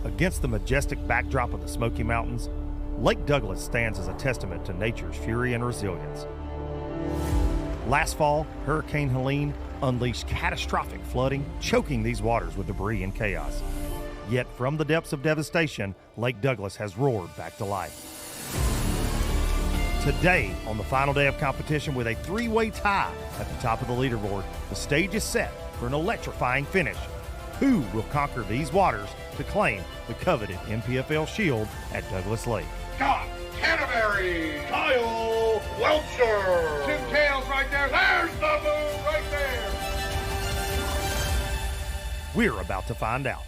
Against the majestic backdrop of the Smoky Mountains, Lake Douglas stands as a testament to nature's fury and resilience. Last fall, Hurricane Helene unleashed catastrophic flooding, choking these waters with debris and chaos. Yet from the depths of devastation, Lake Douglas has roared back to life. Today, on the final day of competition with a three-way tie at the top of the leaderboard, the stage is set for an electrifying finish. Who will conquer these waters to claim the coveted NPFL Shield at Douglas Lake? Scott Canterbury, Kyle Welchure, Tim Kales right there. There's the move right there. We're about to find out.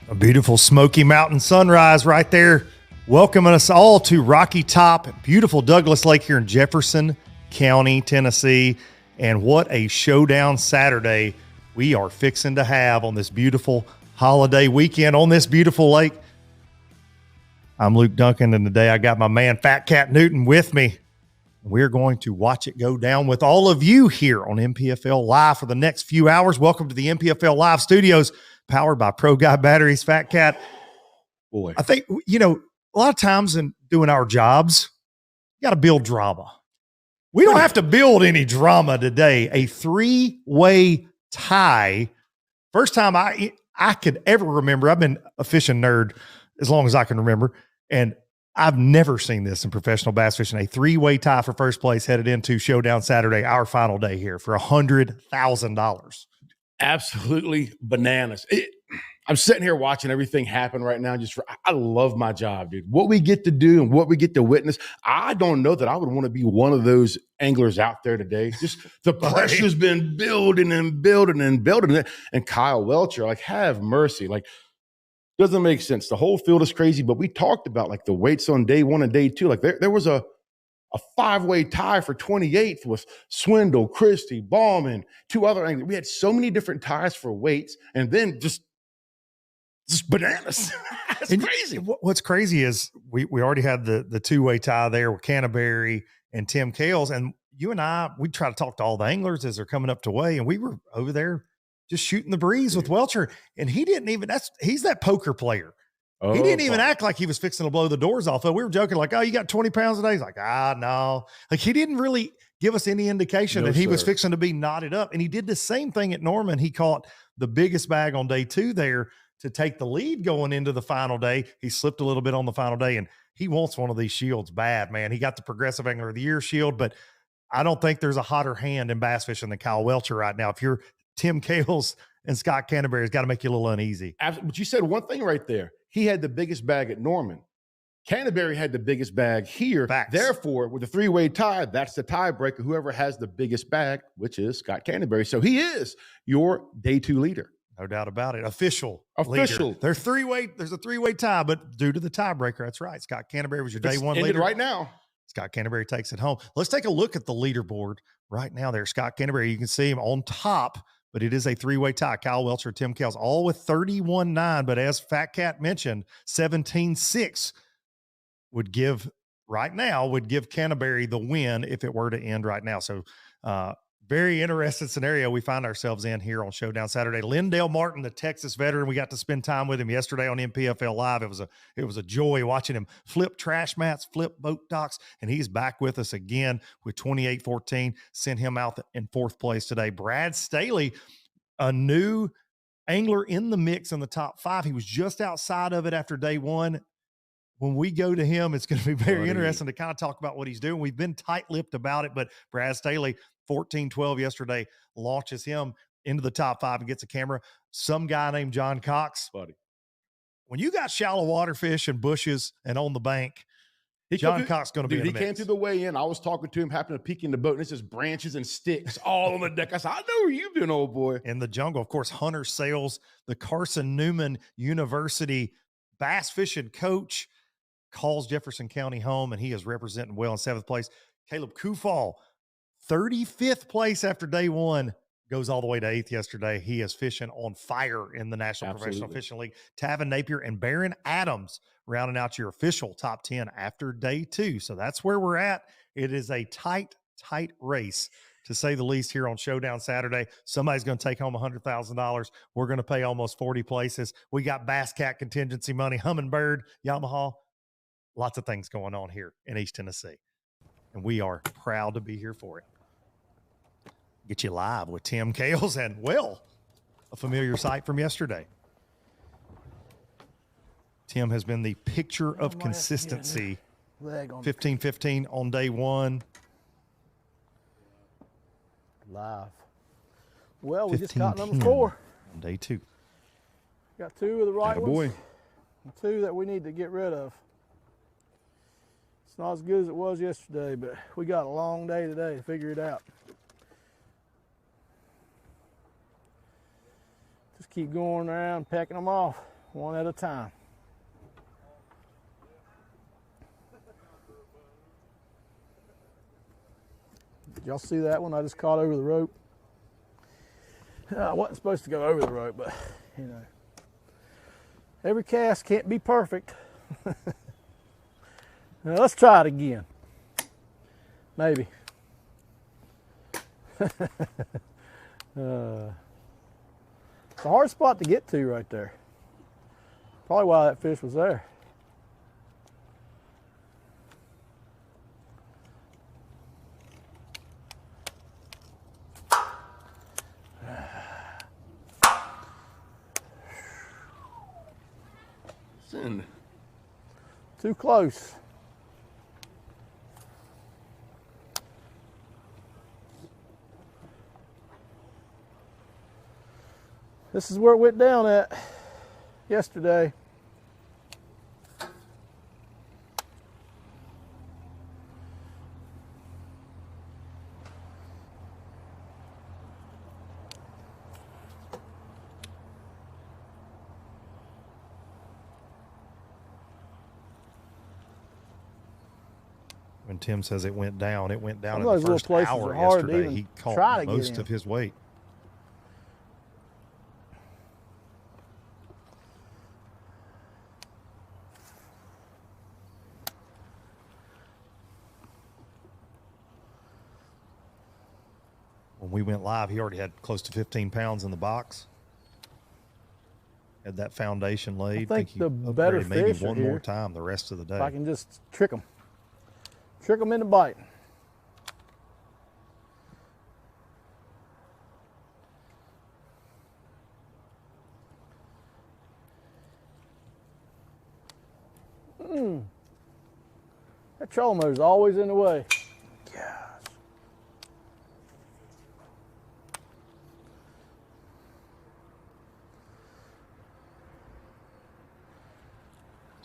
A beautiful Smoky Mountain sunrise right there, welcoming us all to Rocky Top, beautiful Douglas Lake here in Jefferson County, Tennessee. And what a Showdown Saturday we are fixing to have on this beautiful holiday weekend on this beautiful lake. I'm Luke Duncan, and today I got my man Fat Cat Newton with me. We're going to watch it go down with all of you here on NPFL Live for the next few hours. Welcome to the NPFL Live studios, powered by Pro Guy Batteries. Fat Cat, boy, I think, a lot of times in doing our jobs, you got to build drama. We don't have to build any drama today. A three-way tie. First time I could ever remember. I've been a fishing nerd as long as I can remember, and I've never seen this in professional bass fishing. A three-way tie for first place headed into Showdown Saturday, our final day here, for $100,000. absolutely bananas. I'm sitting here watching everything happen right now. I love my job, dude. What we get to do and what we get to witness. I don't know that I would want to be one of those anglers out there today. Just the pressure's been building and building and building. And Kyle Welchure, like, have mercy. Like, doesn't make sense. The whole field is crazy, but we talked about like the weights on day one and day two. Like there was a five-way tie for 28th with Swindle, Christie, Ballman, two other anglers. We had so many different ties for weights, and then just bananas. It's crazy. What's crazy is we already had the two-way tie there with Canterbury and Tim Kales, and you and I, we try to talk to all the anglers as they're coming up to weigh, and we were over there just shooting the breeze with Welchure, and he didn't even, he's that poker player. Oh, he didn't even act like he was fixing to blow the doors off. We were joking like, oh, you got 20 pounds a day? He's like, no. Like, he didn't really give us any indication that he was fixing to be knotted up. And he did the same thing at Norman. He caught the biggest bag on day two there to take the lead going into the final day. He slipped a little bit on the final day, and he wants one of these shields bad, man. He got the Progressive Angler of the Year shield, but I don't think there's a hotter hand in bass fishing than Kyle Welchure right now. If you're Tim Kales and Scott Canterbury, it's got to make you a little uneasy. But you said one thing right there. He had the biggest bag at Norman. Canterbury had the biggest bag here. Facts. Therefore, with the three-way tie, that's the tiebreaker. Whoever has the biggest bag, which is Scott Canterbury. So he is your day two leader. No doubt about it. Official. Leader. There's a three-way tie, but due to the tiebreaker, that's right. Scott Canterbury was your day one leader. Right now. Scott Canterbury takes it home. Let's take a look at the leaderboard right now there. Scott Canterbury, you can see him on top, but it is a three-way tie. Kyle Welchure, Tim Kales, all with 31.9. But as Fat Cat mentioned, 17.6 would give Canterbury the win if it were to end right now. So very interesting scenario we find ourselves in here on Showdown Saturday. Lindell Martin, the Texas veteran, we got to spend time with him yesterday on NPFL Live. It was a joy watching him flip trash mats, flip boat docks, and he's back with us again with 28-14. Sent him out in fourth place today. Brad Staley, a new angler in the mix in the top five. He was just outside of it after day one. When we go to him, it's going to be very interesting to kind of talk about what he's doing. We've been tight-lipped about it, but Brad Staley, 14-12 yesterday, launches him into the top five and gets a camera. Some guy named John Cox. Buddy, when you got shallow water fish and bushes and on the bank, John Cox going to be in the mix. He came through the weigh-in. I was talking to him, happened to peek in the boat, and it's just branches and sticks all on the deck. I said, I know where you've been, old boy. In the jungle, of course, Hunter Sales, the Carson Newman University bass fishing coach, calls Jefferson County home, and he is representing well in seventh place. Caleb Kufal, 35th place after day one, goes all the way to 8th yesterday. He is fishing on fire in the National Absolutely. Professional Fishing League. Tavin Napier and Baron Adams rounding out your official top 10 after day 2. So that's where we're at. It is a tight race, to say the least, here on Showdown Saturday. Somebody's going to take home $100,000. We're going to pay almost 40 places. We got Bass Cat contingency money, Humminbird, Yamaha, lots of things going on here in East Tennessee. And we are proud to be here for it. Get you live with Tim, Kales, and Will, a familiar sight from yesterday. Tim has been the picture of consistency. 15-15 on day 1. Live. Well, we just caught number 4 on day 2. Got 2 of the right Attaboy. ones, and 2 that we need to get rid of. It's not as good as it was yesterday, but we got a long day today to figure it out. Just keep going around, pecking them off one at a time. Did y'all see that one I just caught over the rope? I wasn't supposed to go over the rope, but you know, every cast can't be perfect. Now let's try it again. Maybe. It's a hard spot to get to right there. Probably why that fish was there. Too close. This is where it went down at yesterday. When Tim says it went down in Some the of those little first places hour are hard to yesterday. even He try caught to get most in. of his weight. When we went live, he already had close to 15 pounds in the box. Had that foundation laid. I think he the better upgraded maybe fish are one here. more time the rest of the day. If I can just trick them into biting. That trolling motor's always in the way. Gosh.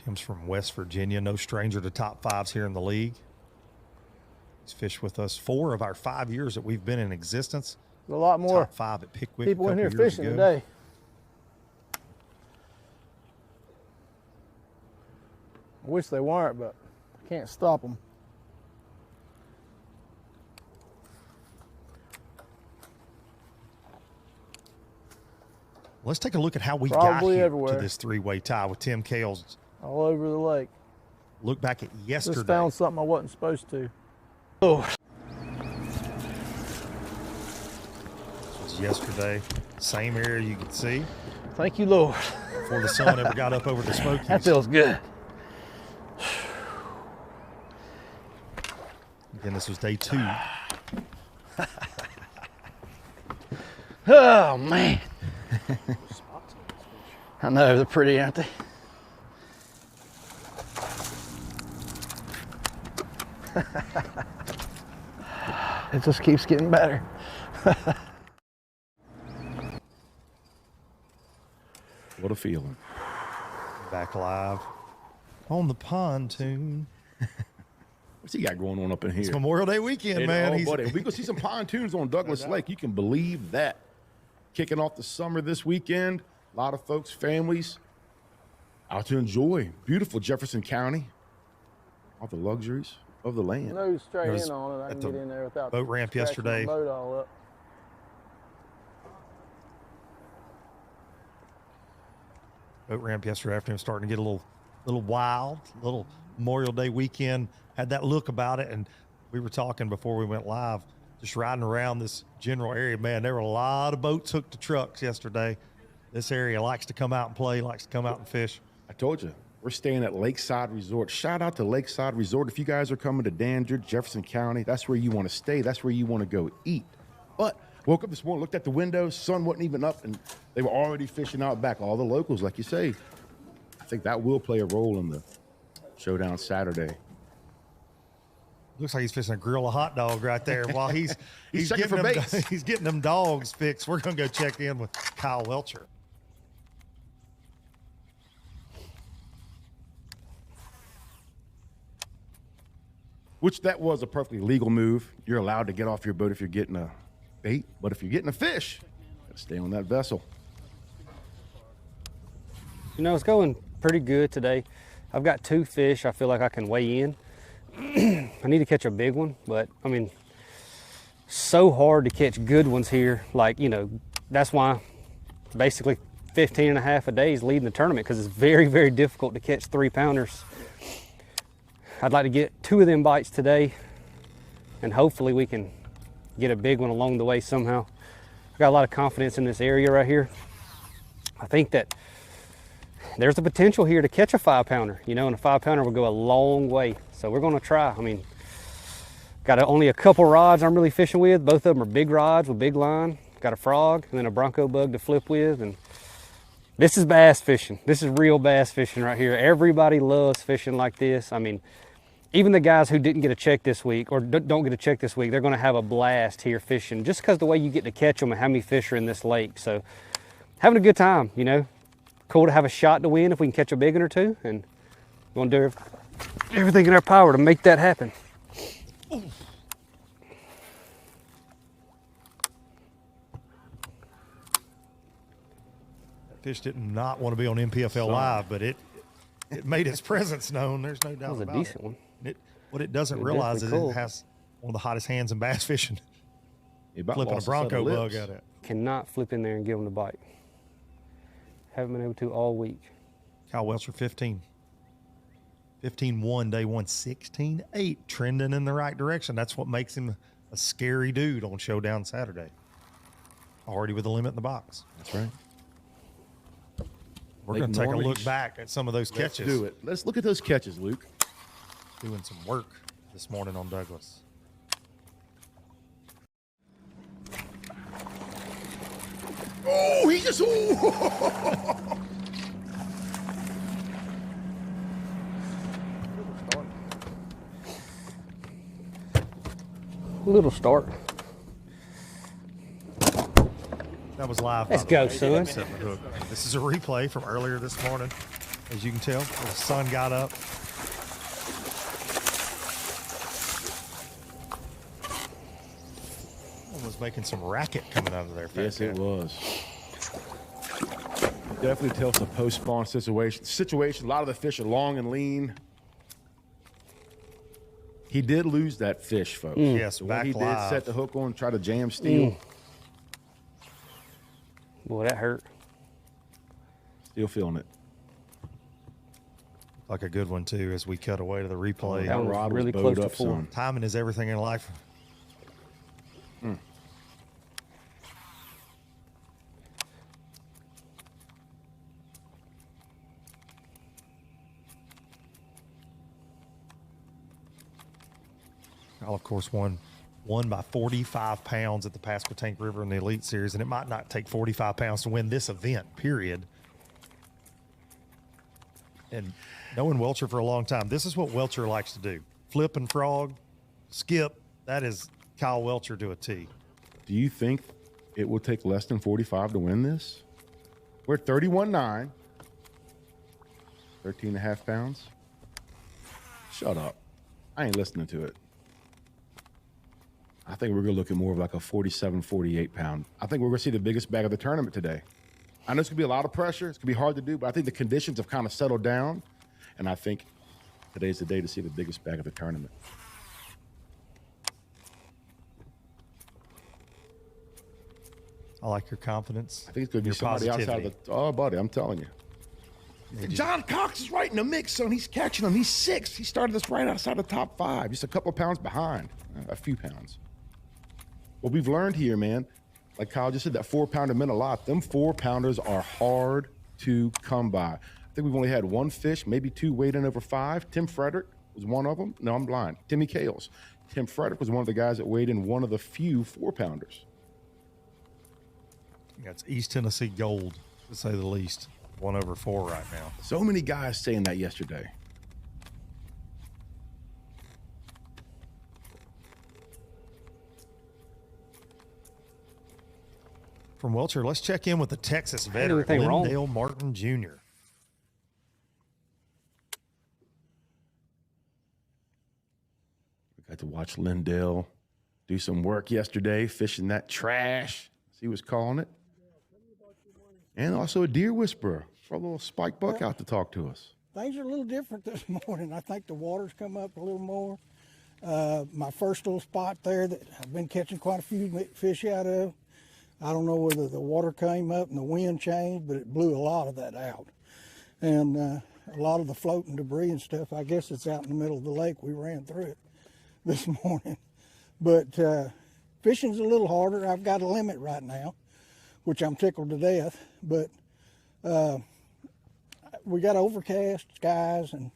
Tim's from West Virginia, no stranger to top 5s here in the league. He's fished with us 4 of our 5 years that we've been in existence. There's a lot more top 5 at Pickwick. people in here years fishing ago. today. I wish they weren't, but I can't stop them. Let's take a look at how we Probably got here everywhere. to this 3-way tie with Tim, Kales. All over the lake. Look back at yesterday. Just found something I wasn't supposed to. Oh, This was yesterday. Same area you can see thank you, Lord. before the sun ever got up over the Smokies. That feels good. Again, this was day 2. Oh, man. I know, they're pretty, aren't they? It just keeps getting better. What a feeling. Back live on the pontoon. What's he got going on up in here? It's Memorial Day weekend, And, man. oh, buddy, we go see some pontoons on Douglas Lake. You can believe that. Kicking off the summer this weekend. A lot of folks, families, out to enjoy beautiful Jefferson County. All the luxuries of the land. Nose straight There's in on it. I at can the get in there without boat ramp scratching yesterday. my boat all up. boat ramp yesterday afternoon, starting to get a little wild, little Memorial Day weekend, had that look about it. And we were talking before we went live, just riding around this general area, man, there were a lot of boats hooked to trucks yesterday. This area likes to come out and play, likes to come out and fish. I told you, we're staying at Lakeside Resort. Shout out to Lakeside Resort. If you guys are coming to Dandridge, Jefferson County, that's where you want to stay. That's where you want to go eat. But woke up this morning, looked at the window, sun wasn't even up, and they were already fishing out back. All the locals, like you say. I think that will play a role in the Showdown Saturday. Looks like he's fishing a grill of hot dog right there while he's checking for baits. He's getting them dogs fixed. We're going to go check in with Kyle Welcher. Which that was a perfectly legal move. You're allowed to get off your boat if you're getting a bait, but if you're getting a fish, you gotta stay on that vessel. You know, it's going pretty good today. I've got 2 fish I feel like I can weigh in. I need to catch a big one, but I mean, so hard to catch good ones here. Like, you know, that's why basically 15 and a half a day is leading the tournament, because it's very, very difficult to catch 3-pounders. I'd like to get 2 of them bites today, and hopefully we can get a big one along the way somehow. I got a lot of confidence in this area right here. I think that there's the potential here to catch a 5-pounder, you know, and a 5-pounder will go a long way. So we're gonna try. I mean, got only a couple rods I'm really fishing with. Both of them are big rods with big line. Got a frog and then a bronco bug to flip with. And this is bass fishing. This is real bass fishing right here. Everybody loves fishing like this. I mean, even the guys who didn't get a check this week or don't get a check this week, they're gonna have a blast here fishing, just because the way you get to catch them and how many fish are in this lake. So having a good time, you know. Cool to have a shot to win if we can catch a big one or 2, and we're gonna do everything in our power to make that happen. That fish did not want to be on NPFL Live, but it made its presence known. There's no doubt about it. That was a decent one. What it doesn't realize is it has one of the hottest hands in bass fishing. Flipping a bronco bug at it. Cannot flip in there and give them the bite. Haven't been able to all week. Kyle Welcher 15. 15-1, day 1, 16-8, trending in the right direction. That's what makes him a scary dude on Showdown Saturday. Already with a limit in the box. That's right. We're going to take a look back at some of those catches. Let's do it. Let's look at those catches, Luke. Doing some work this morning on Douglas. Oh, he just, Little start. That was live. Let's go, son. This is a replay from earlier this morning. As you can tell, the sun got up. Was making some racket coming out of there. Yes, it was. Definitely tells a post-spawn situation. A lot of the fish are long and lean. He did lose that fish, folks. Yes, the back one he live. did set the hook on, try to jam steel. Boy, that hurt. Still feeling it. Like a good one too, as we cut away to the replay. That rod was really was close bowed to up, 4. son. Timing is everything in life. Kyle, of course, won by 45 pounds at the Pasquotank River in the Elite Series, and it might not take 45 pounds to win this event, period. And knowing Welcher for a long time, this is what Welcher likes to do. Flip and frog, skip. That is Kyle Welcher to a T. Do you think it will take less than 45 to win this? We're at 31.9. 13 and a half pounds. Shut up. I ain't listening to it. I think we're going to look at more of like a 47, 48 pound. I think we're going to see the biggest bag of the tournament today. I know it's going to be a lot of pressure. It's going to be hard to do, but I think the conditions have kind of settled down. And I think today's the day to see the biggest bag of the tournament. I like your confidence. I think it's going to be your somebody positivity. outside of the, oh, buddy, I'm telling you. John Cox is right in the mix, son. He's catching them. He's 6th. He started us right outside the top 5, just a couple of pounds behind, a few pounds. What we've learned here, man, like Kyle just said, that 4-pounder meant a lot. Them 4-pounders are hard to come by. I think we've only had 1 fish, maybe 2 weighed in over 5. Tim Frederick was one of them. No, I'm blind. Timmy Kales. Tim Frederick was one of the guys that weighed in one of the few 4-pounders. Yeah, it's East Tennessee gold, to say the least. 1 over 4 right now. So many guys saying that yesterday. From Welchore, let's check in with the Texas veteran, Lindell Martin Jr. We got to watch Lindell do some work yesterday, fishing that trash, as he was calling it. And also a deer whisperer for a little spike buck out to talk to us. Things are a little different this morning. I think the water's come up a little more. My first little spot there that I've been catching quite a few fish out of, I don't know whether the water came up and the wind changed, but it blew a lot of that out. And a lot of the floating debris and stuff, I guess it's out in the middle of the lake. We ran through it this morning. But fishing's a little harder. I've got a limit right now, which I'm tickled to death. But we got overcast skies and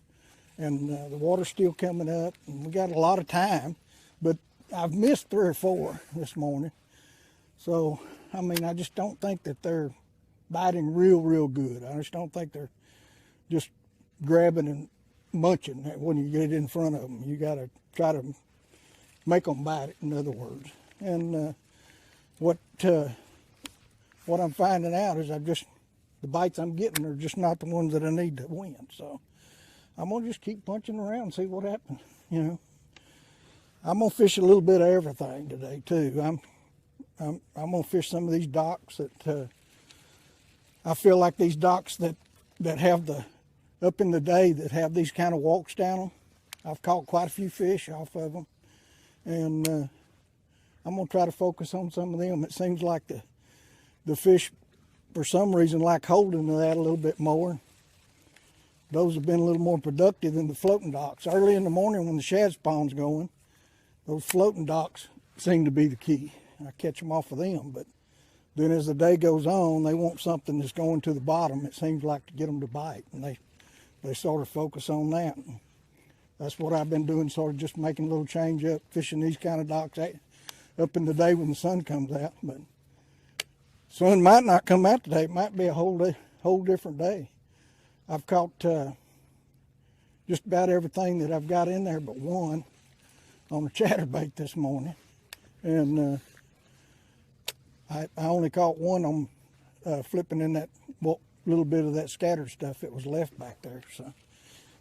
the water's still coming up. And we got a lot of time, but I've missed 3 or 4 this morning. So, I mean, I just don't think that they're biting real good. I just don't think they're just grabbing and munching when you get in front of them. You got to try to make them bite it, in other words. And what I'm finding out is the bites I'm getting are just not the ones that I need to win. So I'm gonna just keep punching around and see what happens. You know, I'm gonna fish a little bit of everything today too. I'm gonna fish some of these docks that I feel like these docks that have the up in the day that have these kind of walks down them. I've caught quite a few fish off of them, and I'm gonna try to focus on some of them. It seems like the fish, for some reason, like holding to that a little bit more. Those have been a little more productive than the floating docks. Early in the morning when the shad spawn's going, those floating docks seem to be the key. I catch them off of them, but then as the day goes on, they want something that's going to the bottom, it seems like, to get them to bite, and they sort of focus on that. That's what I've been doing, sort of just making a little change up, fishing these kind of docks up in the day when the sun comes out. But sun might not come out today. It might be a whole different day. I've caught just about everything that I've got in there but one on a chatterbait this morning. And I only caught one on flipping in that little bit of that scattered stuff that was left back there. So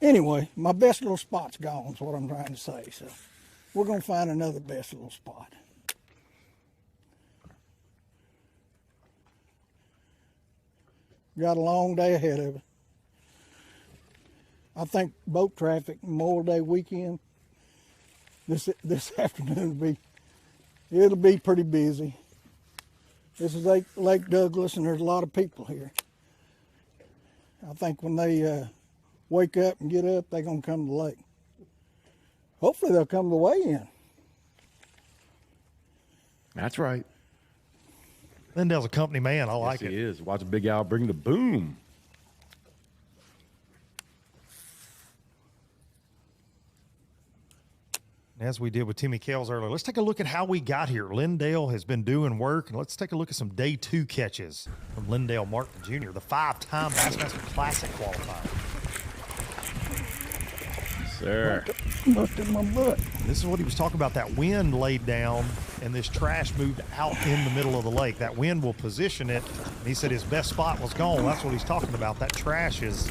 anyway, my best little spot's gone is what I'm trying to say. So we're going to find another best little spot. Got a long day ahead of it. I think boat traffic, Memorial Day weekend, this afternoon it'll be pretty busy. This is Lake Douglas, and there's a lot of people here. I think when they wake up and get up, they're gonna come to the lake. Hopefully they'll come to the weigh-in. That's right. Lindell's a company man. I like it. He is. Watch Big Al bring the boom. As we did with Timmy Kales earlier, let's take a look at how we got here. Lindell has been doing work, and let's take a look at some day 2 catches from Lindell Martin Jr., the 5-time Bassmaster Classic qualifier. Sir. Busted my butt. This is what he was talking about. That wind laid down, and this trash moved out in the middle of the lake. That wind will position it. And he said his best spot was gone. That's what he's talking about. That trash has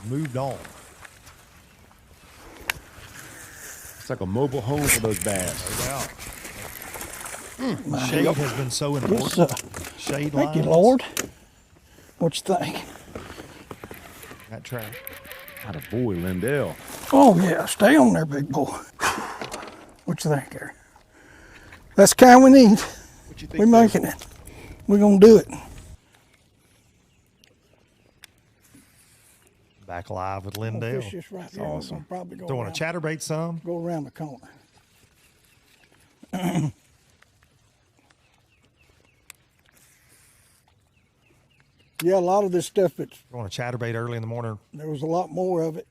moved on. It's like a mobile home for those bass. No doubt. Shade has been so important. Shade lines. Thank you, Lord. What you think? That trash. Not a boy, Lindell. Oh yeah, stay on there, big boy. What you think, Gary? That's the kind we need. What you think? We're making it. We're gonna do it. Back live with I'll Lindell. fish this right there. Awesome. We'll probably go Throwing a chatterbait some. Go around the corner. Yeah, a lot of this stuff, Throwing a chatterbait early in the morning. there was a lot more of it,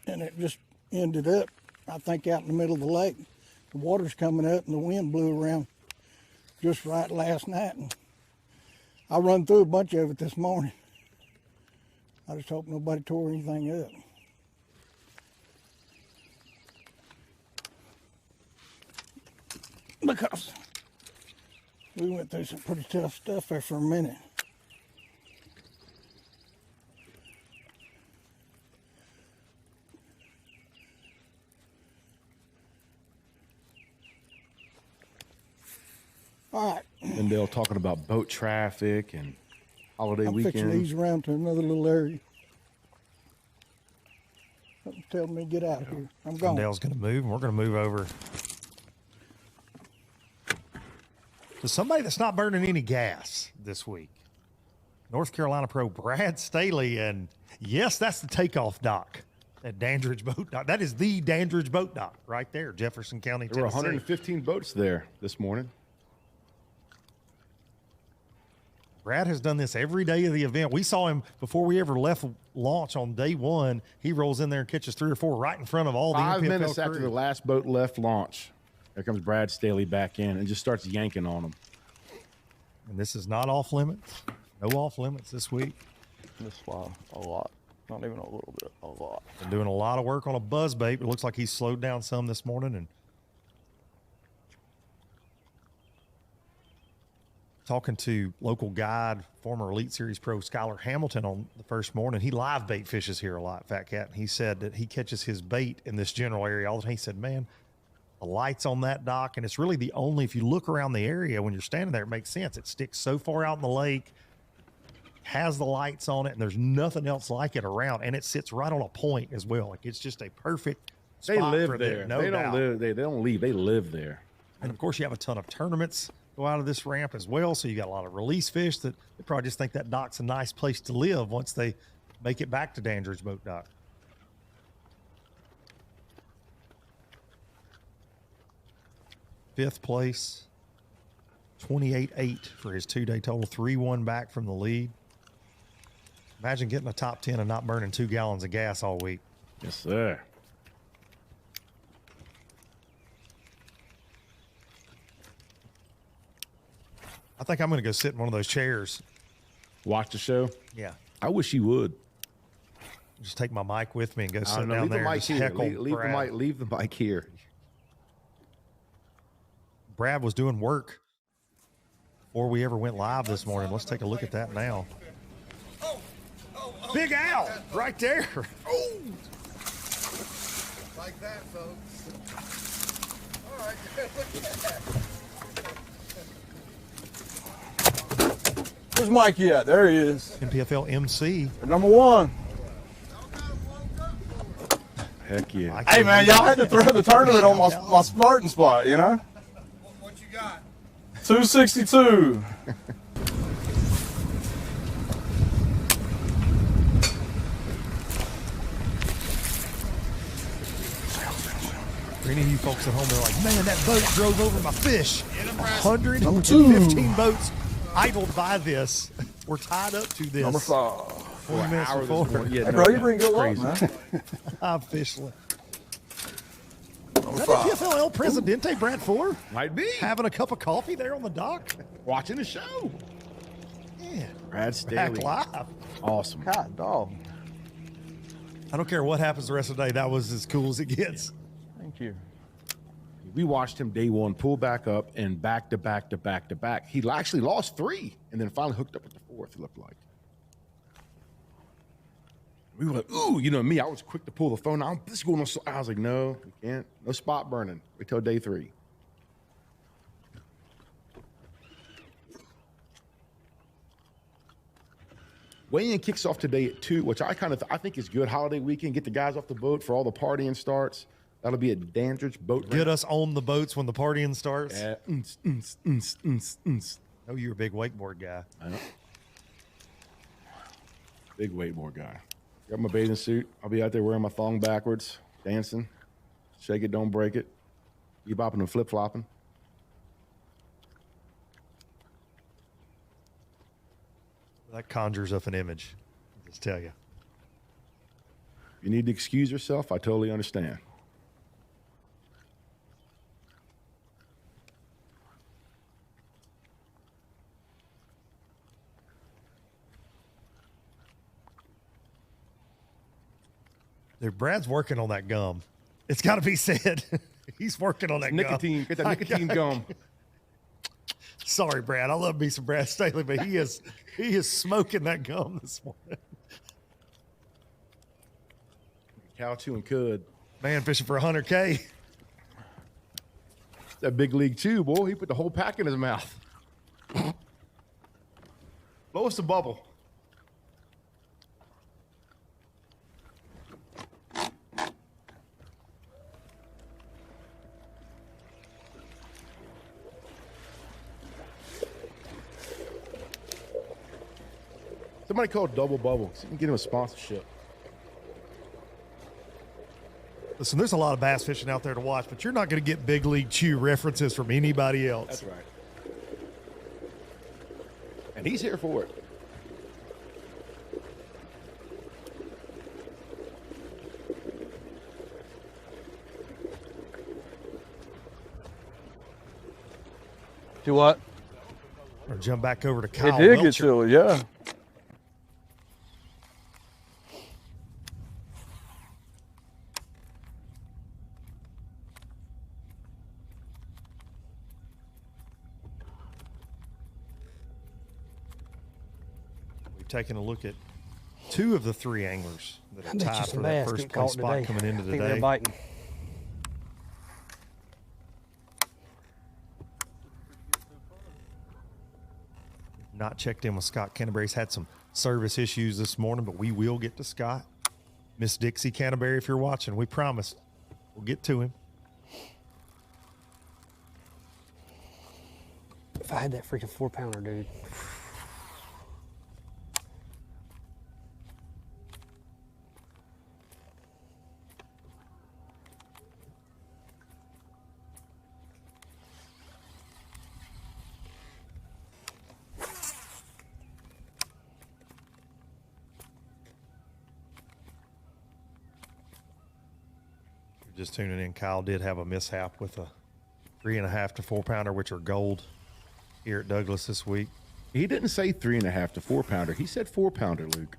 and it just ended up, I think, out in the middle of the lake. The water's coming up, and the wind blew around just right last night. And I run through a bunch of it this morning. I just hope nobody tore anything up. Because we went through some pretty tough stuff there for a minute. All right. Lindell talking about boat traffic and holiday I'm fixing to weekend. ease around to another little area. Something telling me to get out of here. I'm gone. Lindell's going to move, and we're going to move over to somebody that's not burning any gas this week. North Carolina Pro Brad Staley, and yes, that's the takeoff dock at Dandridge Boat Dock. That is the Dandridge Boat Dock right there, Jefferson County, There were Tennessee. 115 boats there this morning. Brad has done this every day of the event. We saw him before we ever left launch on day one. He rolls in there and catches 3 or 4 right in front of all the 5 NPFL minutes crew. after the last boat left launch, there comes Brad Staley back in and just starts yanking on them. And this is not off limits. No off limits this week. This fly a lot. Not even a little bit, a lot. Been doing a lot of work on a buzz bait. It looks like he's slowed down some this morning. And talking to local guide, former Elite Series pro Skylar Hamilton on the first morning, he live bait fishes here a lot, Fat Cat. And he said that he catches his bait in this general area all the time. He said, man, the lights on that dock, and it's really the only, if you look around the area when you're standing there, it makes sense. It sticks so far out in the lake, has the lights on it, and there's nothing else like it around, and it sits right on a point as well. Like, it's just a perfect spot They live for there. them, no they don't doubt. live. They don't leave. They live there. And of course, you have a ton of tournaments go out of this ramp as well. So you got a lot of release fish that they probably just think that dock's a nice place to live once they make it back to Dandridge Boat Dock. Fifth place, 28-8 for his 2-day total, 3-1 back from the lead. Imagine getting a top 10 and not burning 2 gallons of gas all week. Yes, sir. I think I'm going to go sit in one of those chairs. Watch the show. Yeah. I wish you would. Just take my mic with me and go I sit don't know. down Leave there the and mic just here. heckle Leave the Brad. mic. Leave the mic here. Brad was doing work before we ever went live this morning. Let's take a look at that now. Big Al right there. Oh! Like that, folks. All right, look at that. Where's Mikey at? There he is. NPFL MC. Number 1. Heck yeah. Mike Hey, man, y'all had to throw the tournament on my starting spot, you know? What you got? 262. For any of you folks at home, they're like, man, that boat drove over my fish. 115 boats idled by this. We're tied up to this. Number 5. 40 minutes Hour this before. morning. Yeah, Hey, no bro, you doubt. bring good luck, Crazy. man. I've fished. Is Number that 5. NPFL El Presidente, Brad Fuller? Might be. Having a cup of coffee there on the dock? Watching the show. Yeah. Brad Back Staley. live. Awesome. God, dog. I don't care what happens the rest of the day. That was as cool as it gets. Thank you. We watched him day one pull back up and back to back to back to back. He actually lost 3 and then finally hooked up with the 4th, it looked like. We were like, ooh, you know me, I was quick to pull the phone out. This is going on. I was like, no, we can't. No spot burning. Wait till day 3. Weigh-in kicks off today at 2, which I think is good. Holiday weekend, get the guys off the boat for all the partying starts. That'll be at Dandridge Boat Ramp. Get us on the boats when the partying starts. Yeah. Oh, you're a big wakeboard guy. I know. Big wakeboard guy. Got my bathing suit. I'll be out there wearing my thong backwards, dancing. Shake it, don't break it. You bopping and flip flopping. That conjures up an image. I'll just tell you. If you need to excuse yourself, I totally understand. Dude, Brad's working on that gum. It's got to be said. He's working on that Nicotine. Get that nicotine gum. Sorry, Brad. I love me some Brad Staley, but he is smoking that gum this morning. Cow chewing cud. Man fishing for 100K. That big league chew, boy. He put the whole pack in his mouth. Blow us a bubble. Somebody called Double Bubble. So you can get him a sponsorship. Listen, there's a lot of bass fishing out there to watch, but you're not going to get big league chew references from anybody else. That's right. And he's here for it. Do what? Or jump back over to Kyle It did Welcher. get chilly, yeah. We've taken a look at two of the three anglers that I are bet you tied some for that bass first get place caught spot today. coming into I think they're today. biting. Not checked in with Scott Canterbury's had some service issues this morning, but we will get to Scott. Miss Dixie Canterbury, if you're watching, we promised we'll get to him. If I had that freaking 4-pounder, dude. Just tuning in, Kyle did have a mishap with a 3.5 to 4-pounder, which are gold here at Douglas this week. He didn't say 3.5 to 4-pounder. He said 4-pounder, Luke.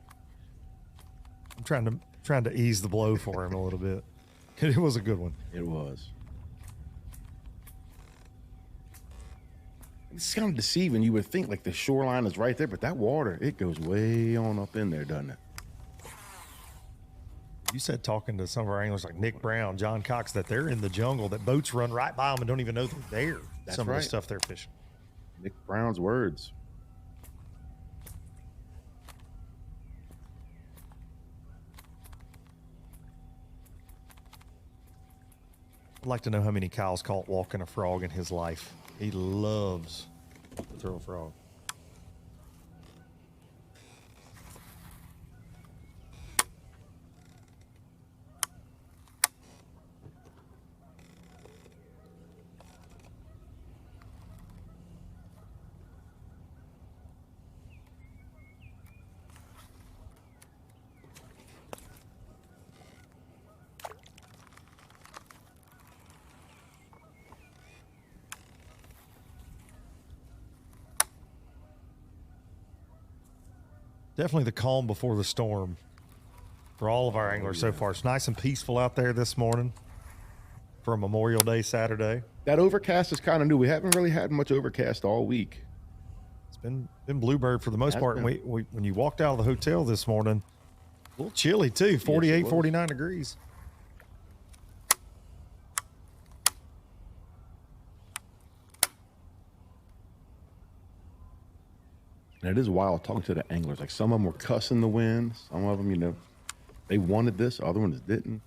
I'm trying to ease the blow for him a little bit. It was a good one. It was. It's kind of deceiving. You would think like the shoreline is right there, but that water, it goes way on up in there, doesn't it? You said talking to some of our anglers like Nick Brown, John Cox, that they're in the jungle, that boats run right by them and don't even know they're there. That's some of right. the stuff they're fishing. Nick Brown's words. I'd like to know how many Kyle's caught walking a frog in his life. He loves to throw a frog. Definitely the calm before the storm for all of our anglers so far. It's nice and peaceful out there this morning for a Memorial Day Saturday. That overcast is kind of new. We haven't really had much overcast all week. It's been bluebird for the most Has part. been. And we when you walked out of the hotel this morning, a little chilly too, 48, was. 49 degrees. And it is wild talking to the anglers. Like some of them were cussing the wind. Some of them, you know, they wanted this. Other ones didn't.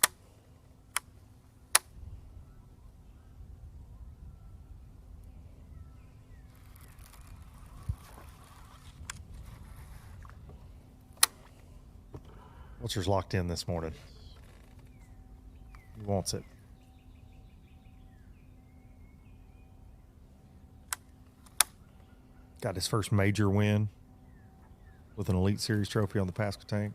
Well, Welcher's locked in this morning. He wants it. Got his first major win with an Elite Series trophy on the Pasquotank.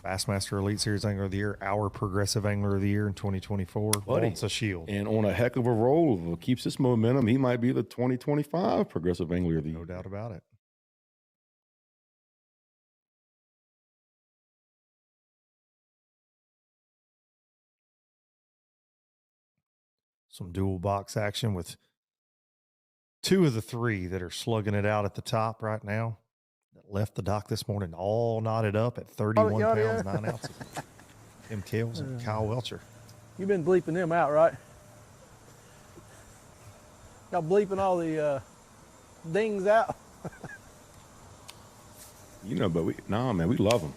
Bassmaster Elite Series Angler of the Year, our Progressive Angler of the Year in 2024. Wants a shield. And on a heck of a roll, if it keeps this momentum, he might be the 2025 Progressive Angler of the Year. No doubt about it. Some dual box action with two of the three that are slugging it out at the top right now. That left the dock this morning all knotted up at 31 pounds, 9 ounces. Tim Kales and Kyle Welcher. You've been bleeping them out, right? Y'all bleeping all the dings out? You know, but man, we love them.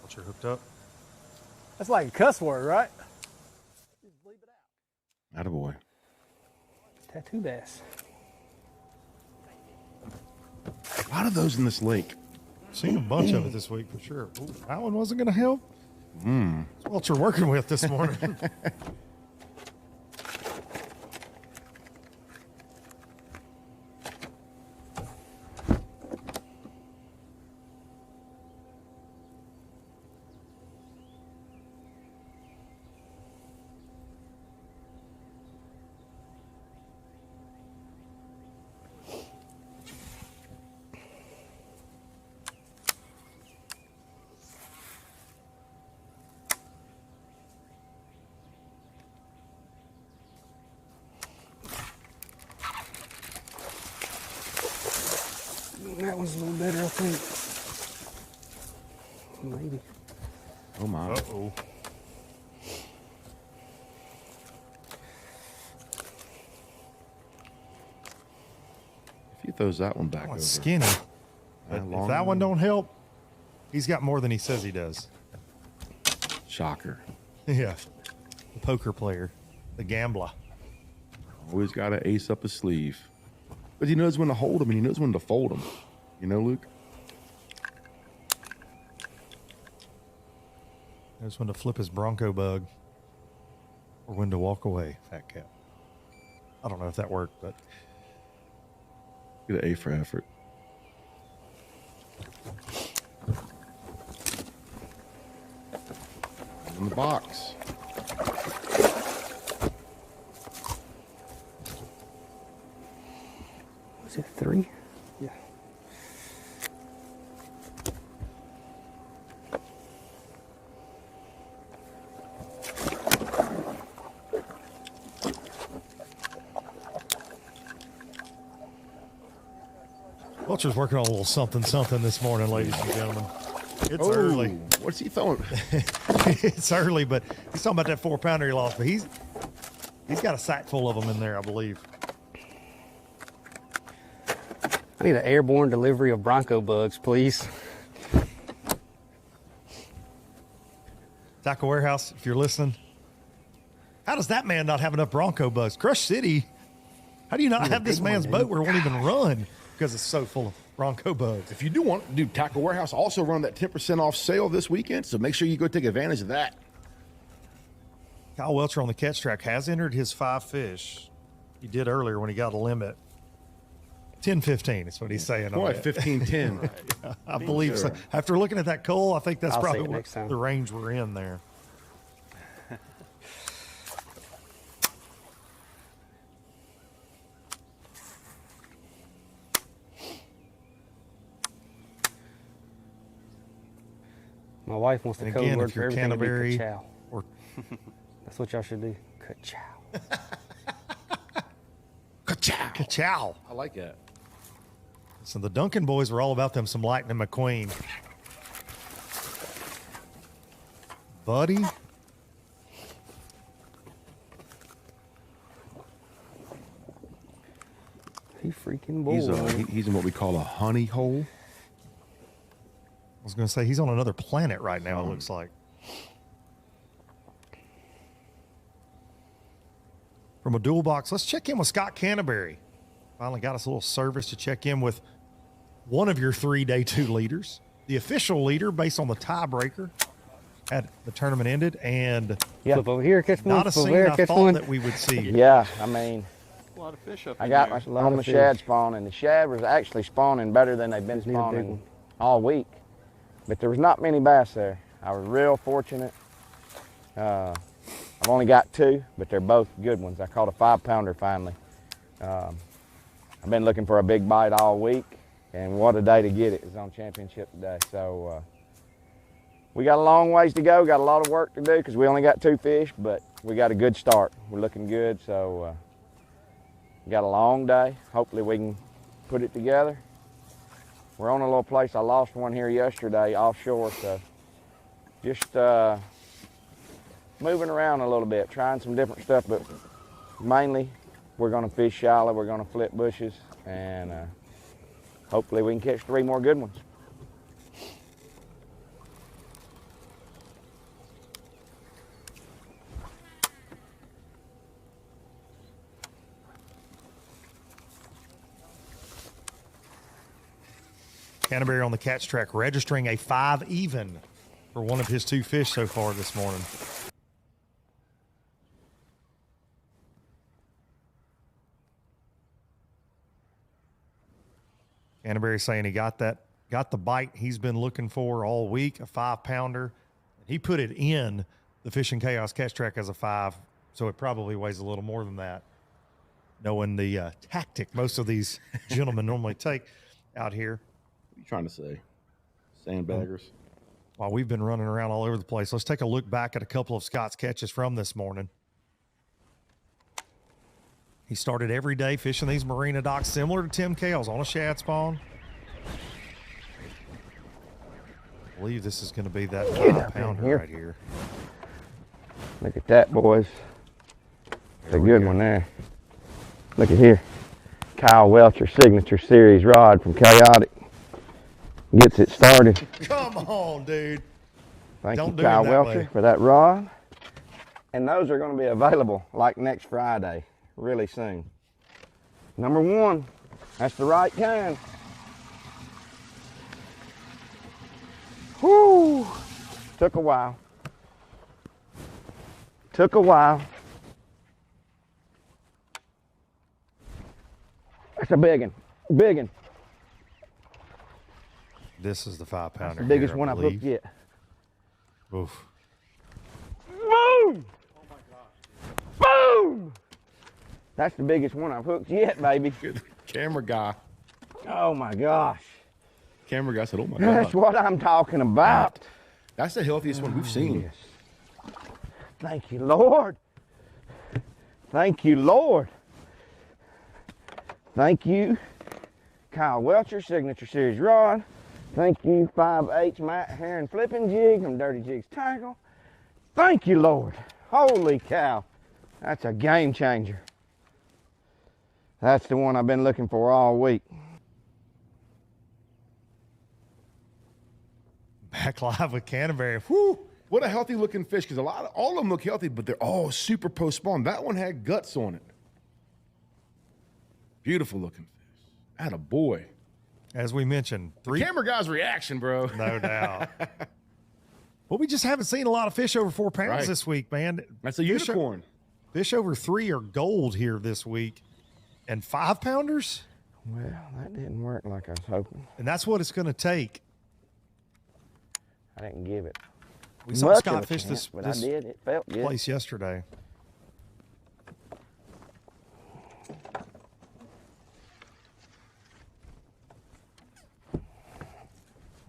Welcher hooked up. That's like a cuss word, right? Just bleep it out. Attaboy. Tattoo bass. A lot of those in this lake. Seen a bunch of it this week for sure. Ooh, that one wasn't going to help. That's what you're working with this morning. That one's a little better, I think. Maybe. Oh, my. Uh-oh. If he throws that one back That over. one's skinny. But if that one don't help, he's got more than he says he does. Shocker. Yeah. The poker player. The gambler. Always got an ace up his sleeve. But he knows when to hold them and he knows when to fold them. You know, Luke? Knows when to flip his Bronco bug or when to walk away, Fat Cat. I don't know if that worked, but Get an A for effort. In the box. Was it 3? Yeah. Welcher's working on a little something this morning, ladies and gentlemen. It's early. What's he throwing? It's early, but he's talking about that 4-pounder he lost. But he's got a sack full of them in there, I believe. I need an airborne delivery of Bronco bugs, please. Tackle Warehouse, if you're listening, how does that man not have enough Bronco bugs? Crush City, how do you not have this man's boat where it won't even run because it's so full of Bronco bugs? If you do want to do Tackle Warehouse, also run that 10% off sale this weekend, so make sure you go take advantage of that. Kyle Welcher on the catch track has entered his 5 fish. He did earlier when he got a limit. 10-15 is what he's saying. Boy, 15-10. I believe so. After looking at that coal, I think that's I'll see probably it next time. the range we're in there. My wife wants the And code again, word if for you're everything to be Canterbury ka-chow. or That's what y'all should do. Ka-chow. Ka-chow. Ka-chow. I like that. So the Duncan boys were all about them some Lightning McQueen. Buddy. He freaking bold. He's in what we call a honey hole. I was going to say, he's on another planet right now, it looks like. From a dual box, let's check in with Scott Canterbury. Finally got us a little service to check in with one of your 3 day 2 leaders, the official leader based on the tiebreaker had the tournament ended, and Flip over here, catch one. not a Flip over scene here, I catch thought one. that we would see. Yeah, I mean, A lot of fish up I in got there. my, on the shad spawn, and the shad was actually spawning better than they've been Just need a big spawning one. all week. But there was not many bass there. I was real fortunate. I've only got 2, but they're both good ones. I caught a 5-pounder finally. I've been looking for a big bite all week, and what a day to get it. It was on championship day. So we got a long ways to go, got a lot of work to do because we only got 2 fish, but we got a good start. We're looking good, so we got a long day. Hopefully we can put it together. We're on a little place. I lost one here yesterday offshore, so just moving around a little bit, trying some different stuff, but mainly we're gonna fish shallow, we're gonna flip bushes, and hopefully we can catch 3 more good ones. Canterbury on the catch track, registering a 5 even for one of his 2 fish so far this morning. Canterbury saying he got the bite he's been looking for all week, a 5-pounder. He put it in the Fishing Chaos catch track as a 5, so it probably weighs a little more than that, knowing the tactic most of these gentlemen normally take out here. What are you trying to say? Sandbaggers? While we've been running around all over the place, let's take a look back at a couple of Scott's catches from this morning. He started every day fishing these marina docks similar to Tim Kales on a shad spawn. I believe this is going to be that 5-pounder right here. Look at that, boys. It's a good one there. Look at here. Kyle Welcher Signature Series rod from Chaotic. Gets it started. Come on, dude. Thank Don't you, do it Kyle that Welcher, way. for that rod. And those are going to be available like next Friday, really soon. Number 1, that's the right kind. Whoo! Took a while. Took a while. That's a big one. Big one. This is the 5-pounder. The biggest here, one I I've hooked believe. yet. Oof. Boom! Oh my gosh. Boom! That's the biggest one I've hooked yet, baby. Camera guy. Oh my gosh. Camera guy said, oh my That's God. what I'm talking about. That's the healthiest one we've seen. Yes. Thank you, Lord. Thank you, Lord. Thank you, Kyle Welcher Signature Series rod. Thank you, 5H Matt Heron Flipping Jig from Dirty Jigs Tackle. Thank you, Lord. Holy cow. That's a game changer. That's the one I've been looking for all week. Back live with Canterbury. Whoo! What a healthy looking fish, because all of them look healthy, but they're all super post-spawn. That one had guts on it. Beautiful looking fish. Atta boy. As we mentioned, 3. Camera guy's reaction, bro. No doubt. Well, we just haven't seen a lot of fish over 4 pounds Right. this week, man. That's a Fish- unicorn. Fish over 3 are gold here this week. And 5-pounders? Well, that didn't work like I was hoping. And that's what it's going to take. I didn't give it. We saw much Scott of a fish chance, this but I did. It felt good. place yesterday.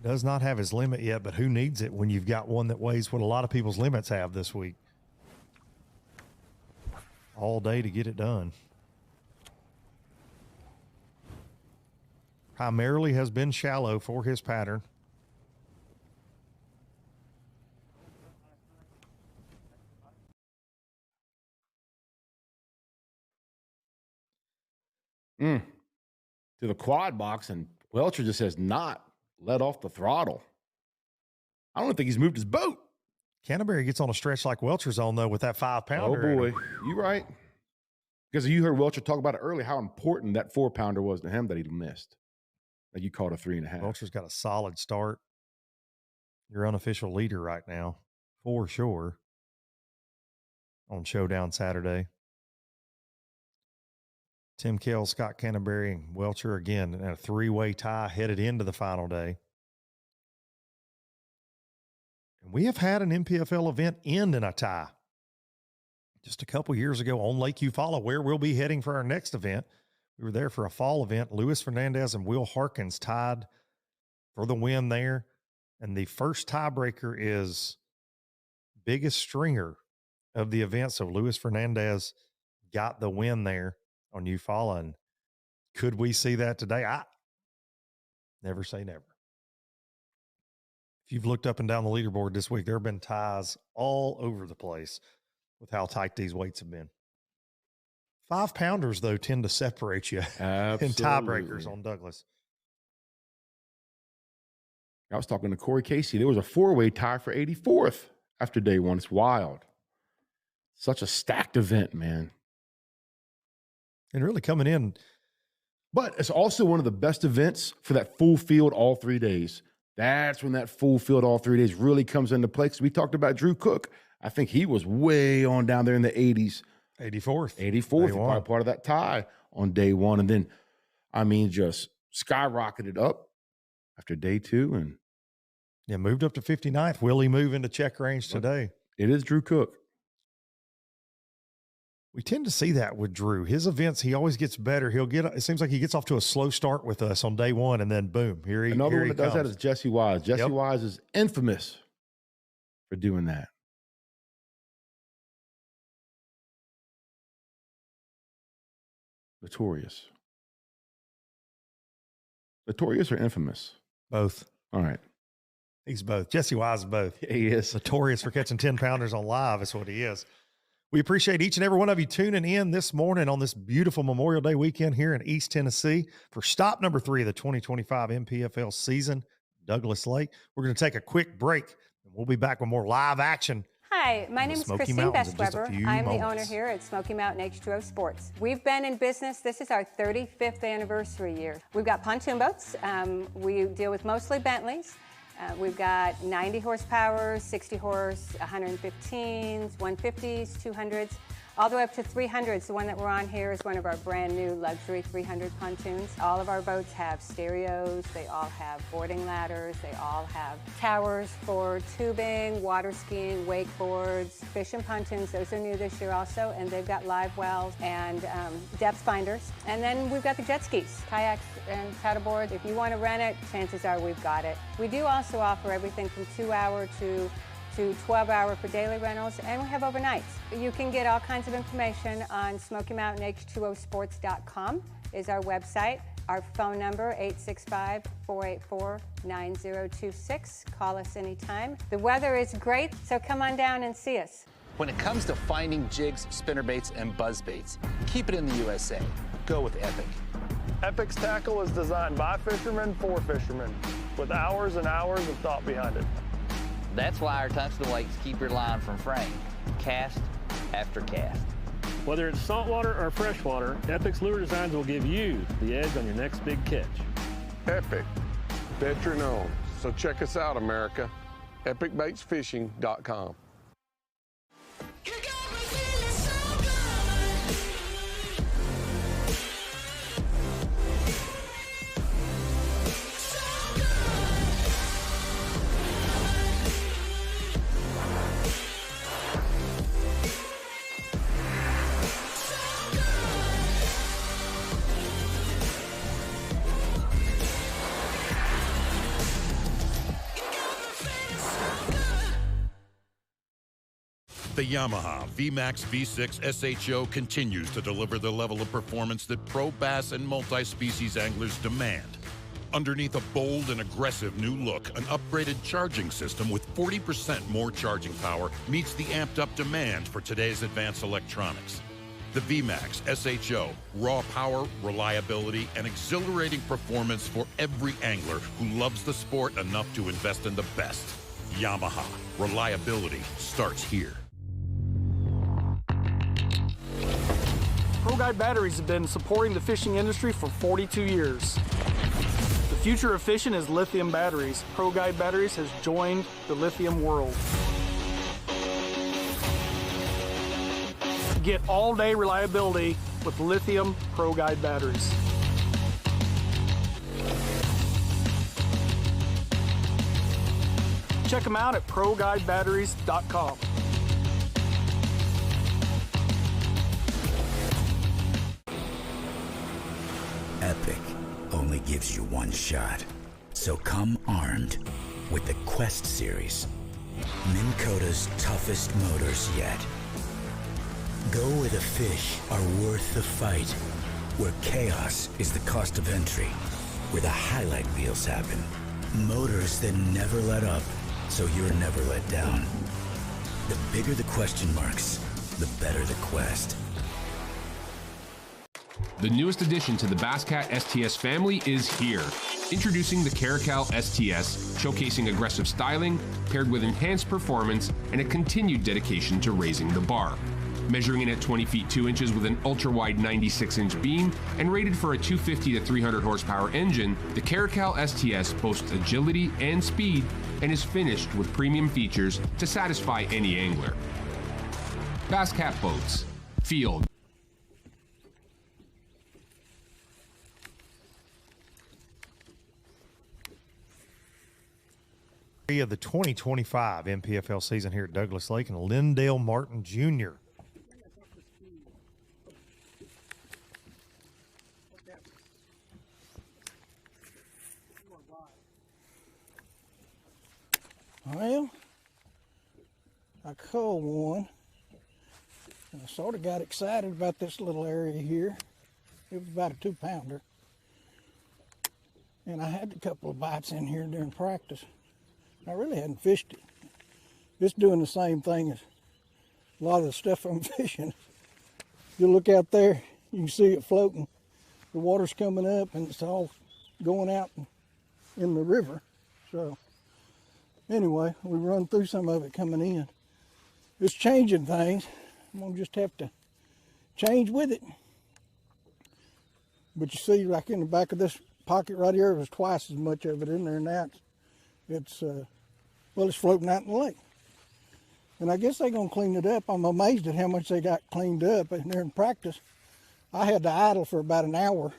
Does not have his limit yet, but who needs it when you've got one that weighs what a lot of people's limits have this week? All day to get it done. Primarily has been shallow for his pattern. To the quad box, and Welcher just has not let off the throttle. I don't think he's moved his boat. Canterbury gets on a stretch like Welcher's on, though, with that 5-pounder. Oh, boy. You right. Because you heard Welcher talk about it earlier, how important that 4-pounder was to him that he missed. That you called a 3.5. Welcher's got a solid start. Your unofficial leader right now, for sure, on Showdown Saturday. Tim Kales, Scott Canterbury, and Welcher again in a 3-way tie headed into the final day. And we have had an NPFL event end in a tie just a couple years ago on Lake Eufaula, where we'll be heading for our next event. We were there for a fall event. Luis Fernandez and Will Harkins tied for the win there. And the first tiebreaker is biggest stringer of the event. So Luis Fernandez got the win there on Eufaula. And could we see that today? I never say never. If you've looked up and down the leaderboard this week, there have been ties all over the place with how tight these weights have been. 5-pounders, though, tend to separate you in tiebreakers on Douglas. I was talking to Corey Casey. There was a 4-way tie for 84th after day one. It's wild. Such a stacked event, man. And really coming in. But it's also one of the best events for that full field all 3 days. That's when that full field all 3 days really comes into play. Because we talked about Drew Cook. I think he was way on down there in the 80s. 84th. 84th, probably part of that tie on day one. And then, I mean, just skyrocketed up after day two. And yeah, moved up to 59th. Will he move into check range today? It is Drew Cook. We tend to see that with Drew. His events, he always gets better. It seems like he gets off to a slow start with us on day one, and then boom, Another one that does that is Jesse Wise. Jesse Wise is infamous for doing that. Notorious. Notorious or infamous? Both. All right. He's both. Jesse Wise is both. Yeah, he is. Notorious for catching 10-pounders on live is what he is. We appreciate each and every one of you tuning in this morning on this beautiful Memorial Day weekend here in East Tennessee for stop number 3 of the 2025 NPFL season, Douglas Lake. We're going to take a quick break, and we'll be back with more live action. Hi, my name is Christine Bestweber. I'm the owner here at Smoky Mountain H2O Sports. We've been in business. This is our 35th anniversary year. We've got pontoon boats. We deal with mostly Bentleys. We've got 90 horsepower, 60 horse, 115s, 150s, 200s, all the way up to 300s. The one that we're on here is one of our brand new luxury 300 pontoons. All of our boats have stereos. They all have boarding ladders. They all have towers for tubing, water skiing, wakeboards, fishing pontoons. Those are new this year also, and they've got live wells and depth finders. And then we've got the jet skis, kayaks, and paddleboards. If you want to rent it, chances are we've got it. We do also offer everything from 2-hour to 12-hour for daily rentals, and we have overnights. You can get all kinds of information on SmokyMountainH2OSports.com is our website. Our phone number, 865-484-9026. Call us anytime. The weather is great, so come on down and see us. When it comes to finding jigs, spinnerbaits, and buzzbaits, keep it in the USA. Go with Epic. Epic's tackle is designed by fishermen for fishermen, with hours and hours of thought behind it. That's why our tungsten weights keep your line from fraying, cast after cast. Whether it's saltwater or freshwater, Epic's lure designs will give you the edge on your next big catch. Epic, veteran owned. So check us out, America. EpicBaitsFishing.com. The Yamaha VMAX V6 SHO continues to deliver the level of performance that pro bass and multi-species anglers demand. Underneath a bold and aggressive new look, an upgraded charging system with 40% more charging power meets the amped-up demand for today's advanced electronics. The VMAX SHO, raw power, reliability, and exhilarating performance for every angler who loves the sport enough to invest in the best. Yamaha, reliability starts here. Pro Guide Batteries have been supporting the fishing industry for 42 years. The future of fishing is lithium batteries. Pro Guide Batteries has joined the lithium world. Get all-day reliability with lithium Pro Guide batteries. Check them out at ProGuideBatteries.com. Epic only gives you one shot. So come armed with the Quest series. Minn Kota's toughest motors yet. Go where the fish are worth the fight. Where chaos is the cost of entry. Where the highlight reels happen. Motors that never let up, so you're never let down. The bigger the question marks, the better the quest. The newest addition to the Basscat STS family is here. Introducing the Caracal STS, showcasing aggressive styling, paired with enhanced performance and a continued dedication to raising the bar. Measuring in at 20 feet 2 inches with an ultra-wide 96-inch beam and rated for a 250 to 300 horsepower engine, the Caracal STS boasts agility and speed and is finished with premium features to satisfy any angler. Basscat Boats. Field. Of the 2025 NPFL season here at Douglas Lake and Lindell Martin Jr. Well, I caught one. And I sort of got excited about this little area here. It was about a 2-pounder. And I had a couple of bites in here during practice. I really hadn't fished it. It's doing the same thing as a lot of the stuff I'm fishing. You look out there, you can see it floating. The water's coming up and it's all going out in the river. So anyway, we run through some of it coming in. It's changing things. I'm gonna just have to change with it. But you see, like in the back of this pocket right here, there's twice as much of it in there now. It's floating out in the lake. And I guess they're gonna clean it up. I'm amazed at how much they got cleaned up. And during practice, I had to idle for about an hour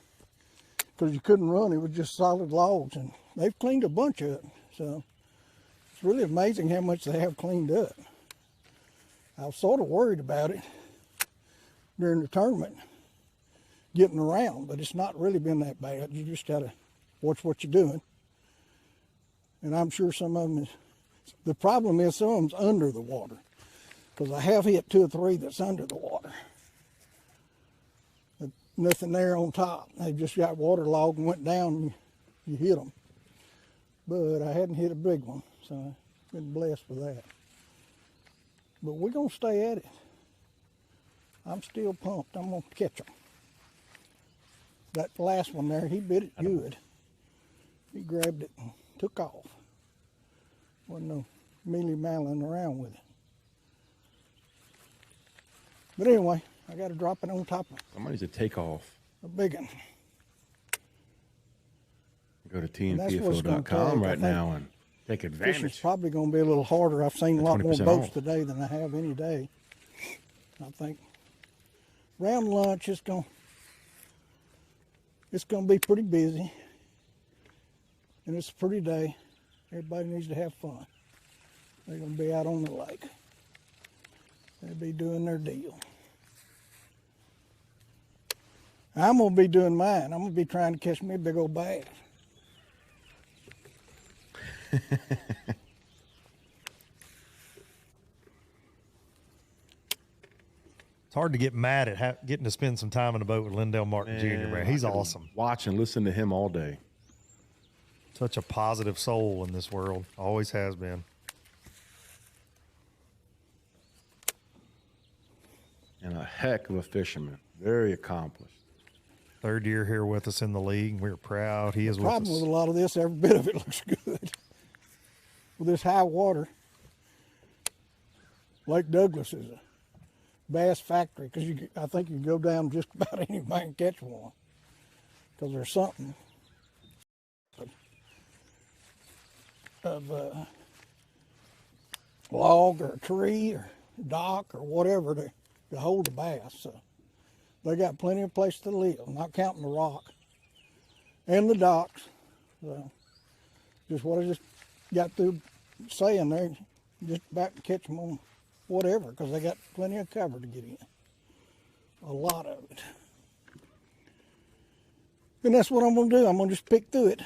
because you couldn't run. It was just solid logs, and they've cleaned a bunch of it. So it's really amazing how much they have cleaned up. I was sort of worried about it during the tournament, getting around, but it's not really been that bad. You just gotta watch what you're doing. And I'm sure some of them the problem is some of them's under the water, because I have hit 2 or 3 that's under the water. But nothing there on top. They just got waterlogged and went down and you hit them. But I hadn't hit a big one, so I've been blessed with that. But we're gonna stay at it. I'm still pumped. I'm gonna catch them. That last one there, he bit it good. He grabbed it and took off. Wasn't no mealy-malling around with it. But anyway, I got to drop it on top of Somebody's to take off. a big one. Go to TNPFL.com right now and take advantage. Fishing's probably going to be a little harder. I've seen a lot more 20% boats off. today than I have any day. I think around lunch it's going to be pretty busy, and it's a pretty day. Everybody needs to have fun. They're going to be out on the lake. They'll be doing their deal. I'm going to be doing mine. I'm going to be trying to catch me a big old bass. It's hard to get mad at getting to spend some time in a boat with Lindell Martin Jr., man. He's awesome. Watch and listen to him all day. Such a positive soul in this world. Always has been. And a heck of a fisherman. Very accomplished. 3rd year here with us in the league. We're proud he is with us. The problem with a lot of this, every bit of it looks good. With this high water, Lake Douglas is a bass factory, because I think you can go down just about anybody and catch one, because there's something of a log or a tree or dock or whatever to hold the bass. So they got plenty of place to live, not counting the rock and the docks. So just what I just got through saying there, just about to catch them on whatever, because they got plenty of cover to get in. A lot of it. And that's what I'm going to do. I'm going to just pick through it.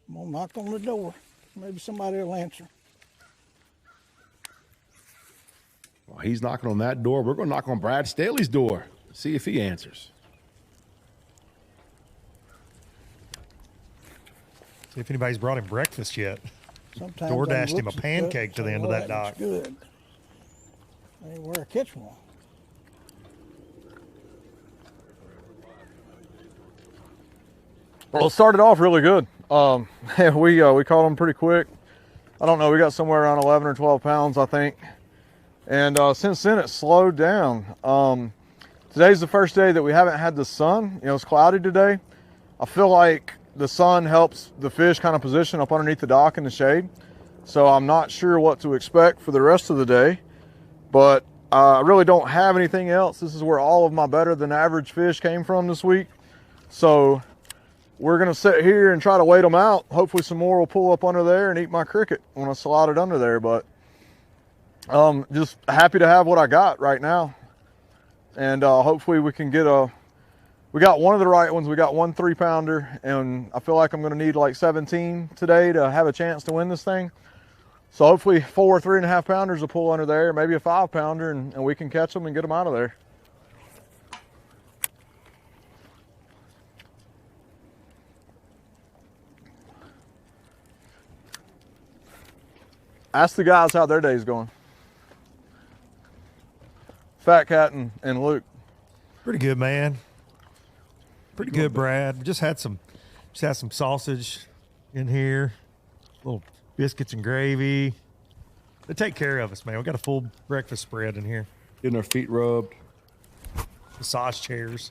I'm going to knock on the door. Maybe somebody will answer. Well, he's knocking on that door. We're going to knock on Brad Staley's door. See if he answers. See if anybody's brought him breakfast yet. Sometimes DoorDashed him a pancake to the end of that dock. Good. Anywhere I catch one. Well, it started off really good. We caught them pretty quick. I don't know, we got somewhere around 11 or 12 pounds, I think. And since then, it slowed down. Today's the first day that we haven't had the sun. You know, it's cloudy today. I feel like the sun helps the fish kind of position up underneath the dock in the shade. So I'm not sure what to expect for the rest of the day, but I really don't have anything else. This is where all of my better than average fish came from this week. So we're gonna sit here and try to wait them out. Hopefully some more will pull up under there and eat my cricket when I slide it under there, but just happy to have what I got right now. And hopefully we can get we got one of the right ones. We got one 3-pounder, and I feel like I'm going to need like 17 today to have a chance to win this thing. So hopefully 4 3.5 pounders will pull under there, maybe a 5-pounder, and we can catch them and get them out of there. Ask the guys how their day's going. Fat Cat and Luke. Pretty good, man. Pretty good, Brad. Just had some sausage in here, little biscuits and gravy. They take care of us, man. We got a full breakfast spread in here. Getting our feet rubbed. Massage chairs.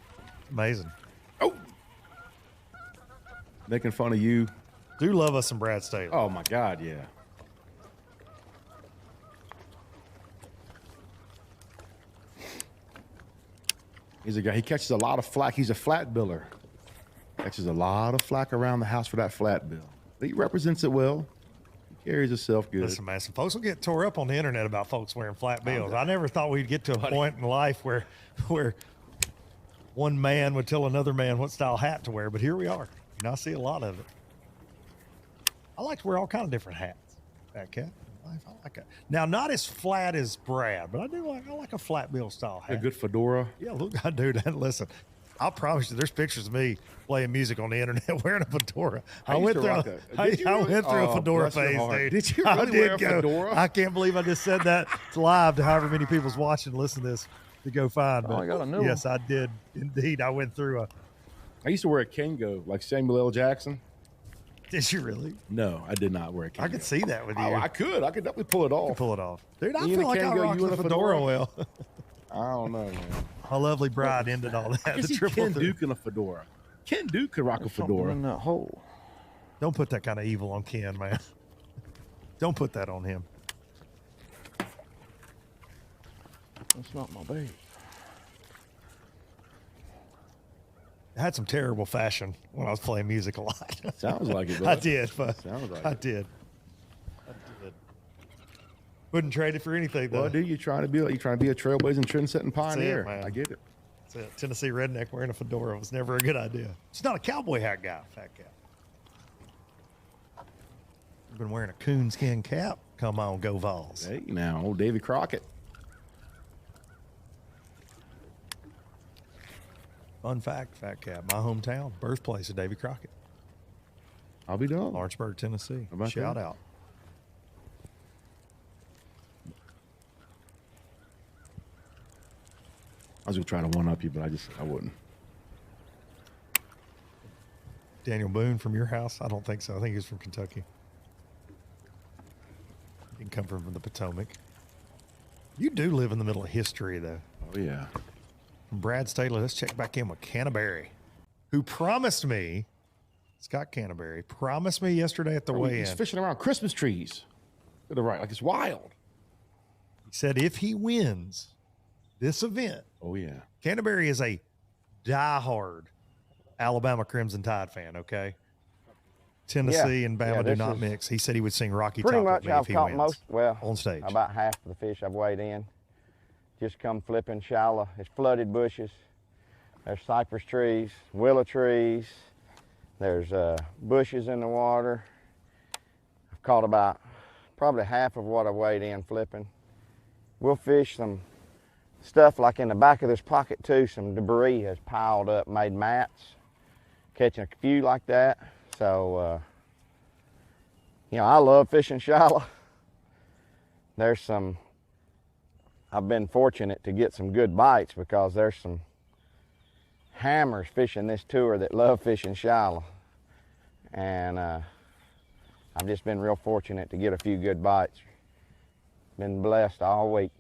Amazing. Oh, making fun of you. Do love us some Brad Staley. Oh my God, yeah. He's a guy, he catches a lot of flack. He's a flat biller. Catches a lot of flack around the house for that flat bill. But he represents it well. He carries himself good. Listen, man, some folks will get tore up on the internet about folks wearing flat bills. I never thought we'd get to a point in life where one man would tell another man what style hat to wear, but here we are. And I see a lot of it. I like to wear all kind of different hats. Fat Cat. I like it. Now, not as flat as Brad, but I like a flat bill style hat. A good fedora. Yeah, look, I do that. Listen, I promise you, there's pictures of me playing music on the internet wearing a fedora. I went through a fedora phase, dude. Did you really wear a fedora? I can't believe I just said that. It's live to however many people's watching and listen to this to go find. But I got a new yes, I did indeed. I went through I used to wear a Kango like Samuel L. Jackson. Did you really? No, I did not wear a Kango. I could see that with you. I could definitely pull it off. Pull it off, dude. I You feel in a like I Kango, rocked you in the a fedora fedora? well. I don't know, man. My lovely bride ended all that. I can see Ken Duke in a fedora. Ken Duke could rock a fedora. In that hole. Don't put that kind of evil on Ken, man. Don't put that on him. That's not my baby. I had some terrible fashion when I was playing music a lot. Sounds like it, bud. I did, but Sounds like I it. did. Wouldn't trade it for anything, though. Well, dude, you're trying to be a trailblazing, trend-setting pioneer. man. I get it. That's it. Tennessee redneck wearing a fedora was never a good idea. It's not a cowboy hat guy, Fat Cat. You've been wearing a coonskin cap. Come on, go Vols. Hey, now, old Davy Crockett. Fun fact, Fat Cat, my hometown, birthplace of Davy Crockett. I'll be done. Lawrenceburg, Tennessee. How about Shout that? out. I was going to try to one-up you, but I wouldn't. Daniel Boone from your house? I don't think so. I think he was from Kentucky. He didn't come from from the Potomac. You do live in the middle of history, though. Oh, yeah. From Brad Staley, let's check back in with Canterbury, who promised me, Scott Canterbury, promised me yesterday at the weigh-in. He's fishing around Christmas trees to the right, like it's wild. He said if he wins this event, oh yeah, Canterbury is a diehard Alabama Crimson Tide fan, okay? Tennessee and Bama do not mix. He said he would sing Rocky Top with me if he wins on stage. About half of the fish I've weighed in just come flipping shallow. It's flooded bushes. There's cypress trees, willow trees. There's bushes in the water. I've caught about probably half of what I weighed in flipping. We'll fish some stuff like in the back of this pocket too. Some debris has piled up, made mats. Catching a few like that. So, you know, I love fishing shallow. There's some, I've been fortunate to get some good bites because there's some hammers fishing this tour that love fishing shallow. And I've just been real fortunate to get a few good bites. Been blessed all week.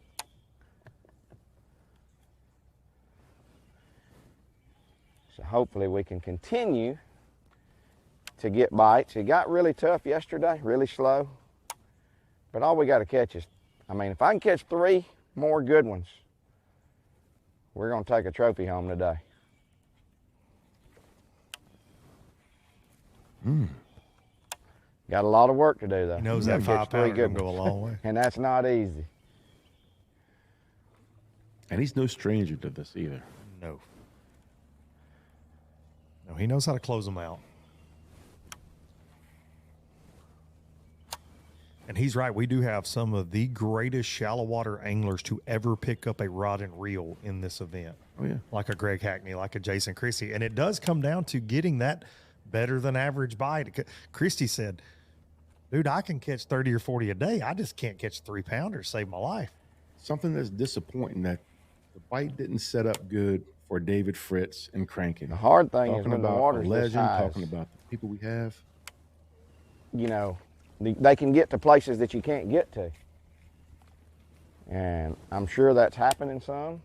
So hopefully we can continue to get bites. It got really tough yesterday, really slow. But all we got to catch is, I mean, if I can catch 3 more good ones, we're going to take a trophy home today. Got a lot of work to do, though. He knows that 5-pounder can go a long way. And that's not easy. And he's no stranger to this either. No. No, he knows how to close them out. And he's right. We do have some of the greatest shallow water anglers to ever pick up a rod and reel in this event. Oh, yeah. Like a Greg Hackney, like a Jason Christie. And it does come down to getting that better than average bite. Christie said, dude, I can catch 30 or 40 a day. I just can't catch 3-pounders, save my life. Something that's disappointing that the bite didn't set up good for David Fritz and cranking. The hard thing is when the water's this high. Talking about the people we have. You know, they can get to places that you can't get to. And I'm sure that's happening some.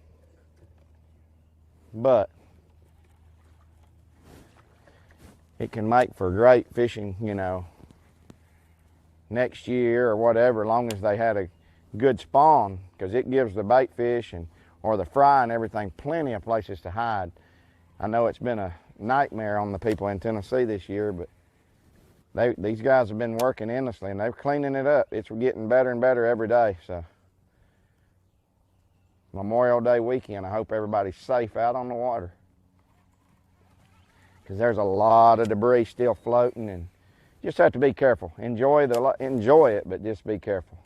But it can make for great fishing, you know, next year or whatever, as long as they had a good spawn, because it gives the bait fish and or the fry and everything plenty of places to hide. I know it's been a nightmare on the people in Tennessee this year, but these guys have been working endlessly and they're cleaning it up. It's getting better and better every day. So Memorial Day weekend, I hope everybody's safe out on the water, because there's a lot of debris still floating, and just have to be careful. Enjoy it, but just be careful.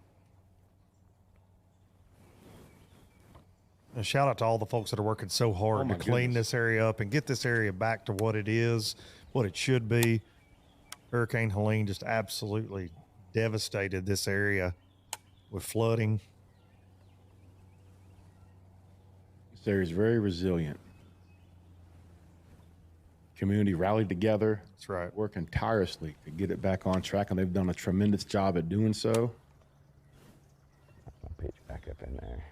A shout out to all the folks that are working so hard to clean this area up and get this area back to what it is, what it should be. Hurricane Helene just absolutely devastated this area with flooding. This area is very resilient. Community rallied together. That's right. Working tirelessly to get it back on track, and they've done a tremendous job at doing so. I'll pitch back up in there.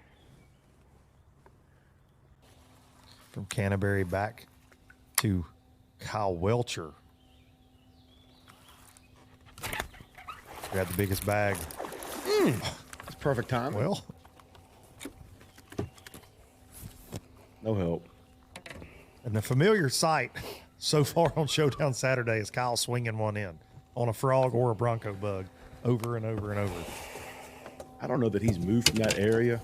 From Canterbury back to Kyle Welcher. We had the biggest bag. It's perfect time. Well, no help. And the familiar sight so far on Showdown Saturday is Kyle swinging one in on a frog or a bronco bug over and over and over. I don't know that he's moved from that area.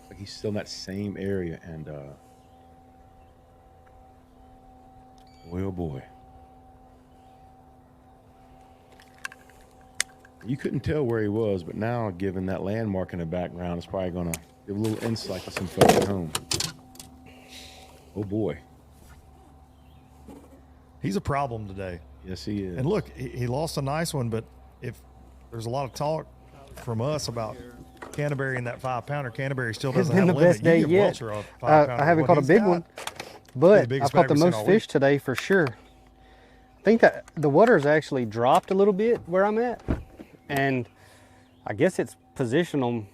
Like he's still in that same area, and boy, oh boy. You couldn't tell where he was, but now, given that landmark in the background, it's probably going to give a little insight to some folks at home. Oh boy. He's a problem today. Yes, he is. And look, he lost a nice one, but if there's a lot of talk from us about Canterbury and that 5-pounder, Canterbury still doesn't have a limit. It's been the best day yet. I haven't caught a big one, but I've caught the most fish today for sure. I think that the water's actually dropped a little bit where I'm at, and I guess it's position them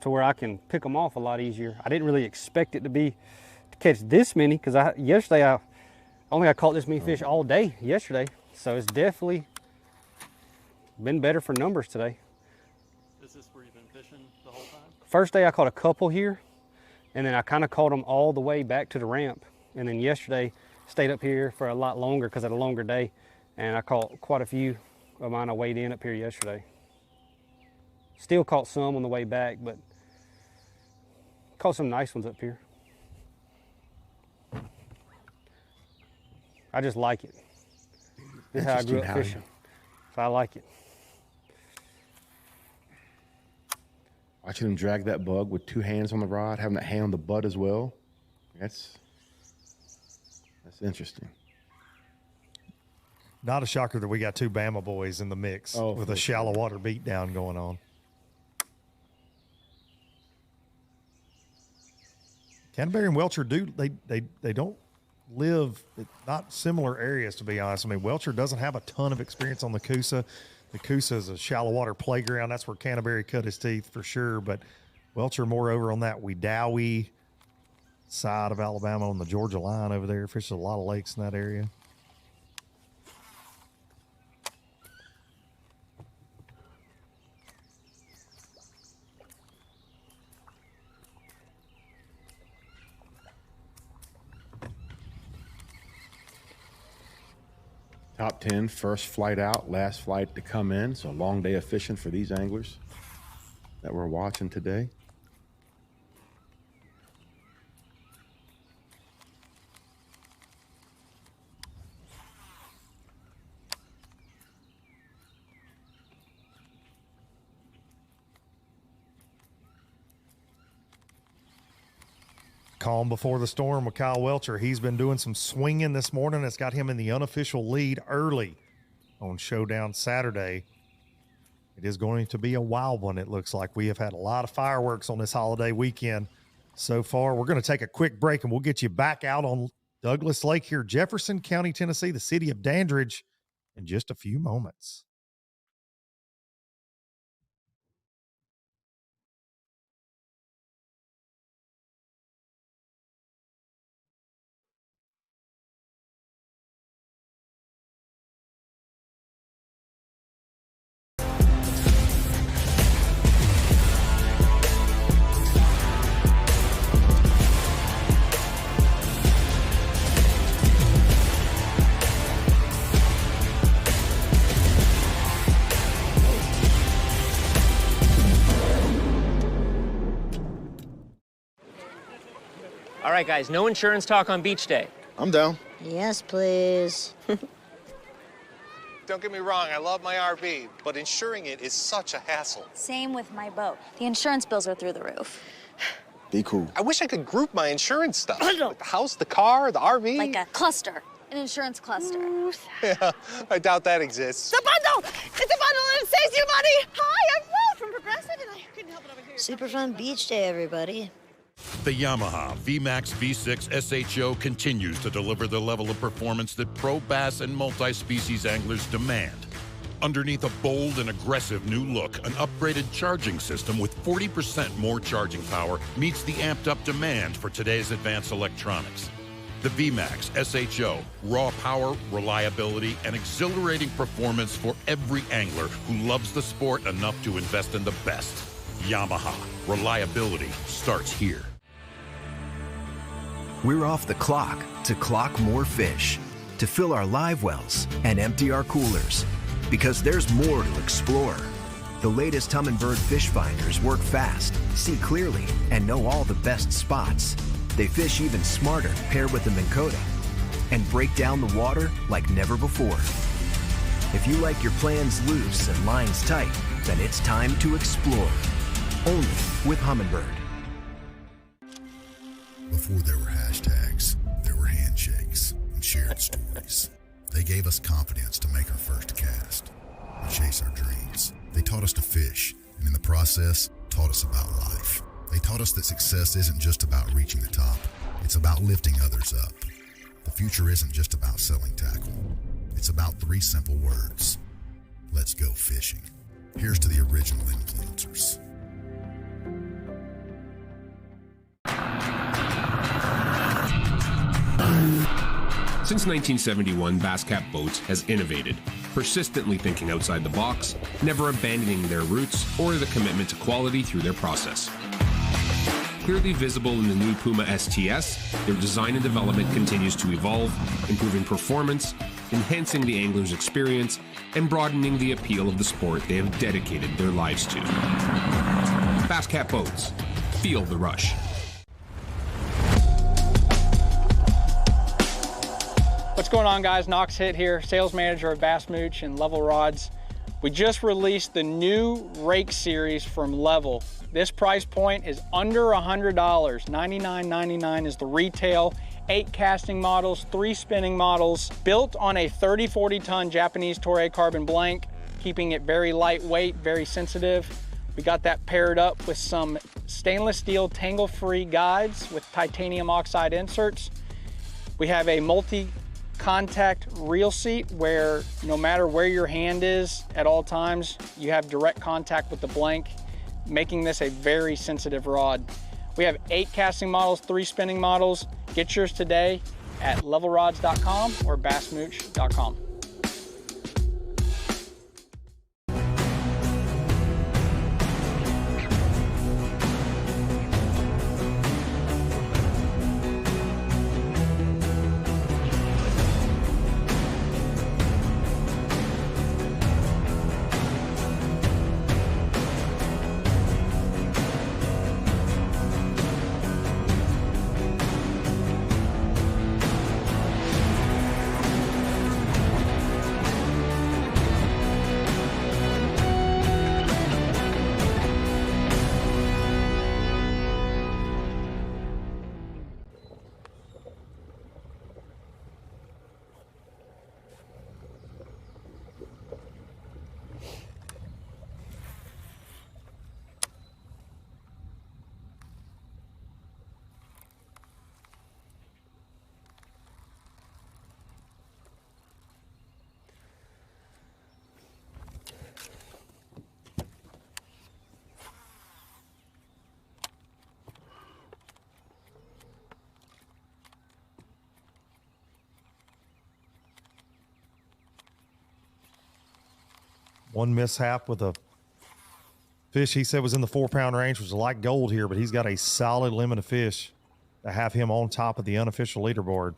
to where I can pick them off a lot easier. I didn't really expect it to catch this many, because yesterday I caught this many fish all day yesterday. So it's definitely been better for numbers today. Is this where you've been fishing the whole time? First day I caught a couple here, and then I kind of caught them all the way back to the ramp. And then yesterday stayed up here for a lot longer because I had a longer day, and I caught quite a few of mine I weighed in up here yesterday. Still caught some on the way back, but caught some nice ones up here. I just like it. This is how I grew up fishing. So I like it. Watching him drag that bug with 2 hands on the rod, having that hand on the butt as well. That's interesting. Not a shocker that we got 2 Bama boys in the mix with a shallow water beatdown going on. Canterbury and Welchure they don't live not similar areas, to be honest. I mean, Welchure doesn't have a ton of experience on the Coosa. The Coosa is a shallow water playground. That's where Canterbury cut his teeth for sure. But Welchure more over on that Wedowee side of Alabama on the Georgia line over there. Fishes a lot of lakes in that area. Top 10, first flight out, last flight to come in. So a long day of fishing for these anglers that we're watching today. Calm before the storm with Kyle Welchure. He's been doing some swinging this morning. It's got him in the unofficial lead early on Showdown Saturday. It is going to be a wild one, it looks like. We have had a lot of fireworks on this holiday weekend so far. We're going to take a quick break, and we'll get you back out on Douglas Lake here, Jefferson County, Tennessee, the city of Dandridge, in just a few moments. All right, guys, no insurance talk on beach day. I'm down. Yes, please. Don't get me wrong, I love my RV, but insuring it is such a hassle. Same with my boat. The insurance bills are through the roof. Be cool. I wish I could group my insurance stuff. Like the house, the car, the RV. Like a cluster, an insurance cluster. Yeah, I doubt that exists. It's a bundle! It's a bundle and it saves you money! Hi, I'm Will from Progressive and I couldn't help it over here. Super fun beach day, everybody. The Yamaha VMAX V6 SHO continues to deliver the level of performance that pro bass and multi-species anglers demand. Underneath a bold and aggressive new look, an upgraded charging system with 40% more charging power meets the amped-up demand for today's advanced electronics. The VMAX SHO, raw power, reliability, and exhilarating performance for every angler who loves the sport enough to invest in the best. Yamaha, reliability starts here. We're off the clock to clock more fish, to fill our live wells and empty our coolers, because there's more to explore. The latest Humminbird fish finders work fast, see clearly, and know all the best spots. They fish even smarter paired with the Minn Kota and break down the water like never before. If you like your plans loose and lines tight, then it's time to explore. Only with Humminbird. Before there were hashtags, there were handshakes and shared stories. They gave us confidence to make our first cast and chase our dreams. They taught us to fish, and in the process, taught us about life. They taught us that success isn't just about reaching the top. It's about lifting others up. The future isn't just about selling tackle. It's about 3 simple words. Let's go fishing. Here's to the original influencers. Since 1971, Bass Cat Boats has innovated, persistently thinking outside the box, never abandoning their roots or the commitment to quality through their process. Clearly visible in the new Puma STS, their design and development continues to evolve, improving performance, enhancing the angler's experience, and broadening the appeal of the sport they have dedicated their lives to. Bass Cat Boats. Feel the rush. What's going on, guys? Knox Hitt here, sales manager of Bass Mooch and Level Rods. We just released the new rake series from Level. This price point is under $100. $99.99 is the retail. 8 casting models, 3 spinning models, built on a 30-40 ton Japanese Toray carbon blank, keeping it very lightweight, very sensitive. We got that paired up with some stainless steel tangle-free guides with titanium oxide inserts. We have a multi-contact reel seat where no matter where your hand is at all times, you have direct contact with the blank, making this a very sensitive rod. We have 8 casting models, 3 spinning models. Get yours today at levelrods.com or bassmooch.com. One mishap with a fish he said was in the 4-pound range, which is like gold here, but he's got a solid limit of fish to have him on top of the unofficial leaderboard.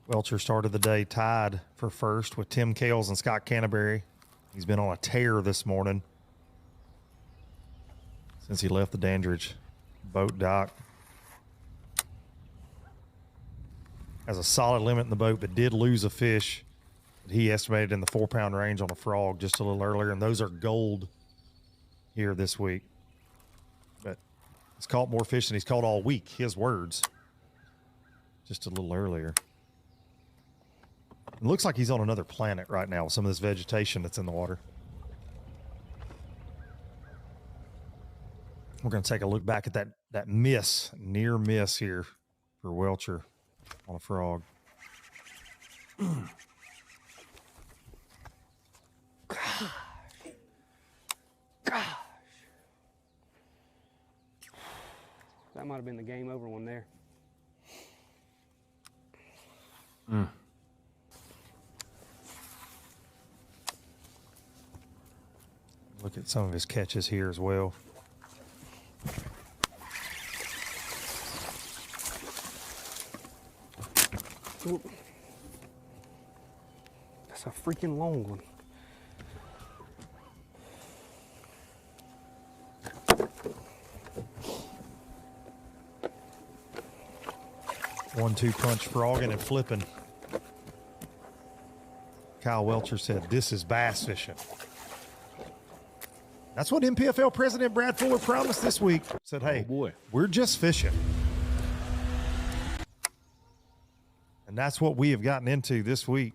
Welcher started the day tied for first with Tim Kales and Scott Canterbury. He's been on a tear this morning since he left the Dandridge boat dock. Has a solid limit in the boat, but did lose a fish that he estimated in the 4-pound range on a frog just a little earlier, and those are gold here this week. But he's caught more fish than he's caught all week, his words, just a little earlier. It looks like he's on another planet right now with some of this vegetation that's in the water. We're going to take a look back at that near miss here for Welcher on a frog. Gosh. That might have been the game over one there. Look at some of his catches here as well. That's a freaking long one. 1-2 punch frogging and flipping. Kyle Welcher said, "This is bass fishing." That's what NPFL President Brad Fuller promised this week. Said, "Hey, boy, we're just fishing." And that's what we have gotten into this week.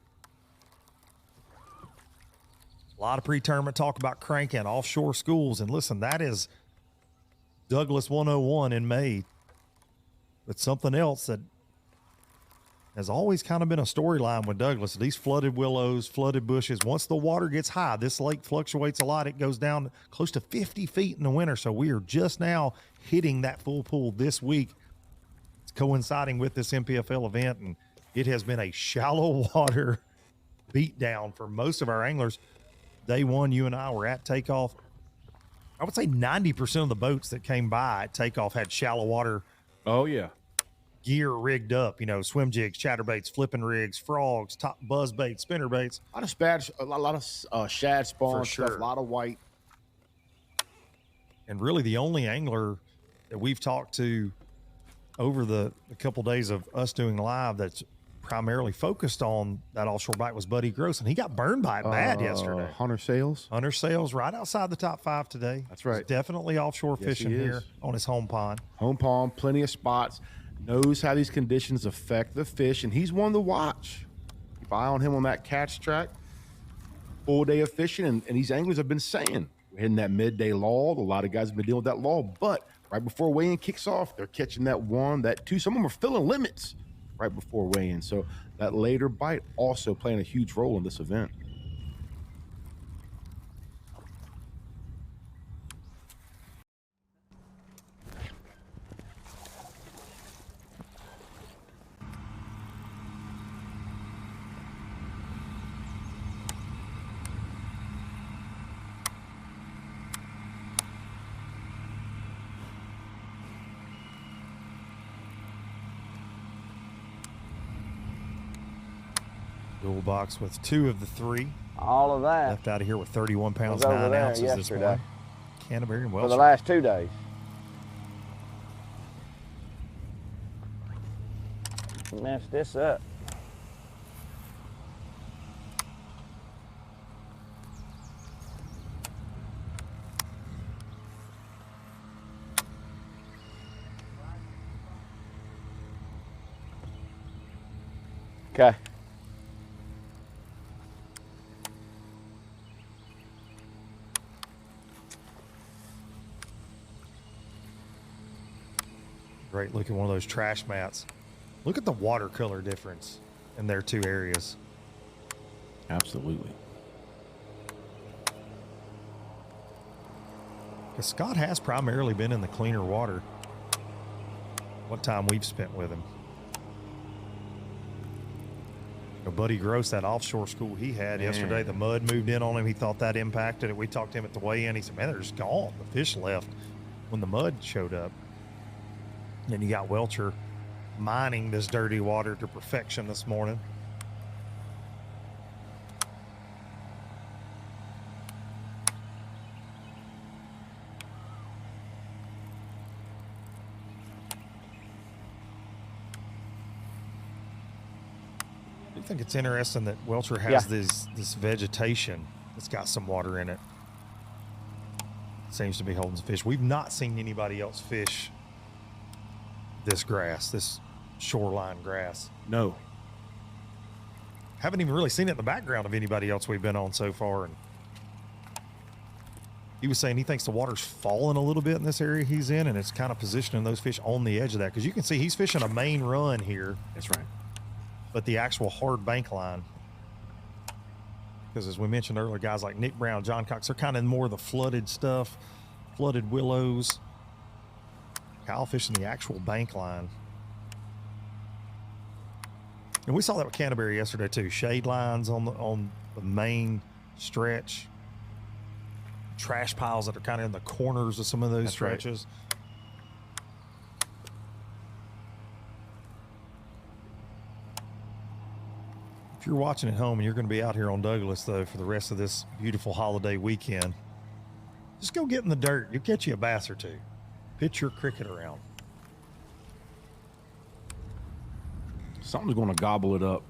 A lot of pre-tournament talk about cranking offshore schools. And listen, that is Douglas 101 in May. But something else that has always kind of been a storyline with Douglas, these flooded willows, flooded bushes. Once the water gets high, this lake fluctuates a lot. It goes down close to 50 feet in the winter. So we are just now hitting that full pool this week. It's coinciding with this NPFL event, and it has been a shallow water beatdown for most of our anglers. Day one, you and I were at takeoff. I would say 90% of the boats that came by at takeoff had shallow water. Oh, yeah. Gear rigged up, you know, swim jigs, chatterbaits, flipping rigs, frogs, top buzz baits, spinner baits. A lot of shad spawn sure. stuff, a lot of white. And really the only angler that we've talked to over the couple days of us doing live that's primarily focused on that offshore bite was Buddy Gross, and he got burned by it bad yesterday. Hunter Sales right That's right. He's definitely offshore fishing here on his home pond. Home pond, plenty of spots. Knows how these conditions affect the fish, and he's one to watch. Keep eye on him on that catch track. Full day of fishing, and these anglers have been saying we're hitting that midday lull. A lot of guys have been dealing with that lull, but right before weigh-in kicks off, they're catching that 1, that 2. Some of them are filling limits right before weigh-in. So that later bite also playing a huge role in this event. Dual box with 2 of the 3. All of that. Left out of here with 31 pounds, was over 9 there ounces this yesterday. morning. Canterbury and Welchure. For the last 2 days. Mess this up. Okay. Great look at one of those trash mats. Look at the watercolor difference in their 2 areas. Absolutely. Because Scott has primarily been in the cleaner water. What time we've spent with him. Buddy Gross, that offshore school he had yesterday, the mud moved in on him. He thought that impacted it. We talked to him at the weigh-in. He said, man, they're just gone. The fish left when the mud showed up. And then you got Welcher mining this dirty water to perfection this morning. I think it's interesting that Welcher has this vegetation that's got some water in it. Seems to be holding some fish. We've not seen anybody else fish this grass, this shoreline grass. No. Haven't even really seen it in the background of anybody else we've been on so far. And he was saying he thinks the water's falling a little bit in this area he's in, and it's kind of positioning those fish on the edge of that. Because you can see he's fishing a main run here. That's right. But the actual hard bank line. Because as we mentioned earlier, guys like Nick Brown, John Cox, they're kind of more of the flooded stuff, flooded willows. Kyle fishing the actual bank line. And we saw that with Canterbury yesterday too. Shade lines on the main stretch. Trash piles that are kind of in the corners of some of those stretches. Right. If you're watching at home and you're going to be out here on Douglas, though, for the rest of this beautiful holiday weekend, just go get in the dirt. You'll catch you a bass or 2. Pitch your cricket around. Something's going to gobble it up.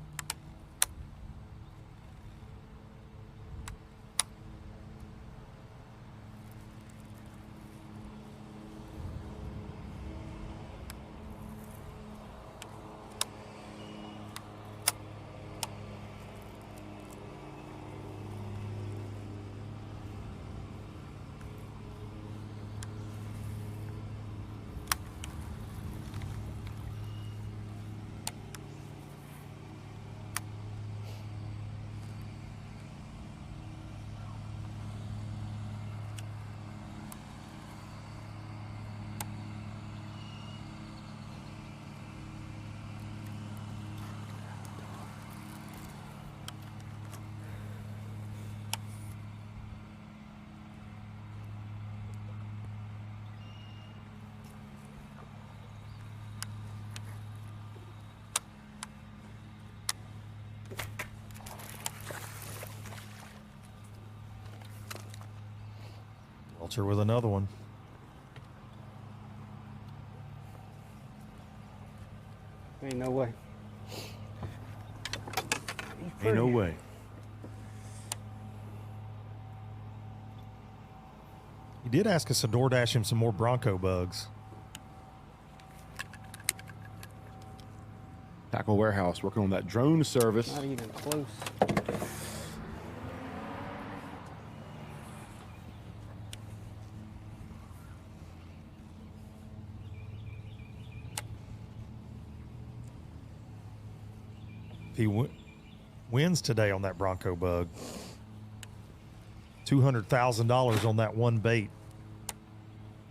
Welcher with another one. Ain't no way. Ain't no way. He did ask us to DoorDash him some more Bronco bugs. Tackle Warehouse working on that drone service. Not even close. If he wins today on that Bronco bug, $200,000 on that one bait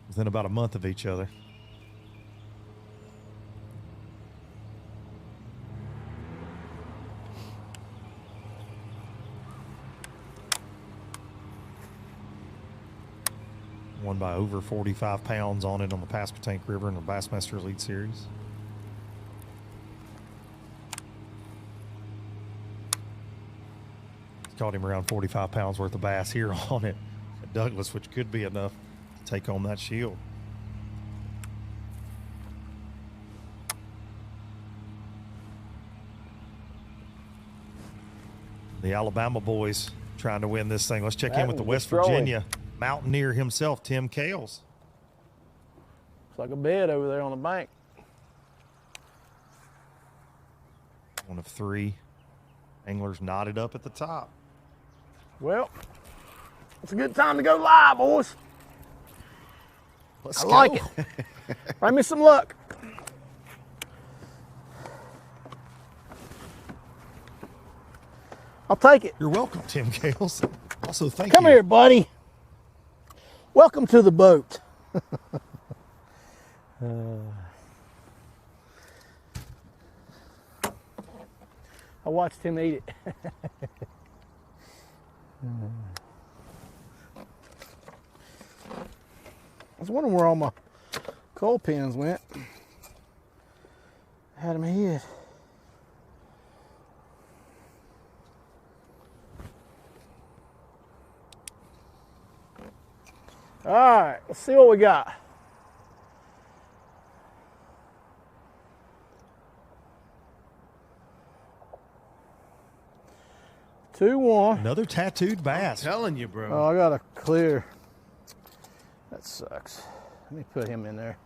within about a month of each other. Won by over 45 pounds on it on the Pasquotank River in the Bassmaster Elite Series. Caught him around 45 pounds worth of bass here on it at Douglas, which could be enough to take on that shield. The Alabama boys trying to win this thing. Let's check in with the West Virginia mountaineer himself, Tim Kales. It's like a bed over there on the bank. One of three anglers knotted up at the top. Well, it's a good time to go live, boys. Let's I like it. Bring me some luck. I'll take it. You're welcome, Tim Kales. Also, thank Come you. here, buddy. Welcome to the boat. I watched him eat it. I was wondering where all my coal pins went. Had them hid. All right, let's see what we got. Two, one. Another tattooed bass. I'm telling you, bro. Oh, I got a clear. That sucks. Let me put him in there.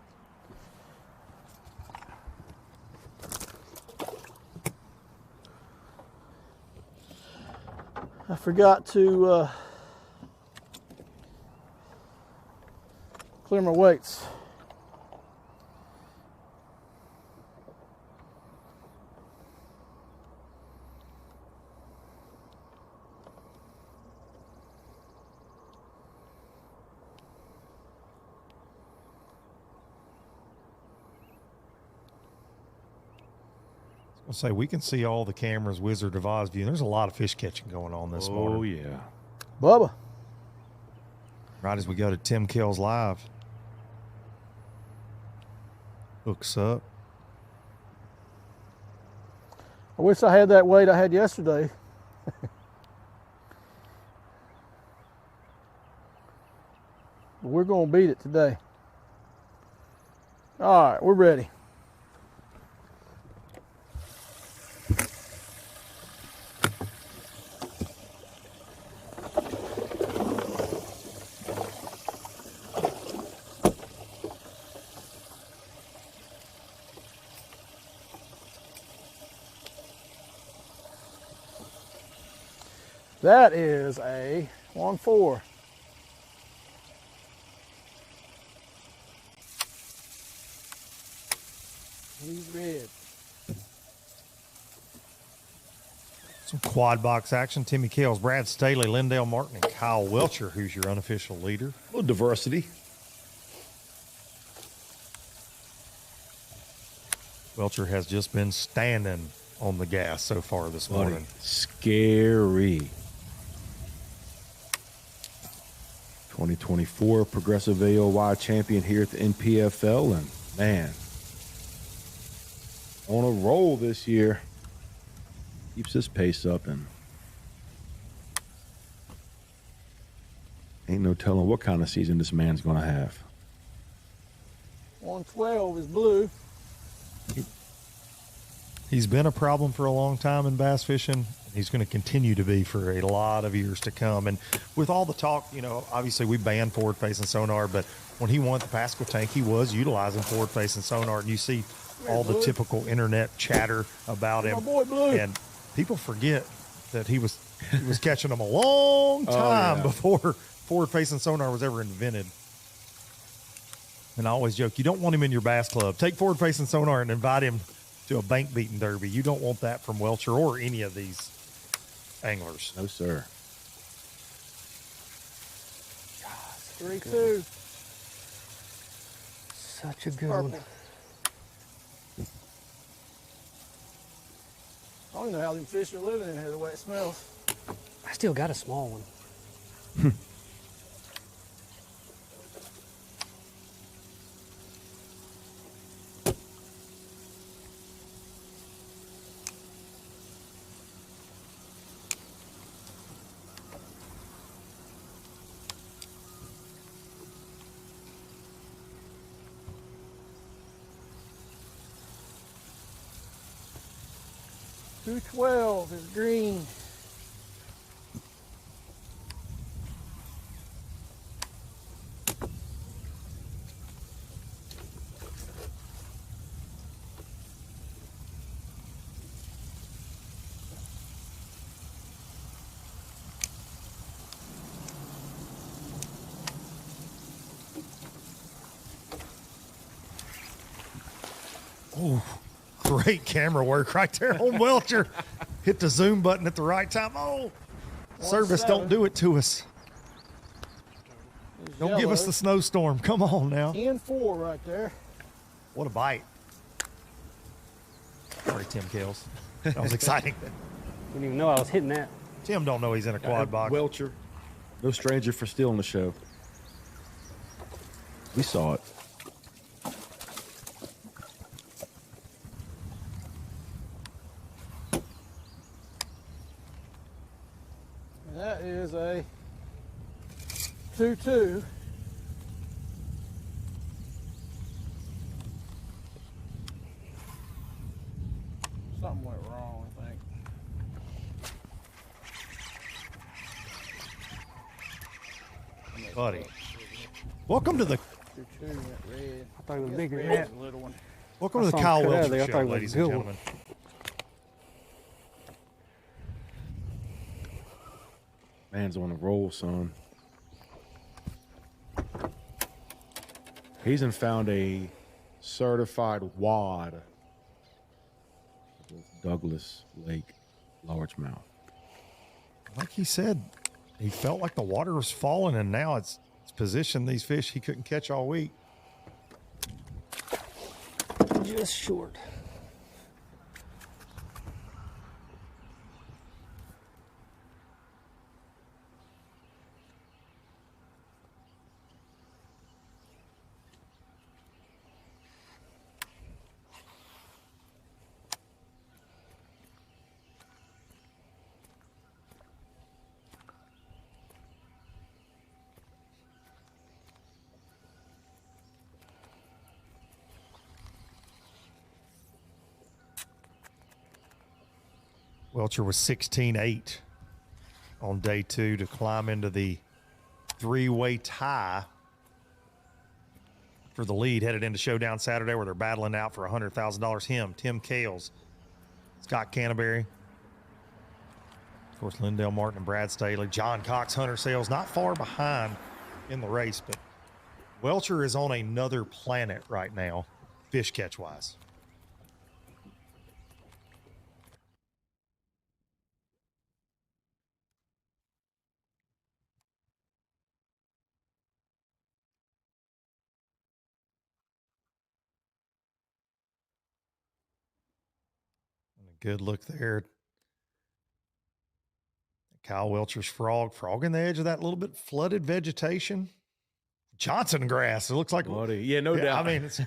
I forgot to clear my weights. I'll say we can see all the cameras, Wizard of Oz view. There's a lot of fish catching going on this morning. Oh, yeah. Bubba. Right as we go to Tim Kales Live. Hooks up. I wish I had that weight I had yesterday. But we're going to beat it today. All right, we're ready. That is a 1-4. He's red. Some quad box action. Timmy Kales, Brad Staley, Lindell Martin, and Kyle Welchure, who's your unofficial leader. A little diversity. Welchure has just been standing on the gas so far this morning. Scary. 2024 Progressive AOY champion here at the NPFL, and man, on a roll this year. Keeps his pace up, and ain't no telling what kind of season this man's going to have. 112 is blue. He's been a problem for a long time in bass fishing. He's going to continue to be for a lot of years to come. And with all the talk, you know, obviously we banned forward-facing sonar, but when he won the Pascal tank, he was utilizing forward-facing sonar, and you see all the typical internet chatter about him. My boy Blue. And people forget that he was catching them a long time before forward-facing sonar was ever invented. And I always joke, you don't want him in your bass club. Take forward-facing sonar and invite him to a bank-beating derby. You don't want that from Welchure or any of these anglers. No, sir. 3-2. Such a good Purple. one. I don't know how them fish are living in here the way it smells. I still got a small one. .212 is green. Oh, great camera work right there on Welchure. Hit the zoom button at the right time. Oh, service, don't do it to us. Don't give us the snowstorm. Come on now. 10-4 right there. What a bite. Sorry, Tim Kales. That was exciting. Didn't even know I was hitting that. Tim don't know he's in a quad box. Welchure, no stranger for stealing the show. We saw it. And that is a 2-2. Something went wrong, I think. Buddy. Welcome to the 2-2 went red. I thought it was bigger than Red that. was a little one. welcome to the I saw him Kyle cut out of Welchure there. I show, thought it was ladies a and good one. gentlemen. Man's on a roll, son. He's found a certified wad with Douglas Lake largemouth. Like he said, he felt like the water was falling, and now it's positioned these fish he couldn't catch all week. Just short. Welchure was 16-8 on day two to climb into the three-way tie for the lead, headed into Showdown Saturday, where they're battling out for $100,000. Him, Tim Kales, Scott Canterbury, course, Lindell Martin and Brad Staley, John Cox, Hunter Sales, not far behind in the race, but Welcher is on another planet right now, fish catch wise. And a good look there. Kyle Welcher's frog in the edge of that little bit flooded vegetation. Johnson grass. It looks like, yeah, no doubt. I mean, it's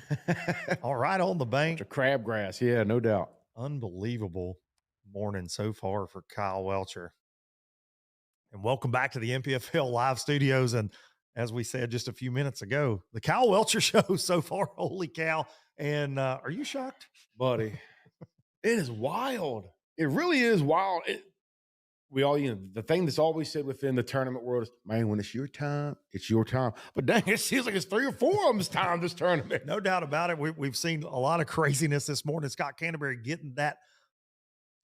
all right on the bank. It's a crabgrass. Yeah, no doubt. Unbelievable morning so far for Kyle Welcher. And welcome back to the NPFL live studios. And as we said just a few minutes ago, the Kyle Welcher show so far, holy cow. And are you shocked? Buddy, it is wild. It really is wild. We all, the thing that's always said within the tournament world is, man, when it's your time, it's your time. But dang, it seems like it's 3 or 4 of them's time this tournament. No doubt about it. We've seen a lot of craziness this morning. Scott Canterbury getting that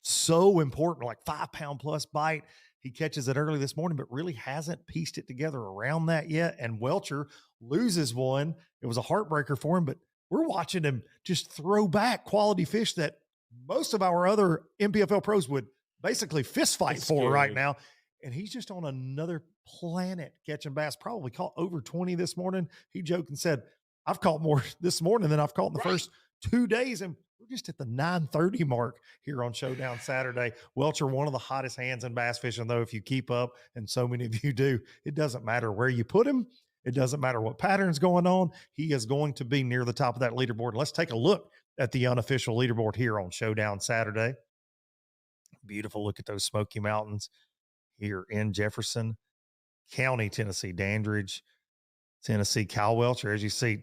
so important, like 5-pound plus bite. He catches it early this morning, but really hasn't pieced it together around that yet. And Welcher loses one. It was a heartbreaker for him, but we're watching him just throw back quality fish that most of our other NPFL pros would basically fist fight for right now. And he's just on another planet catching bass, probably caught over 20 this morning. He joked and said, I've caught more this morning than I've caught in the first 2 days. And we're just at the 9:30 mark here on Showdown Saturday. Welcher, one of the hottest hands in bass fishing, though, if you keep up, and so many of you do. It doesn't matter where you put him. It doesn't matter what pattern's going on. He is going to be near the top of that leaderboard. Let's take a look at the unofficial leaderboard here on Showdown Saturday. Beautiful look at those Smoky Mountains here in Jefferson County, Tennessee. Dandridge, Tennessee. Kyle Welcher, as you see,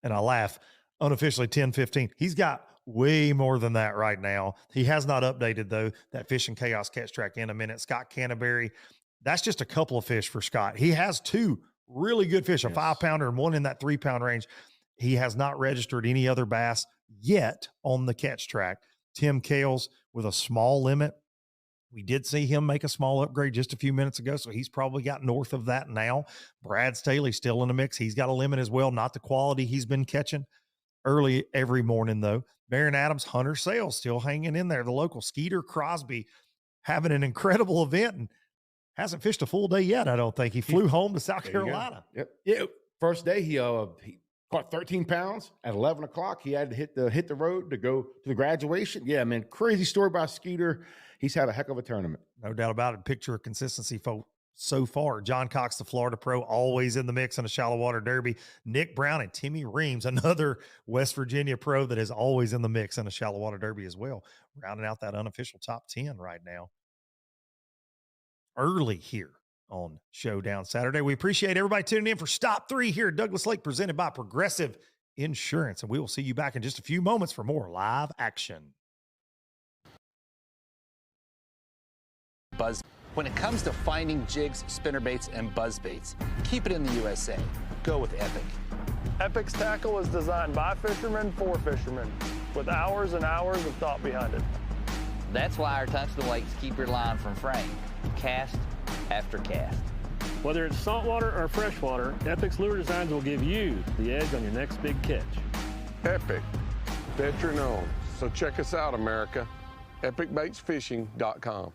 and I laugh, unofficially 10-15. He's got way more than that right now. He has not updated, though, that Fishing Chaos catch track in a minute. Scott Canterbury, that's just a couple of fish for Scott. He has 2 really good fish, a 5-pounder and one in that 3-pound range. He has not registered any other bass yet on the catch track. Tim Kales with a small limit. We did see him make a small upgrade just a few minutes ago, so he's probably got north of that now. Brad Staley still in the mix. He's got a limit as well, not the quality he's been catching early every morning, though. Baron Adams, Hunter Sales still hanging in there. The local Skeeter Crosby having an incredible event and hasn't fished a full day yet, I don't think. He flew home to South Carolina. Yep. Yeah. First day, he caught 13 pounds at 11 o'clock. He had to hit the road to go to the graduation. Yeah, man, crazy story about Skeeter. He's had a heck of a tournament. No doubt about it. Picture of consistency so far. John Cox, the Florida pro, always in the mix in a shallow water derby. Nick Brown and Timmy Reams, another West Virginia pro that is always in the mix in a shallow water derby as well. Rounding out that unofficial top 10 right now. Early here on Showdown Saturday. We appreciate everybody tuning in for Stop 3 here at Douglas Lake, presented by Progressive Insurance. And we will see you back in just a few moments for more live action. Buzz. When it comes to finding jigs, spinnerbaits, and buzzbaits, keep it in the USA. Go with Epic. Epic's tackle is designed by fishermen for fishermen, with hours and hours of thought behind it. That's why our tungsten weights keep your line from fraying, cast after cast. Whether it's saltwater or freshwater, Epic's lure designs will give you the edge on your next big catch. Epic, veteran owned. So check us out, America. EpicBaitsFishing.com.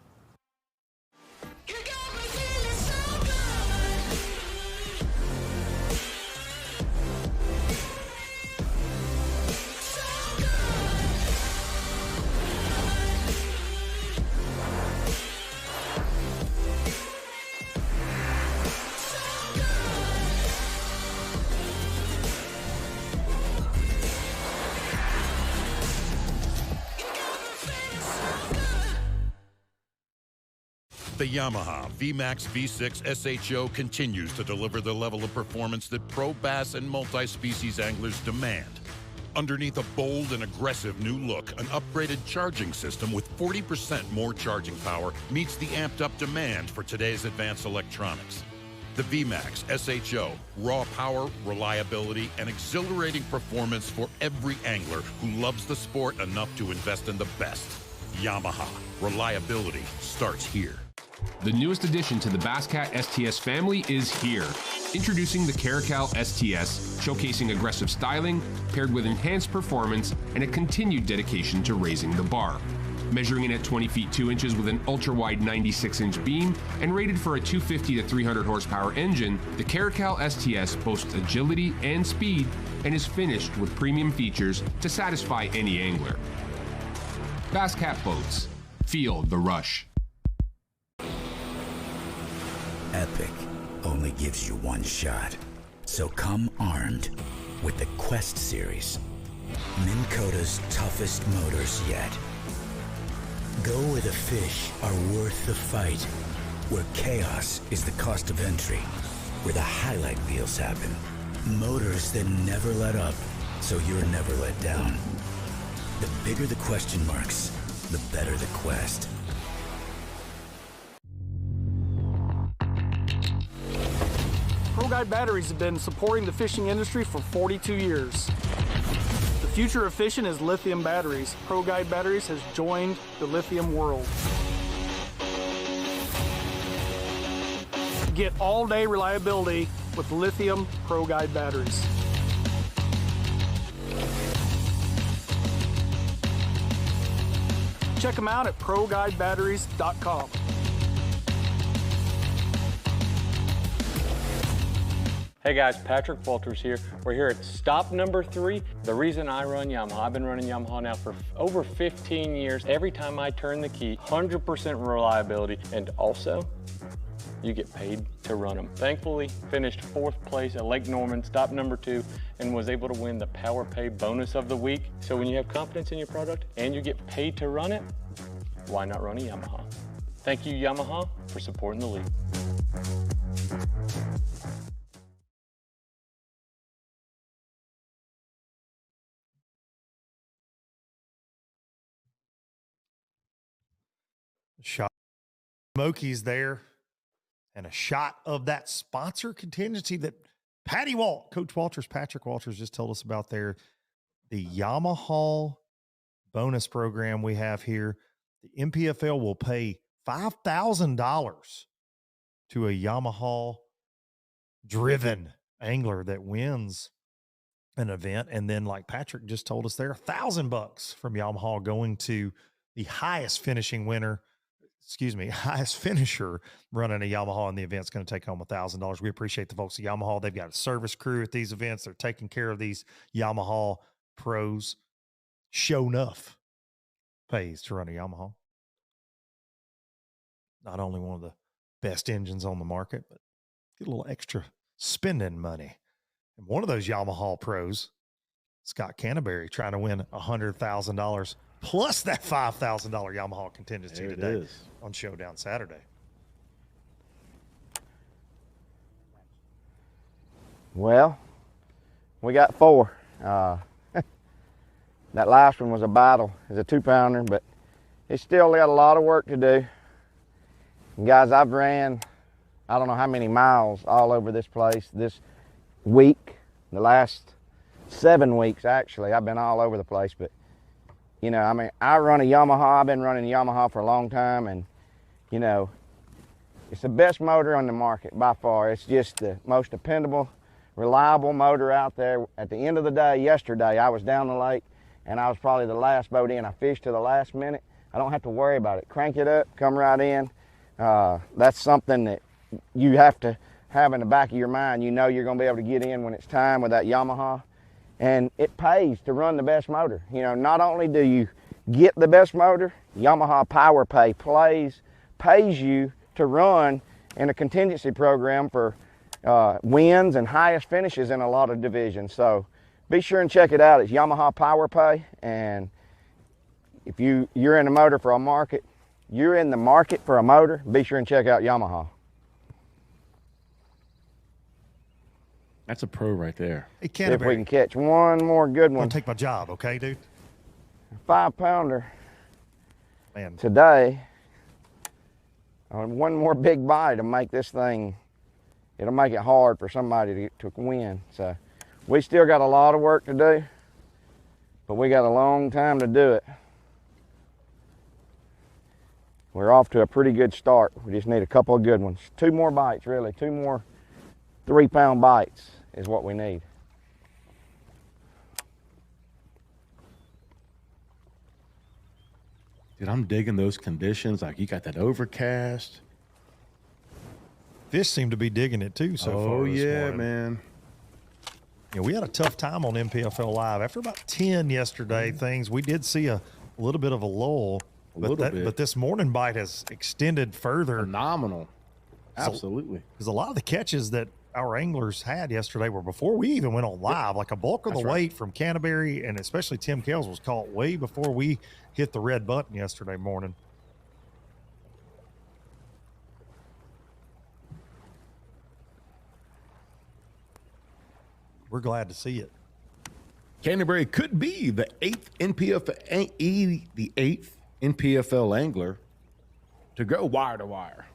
The Yamaha VMAX V6 SHO continues to deliver the level of performance that pro bass and multi-species anglers demand. Underneath a bold and aggressive new look, an upgraded charging system with 40% more charging power meets the amped-up demand for today's advanced electronics. The VMAX SHO, raw power, reliability, and exhilarating performance for every angler who loves the sport enough to invest in the best. Yamaha. Reliability starts here. The newest addition to the Basscat STS family is here. Introducing the Caracal STS, showcasing aggressive styling, paired with enhanced performance and a continued dedication to raising the bar. Measuring in at 20 feet 2 inches with an ultra-wide 96-inch beam and rated for a 250 to 300 horsepower engine, the Caracal STS boasts agility and speed and is finished with premium features to satisfy any angler. Basscat Boats. Feel the rush. Epic only gives you one shot. So come armed with the Quest series. Minn Kota's toughest motors yet. Go where the fish are worth the fight. Where chaos is the cost of entry. Where the highlight reels happen. Motors that never let up, so you're never let down. The bigger the question marks, the better the quest. Pro Guide Batteries have been supporting the fishing industry for 42 years. The future of fishing is lithium batteries. Pro Guide Batteries has joined the lithium world. Get all-day reliability with lithium Pro Guide batteries. Check them out at ProGuideBatteries.com. Hey guys, Patrick Walters here. We're here at stop number 3. The reason I run Yamaha, I've been running Yamaha now for over 15 years. Every time I turn the key, 100% reliability, and also, you get paid to run them. Thankfully, finished 4th place at Lake Norman, stop number 2, and was able to win the Power Pay bonus of the week. So when you have confidence in your product and you get paid to run it, why not run a Yamaha? Thank you, Yamaha, for supporting the league. Shot Smokies there, and a shot of that sponsor contingency that Coach Walters, Patrick Walters just told us about there. The Yamaha bonus program we have here. The NPFL will pay $5,000 to a Yamaha driven angler that wins an event. And then, like Patrick just told us there, $1,000 from Yamaha going to the highest finisher running a Yamaha in the event's going to take home $1,000. We appreciate the folks at Yamaha. They've got a service crew at these events. They're taking care of these Yamaha pros. Show enough pays to run a Yamaha. Not only one of the best engines on the market, but get a little extra spending money. And one of those Yamaha pros, Scott Canterbury, trying to win $100,000 plus that $5,000 Yamaha contingency today on Showdown Saturday. Well, we got 4. That last one was a battle. It's a 2-pounder, but it's still got a lot of work to do. And guys, I've ran, I don't know how many miles all over this place this week. The last 7 weeks, actually, I've been all over the place, but you know, I mean, I run a Yamaha. I've been running a Yamaha for a long time, and, you know, it's the best motor on the market by far. It's just the most dependable, reliable motor out there. At the end of the day, yesterday, I was down the lake, and I was probably the last boat in. I fished to the last minute. I don't have to worry about it. Crank it up, come right in. That's something that you have to have in the back of your mind. You know you're going to be able to get in when it's time with that Yamaha. And it pays to run the best motor. You know, not only do you get the best motor, Yamaha Power Pay pays you to run in a contingency program for wins and highest finishes in a lot of divisions. So be sure and check it out. It's Yamaha Power Pay. And if you're in the motor for a market, you're in the market for a motor, be sure and check out Yamaha. That's a pro right there. Hey, See if we can catch one more good one. I'm gonna take my job, okay, dude? 5-pounder. Man. Today. One more big bite to make this thing, it'll make it hard for somebody to win. So we still got a lot of work to do, but we got a long time to do it. we're off to a pretty good start. We just need a couple of good ones. 2 more bites, really. 2 more 3-pound bites is what we need. Dude, I'm digging those conditions. Like, you got that overcast. Fish seem to be digging it too so far. Oh, this yeah, morning. man. Yeah, we had a tough time on NPFL Live. After about 10 yesterday, we did see a little bit of a lull. But this morning bite has extended further. Phenomenal. Absolutely. Because a lot of the catches that our anglers had yesterday were before we even went on live. Like a bulk of the weight from Canterbury and especially Tim Kales was caught way before we hit the red button yesterday morning. We're glad to see it. Canterbury could be the 8th NPFL angler to go wire to wire.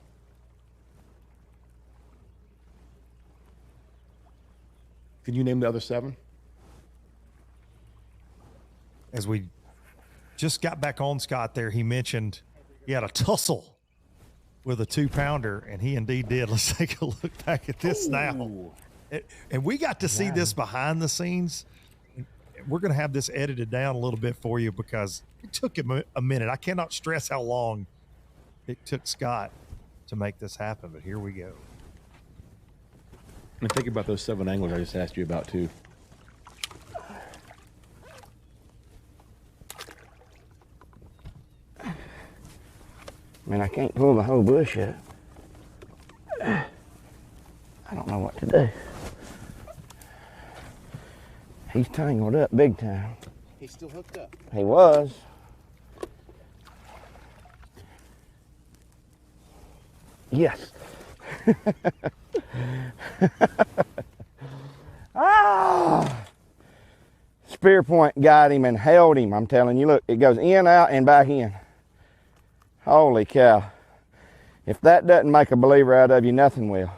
Can you name the other 7? As we just got back on Scott there, he mentioned he had a tussle with a 2-pounder, and he indeed did. Let's take a look back at this now. And we got to see this behind the scenes. We're going to have this edited down a little bit for you because it took him a minute. I cannot stress how long it took Scott to make this happen, but here we go. And think about those 7 anglers I just asked you about too. I mean, I can't pull the whole bush yet. I don't know what to do. He's tangled up big time. He's still hooked up. He was. Yes. Ah! Spear point got him and held him. I'm telling you, look, it goes in, out, and back in. Holy cow. If that doesn't make a believer out of you, nothing will.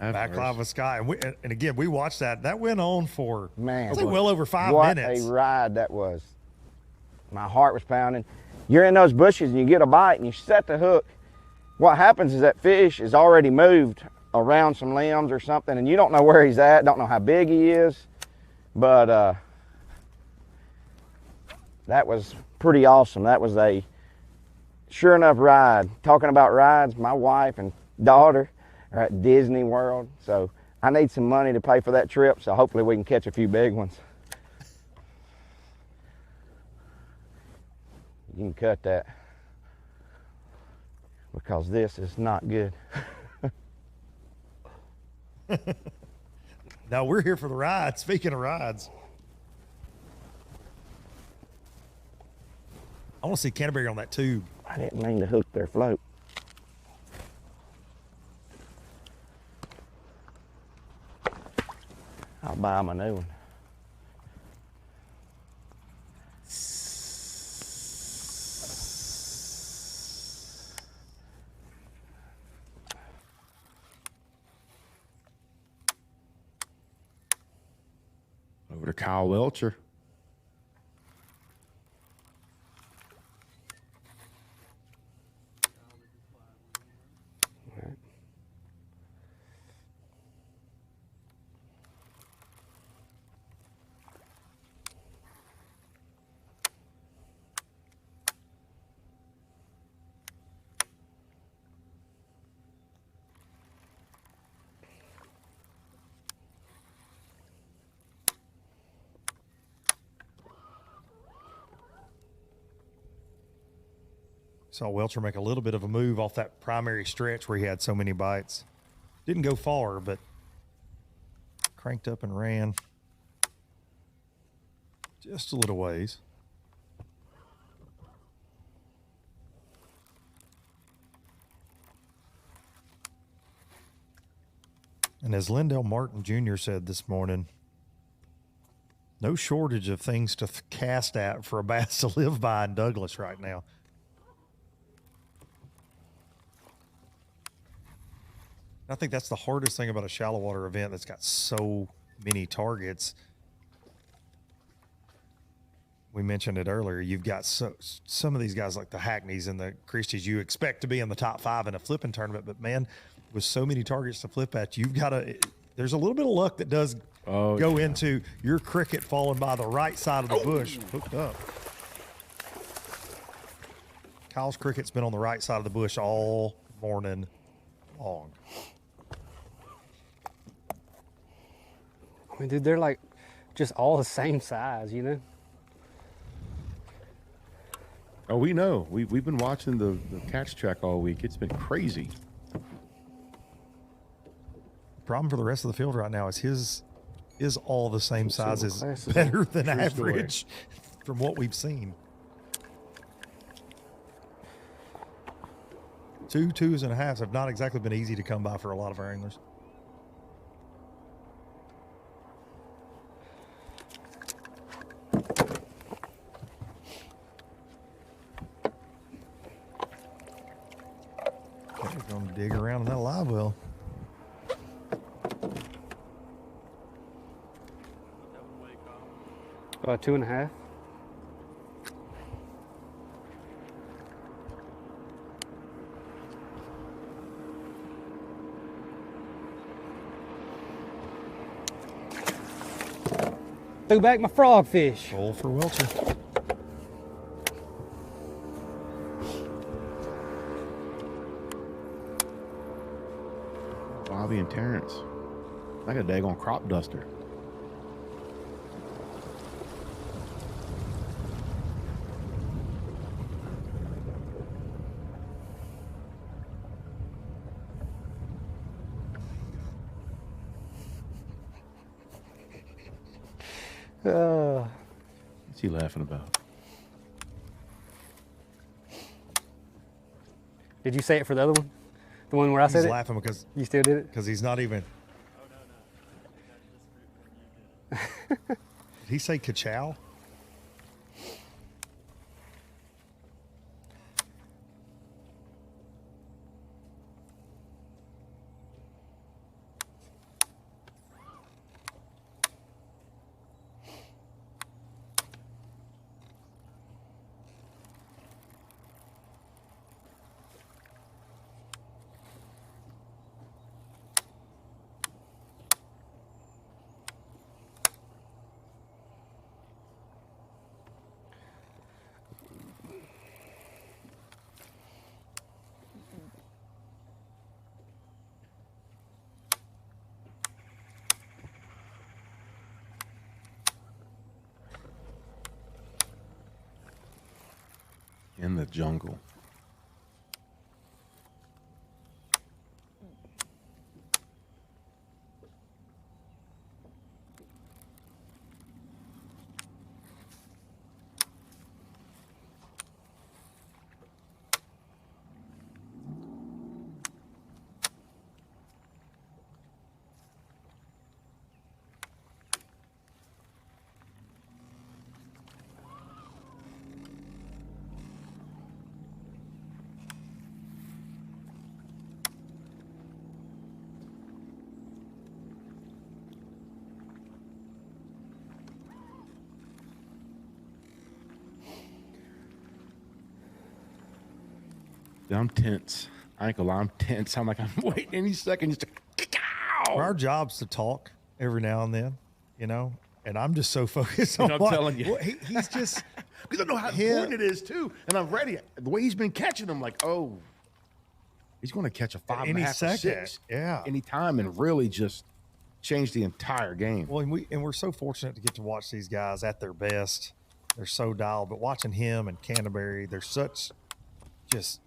Back live with Sky. And again, we watched that. That went on for, man, I think well over 5 minutes. What a ride that was. My heart was pounding. You're in those bushes and you get a bite and you set the hook. What happens is that fish is already moved around some limbs or something, and you don't know where he's at, don't know how big he is. But that was pretty awesome. That was a sure enough ride. Talking about rides, my wife and daughter are at Disney World, so I need some money to pay for that trip, so hopefully we can catch a few big ones. You can cut that because this is not good. Now we're here for the ride. Speaking of rides, I want to see Canterbury on that tube. I didn't mean to hook their float. I'll buy them a new one. Over to Kyle Welcher. Saw Welcher make a little bit of a move off that primary stretch where he had so many bites. Didn't go far, but cranked up and ran just a little ways. And as Lindell Martin Jr. said this morning, no shortage of things to cast at for a bass to live by in Douglas right now. I think that's the hardest thing about a shallow water event that's got so many targets. we mentioned it earlier. You've got some of these guys like the Hackneys and the Christies you expect to be in the top 5 in a flipping tournament, but man, with so many targets to flip at, you've got to. There's a little bit of luck that does go into your cricket falling by the right side of the bush, hooked up. Kyle's cricket's been on the right side of the bush all morning long. I mean, dude, they're like just all the same size, you know? Oh, we know. We've been watching the catch track all week. It's been crazy. Problem for the rest of the field right now is his is all the same size is better than average from what we've seen. 2 2.5s have not exactly been easy to come by for a lot of our anglers. They're going to dig around in that live well. About 2.5. Threw back my frogfish. Roll for Welcher. Bobby and Terrence. Like a daggone crop duster. What's he laughing about? Did you say it for the other one? The one where I said it? He's laughing because you still did it? Because he's not even. Did he say ka-chow? In the jungle. I'm tense. I ain't gonna lie, I'm tense. I'm like, I'm waiting any second just to Our job's to talk every now and then, you know, and I'm just so focused on I'm telling you. Well, he's just because I know how important it is too, and I'm ready. The way he's been catching them, like, oh, he's going to catch a 5.5 or 6, anytime, and really just change the entire game. Well, and we're so fortunate to get to watch these guys at their best. They're so dialed, but watching him and Canterbury, they're such just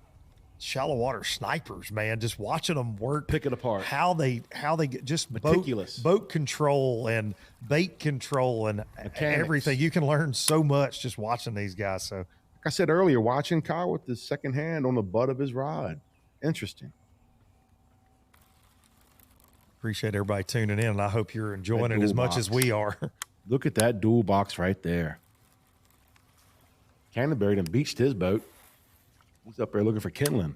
shallow water snipers, man. Just watching them work, pick it apart, how they get just meticulous boat control and bait control and everything. You can learn so much just watching these guys. So, like I said earlier, watching Kyle with the second hand on the butt of his rod, interesting. Appreciate everybody tuning in, and I hope you're enjoying it as much as we are. Look at that dual box right there. Canterbury done beached his boat. He's up there looking for kindling.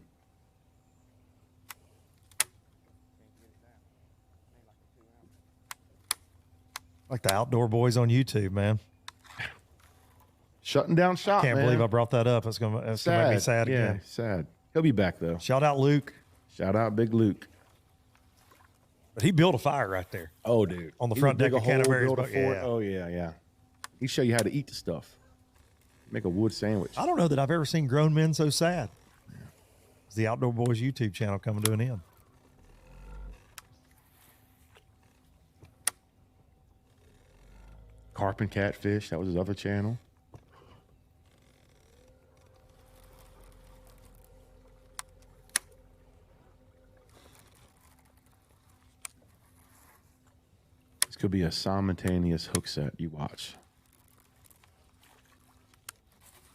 Like the outdoor boys on YouTube, man. Shutting down shop, Can't believe I brought that up. It's gonna make me sad again. Sad. He'll be back though. Shout out Luke. Shout out Big Luke. But he built a fire right there. Oh, dude. On the front deck of Canterbury's boat. Yeah. Oh, yeah. He show you how to eat the stuff. Make a wood sandwich. I don't know that I've ever seen grown men so sad. Yeah. It's the Outdoor Boys YouTube channel coming to an end. Carp and Catfish. That was his other channel. This could be a simultaneous hook set you watch.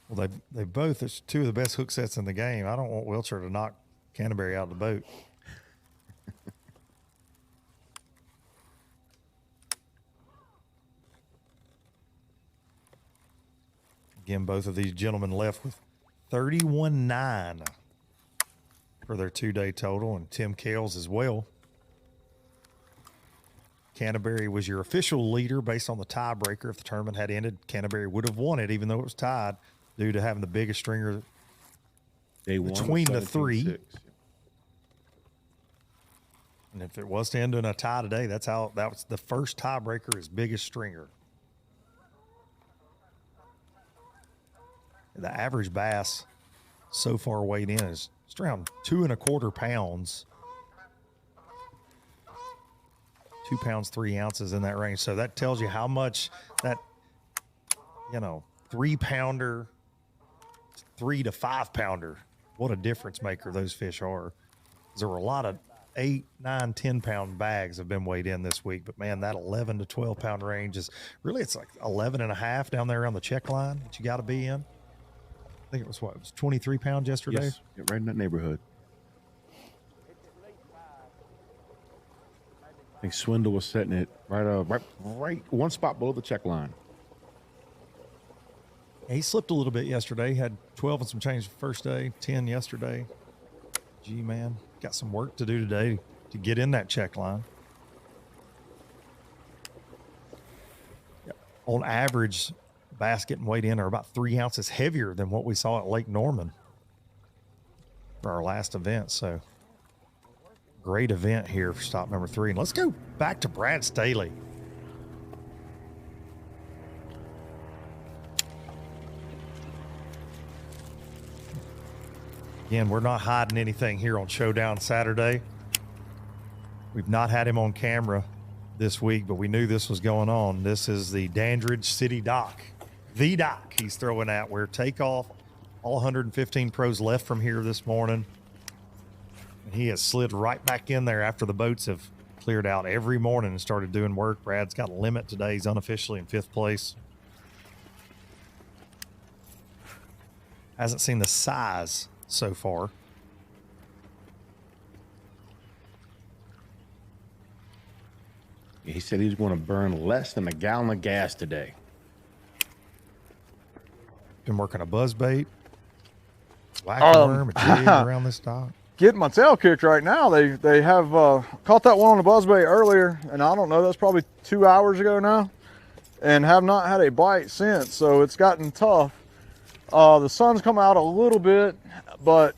Well, they both, it's two of the best hook sets in the game. I don't want Welchure to knock Canterbury out of the boat. Again, both of these gentlemen left with 31.9 for their 2-day total, and Tim Kales as well. Canterbury was your official leader based on the tiebreaker. If the tournament had ended, Canterbury would have won it, even though it was tied, due to having the biggest stringer between the three. And if it was to end in a tie today, that was the first tiebreaker, his biggest stringer. The average bass so far weighed in is just around 2.25 pounds. 2 pounds, 3 ounces in that range. So that tells you how much that, 3-pounder, 3 to 5-pounder, what a difference maker those fish are. There were a lot of 8, 9, 10-pound bags have been weighed in this week, but man, that 11 to 12-pound range is really, it's like 11.5 down there around the check line that you got to be in. I think it was 23 pounds yesterday? Yes, right in that neighborhood. I think Swindle was setting it right one spot below the check line. He slipped a little bit yesterday. Had 12 and some change the first day, 10 yesterday. Gee, man, got some work to do today to get in that check line. On average, bass getting weighed in are about 3 ounces heavier than what we saw at Lake Norman for our last event. So great event here for stop number 3. And let's go back to Brad Staley. Again, we're not hiding anything here on Showdown Saturday. We've not had him on camera this week, but we knew this was going on. This is the Dandridge City dock. The dock he's throwing at where takeoff. All 115 pros left from here this morning. And he has slid right back in there after the boats have cleared out every morning and started doing work. Brad's got a limit today. He's unofficially in 5th place. Hasn't seen the size so far. He said he's going to burn less than a gallon of gas today. Been working a buzzbait, whack-a-worm, a jig around this dock. Getting my tail kicked right now. They have caught that one on the buzzbait earlier, and I don't know, that's probably 2 hours ago now, and have not had a bite since, so it's gotten tough. The sun's come out a little bit, but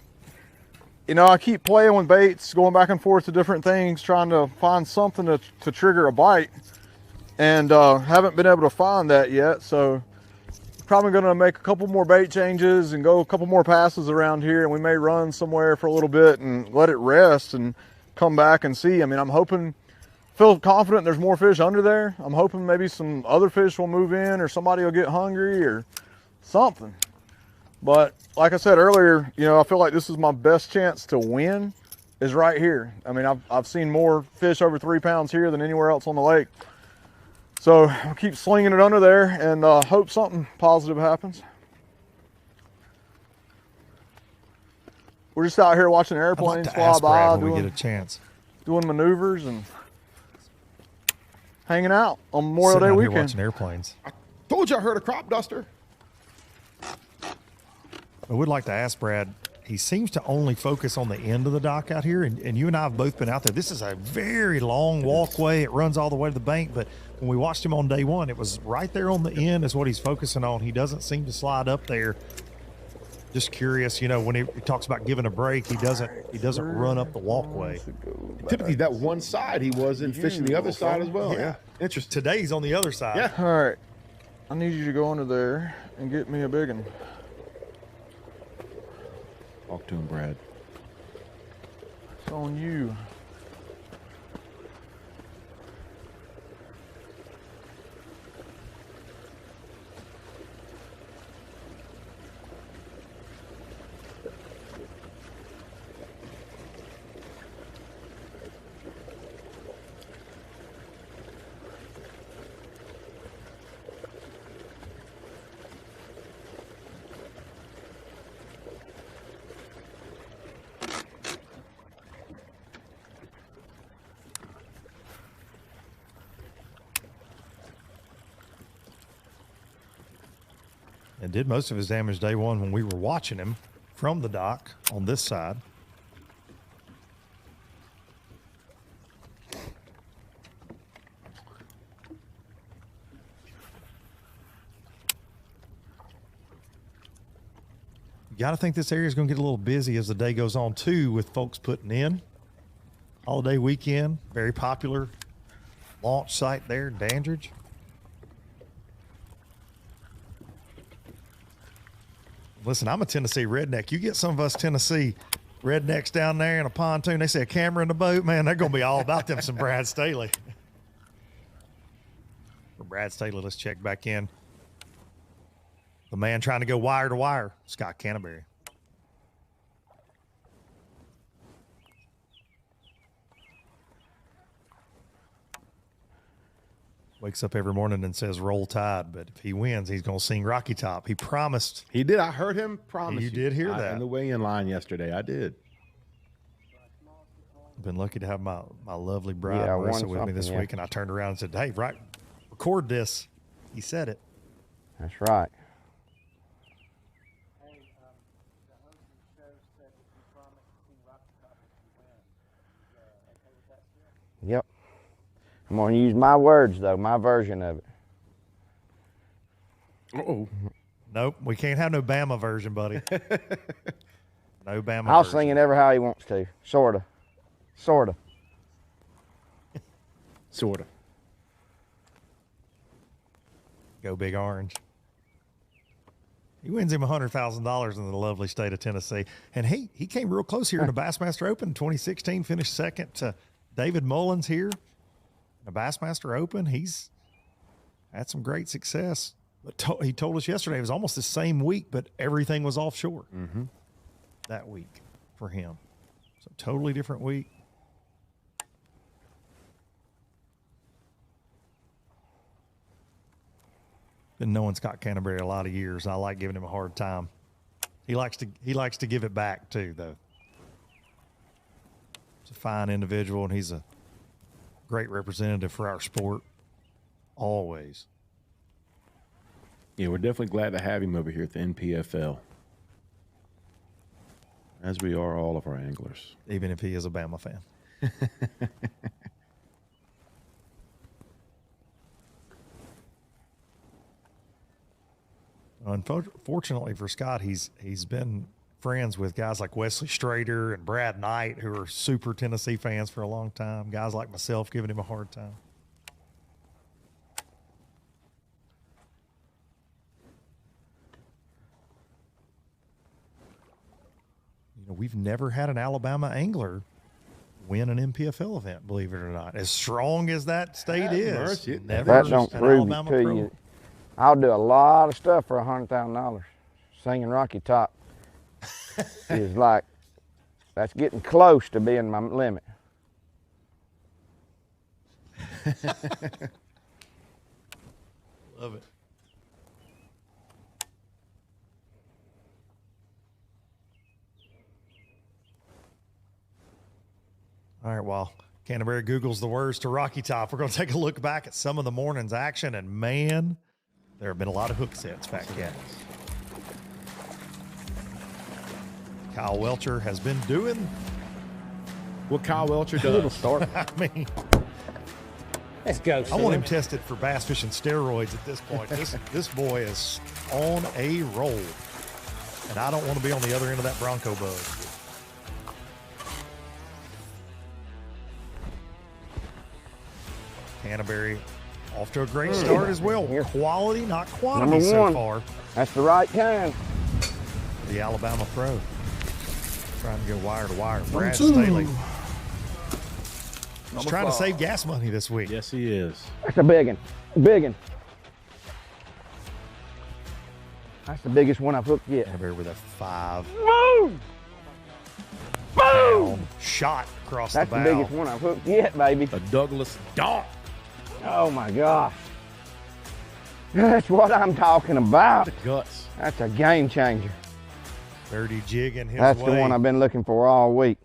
I keep playing with baits, going back and forth to different things, trying to find something to trigger a bite, and haven't been able to find that yet. So probably going to make a couple more bait changes and go a couple more passes around here, and we may run somewhere for a little bit and let it rest and come back and see. I mean, I'm hoping, feel confident there's more fish under there. I'm hoping maybe some other fish will move in, or somebody will get hungry or something. But like I said earlier, I feel like this is my best chance to win is right here. I mean, I've seen more fish over 3 pounds here than anywhere else on the lake. So I'll keep slinging it under there and hope something positive happens. We're just out here watching airplanes fly by, when we get a chance, doing maneuvers and hanging out on Memorial Day weekend. Watching airplanes. I told you I heard a crop duster. I would like to ask Brad, he seems to only focus on the end of the dock out here. And you and I have both been out there. This is a very long walkway. It runs all the way to the bank. But when we watched him on day one, it was right there on the end is what he's focusing on. He doesn't seem to slide up there. Just curious, you know, when he talks about giving a break, he doesn't run up the walkway. Typically, that one side he was in fishing the other side as well. Yeah. Interesting. Today he's on the other side. Yeah. All right. I need you to go under there and get me a big one. Talk to him, Brad. It's on you. And did most of his damage day one when we were watching him from the dock on this side. You got to think this area is going to get a little busy as the day goes on too, with folks putting in. Holiday weekend, very popular launch site there in Dandridge. Listen, I'm a Tennessee redneck. You get some of us Tennessee rednecks down there in a pontoon, they say a camera in the boat, man, they're going to be all about them some Brad Staley. For Brad Staley, let's check back in. The man trying to go wire to wire, Scott Canterbury. Wakes up every morning and says, roll tide. But if he wins, he's going to sing Rocky Top. He promised. He did. I heard him promise. You did hear that. In the weigh-in line yesterday. I did. Been lucky to have my lovely bride Marissa with me this week. And I turned around and said, hey, record this. He said it. That's right. Yep. I'm going to use my words, though, my version of it. Uh-oh. Nope, we can't have no Bama version, buddy. No Bama I'll version. sing it ever how he wants to. Sort of. Sort of. Sort of. Go Big Orange. He wins him $100,000 in the lovely state of Tennessee. And he came real close here in the Bassmaster Open in 2016, finished second to David Mullins here. The Bassmaster Open, he's had some great success. But he told us yesterday it was almost the same week, but everything was offshore that week for him. So totally different week. Been knowing Scott Canterbury a lot of years. I like giving him a hard time. He likes to give it back too, though. He's a fine individual, and he's a great representative for our sport. Always. Yeah, we're definitely glad to have him over here at the NPFL. As we are all of our anglers. Even if he is a Bama fan. Unfortunately for Scott, he's been friends with guys like Wesley Strader and Brad Knight, who are super Tennessee fans for a long time. Guys like myself giving him a hard time. You know, we've never had an Alabama angler win an NPFL event, believe it or not. As strong as that state is, never that don't an prove Alabama it to pro. you. I'll do a lot of stuff for $100,000. Singing Rocky Top is like, that's getting close to being my limit. Love it. All right, well, Canterbury Googles the words to Rocky Top. We're going to take a look back at some of the morning's action, and man, there have been a lot of hook sets, Fat Cat. Kyle Welchure has been doing what Kyle Welchure does. A little start. I mean, let's go. I want him tested for bass fishing steroids at this point. This boy is on a roll, and I don't want to be on the other end of that Bronco bug. Canterbury off to a great start as well. Quality, not quantity so far. That's the right kind. The Alabama pro. Trying to go wire to wire. Brad Staley. He's trying to save gas money this week. Yes, he is. That's a big one. Big one. That's the biggest one I've hooked yet. Canterbury with a 5. Boom! Boom! Shot across That's the bow. the biggest one I've hooked yet, baby. A Douglas Donk. Oh my gosh. That's what I'm talking about. The guts. That's a game changer. Dirty jig in his That's way. the one I've been looking for all week.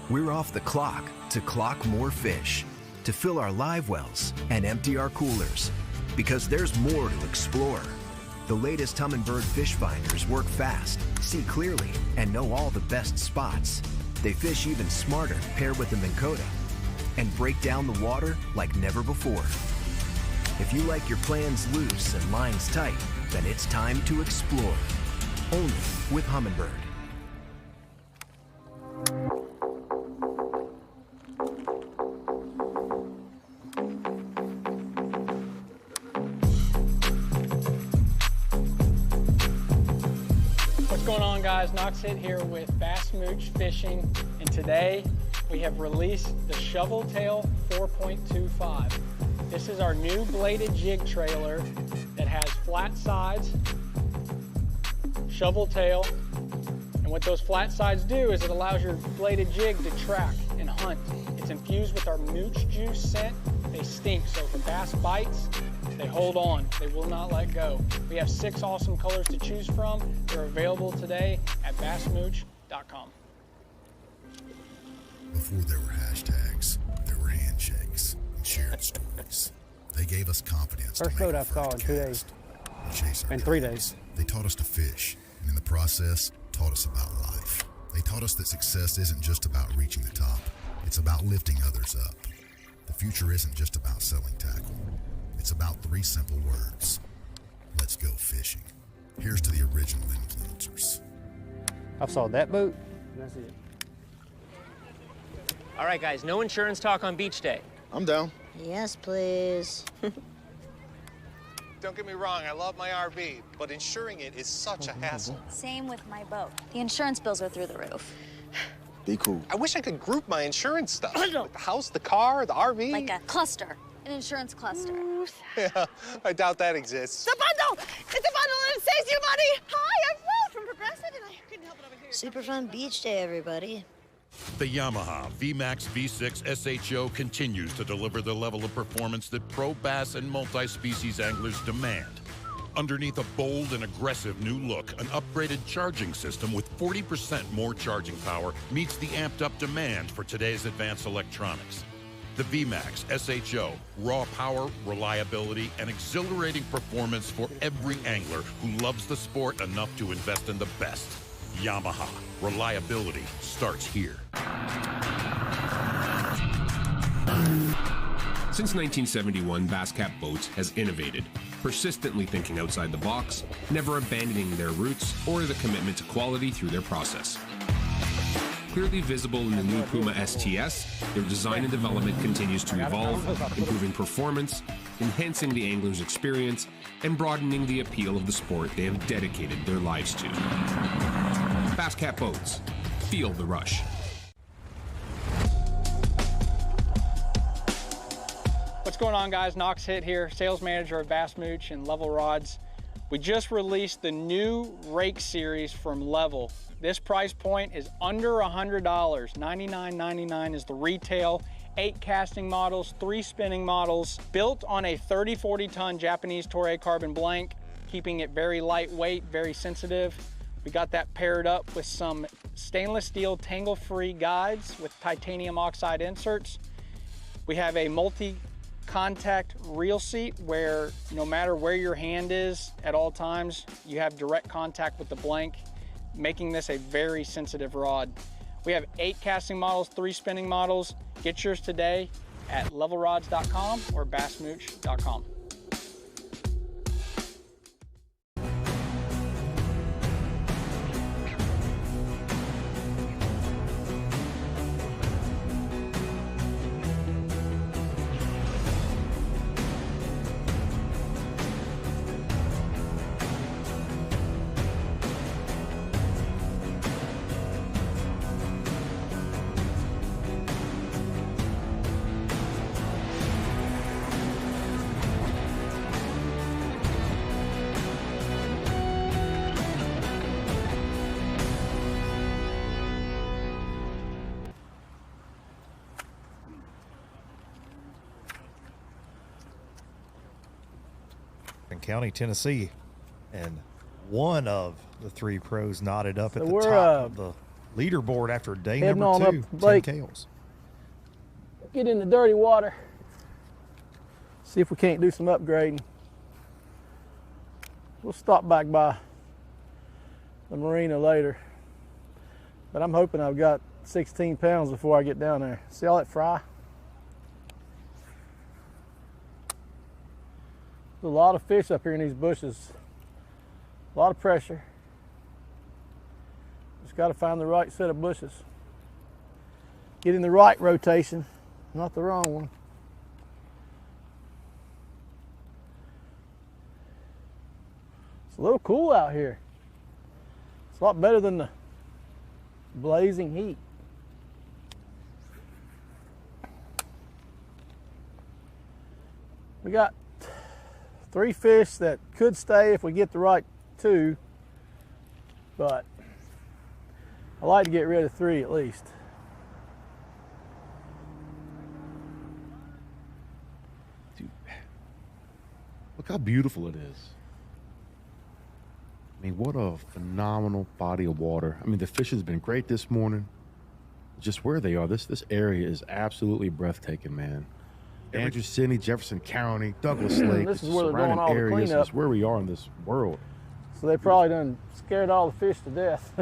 We're off the clock to clock more fish, to fill our live wells and empty our coolers, because there's more to explore. The latest Humminbird fish finders work fast, see clearly, and know all the best spots. They fish even smarter paired with the Minn Kota, and break down the water like never before. If you like your plans loose and lines tight, then it's time to explore. Only with Humminbird. What's going on, guys? Knox Hit here with Bass Mooch Fishing, and today we have released the Shovel Tail 4.25. This is our new bladed jig trailer that has flat sides, shovel tail, and what those flat sides do is it allows your bladed jig to track and hunt. It's infused with our mooch juice scent. They stink, so if a bass bites, they hold on. They will not let go. We have 6 awesome colors to choose from. They're available today at bassmooch.com. Before there were hashtags, there were handshakes and shared stories. They gave us confidence. First boat I saw in 2 days. In 3 days. They taught us to fish, and in the process, taught us about life. They taught us that success isn't just about reaching the top. It's about lifting others up. The future isn't just about selling tackle. It's about 3 simple words. Let's go fishing. Here's to the original influencers. I saw that boat, and that's it. All right, guys, no insurance talk on beach day. I'm down. Yes, please. Don't get me wrong, I love my RV, but insuring it is such a hassle. Same with my boat. The insurance bills are through the roof. Be cool. I wish I could group my insurance stuff. Like the house, the car, the RV. Like a cluster, an insurance cluster. Yeah, I doubt that exists. The bundle! It's a bundle and it saves you money! Hi, I'm Rose from Progressive and I couldn't help it over here. Super fun beach day, everybody. The Yamaha VMAX V6 SHO continues to deliver the level of performance that pro bass and multi-species anglers demand. Underneath a bold and aggressive new look, an upgraded charging system with 40% more charging power meets the amped-up demand for today's advanced electronics. The VMAX SHO, raw power, reliability, and exhilarating performance for every angler who loves the sport enough to invest in the best. Yamaha, reliability starts here. Since 1971, Basscat Boats has innovated, persistently thinking outside the box, never abandoning their roots or the commitment to quality through their process. Clearly visible in the new Puma STS, their design and development continues to evolve, improving performance, enhancing the angler's experience, and broadening the appeal of the sport they have dedicated their lives to. Basscat Boats. Feel the rush. What's going on, guys? Knox Hit here, sales manager of Bass Mooch and Level Rods. We just released the new rake series from Level. This price point is under $100. $99.99 is the retail. 8 casting models, 3 spinning models, built on a 30-40 ton Japanese Toray carbon blank, keeping it very lightweight, very sensitive. We got that paired up with some stainless steel tangle-free guides with titanium oxide inserts. We have a contact reel seat where no matter where your hand is at all times, you have direct contact with the blank, making this a very sensitive rod. We have 8 casting models, 3 spinning models. Get yours today at levelrods.com or bassmooch.com. County, Tennessee, and one of the 3 pros knotted up at the we're, top of the leaderboard after day heading number on 2, up, Blake. Tim Kales. Get in the dirty water. See if we can't do some upgrading. We'll stop back by the marina later, but I'm hoping I've got 16 pounds before I get down there. See all that fry? There's a lot of fish up here in these bushes. A lot of pressure. Just got to find the right set of bushes. Get in the right rotation, not the wrong one. It's a little cool out here. It's a lot better than the blazing heat. We got 3 fish that could stay if we get the right 2, but I like to get rid of 3 at least. Dude, look how beautiful it is. I mean, what a phenomenal body of water. I mean, the fish has been great this morning. Just where they are, this area is absolutely breathtaking, man. Andrew City, Jefferson County, Douglas Lake, This is where they're doing all the areas. cleanup. This is where we are in this world. So they probably done scared all the fish to death.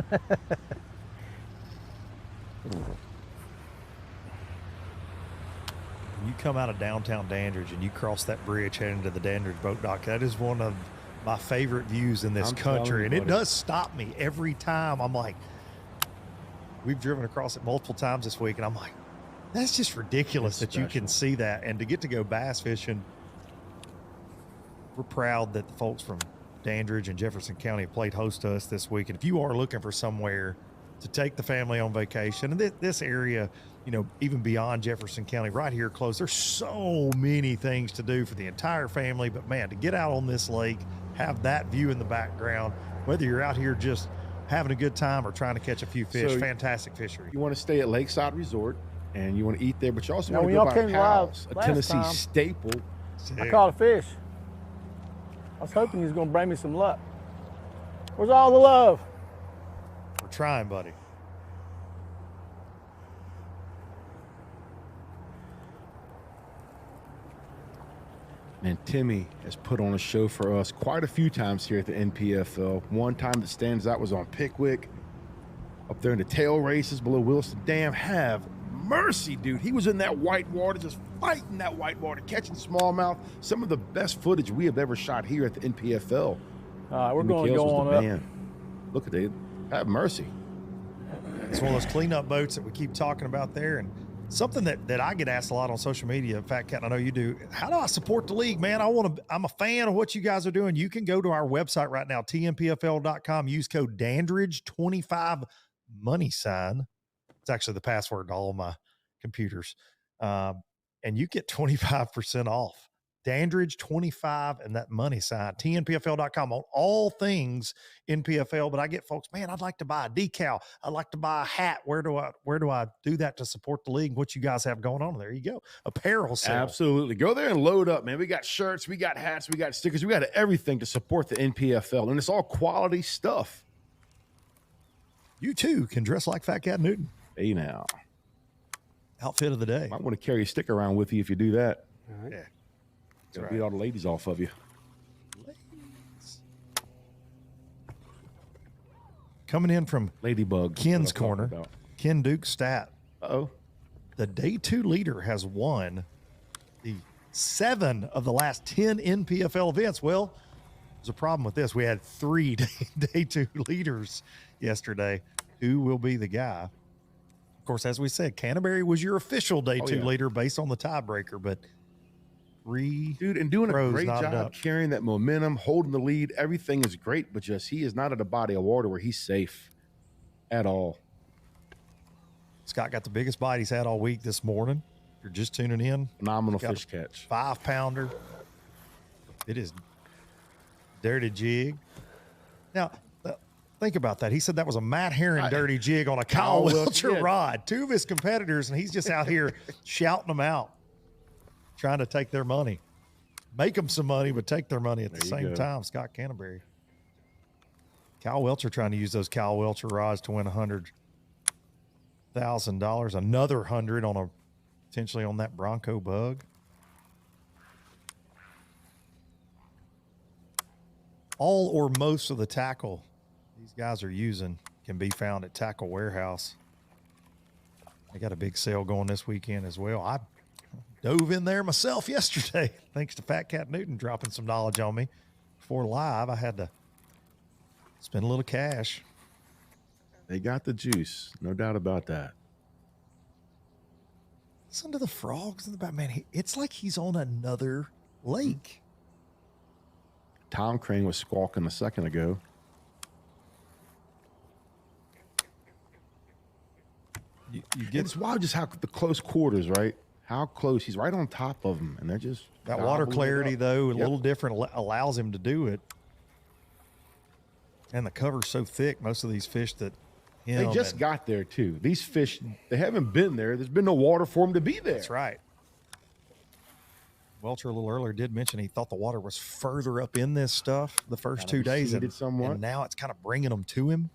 You come out of downtown Dandridge and you cross that bridge heading to the Dandridge boat dock. That is one of my favorite views in this country, and it does stop me every time. I'm like, we've driven across it multiple times this week, and I'm like, that's just ridiculous that you can see that. And to get to go bass fishing, we're proud that the folks from Dandridge and Jefferson County have played host to us this week. And if you are looking for somewhere to take the family on vacation, and this area, you know, even beyond Jefferson County, right here close, there's so many things to do for the entire family. But man, to get out on this lake, have that view in the background, whether you're out here just having a good time or trying to catch a few fish, fantastic fishery. You want to stay at Lakeside Resort and you want to eat there, but you also Now, want to when go y'all by came Kales, live a last Tennessee time, staple. I caught a fish. I was hoping he was going to bring me some luck. Where's all the love? We're trying, buddy. Man, Timmy has put on a show for us quite a few times here at the NPFL. One time that stands out was on Pickwick, up there in the tail races below Wilson Dam. Have mercy, dude. He was in that white water, just fighting that white water, catching smallmouth. Some of the best footage we have ever shot here at the NPFL. We're going to go on up. Look at that. Have mercy. It's one of those cleanup boats that we keep talking about there. And something that I get asked a lot on social media, Fat Cat, I know you do. How do I support the league, man? I'm a fan of what you guys are doing. You can go to our website right now, TNPFL.com. Use code Dandridge25 money sign. It's actually the password to all of my computers. And you get 25% off. Dandridge 25 and that money sign, TNPFL.com on all things NPFL. But I get folks, man, I'd like to buy a decal. I'd like to buy a hat. Where do I do that to support the league? What you guys have going on? There you go. Apparel sale. Absolutely. Go there and load up, man. We got shirts, we got hats, we got stickers, we got everything to support the NPFL. And it's all quality stuff. You too can dress like Fat Cat Newton. Hey now. Outfit of the day. Might want to carry a sticker around with you if you do that. All right. Yeah. Gotta right. beat all the ladies off of you. Coming in from Ladybug. Ken's corner, Ken Duke stat. Uh-oh. The day 2 leader has won the 7 of the last 10 NPFL events. Well, there's a problem with this. We had 3 day 2 leaders yesterday. Who will be the guy? Of course, as we said, Canterbury was your official day 2 leader based on the tiebreaker, but 3 dude, and doing a pros great knotted job up. carrying that momentum, holding the lead. Everything is great, but just he is not at a body of water where he's safe at all. Scott got the biggest bite he's had all week this morning. If you're just tuning in, phenomenal fish catch. 5-pounder. It is dirty jig. Now, think about that. He said that was a Matt Herron dirty jig on a Kyle Welcher rod. 2 of his competitors, and he's just out here shouting them out, trying to take their money. Make them some money, but take their money at the same time. Scott Canterbury. Kyle Welcher trying to use those Kyle Welcher rods to win $100,000. Another 100 on potentially on that Bronco bug. All or most of the tackle these guys are using can be found at Tackle Warehouse. They got a big sale going this weekend as well. I dove in there myself yesterday, thanks to Fat Cat Newton dropping some knowledge on me. Before live, I had to spend a little cash. They got the juice, no doubt about that. Listen to the frogs in the back, man. It's like he's on another lake. Tom Crane was squawking a second ago. You get it's wild just how the close quarters, right? How close. He's right on top of them, and they're just that water clarity, though, a little different, allows him to do it. And the cover's so thick, most of these fish that they just got there, too. These fish, they haven't been there. There's been no water for them to be there. That's right. Welcher a little earlier did mention he thought the water was further up in this stuff the first 2 days. And now it's kind of bringing them to him.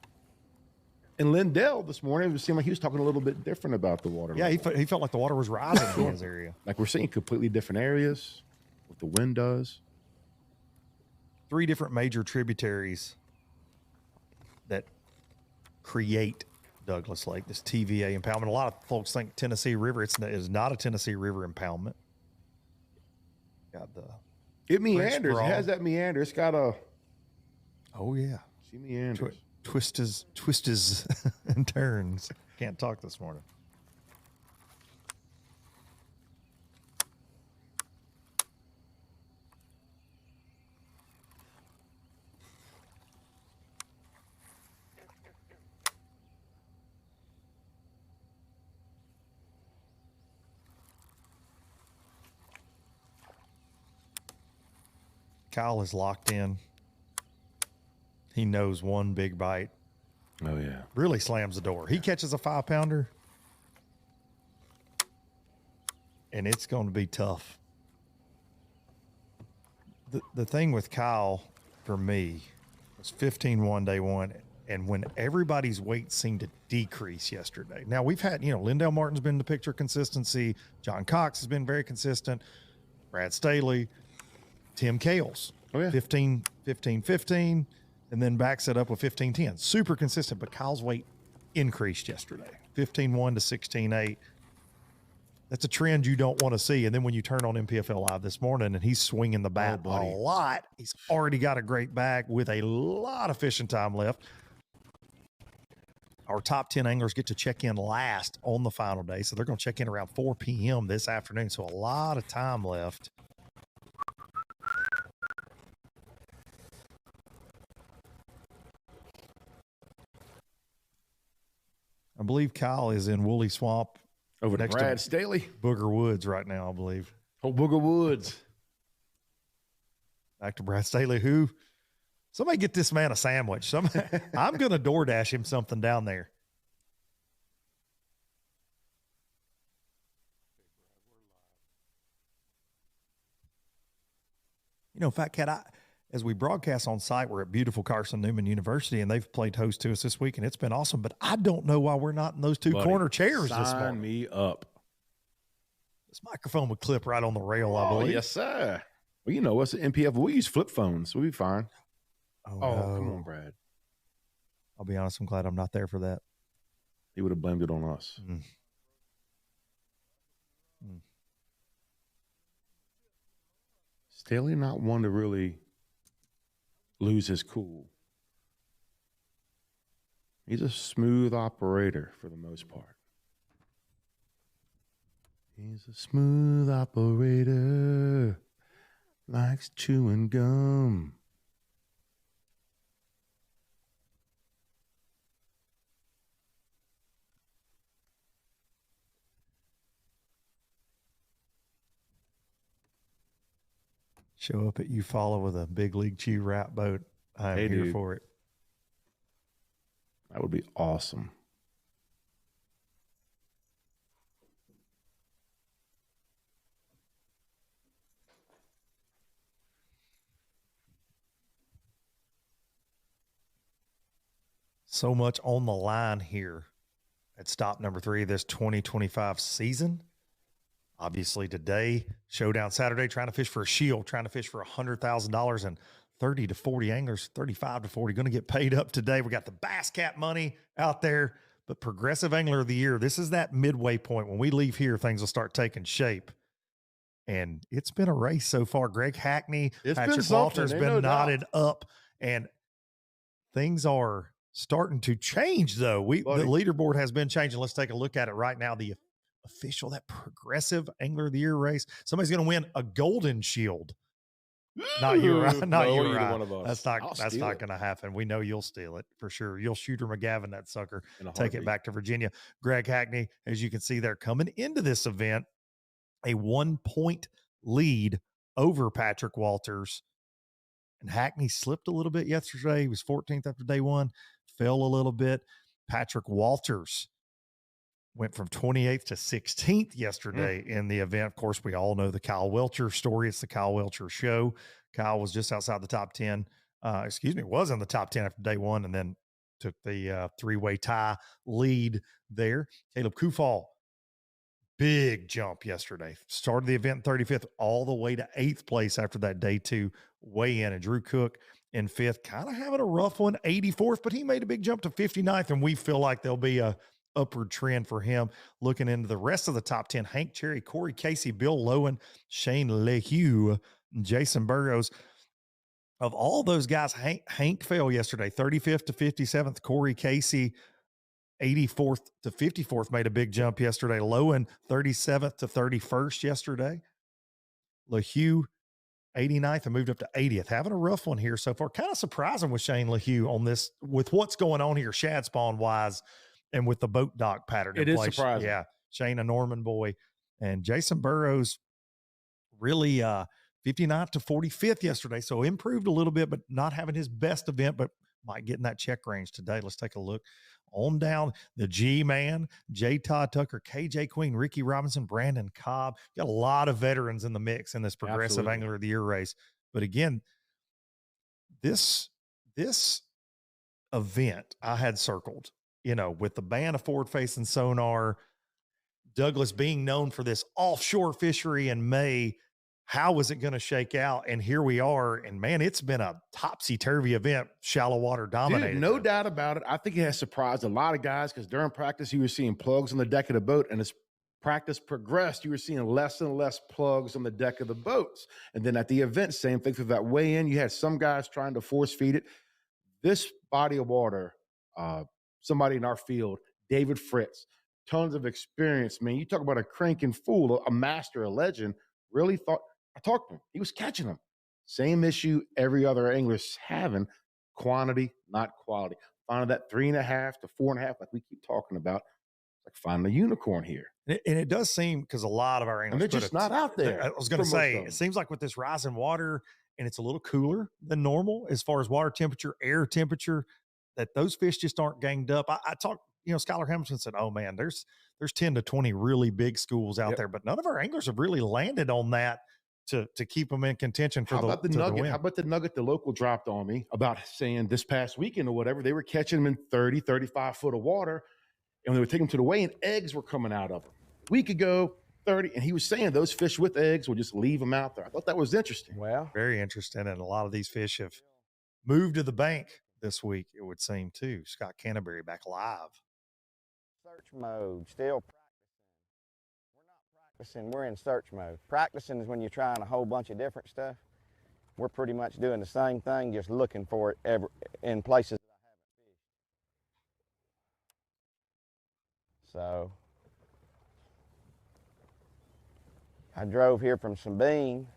And Lindell this morning, it seemed like he was talking a little bit different about the water. Yeah, he felt like the water was rising in his area. Like we're seeing completely different areas, what the wind does. 3 different major tributaries that create Douglas Lake, this TVA impoundment. A lot of folks think Tennessee River. It is not a Tennessee River impoundment. Got it meanders. It has that meander. It's got a. Oh yeah. She meanders. Twists and turns. Can't talk this morning. Kyle is locked in. He knows one big bite. Oh, yeah. Really slams the door. He catches a 5-pounder, and it's going to be tough. The thing with Kyle, for me, was 15-1 day 1, and when everybody's weight seemed to decrease yesterday. Now, we've had, Lindell Martin's been in the picture consistency. John Cox has been very consistent. Brad Staley. Tim Kales. Oh, yeah. 15, 15, 15. And then backs it up with 15-10. Super consistent, but Kyle's weight increased yesterday. 15-1 to 16-8. That's a trend you don't want to see. And then when you turn on NPFL Live this morning and he's swinging the bat a lot, he's already got a great bag with a lot of fishing time left. Our top 10 anglers get to check in last on the final day. So they're going to check in around 4 p.m. this afternoon. So a lot of time left. I believe Kyle is in Woolly Swamp over next to Brad Staley. Booger Woods right now, I believe. Oh, Booger Woods. Back to Brad Staley, who somebody get this man a sandwich. I'm going to DoorDash him something down there. Fat Cat, as we broadcast on site, we're at beautiful Carson Newman University, and they've played host to us this week, and it's been awesome. But I don't know why we're not in those two corner chairs this morning. Sign me up. This microphone would clip right on the rail, I believe. Yes, sir. Well, you know, what's the NPFL? We use flip phones. We'll be fine. Oh, come no. on, Brad. I'll be honest, I'm glad I'm not there for that. He would have blamed it on us. Staley not one to really lose his cool. He's a smooth operator for the most part. He's a smooth operator, likes chewing gum. Show up at Eufaula with a big league chew wrap boat. I'm Hey, here dude. for it. That would be awesome. So much on the line here at stop number 3 this 2025 season. Obviously today, Showdown Saturday, trying to fish for a shield, trying to fish for $100,000, and 30 to 40 anglers, 35 to 40, going to get paid up today. We got the Bass Cat money out there, but Progressive Angler of the Year, this is that midway point. When we leave here, things will start taking shape. And it's been a race so far. Greg Hackney, Patrick Walter's been knotted up, and things are starting to change, though. The leaderboard has been changing. Let's take a look at it right now. The official, that Progressive Angler of the Year race. Somebody's going to win a golden shield. Not you, right? Not No, you, either right? one of us. That's not going to happen. We know you'll steal it for sure. You'll Shooter McGavin that sucker. Take it back to Virginia. Greg Hackney, as you can see there, coming into this event, a 1-point lead over Patrick Walters. And Hackney slipped a little bit yesterday. He was 14th after day one, fell a little bit. Patrick Walters went from 28th to 16th yesterday in the event. Of course, we all know the Kyle Welchure story. It's the Kyle Welchure show. Kyle was just outside the top 10. Was in the top 10 after day one, and then took the three-way tie lead there. Caleb Kufal, big jump yesterday. Started the event 35th all the way to 8th place after that day two weigh-in. And Drew Cook in 5th, kind of having a rough one, 84th, but he made a big jump to 59th, and we feel like there'll be a upward trend for him. Looking into the rest of the top 10, Hank Cherry, Corey Casey, Bill Lowen, Shane LeHue, Jason Burrows. Of all those guys, Hank fell yesterday, 35th to 57th. Corey Casey, 84th to 54th, made a big jump yesterday. Lowen, 37th to 31st yesterday. LeHue, 89th, and moved up to 80th. Having a rough one here so far. Kind of surprising with Shane LeHue on this, with what's going on here, shad spawn wise, and with the boat dock pattern. It is surprising. Yeah. Shane, a Norman boy. And Jason Burrows, really 59th to 45th yesterday. So improved a little bit, but not having his best event, but might get in that check range today. Let's take a look on down. The G-Man, J. Todd Tucker, KJ Queen, Ricky Robinson, Brandon Cobb. Got a lot of veterans in the mix in this Progressive Angler of the Year race. But again, this event I had circled, with the ban of forward-facing sonar, Douglas being known for this offshore fishery in May, how was it going to shake out? And here we are. And man, it's been a topsy-turvy event, shallow water dominated. Dude, no doubt about it. I think it has surprised a lot of guys because during practice, you were seeing plugs on the deck of the boat. And as practice progressed, you were seeing less and less plugs on the deck of the boats. And then at the event, same thing for that weigh-in. You had some guys trying to force feed it. This body of water, somebody in our field, David Fritz, tons of experience, man. You talk about a cranking fool, a master, a legend, really thought, I talked to him. He was catching them. Same issue every other angler's having, quantity, not quality. Finding that 3.5 to 4.5, like we keep talking about, like finding a unicorn here. And it does seem, because a lot of our anglers, and they're just not out there. I was going to say, it seems like with this rise in water, and it's a little cooler than normal as far as water temperature, air temperature, that those fish just aren't ganged up. I talked, Skylar Hamilton said, oh man, there's 10 to 20 really big schools out there, but none of our anglers have really landed on that to keep them in contention for the nugget. How about the nugget the local dropped on me about saying this past weekend or whatever, they were catching them in 30, 35 foot of water, and they would take them to the weigh, and eggs were coming out of them. A week ago, 30, and he was saying those fish with eggs will just leave them out there. I thought that was interesting. Well, very interesting. And a lot of these fish have moved to the bank this week, it would seem, too. Scott Canterbury back live. Search mode, still practicing. We're not practicing, we're in search mode. Practicing is when you're trying a whole bunch of different stuff. We're pretty much doing the same thing, just looking for it in places that I haven't fished. So I drove here from Sabine.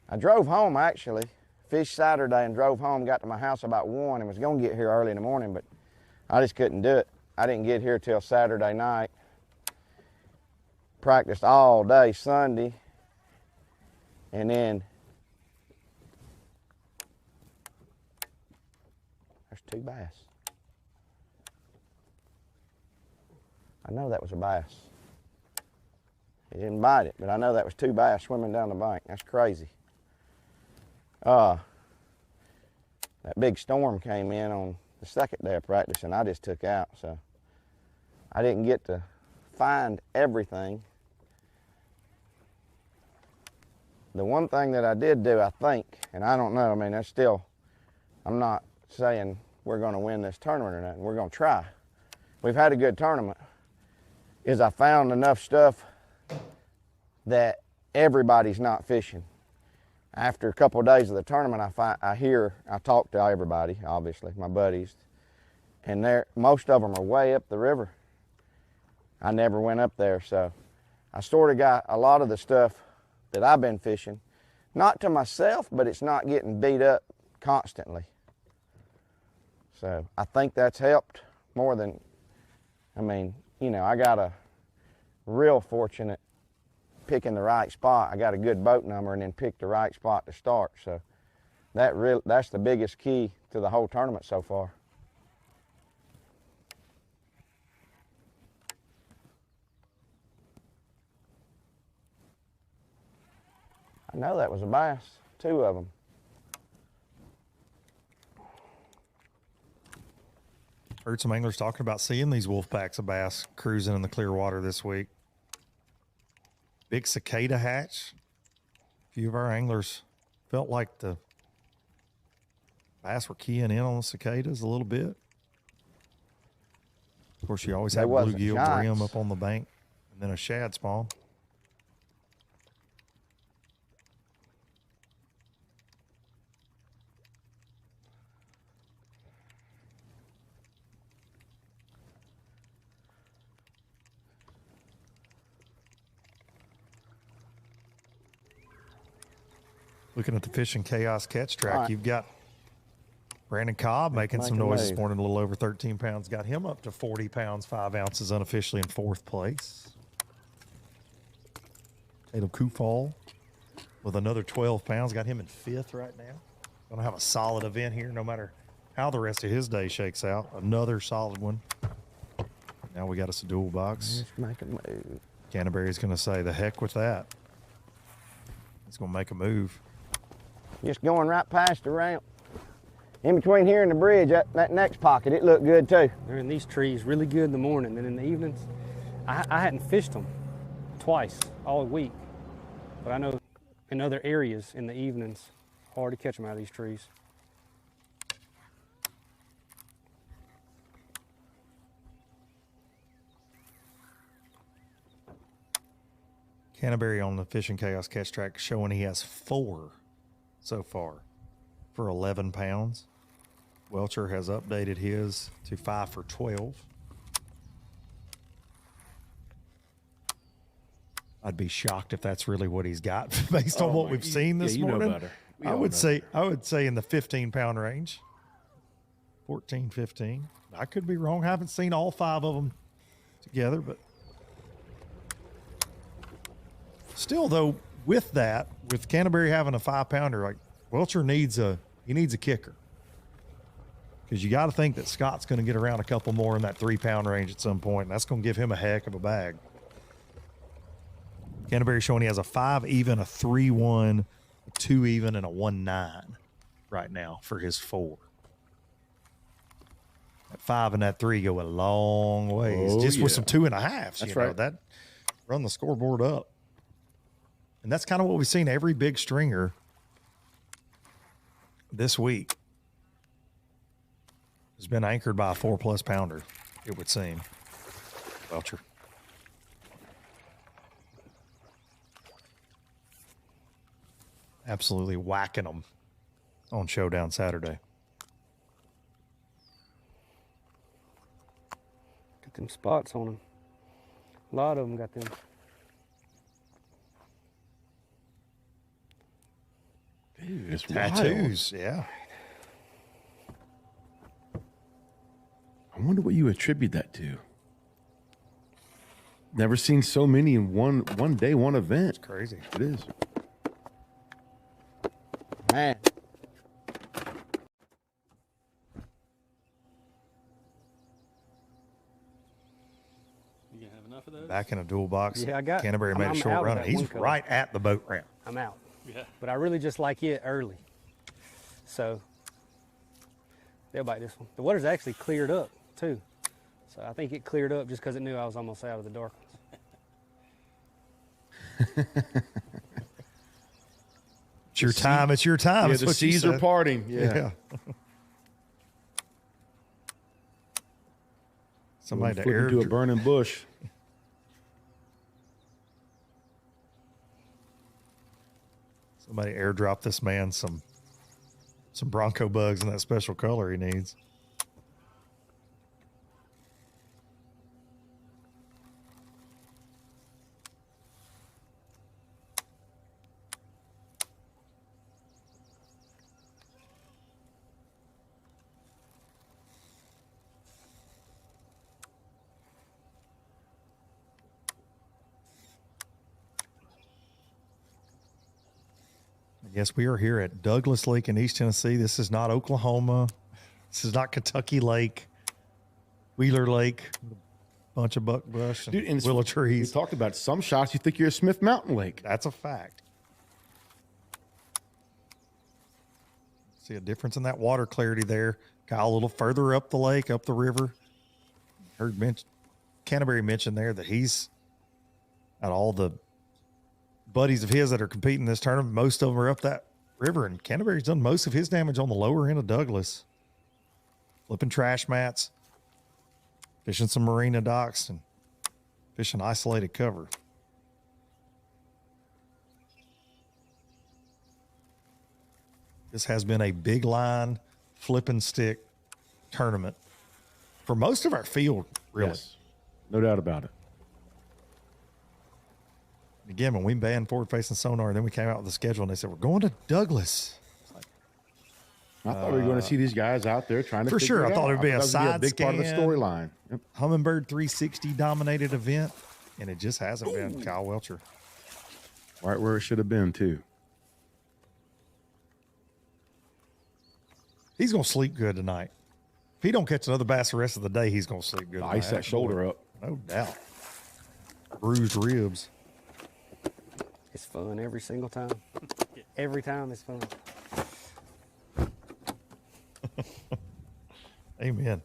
I drove home actually, fished Saturday and drove home, got to my house about 1 and was gonna get here early in the morning, but I just couldn't do it. I didn't get here till Saturday night. Practiced all day Sunday, and then there's 2 bass. I know that was a bass. He didn't bite it, but I know that was 2 bass swimming down the bank. That's crazy. That big storm came in on the second day of practice, and I just took out, so I didn't get to find everything. The one thing that I did do, I think, and I don't know, I mean, that's still, I'm not saying we're going to win this tournament or nothing. We're going to try. We've had a good tournament. Is I found enough stuff that everybody's not fishing. After a couple of days of the tournament, I talk to everybody, obviously, my buddies, and most of them are way up the river. I never went up there, so I sort of got a lot of the stuff that I've been fishing, not to myself, but it's not getting beat up constantly. So I think that's helped more than, I mean, you know, I got a real fortunate picking the right spot. I got a good boat number and then picked the right spot to start. So that's the biggest key to the whole tournament so far. I know that was a bass, 2 of them. Heard some anglers talking about seeing these wolf packs of bass cruising in the clear water this week. Big cicada hatch. A few of our anglers felt like the bass were keying in on the cicadas a little bit. Of course, you always have bluegill brim up on the bank and then a shad spawn. Looking at the Fishing Chaos catch track, You've got Brandon Cobb making some noise this morning, a little over 13 pounds. Got him up to 40 pounds, 5 ounces, unofficially in 4th place. Caleb Kufall with another 12 pounds. Got him in 5th right now. Going to have a solid event here no matter how the rest of his day shakes out. Another solid one. Now we got us a dual box. Let's make a move. Canterbury's going to say, the heck with that. He's going to make a move. Just going right past the ramp. In between here and the bridge, that next pocket, it looked good too. They're in these trees really good in the morning, and in the evenings, I hadn't fished them twice all week, but I know in other areas in the evenings, hard to catch them out of these trees. Canterbury on the Fishing Chaos catch track showing he has 4 so far for 11 pounds. Welcher has updated his to 5 for 12. I'd be shocked if that's really what he's got based on what we've seen this morning. Know better. I would say in the 15-pound range. 14, 15. I could be wrong. I haven't seen all 5 of them together, but still, though, with that, with Canterbury having a 5-pounder, like Welcher needs a kicker, because you got to think that Scott's going to get around a couple more in that 3-pound range at some point, and that's going to give him a heck of a bag. Canterbury showing he has a 5 even, a 3-1, a 2 even, and a 1-9 right now for his 4. That 5 and that 3 go a long ways, just with some 2.5s. That's you know, right. run the scoreboard up. And that's kind of what we've seen every big stringer this week has been anchored by a 4+ pounder, it would seem. Welcher. Absolutely whacking them on Showdown Saturday. Got them spots on them. A lot of them got them. Dude, it's tattoos. wild. Yeah. I wonder what you attribute that to. Never seen so many in one day, one event. It's crazy. It is. Man. You gonna have enough of those? Back in a dual box. Yeah, I got. Canterbury made a short out of run. that He's one color. right at the boat ramp. I'm out. Yeah. But I really just like it early. So they'll bite this one. The water's actually cleared up too. So I think it cleared up just because it knew I was almost out of the dark ones. It's your time. It's your time. Yeah, That's the what you seas are said. parting. Yeah. Somebody to flip air into a burning bush. Somebody airdrop this man some Bronco bugs in that special color he needs. Yes, we are here at Douglas Lake in East Tennessee. This is not Oklahoma. This is not Kentucky Lake, Wheeler Lake, a bunch of buckbrush and willow trees. We talked about some shots you think you're at Smith Mountain Lake. That's a fact. See a difference in that water clarity there. Kyle, a little further up the lake, up the river. Heard Canterbury mention there that he's at all the buddies of his that are competing in this tournament. Most of them are up that river, and Canterbury's done most of his damage on the lower end of Douglas. Flipping trash mats, fishing some marina docks, and fishing isolated cover. This has been a big line, flipping stick tournament for most of our field, really. Yes, no doubt about it. Again, when we banned forward-facing sonar, and then we came out with the schedule, and they said, we're going to Douglas. I thought we were going to see these guys out there trying to for sure. I thought it would be a side big part of the storyline. Yep. Humminbird 360 dominated event, and it just hasn't been. Kyle Welcher. Right where it should have been, too. He's going to sleep good tonight. If he don't catch another bass the rest of the day, he's going to sleep good. Ice that shoulder up. No doubt. Bruised ribs. It's fun every single time. Every time it's fun. Amen.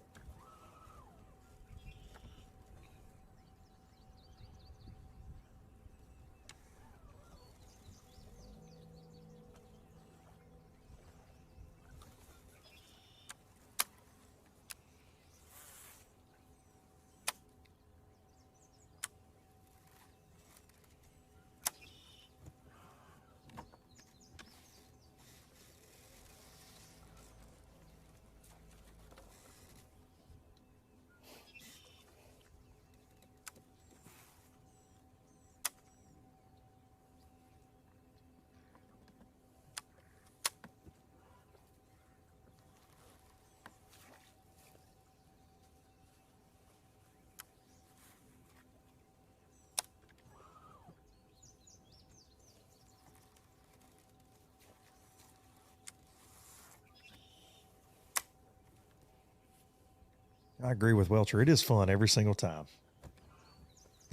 I agree with Welcher. It is fun every single time.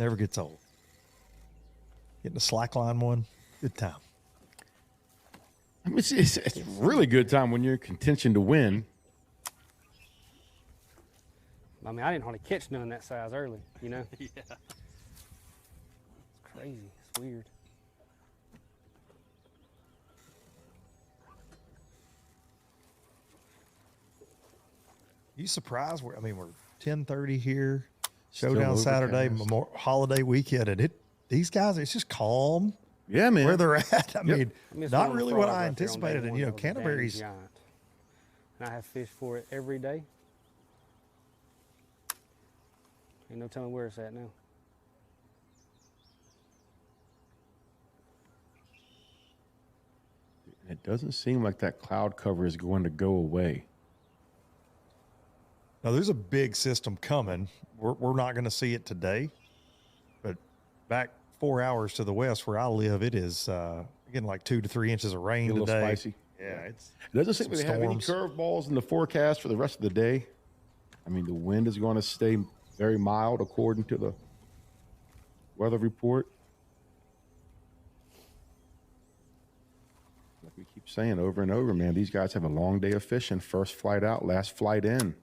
Never gets old. Getting a slackline one, good time. I mean, it's a really good time when you're in contention to win. I mean, I didn't hardly catch none that size early, you know? Yeah. crazy. It's weird. You surprised? We're 10:30 here, Showdown Saturday, holiday weekend, and these guys, it's just calm. Yeah, man. Where they're at. I mean, missed not one really what frog I right there on day anticipated. And, one. That was a Canterbury's. dang giant. And I have fish for it every day. Ain't no telling where it's at now. It doesn't seem like that cloud cover is going to go away. Now, there's a big system coming. We're not going to see it today, but back 4 hours to the west where I live, it is getting like 2 to 3 inches of rain A little today. spicy. Yeah, it doesn't seem like they have any curveballs in the forecast for the rest of the day. I mean, the wind is going to stay very mild according to the weather report. Like we keep saying over and over, man, these guys have a long day of fishing. First flight out, last flight in.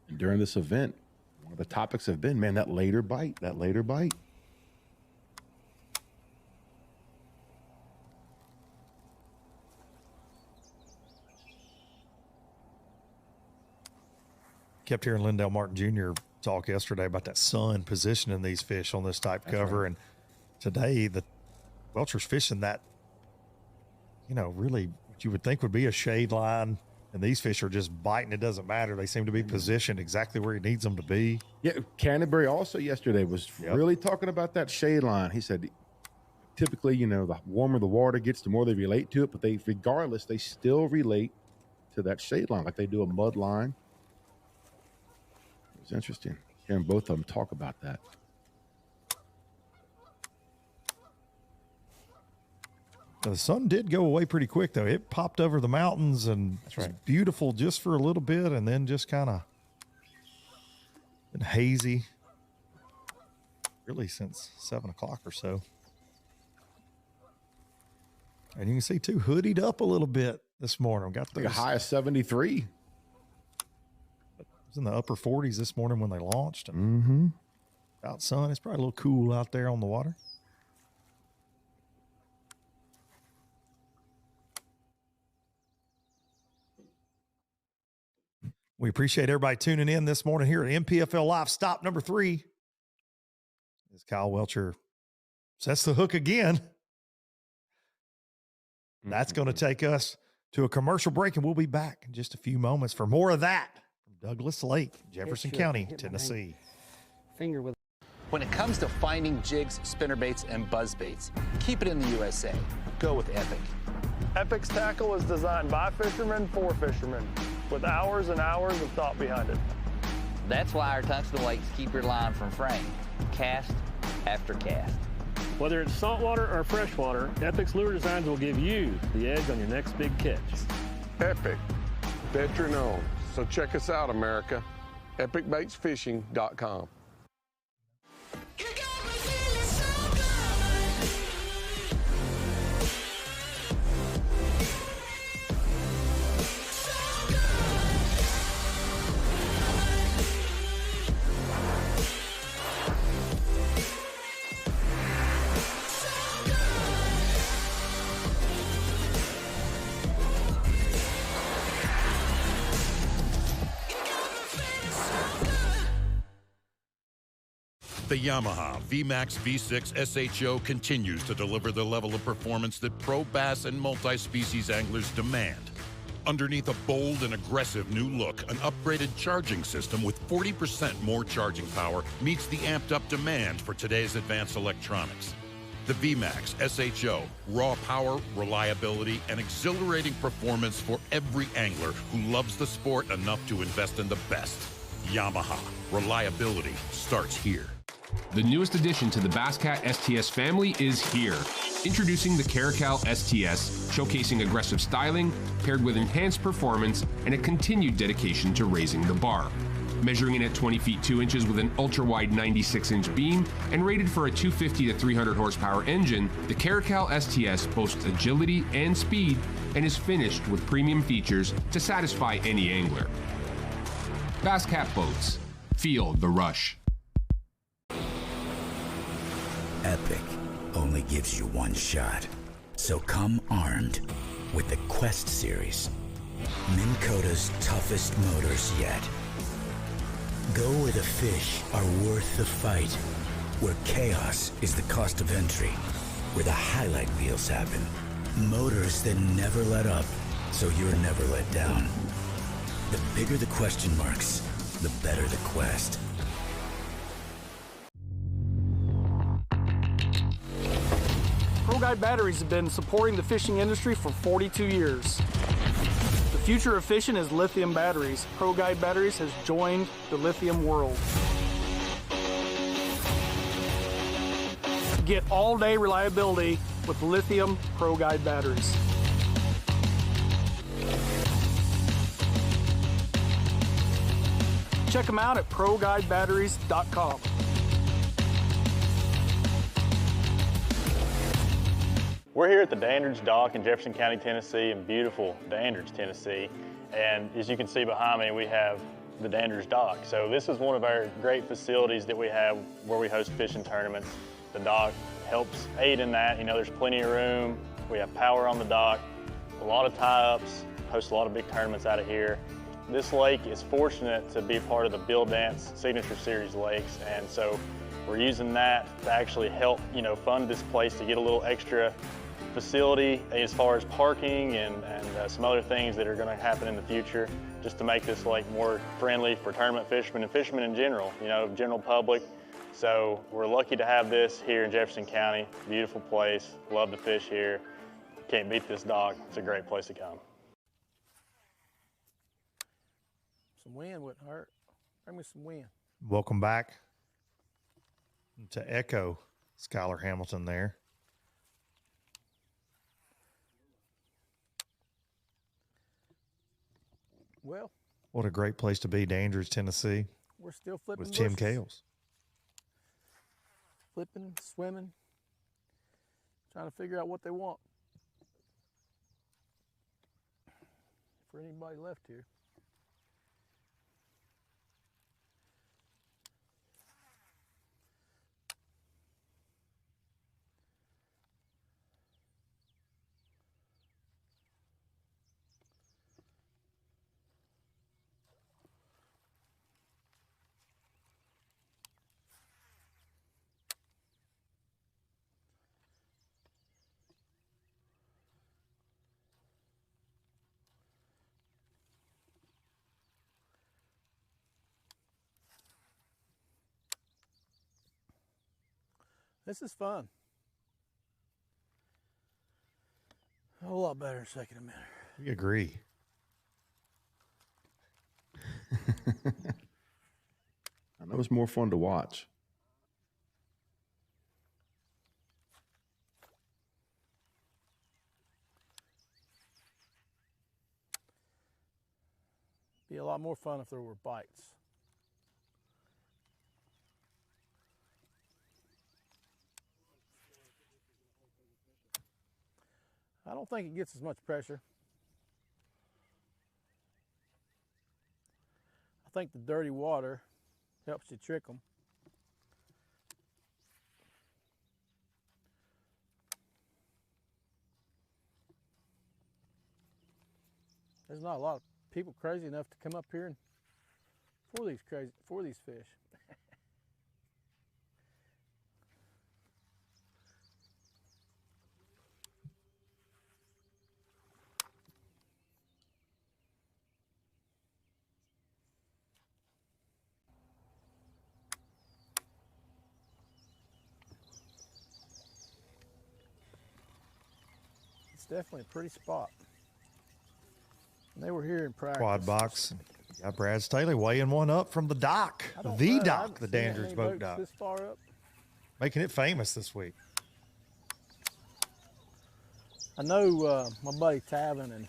And during this event, one of the topics have been, man, that later bite. Kept hearing Lindell Martin Jr. talk yesterday about that sun positioning these fish on this type cover. Right. And today, the Welcher's fishing that, really what you would think would be a shade line. And these fish are just biting. It doesn't matter. They seem to be positioned exactly where he needs them to be. Yeah, Canterbury also yesterday was really talking about that shade line. He said, typically, the warmer the water gets, the more they relate to it. But regardless, they still relate to that shade line, like they do a mud line. It was interesting hearing both of them talk about that. The sun did go away pretty quick, though. It popped over the mountains and it was beautiful just for a little bit, and then just kind of been hazy really since 7 o'clock or so. And you can see, too, hoodied up a little bit this morning. Got like a high of 73. It was in the upper 40s this morning when they launched. And out sun, it's probably a little cool out there on the water. We appreciate everybody tuning in this morning here at NPFL Live. Stop number 3 is Kyle Welcher sets the hook again. That's going to take us to a commercial break, and we'll be back in just a few moments for more of that from Douglas Lake, Jefferson County, Tennessee. Finger with. When it comes to finding jigs, spinnerbaits, and buzzbaits, keep it in the USA. Go with Epic. Epic's tackle is designed by fishermen for fishermen, with hours and hours of thought behind it. That's why our tungsten weights keep your line from fraying, cast after cast. Whether it's saltwater or freshwater, Epic's lure designs will give you the edge on your next big catch. Epic, veteran owned. So check us out, America. EpicBaitsFishing.com. The Yamaha VMAX V6 SHO continues to deliver the level of performance that pro bass and multi-species anglers demand. Underneath a bold and aggressive new look, an upgraded charging system with 40% more charging power meets the amped-up demand for today's advanced electronics. The VMAX SHO, raw power, reliability, and exhilarating performance for every angler who loves the sport enough to invest in the best. Yamaha, reliability starts here. The newest addition to the Basscat STS family is here. Introducing the Caracal STS, showcasing aggressive styling, paired with enhanced performance and a continued dedication to raising the bar. Measuring in at 20 feet 2 inches with an ultra-wide 96-inch beam and rated for a 250 to 300 horsepower engine, the Caracal STS boasts agility and speed and is finished with premium features to satisfy any angler. Basscat Boats. Feel the rush. Epic only gives you one shot. So come armed with the Quest Series. Minn Kota's toughest motors yet. Go where the fish are worth the fight. Where chaos is the cost of entry. Where the highlight reels happen. Motors that never let up, so you're never let down. The bigger the question marks, the better the quest. Pro Guide Batteries have been supporting the fishing industry for 42 years. The future of fishing is lithium batteries. Pro Guide Batteries has joined the lithium world. Get all-day reliability with lithium Pro Guide batteries. Check them out at ProGuideBatteries.com. We're here at the Dandridge Dock in Jefferson County, Tennessee, in beautiful Dandridge, Tennessee. And as you can see behind me, we have the Dandridge Dock. So this is one of our great facilities that we have where we host fishing tournaments. The dock helps aid in that. You know, there's plenty of room. We have power on the dock, a lot of tie-ups, host a lot of big tournaments out of here. This lake is fortunate to be part of the Bill Dance Signature Series lakes, and so we're using that to actually help, you know, fund this place to get a little extra facility as far as parking and some other things that are going to happen in the future, just to make this lake more friendly for tournament fishermen and fishermen in general, you know, general public. So we're lucky to have this here in Jefferson County. Beautiful place, love to fish here. Can't beat this dock. It's a great place to come. Some wind wouldn't hurt. Bring me some wind. Welcome back to Echo Skylar Hamilton there. Well, what a great place to be, Dandridge, Tennessee. We're still flipping with Tim bushes. Kales. Flipping, swimming, trying to figure out what they want. For anybody left here. This is fun. A whole lot better in second a minute. We agree. I know it's more fun to watch. Be a lot more fun if there were bites. I don't think it gets as much pressure. I think the dirty water helps you trick them. There's not a lot of people crazy enough to come up here and for these fish. Definitely a pretty spot. And they were here in practice. Quad box. Got Brad Staley weighing one up from the dock. The Dandridge Boat Dock. This far up. Making it famous this week. I know my buddy Tavin and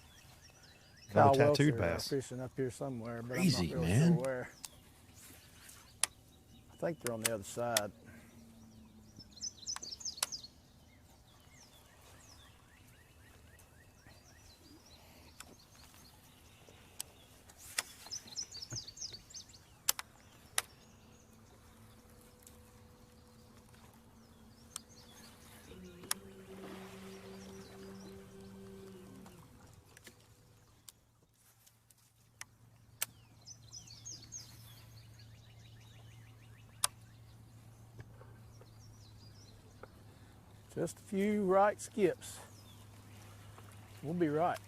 Kyle tattooed Welchure bass. are fishing up here somewhere, but Crazy, I'm not really man. sure where. I think they're on the other side. Just a few right skips. We'll be right.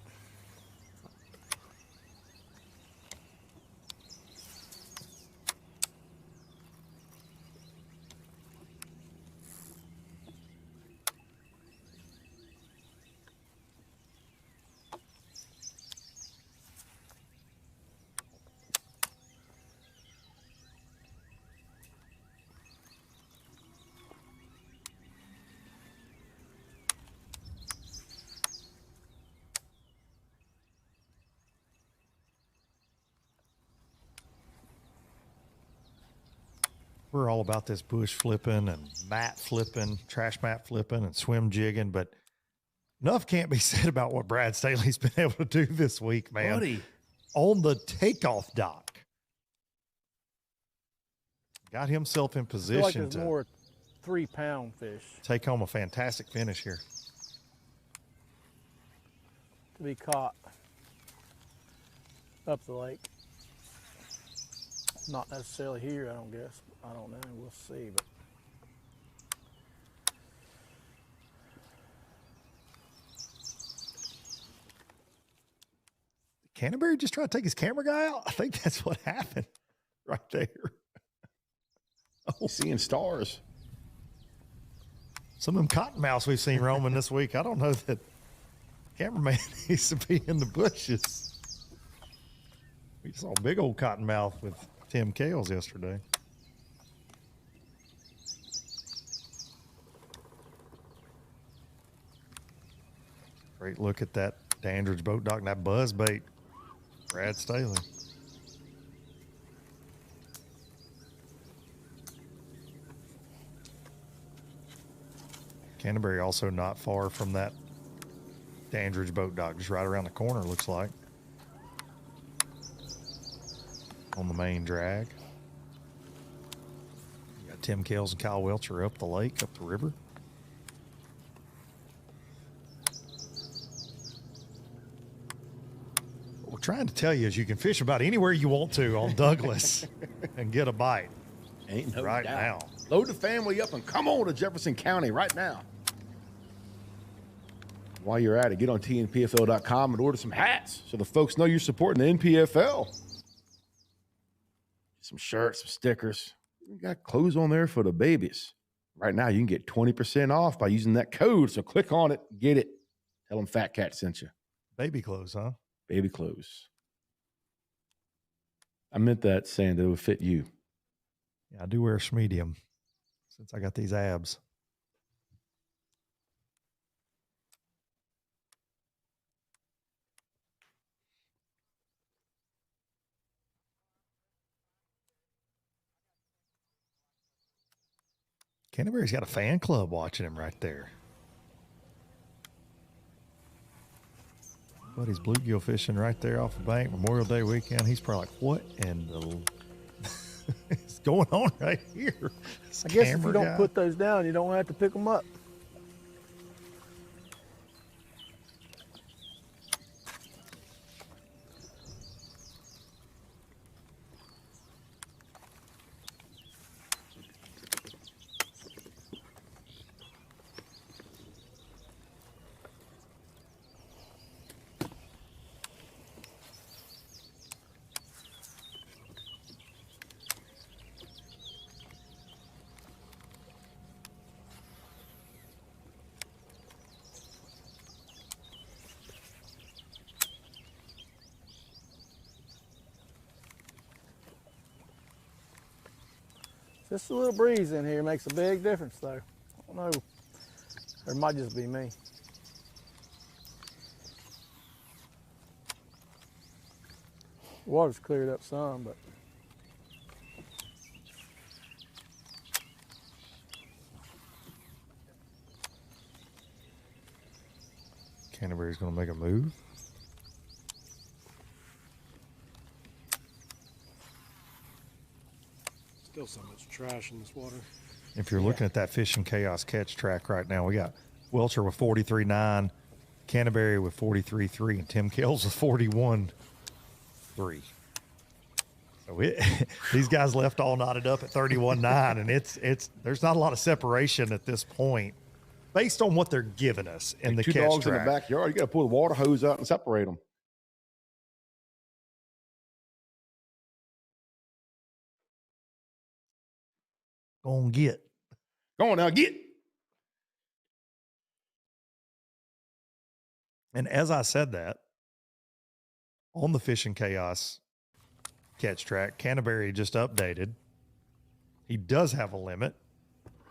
We're all about this bush flipping and mat flipping, trash mat flipping and swim jigging, but enough can't be said about what Brad Staley's been able to do this week, man. Buddy. On the takeoff dock. Got himself in I feel position like it's to more 3-pound fish take home a fantastic finish here. to be caught up the lake. Not necessarily here, I don't guess. I don't know. We'll see. But Canterbury just tried to take his camera guy out. I think that's what happened right there. Oh, seeing stars. Some of them cottonmouths we've seen roaming this week. I don't know that cameraman needs to be in the bushes. We saw a big old cottonmouth with Tim Kales yesterday. Great look at that Dandridge boat dock and that buzz bait. Brad Staley. Canterbury also not far from that Dandridge boat dock, just right around the corner, looks like. On the main drag. You got Tim Kales and Kyle Welcher up the lake, up the river. What we're trying to tell you is you can fish about anywhere you want to on Douglas and get a bite. Ain't no right doubt. now. Load the family up and come on to Jefferson County right now. While you're at it, get on TNPFL.com and order some hats so the folks know you're supporting the NPFL. Some shirts, some stickers. We got clothes on there for the babies. Right now, you can get 20% off by using that code. So click on it, get it. Tell them Fat Cat sent you. Baby clothes, huh? Baby clothes. I meant that saying that it would fit you. Yeah, I do wear a medium since I got these abs. Canterbury's got a fan club watching him right there. Buddy's bluegill fishing right there off the bank, Memorial Day weekend. He's probably like, what in the is going on right here? I guess if you don't put those down, you don't have to pick them up. Just a little breeze in here makes a big difference, though. I don't know. Or it might just be me. Water's cleared up some, but Canterbury's going to make a move. Still so much trash in this water. If you're looking at that Fishing Chaos catch track right now, we got Welcher with 43.9, Canterbury with 43.3, and Tim Kales with 41.3. So these guys left all knotted up at 31.9, and it's there's not a lot of separation at this point based on what they're giving us in the two catch dogs track. in the backyard. You got to pull the water hose out and separate them. Go on, get. Go on now, get. And as I said that, on the Fishing Chaos catch track, Canterbury just updated. He does have a limit,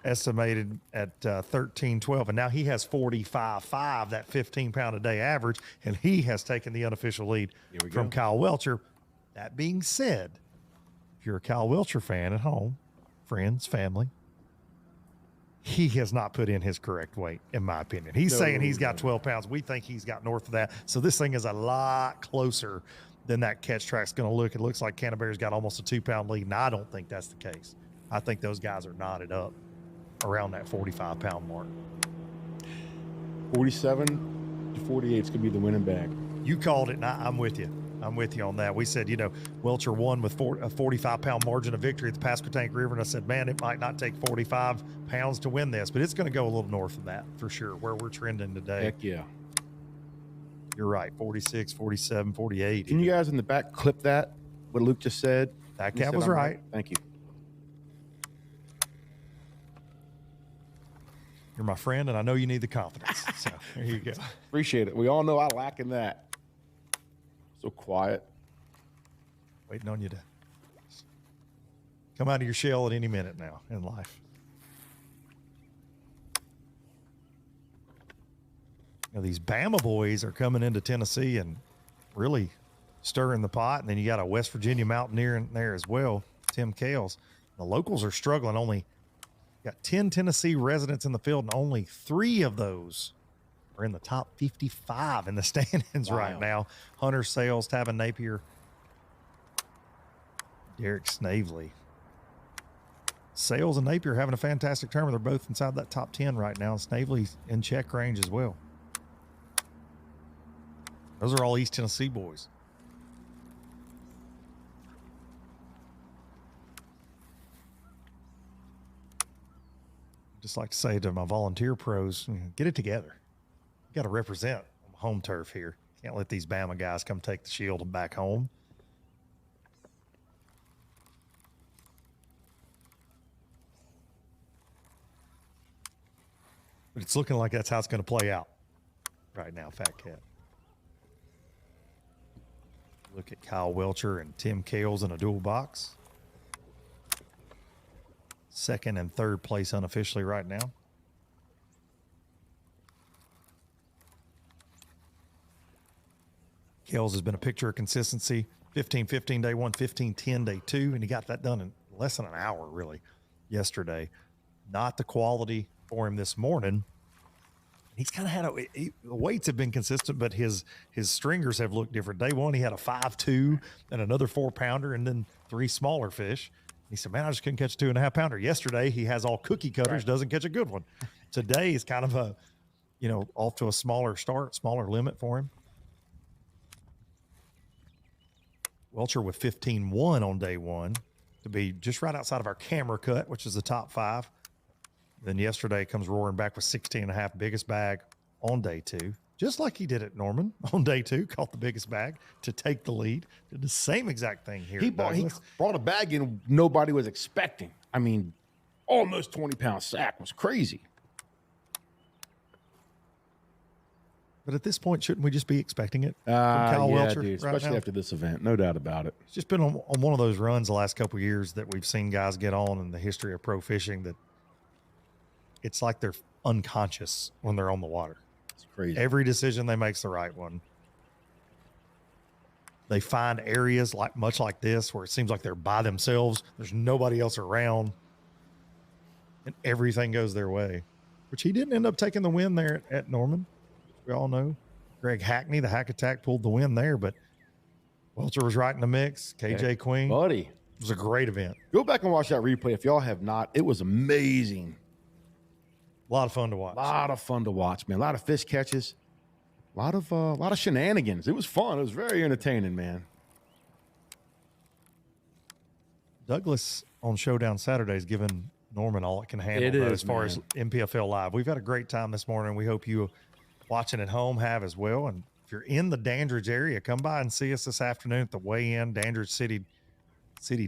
estimated at 13.12, and now he has 45.5, that 15-pound a day average, and he has taken the unofficial lead from Kyle Welcher. That being said, if you're a Kyle Welcher fan at home, friends, family, he has not put in his correct weight, in my opinion. He's saying he's got 12 pounds. We think he's got north of that. So this thing is a lot closer than that catch track's going to look. It looks like Canterbury's got almost a 2-pound lead, and I don't think that's the case. I think those guys are knotted up around that 45-pound mark. 47 to 48 is going to be the winning bag. You called it, and I'm with you. I'm with you on that. We said, Welcher won with a 45-pound margin of victory at the Pasquotank River, and I said, man, it might not take 45 pounds to win this, but it's going to go a little north of that for sure, where we're trending today. Heck yeah. You're right, 46, 47, 48. Can you guys in the back clip that, what Luke just said? That cat was right. Thank you. You're my friend, and I know you need the confidence. So there you go. Appreciate it. We all know I lack in that. So quiet. Waiting on you to come out of your shell at any minute now in life. These Bama boys are coming into Tennessee and really stirring the pot. And then you got a West Virginia Mountaineer in there as well, Tim Kales. The locals are struggling. Only got 10 Tennessee residents in the field, and only 3 of those are in the top 55 in the standings right now. Hunter Sales, Tavin Napier, Derek Snavely. Sales and Napier having a fantastic tournament. They're both inside that top 10 right now. Snavely's in check range as well. Those are all East Tennessee boys. Just like to say to my volunteer pros, get it together. You got to represent home turf here. Can't let these Bama guys come take the shield and back home. But it's looking like that's how it's going to play out right now, Fat Cat. Look at Kyle Welcher and Tim Kales in a dual box. Second and third place unofficially right now. Kales has been a picture of consistency. 15-15 day 1, 15-10 day 2, and he got that done in less than an hour, really, yesterday. Not the quality for him this morning. He's kind of had the weights have been consistent, but his stringers have looked different. Day 1, he had a 5.2 and another 4-pounder, and then 3 smaller fish. He said, man, I just couldn't catch a 2.5-pounder. Yesterday, he has all cookie cutters, doesn't catch a good one. Today is kind of a, off to a smaller start, smaller limit for him. Welcher with 15.1 on day 1 to be just right outside of our camera cut, which is the top 5. Then yesterday comes roaring back with 16.5, biggest bag on day 2. Just like he did at Norman on day 2, caught the biggest bag to take the lead. Did the same exact thing here. He brought a bag in nobody was expecting. I mean, almost 20-pound sack was crazy. But at this point, shouldn't we just be expecting it from Kyle Welcher? Dude, especially after this event, no doubt about it. It's just been on one of those runs the last couple of years that we've seen guys get on in the history of pro fishing that it's like they're unconscious when they're on the water. It's crazy. Every decision they make's the right one. They find areas much like this where it seems like they're by themselves. There's nobody else around, and everything goes their way. Which he didn't end up taking the win there at Norman. We all know Greg Hackney, the Hack Attack, pulled the win there, but Welcher was right in the mix. KJ Queen. Buddy. It was a great event. Go back and watch that replay if y'all have not. It was amazing. A lot of fun to watch. A lot of fun to watch, man. A lot of fish catches. A lot of shenanigans. It was fun. It was very entertaining, man. Douglas on Showdown Saturday is giving Norman, all it can handle It is, as far as NPFL Live. We've had a great time this morning. We hope you watching at home have as well. And if you're in the Dandridge area, come by and see us this afternoon at the weigh-in, Dandridge City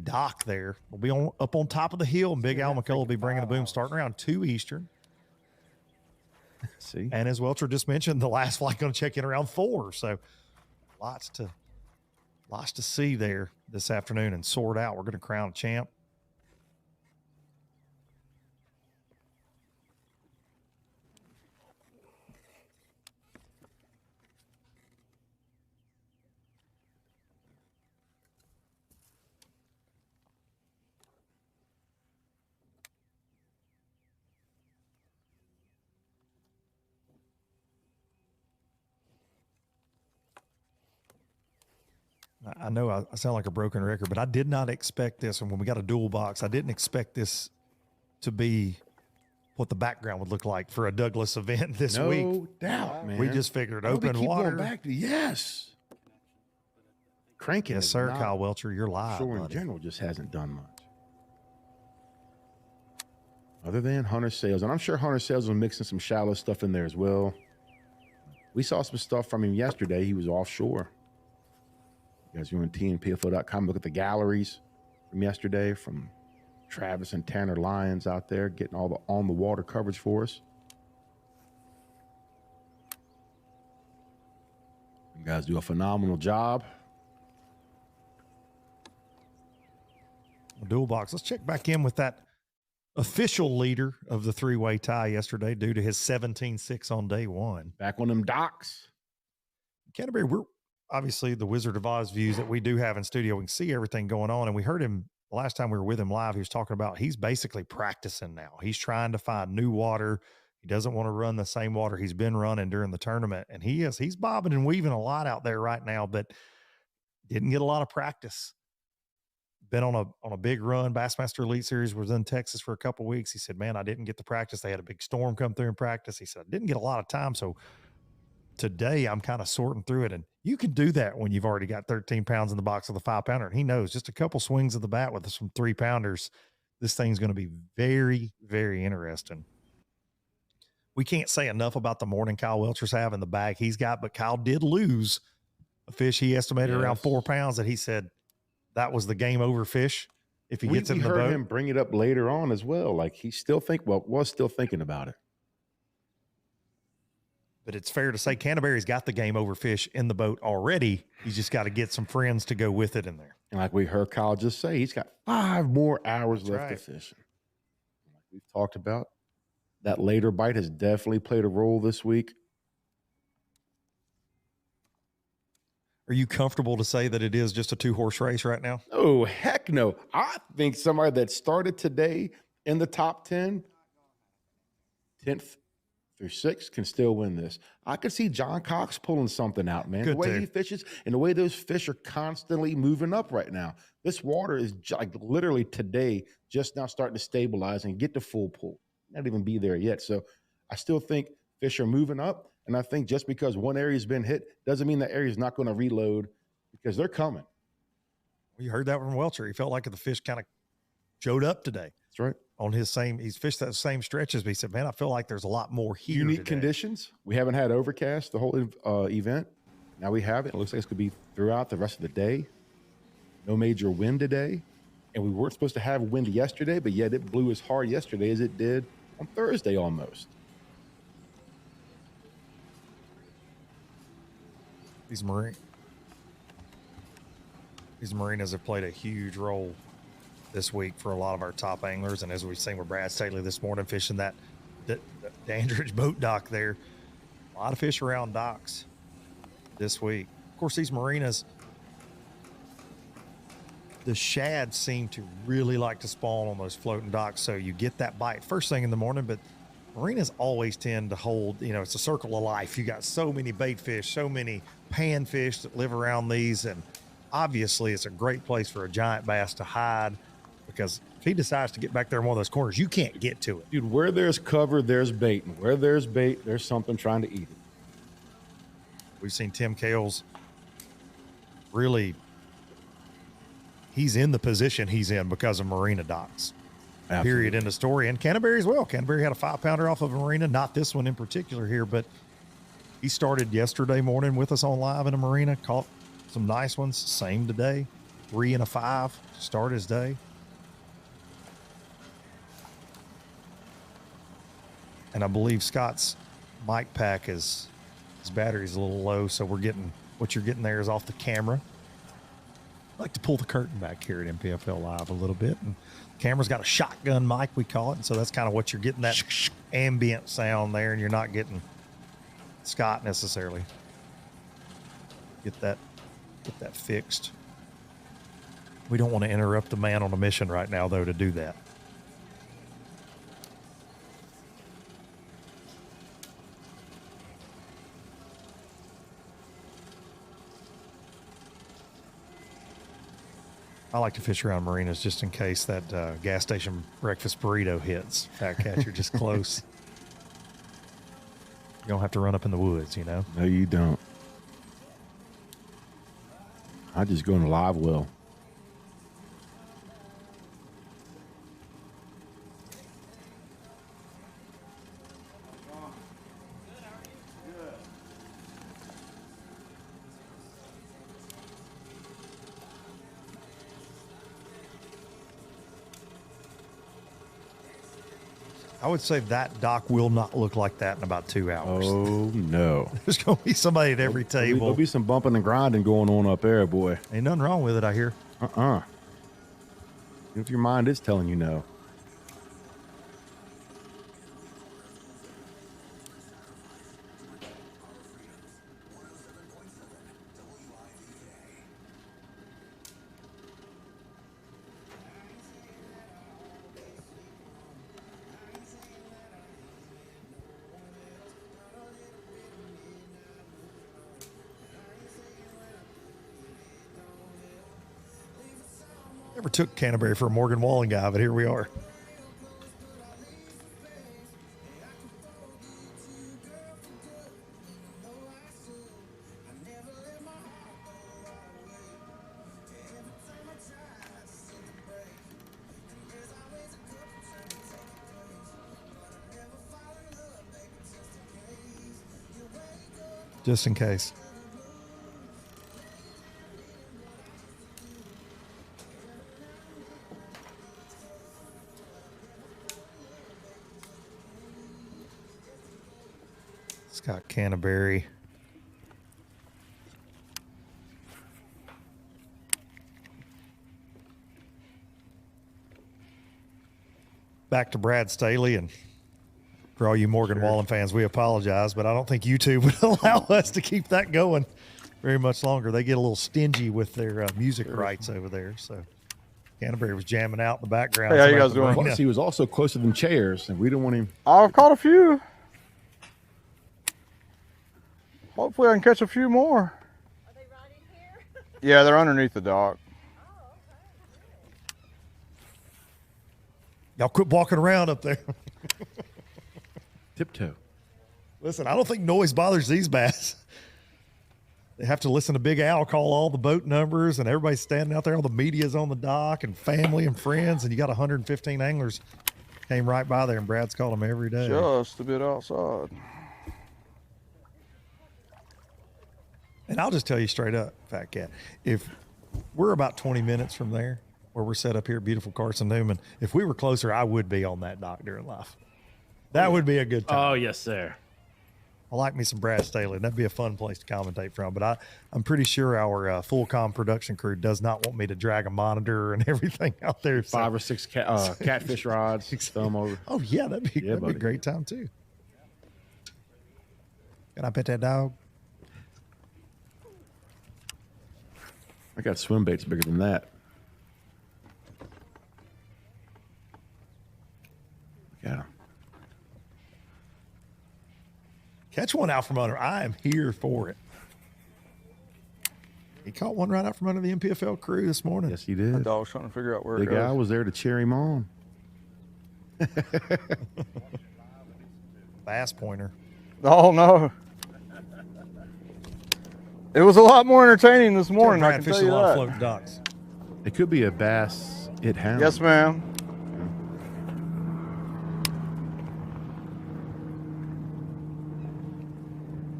Dock there. We'll be up on top of the hill, and Big Al McCullough will be bringing the boom starting around 2 Eastern. See? And as Welcher just mentioned, the last flight going to check in around 4. So lots to see there this afternoon and sort out. We're going to crown a champ. I know I sound like a broken record, but I did not expect this. And when we got a dual box, I didn't expect this to be what the background would look like for a Douglas event this week. No doubt, man. We just figured open water. Going back to, yes. Cranking. Yes, sir, Kyle Welcher, you're live. Shore in general just hasn't done much. Other than Hunter Sales. And I'm sure Hunter Sales was mixing some shallow stuff in there as well. We saw some stuff from him yesterday. He was offshore. You guys, you're on TNPFL.com. Look at the galleries from yesterday from Travis and Tanner Lyons out there getting all the on the water coverage for us. You guys do a phenomenal job. Dual box. Let's check back in with that official leader of the three-way tie yesterday due to his 17-6 on day one. Back on them docks. Canterbury, we're obviously the Wizard of Oz views that we do have in studio. We can see everything going on. And we heard him last time we were with him live. He was talking about he's basically practicing now. He's trying to find new water. He doesn't want to run the same water he's been running during the tournament. And he's bobbing and weaving a lot out there right now, but didn't get a lot of practice. Been on a big run. Bassmaster Elite Series was in Texas for a couple of weeks. He said, man, I didn't get the practice. They had a big storm come through in practice. He said, I didn't get a lot of time. So today I'm kind of sorting through it. And you can do that when you've already got 13 pounds in the box of the 5-pounder. And he knows just a couple swings of the bat with some 3-pounders, this thing's going to be very, very interesting. We can't say enough about the morning Kyle Welcher's having the bag he's got, but Kyle did lose a fish he estimated around 4 pounds that he said that was the game over fish if he gets in the boat. We heard him bring it up later on as well. Like he still was still thinking about it. But it's fair to say Canterbury's got the game over fish in the boat already. He's just got to get some friends to go with it in there. And like we heard Kyle just say, he's got 5 more hours left to fishing. Like we've talked about, that later bite has definitely played a role this week. Are you comfortable to say that it is just a 2-horse race right now? Oh, heck no. I think somebody that started today in the top 10, 10th through 6th, can still win this. I could see John Cox pulling something out, man. The way he fishes and the way those fish are constantly moving up right now. This water is like literally today just now starting to stabilize and get to full pull. Not even be there yet. So I still think fish are moving up. And I think just because one area has been hit doesn't mean that area is not going to reload, because they're coming. You heard that from Welcher. He felt like the fish kind of showed up today. That's right. On his he's fished that same stretches, but he said, man, I feel like there's a lot more here. Unique today. Conditions. We haven't had overcast the whole event. Now we have it. It looks like it's going to be throughout the rest of the day. No major wind today. And we weren't supposed to have wind yesterday, but yet it blew as hard yesterday as it did on Thursday almost. These marinas have played a huge role this week for a lot of our top anglers. And as we've seen with Brad Staley this morning fishing that Dandridge boat dock there, a lot of fish around docks this week. Of course, these marinas, the shad seem to really like to spawn on those floating docks. So you get that bite first thing in the morning, but marinas always tend to hold, it's a circle of life. You got so many bait fish, so many panfish that live around these. And obviously it's a great place for a giant bass to hide, because if he decides to get back there in one of those corners, you can't get to it. Dude, where there's cover, there's bait. And where there's bait, there's something trying to eat it. We've seen Tim Kales really, he's in the position he's in because of marina docks. Absolutely. Period. End of story. And Canterbury as well. Canterbury had a 5-pounder off of a marina. Not this one in particular here, but he started yesterday morning with us on live in a marina. Caught some nice ones. Same today. 3 and a 5 to start his day. And I believe Scott's mic pack is, his battery's a little low, so we're getting, what you're getting there is off the camera. I like to pull the curtain back here at NPFL Live a little bit. And the camera's got a shotgun mic, we call it. And so that's kind of what you're getting, that ambient sound there, and you're not getting Scott necessarily. Get that fixed. We don't want to interrupt the man on a mission right now, though, to do that. I like to fish around marinas just in case that gas station breakfast burrito hits. Fat Cat, you're just close. You don't have to run up in the woods, you know? No, you don't. I just go in a live well. I would say that dock will not look like that in about 2 hours. Oh, no. There's going to be somebody at every table. There'll be some bumping and grinding going on up there, boy. Ain't nothing wrong with it, I hear. If your mind is telling you no. Never took Canterbury for a Morgan Wallen guy, but here we are. Just in case. Scott Canterbury. Back to Brad Staley, and for all you Morgan Wallen fans, we apologize, but I don't think YouTube would allow us to keep that going very much longer. They get a little stingy with their music rights over there. So Canterbury was jamming out in the background. Hey, how you guys doing? Plus, he was also closer than chairs, and we didn't want him. I've caught a few. Hopefully I can catch a few more. Are they right in here? Yeah, they're underneath the dock. Y'all quit walking around up there. Tiptoe. Listen, I don't think noise bothers these bass. They have to listen to Big Al call all the boat numbers, and everybody's standing out there. All the media's on the dock, and family and friends, and you got 115 anglers came right by there, and Brad's called them every day. Just a bit outside. And I'll just tell you straight up, Fat Cat, if we're about 20 minutes from there, where we're set up here at beautiful Carson Newman, if we were closer, I would be on that dock during live. That would be a good time. Oh, yes, sir. I like me some Brad Staley. That'd be a fun place to commentate from. But I'm pretty sure our full com production crew does not want me to drag a monitor and everything out there. 5 or 6 catfish rods, throw them over. Oh, yeah, that'd be a great time, too. Can I pet that dog? I got swim baits bigger than that. Yeah. Catch one out from under. I am here for it. He caught one right out from under the NPFL crew this morning. Yes, he did. The dog's trying to figure out where the it goes. guy was there to cheer him on. Bass pointer. Oh, no. It was a lot more entertaining this morning, I can tell you a lot of that. floating docks. It could be a bass it hound. Yes, ma'am.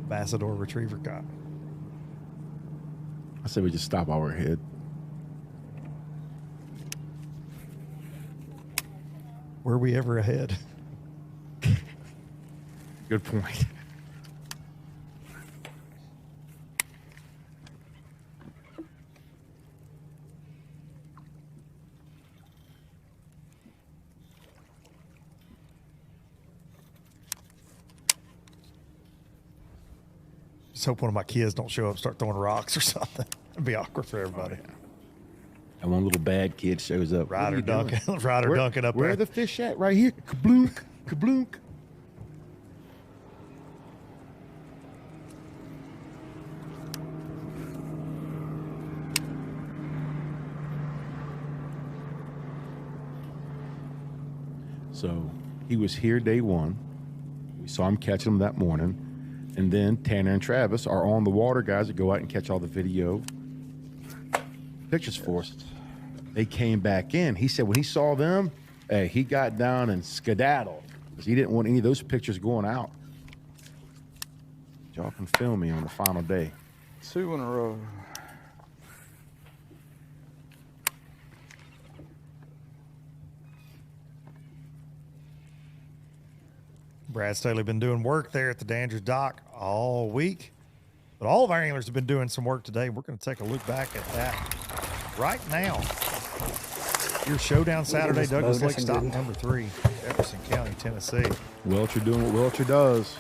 Bassador retriever caught. I said we just stop while we're ahead. Were we ever ahead? Good point. Just hope one of my kids don't show up and start throwing rocks or something. It'd be awkward for everybody. Oh, yeah. And one little bad kid shows up. Ryder dunking up there. Where are the fish at? Right here. Kablunk, kablunk. So he was here day one. We saw him catching them that morning. And then Tanner and Travis are on the water guys that go out and catch all the video pictures for us. They came back in. He said when he saw them, hey, he got down and skedaddled because he didn't want any of those pictures going out. Y'all can film me on the final day. 2 in a row. Brad Staley been doing work there at the Dandridge Dock all week. But all of our anglers have been doing some work today. We're going to take a look back at that right now. Your Showdown Saturday, Douglas Lake stop number 3, Jefferson County, Tennessee. Welcher doing what Welcher does.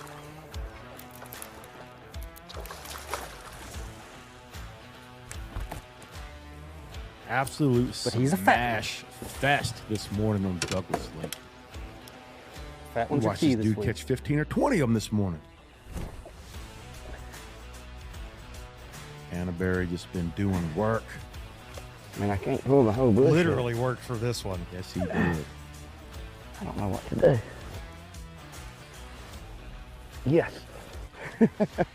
Absolute smash fest this morning on Douglas Lake. Fat We ones are watched key this this dude week. catch 15 or 20 of them this morning. Canterbury just been doing work. I mean, I can't pull the whole bush. Literally worked for this one. Yes, he did. I don't know what to do. Yes.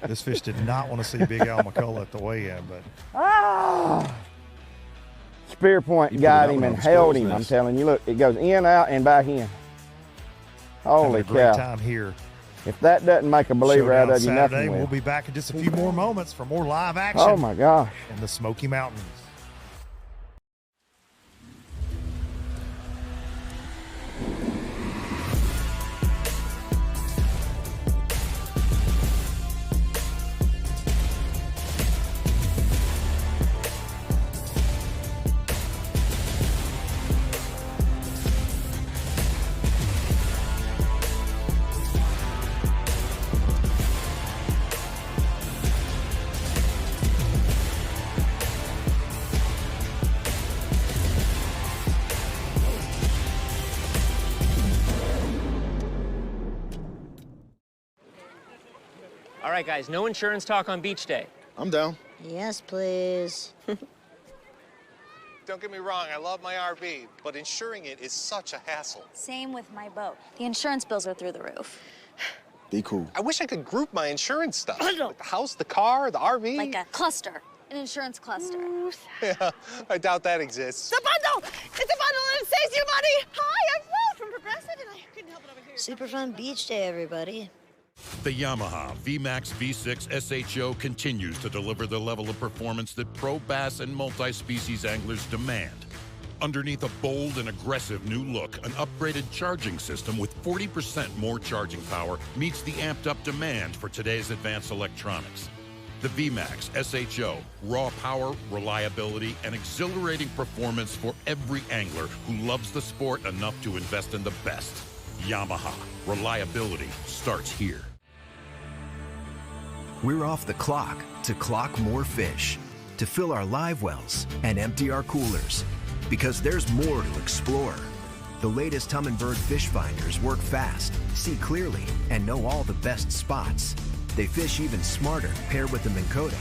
This fish did not want to see Big Al McCullough at the weigh-in, but Ah! Spear point He put got that him one and on held Squirrel's him. I'm nest. telling you, look, it goes in, out, and back in. having Holy a great cow. time here. If that doesn't make a believer out Showdown of you, Saturday. nothing We'll will. be back in just a few more moments for more live action. Oh my gosh. In the Smoky Mountains. All right, guys, no insurance talk on beach day. I'm down. Yes, please. Don't get me wrong, I love my RV, but insuring it is such a hassle. Same with my boat. The insurance bills are through the roof. Be cool. I wish I could group my insurance stuff. Like the house, the car, the RV. Like a cluster, an insurance cluster. Yeah, I doubt that exists. It's a bundle! It's a bundle and it saves you money! Hi, I'm Will from Progressive and I couldn't help it over here. Super fun beach day, everybody. The Yamaha VMAX V6 SHO continues to deliver the level of performance that pro bass and multi-species anglers demand. Underneath a bold and aggressive new look, an upgraded charging system with 40% more charging power meets the amped-up demand for today's advanced electronics. The VMAX SHO, raw power, reliability, and exhilarating performance for every angler who loves the sport enough to invest in the best. Yamaha, reliability starts here. We're off the clock to clock more fish, to fill our live wells and empty our coolers, because there's more to explore. The latest Humminbird fish finders work fast, see clearly, and know all the best spots. They fish even smarter paired with the Minn Kota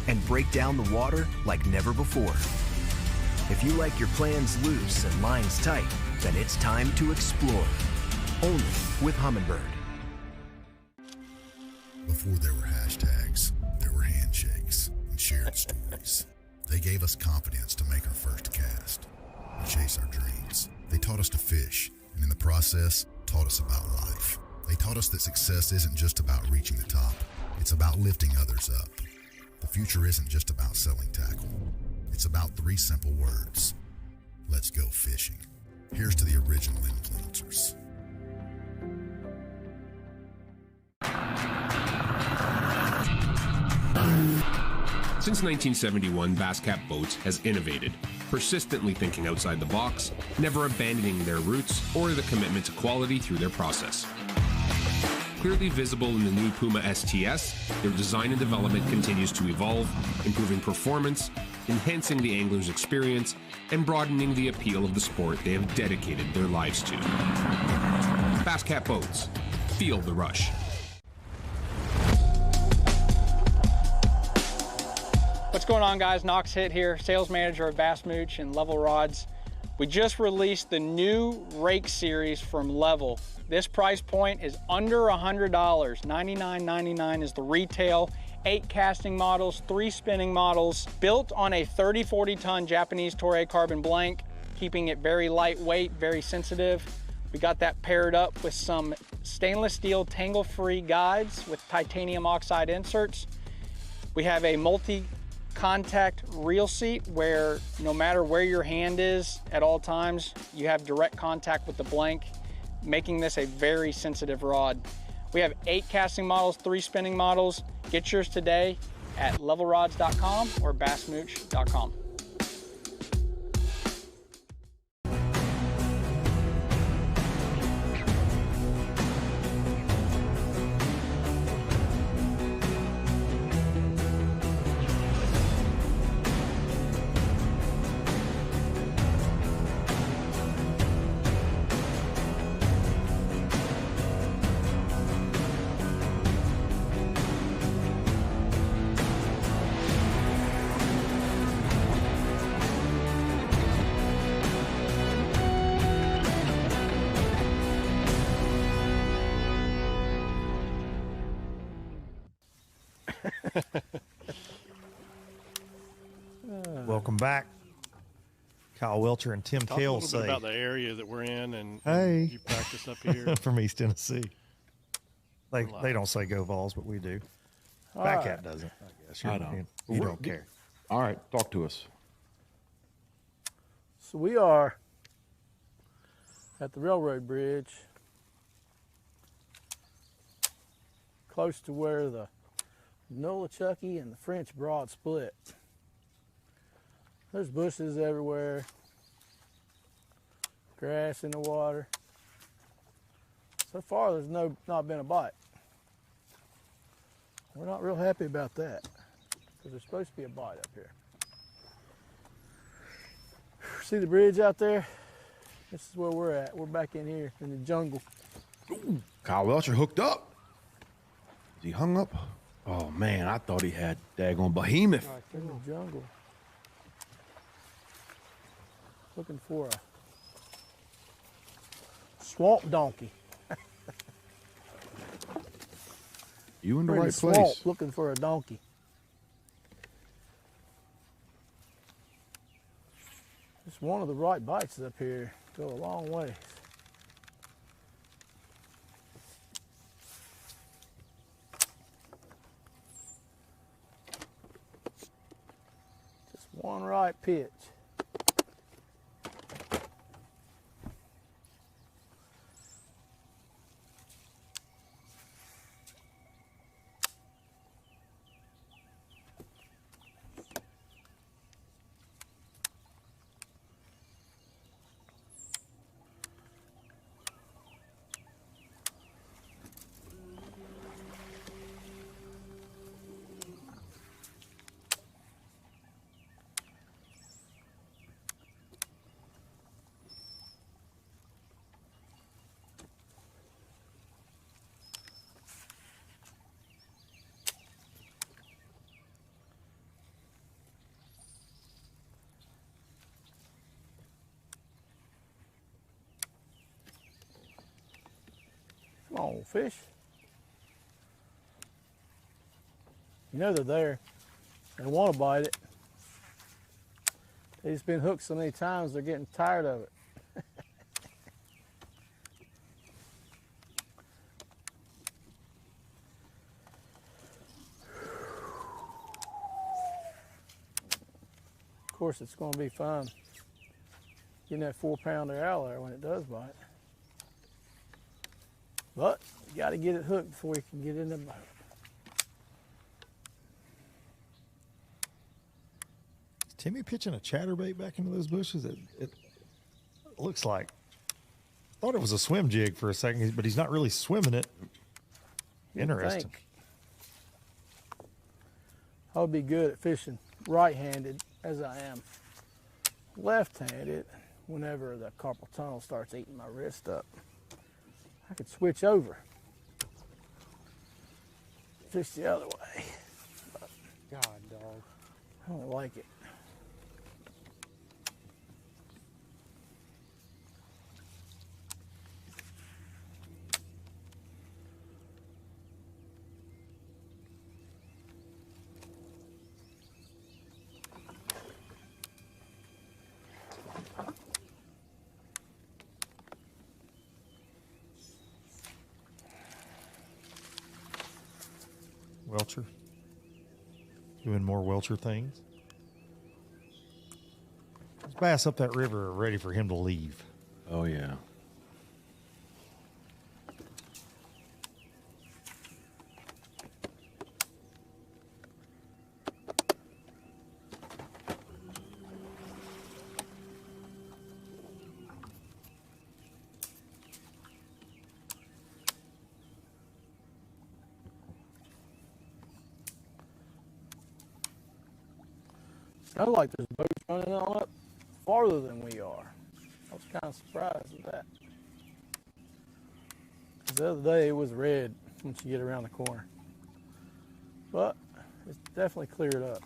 and break down the water like never before. If you like your plans loose and lines tight, then it's time to explore. Only with Humminbird. Before there were hashtags, there were handshakes and shared stories. They gave us confidence to make our first cast and chase our dreams. They taught us to fish, and in the process, taught us about life. They taught us that success isn't just about reaching the top. It's It's about lifting others up. The future isn't just about selling tackle. It's about 3 simple words. Let's go fishing. Here's to the original influencers. Since 1971, Bass Cat Boats has innovated, persistently thinking outside the box, never abandoning their roots or the commitment to quality through their process. Clearly visible in the new Puma STS, their design and development continues to evolve, improving performance, enhancing the angler's experience, and broadening the appeal of the sport they have dedicated their lives to. Bass Cat Boats. Feel the rush. What's going on, guys? Knox Hitt here, sales manager of Bass Mooch and Level Rods. We just released the new rake series from Level. This price point is under $100. $99.99 is the retail. 8 casting models, 3 spinning models, built on a 30-40 ton Japanese Toray carbon blank, keeping it very lightweight, very sensitive. We got that paired up with some stainless steel tangle-free guides with titanium oxide inserts. We have a multi-contact reel seat where no matter where your hand is at all times, you have direct contact with the blank, making this a very sensitive rod. We have 8 casting models, 3 spinning models. Get yours today at levelrods.com or bassmooch.com. Welcome back. Kyle Welcher and Tim Talk Kales a little say bit about the area that we're in, and hey, you practice up here from East Tennessee. They don't say go Vols, but we do. Fat Cat doesn't. I guess I don't. You don't care. All right, talk to us. So we are at the railroad bridge, close to where the Nolichucky and the French Broad split. There's bushes everywhere, grass in the water. So far, there's not been a bite. We're not real happy about that, because there's supposed to be a bite up here. See the bridge out there? This is where we're at. We're back in here in the jungle. Ooh, Kyle Welcher hooked up. Is he hung up? Oh man, I thought he had daggone behemoth. Right in the jungle. Looking for a swamp donkey. You in the We're right the swamp place. looking for a donkey. Just one of the right bites up here. Go a long ways. Just one right pitch. Come on, fish. You know they're there. They want to bite it. They've just been hooked so many times, they're getting tired of it. course, it's going to be fun getting that 4-pounder out of there when it does bite. But you got to get it hooked before you can get in the boat. Is Timmy pitching a chatterbait back into those bushes? It looks like. I thought it was a swim jig for a second, but he's not really swimming it. Interesting. I would be good at fishing right-handed as I am left-handed. Whenever the carpal tunnel starts eating my wrist up, I could switch over, fish the other way. But God, dog. I don't like it. Welcher. Doing more Welcher things. Those bass up that river are ready for him to leave. Oh, yeah. Sounds like there's boats running on up farther than we are. I was kind of surprised with that. 'Cause the other day it was red once you get around the corner. But it's definitely cleared up.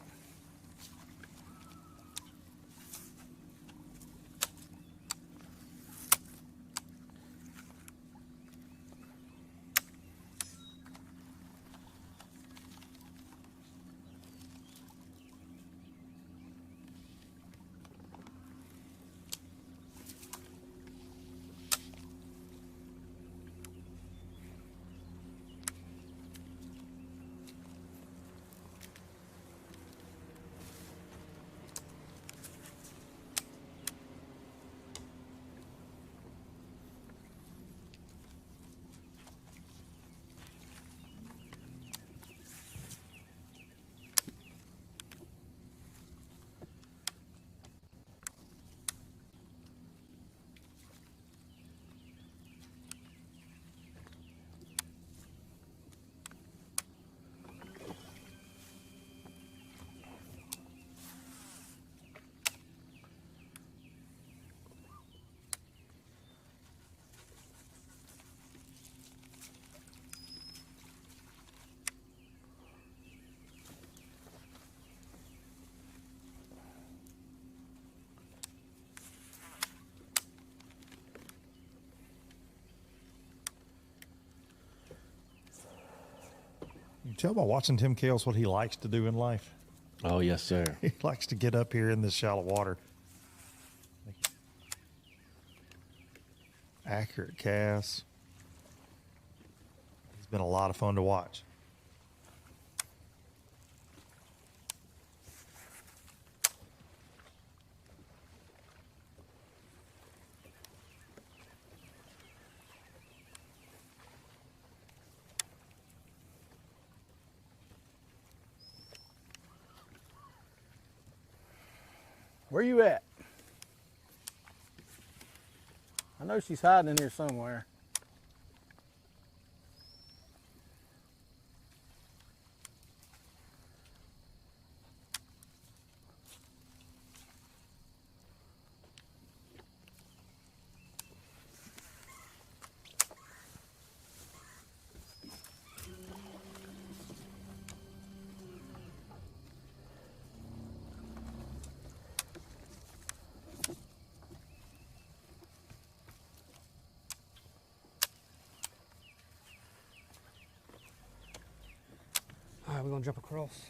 You can tell by watching Tim Kales what he likes to do in life. Oh, yes, sir. He likes to get up here in this shallow water. Accurate casts. He's been a lot of fun to watch. Where you at? I know she's hiding in here somewhere. All right, we're gonna jump across.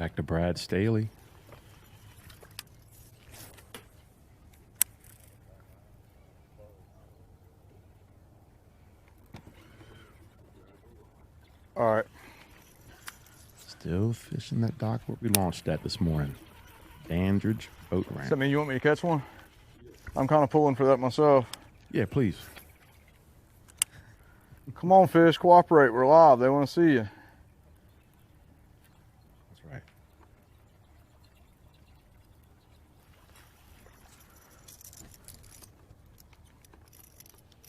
Back to Brad Staley. All right. Still fishing that dock where we launched at this morning. Dandridge Boat Ramp. Does that mean you want me to catch one? I'm kind of pulling for that myself. Yeah, please. Come on, fish, cooperate. We're live. They want to see you. That's right.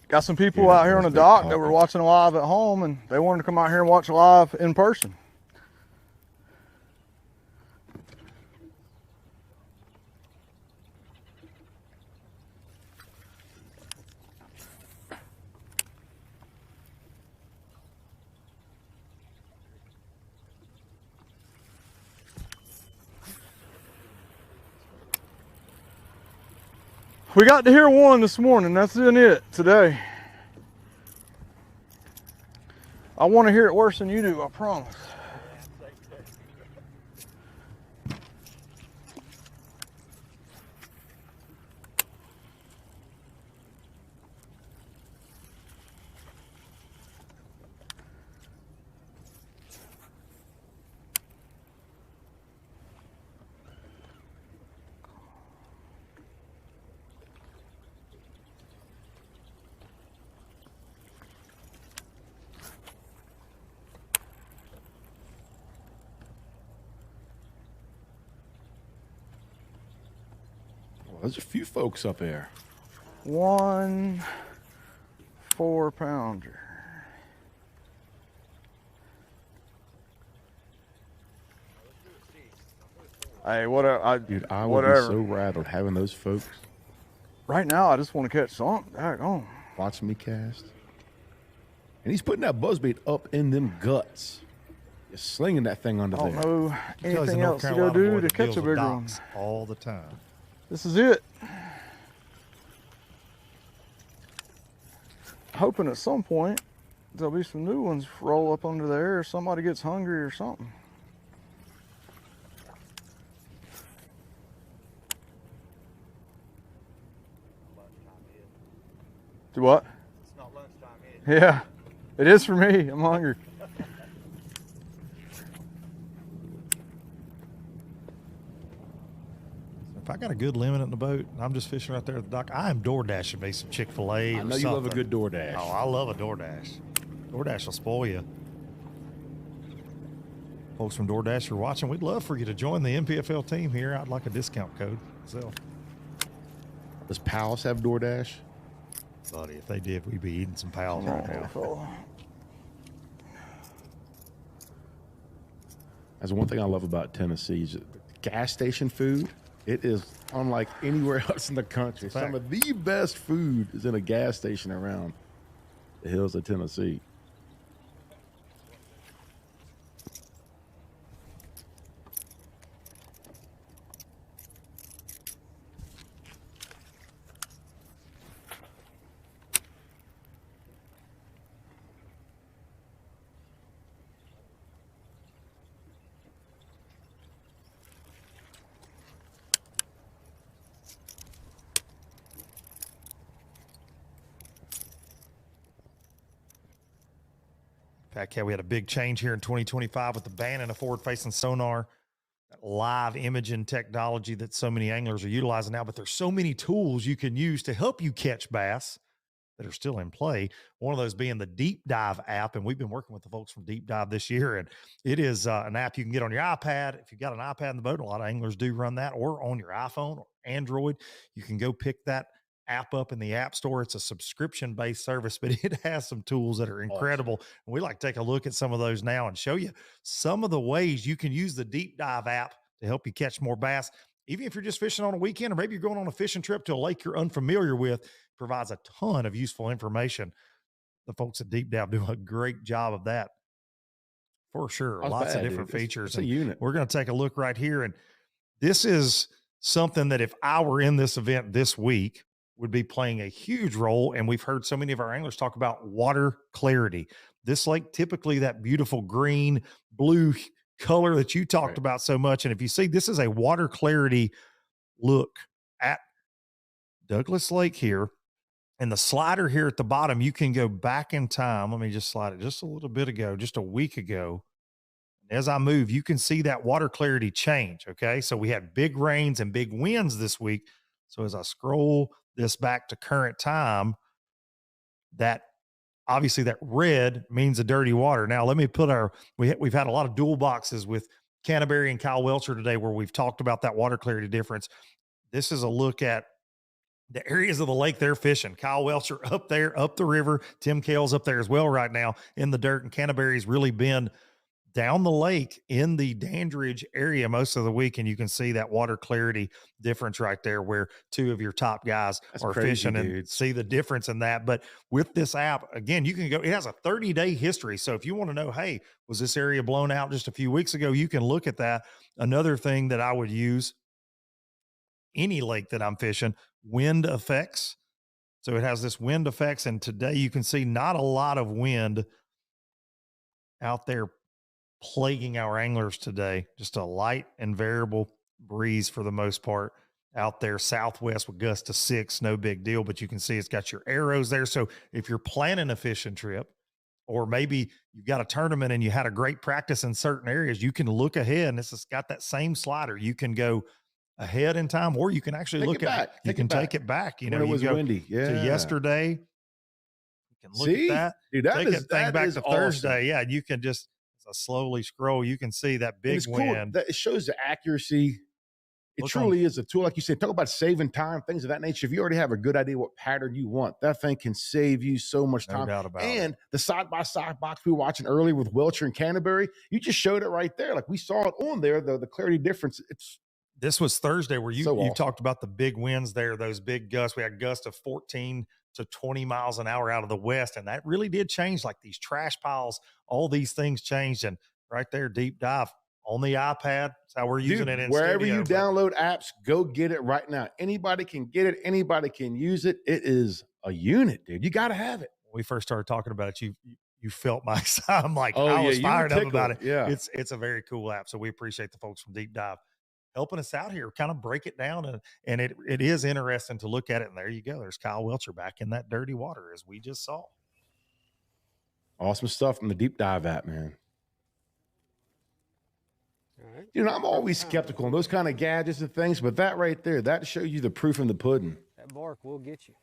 Got some people out here on the dock that were watching live at home, and they wanted to come out here and watch live in person. We got to hear one this morning. That's in it today. I want to hear it worse than you do, I promise. Well, there's a few folks up there. 1 4-pounder. Hey, whatever. Dude, I would be so rattled having those folks. Right now, I just want to catch something. Daggone. Watching me cast. And he's putting that buzzbait up in them guts. Just slinging that thing under there. I don't know anything else to go do to catch a bigger one. All the time. This is it. Hoping at some point there'll be some new ones roll up under there, or somebody gets hungry or something. Do what? It's not lunchtime yet. Yeah, it is for me. I'm hungry. If I got a good limit in the boat and I'm just fishing right there at the dock, I am door dashing me some Chick-fil-A. I know you love a good DoorDash. Oh, I love a DoorDash. DoorDash will spoil you. Folks from DoorDash are watching. We'd love for you to join the NPFL team here. I'd like a discount code. So, does Palace have DoorDash? Buddy, if they did, we'd be eating some pals right now. That's one thing I love about Tennessee is gas station food. It is unlike anywhere else in the country. Some of the best food is in a gas station around the hills of Tennessee. Fact, yeah, we had a big change here in 2025 with the banning of forward-facing sonar, live imaging technology that so many anglers are utilizing now. But there's so many tools you can use to help you catch bass that are still in play. One of those being the Deep Dive app, and we've been working with the folks from Deep Dive this year, and it is an app you can get on your iPad. If you've got an iPad in the boat, a lot of anglers do run that, or on your iPhone or Android. You can go pick that app up in the App Store. It's a subscription-based service, but it has some tools that are incredible. Awesome. And we like to take a look at some of those now and show you some of the ways you can use the Deep Dive app to help you catch more bass. Even if you're just fishing on a weekend, or maybe you're going on a fishing trip to a lake you're unfamiliar with, provides a ton of useful information. The folks at Deep Dive do a great job of that for sure. Lots of different features. It's a unit. We're going to take a look right here. And this is something that if I were in this event this week, would be playing a huge role. And we've heard so many of our anglers talk about water clarity. This lake, typically that beautiful green, blue color that you talked about so much. And if you see, this is a water clarity look at Douglas Lake here. And the slider here at the bottom, you can go back in time. Let me just slide it just a little bit ago, just a week ago. As I move, you can see that water clarity change, okay? So we had big rains and big winds this week. So as I scroll this back to current time, that obviously that red means the dirty water. Now let me put we've had a lot of dual boxes with Canterbury and Kyle Welchure today where we've talked about that water clarity difference. This is a look at the areas of the lake they're fishing. Kyle Welchure up there, up the river. Tim Kales up there as well right now in the dirt. And Canterbury's really been down the lake in the Dandridge area most of the week. And you can see that water clarity difference right there where two of your top guys are crazy, fishing and see the difference in that. But with this app, again, you can go, it has a 30-day history. So if you want to know, hey, was this area blown out just a few weeks ago? You can look at that. Another thing that I would use, any lake that I'm fishing, wind effects. So it has this wind effects. And today you can see not a lot of wind out there plaguing our anglers today. Just a light and variable breeze for the most part out there southwest with gusts to 6, no big deal, but you can see it's got your arrows there. So if you're planning a fishing trip, or maybe you've got a tournament and you had a great practice in certain areas, you can look ahead and this has got that same slider. You can go ahead in time, or you can actually look at it. You can take it back. You know, it was windy. Yeah. To yesterday. You can look at that. Dude, that take is, that thing that back is to awesome. Thursday. Yeah. You can just slowly scroll. You can see that big It's cool. wind. That it shows the accuracy. It Look truly is a tool. Like you said, talk about saving time, things of that nature. If you already have a good idea what pattern you want, that thing can save you so much time. No doubt about it. And the side-by-side box we were watching earlier with Welchure and Canterbury, you just showed it right there. Like we saw it on there, the clarity difference. This was Thursday where you awesome. talked about the big winds there, those big gusts. We had gusts of 14 to 20 miles an hour out of the west, and that really did change. Like these trash piles, all these things changed. And right there, deep dive on the iPad. That's how we're using it in wherever studio, you download apps, go get it right now. Anybody can get it. Anybody can use it. It is a unit, dude. You got to have it. When we first started talking about it, you felt my side. I'm like, Oh, I yeah, was you fired were up about it. tickled. Yeah. It's a very cool app. So we appreciate the folks from Deep Dive helping us out here, kind of break it down. And it is interesting to look at it. And there you go. There's Kyle Welchure back in that dirty water as we just saw. Awesome stuff from the Deep Dive app, man. All right. You know, I'm always skeptical on those kind of gadgets and things, but that right there, that shows you the proof in the pudding. That bark will get you.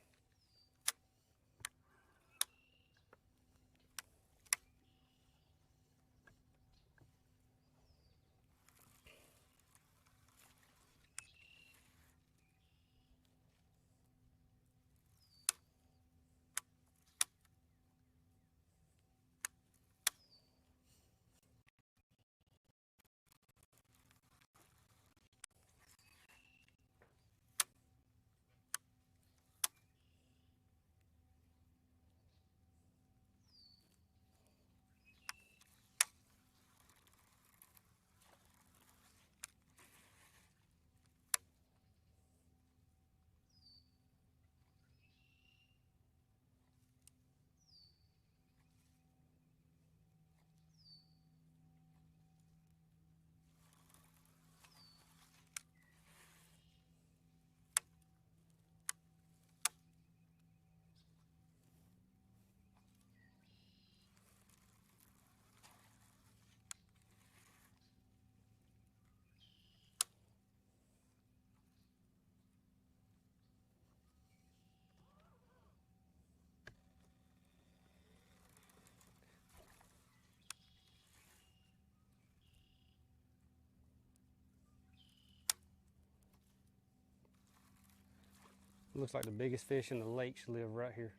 Looks like the biggest fish in the lake should live right here.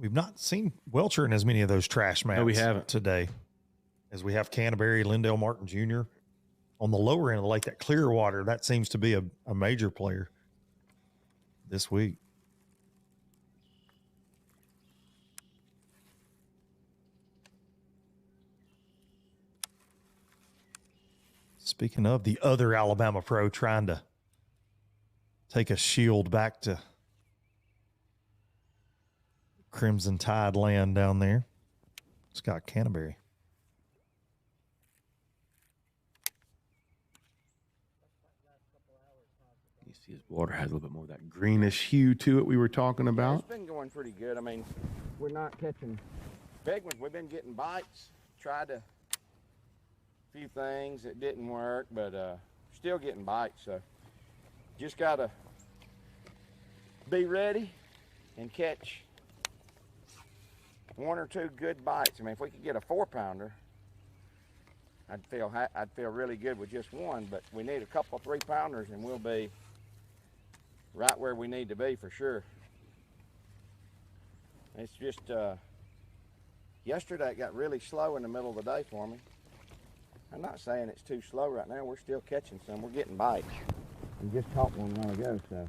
We've not seen Welchure in as many of those trash mats. No, we haven't today, as we have Canterbury, Lindell Martin Jr. on the lower end of the lake. That clear water, that seems to be a major player this week. Speaking of the other Alabama pro trying to take a shield back to Crimson Tide land down there. Scott Canterbury. You see his water has a little bit more of that greenish hue to it we were talking about. It's been going pretty good. I mean, we're not catching big ones. We've been getting bites. Tried a few things that didn't work, but still getting bites. So just got to be ready and catch one or two good bites. I mean, if we could get a 4-pounder, I'd feel really good with just one, but we need a couple 3-pounders and we'll be right where we need to be for sure. It's just, yesterday it got really slow in the middle of the day for me. I'm not saying it's too slow right now. We're still catching some. We're getting bites. We just caught one a while ago, so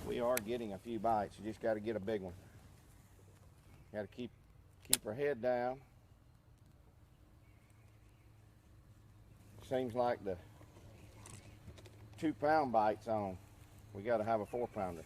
we are getting a few bites. You just got to get a big one. Got to keep our head down. Seems like the 2-pound bite's on. We got to have a 4-pounder.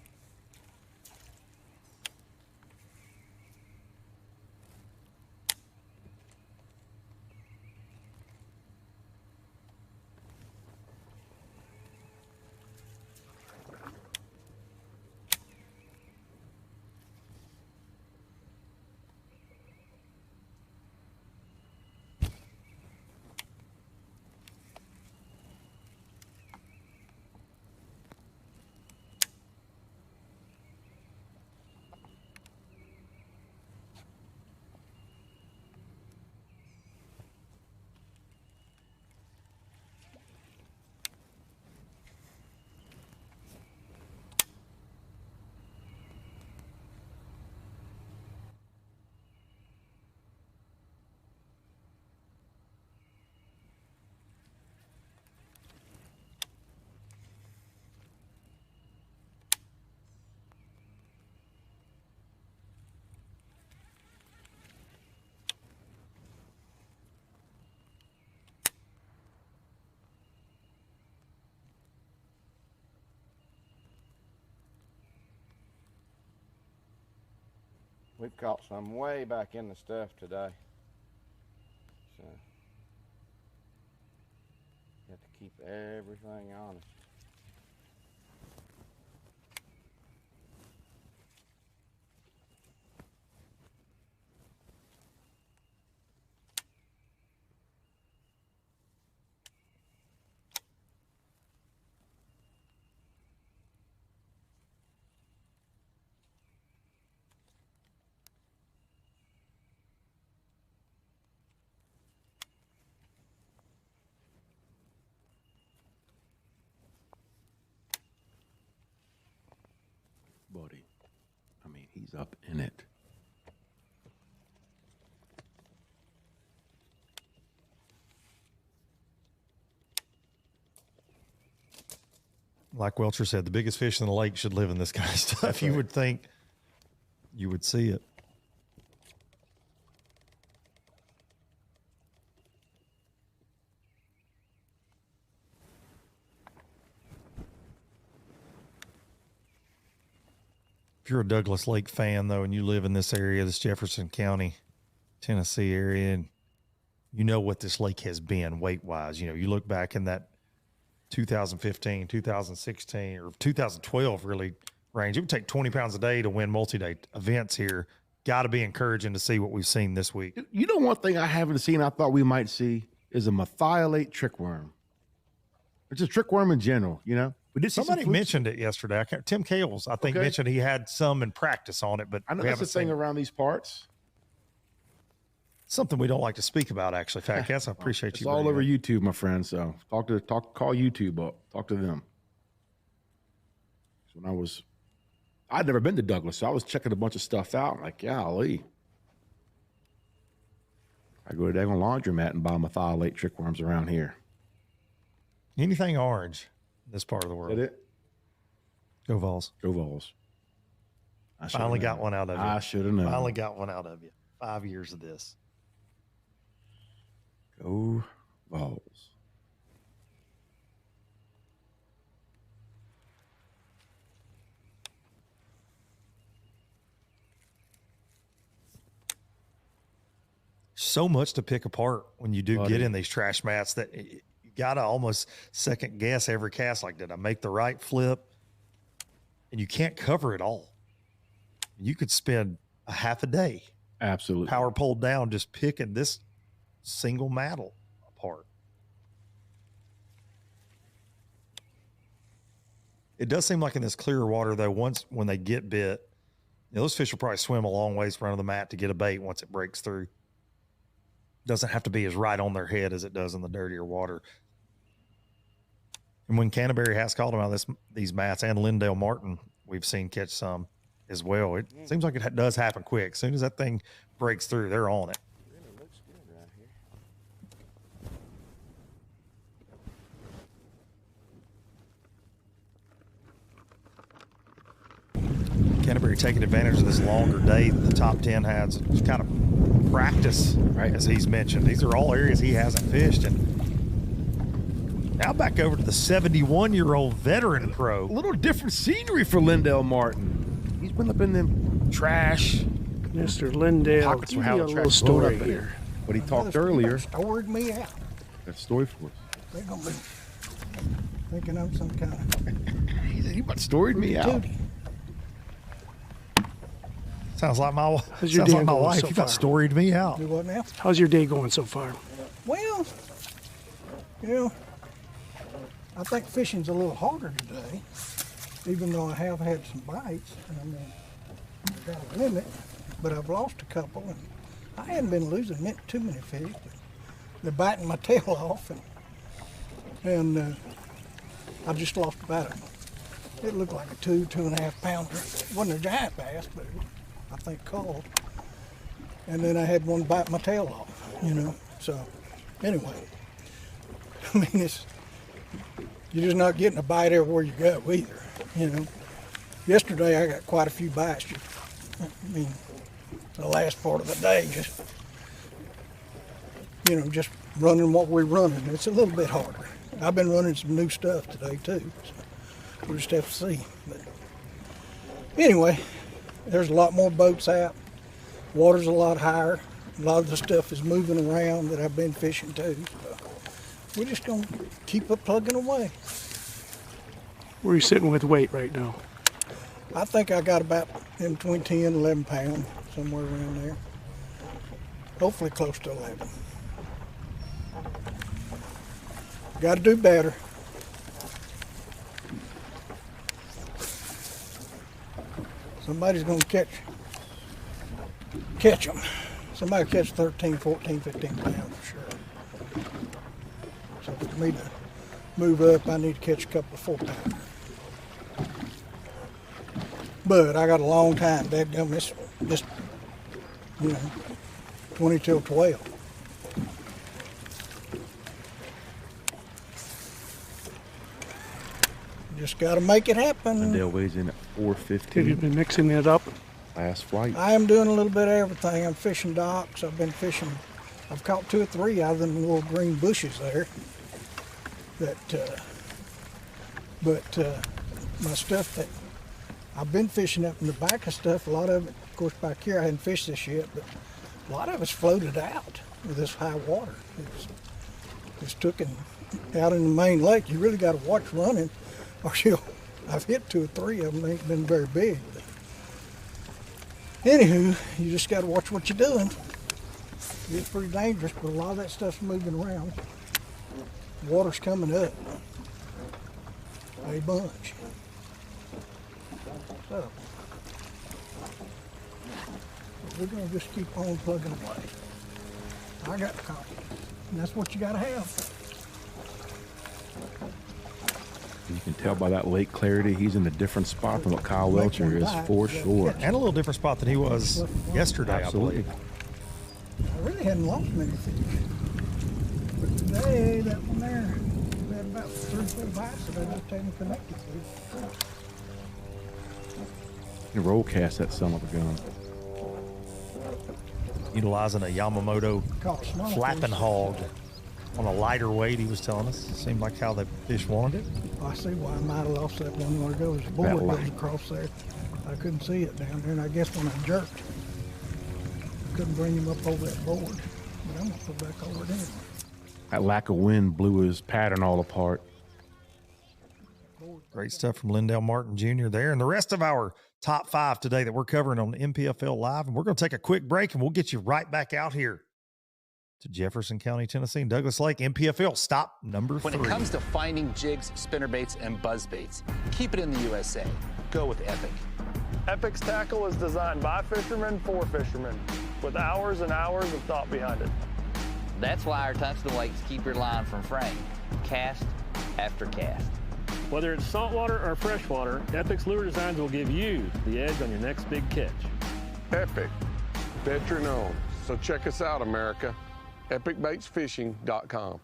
We've caught some way back in the stuff today. So, got to keep everything honest. Buddy, I mean, he's up in it. Like Welcher said, the biggest fish in the lake should live in this kind of stuff. You would think you would see it. If you're a Douglas Lake fan, though, and you live in this area, this Jefferson County, Tennessee area, and you know what this lake has been weight-wise. You know, you look back in that 2015, 2016, or 2012 really range. It would take 20 pounds a day to win multi-day events here. Got to be encouraging to see what we've seen this week. You know, one thing I haven't seen I thought we might see is a methylate trickworm. It's a trickworm in general, you know? We did see somebody mentioned it yesterday. Tim Kales, I think, mentioned he had some in practice on it, but I know that's the thing around these parts. Something we don't like to speak about, actually. Fat Cats, I appreciate you. It's all over YouTube, my friend. So call YouTube up. Talk to them. So when I'd never been to Douglas, so I was checking a bunch of stuff out. I'm like, golly. I go to Dagon Laundromat and buy methylate trickworms around here. Anything orange in this part of the world. Is that it? Go Vols. Go Vols. I finally got one out of you. I should have known. Finally got one out of you. 5 years of this. Go Vols. so much to pick apart when you do get in these trash mats that you got to almost second guess every cast. Like, did I make the right flip? And you can't cover it all. You could spend a half a day. Absolutely. Power pulled down, just picking this single mattle apart. It does seem like in this clearer water, though, when they get bit, those fish will probably swim a long ways around the mat to get a bait once it breaks through. Doesn't have to be as right on their head as it does in the dirtier water. And when Canterbury has called them out, these mats, and Lindell Martin, we've seen catch some as well. It seems like it does happen quick. As soon as that thing breaks through, they're on it. Canterbury taking advantage of this longer day that the top 10 has. Just kind of practice, right, as he's mentioned. These are all areas he hasn't fished. And now back over to the 71-year-old veteran pro. A little different scenery for Lindell Martin. He's been up in them trash. Mr. Lindell, give me a little story here. But he talked earlier. Stored me out. That story for us. They're going to be thinking I'm some kind of... He about storied me out. Sounds like my wife. So You got storied me out. Do what now? How's your day going so far? Well, I think fishing's a little harder today, even though I have had some bites. And I mean, I've got a limit, but I've lost a couple. And I hadn't been losing too many fish, but they're biting my tail off. And I just lost about it looked like a 2.5 pounder. It wasn't a giant bass, but I think called. And then I had one bite my tail off, So anyway, I mean, you're just not getting a bite everywhere you go either, Yesterday I got quite a few bites. I mean, the last part of the day, just running what we're running. It's a little bit harder. I've been running some new stuff today too, so we'll just have to see. But anyway, there's a lot more boats out. Water's a lot higher. A lot of the stuff is moving around that I've been fishing too. So we're just gonna keep up plugging away. Where are you sitting with weight right now? I think I got about in between 10 and 11 pounds, somewhere around there. Hopefully close to 11. Got to do better. Somebody's going to catch them. Somebody catch 13, 14, 15 pounds for sure. So for me to move up, I need to catch a couple of 4-pounders. But I got a long time. Dadgum, just 20 till 12. Just got to make it happen. Lindell weighs in at 415. Have you been mixing it up? Last flight. I am doing a little bit of everything. I'm fishing docks. I've been fishing. I've caught 2 or 3 out of them little green bushes there. But my stuff that I've been fishing up in the back of stuff, a lot of it, of course, back here I hadn't fished this yet, but a lot of it's floated out with this high water. It's taken out in the main lake. You really got to watch running, or I've hit 2 or 3 of them. They ain't been very big. But anywho, you just got to watch what you're doing. It's pretty dangerous, but a lot of that stuff's moving around. Water's coming up a bunch. So we're going to just keep on plugging away. I got confidence, and that's what you got to have. You can tell by that lake clarity, he's in a different spot than what Kyle Welcher is for sure. And a little different spot than he was yesterday, Absolutely. I believe. I really hadn't lost many fish. But today, that one there, we had about 3 or 4 bites that I just hadn't connected to. You roll cast that son of a gun. Utilizing a Yamamoto Caught small flapping fish. hog on a lighter weight, he was telling us. It seemed like how the fish wanted it. I see why I might have lost that one where it goes. The board goes across there. I couldn't see it down there, and I guess when I jerked, I couldn't bring him up over that board. but I'm gonna put back over there. That lack of wind blew his pattern all apart. Great stuff from Lindell Martin Jr. there. And the rest of our top 5 today that we're covering on NPFL Live. And we're going to take a quick break and we'll get you right back out here to Jefferson County, Tennessee, and Douglas Lake. NPFL stop number 3. When it comes to finding jigs, spinnerbaits, and buzzbaits, keep it in the USA. Go with Epic. Epic's tackle is designed by fishermen for fishermen, with hours and hours of thought behind it. That's why our tungsten weights keep your line from fraying, cast after cast. Whether it's saltwater or freshwater, Epic's lure designs will give you the edge on your next big catch. Epic, veteran owned. So check us out, America. EpicBaitsFishing.com.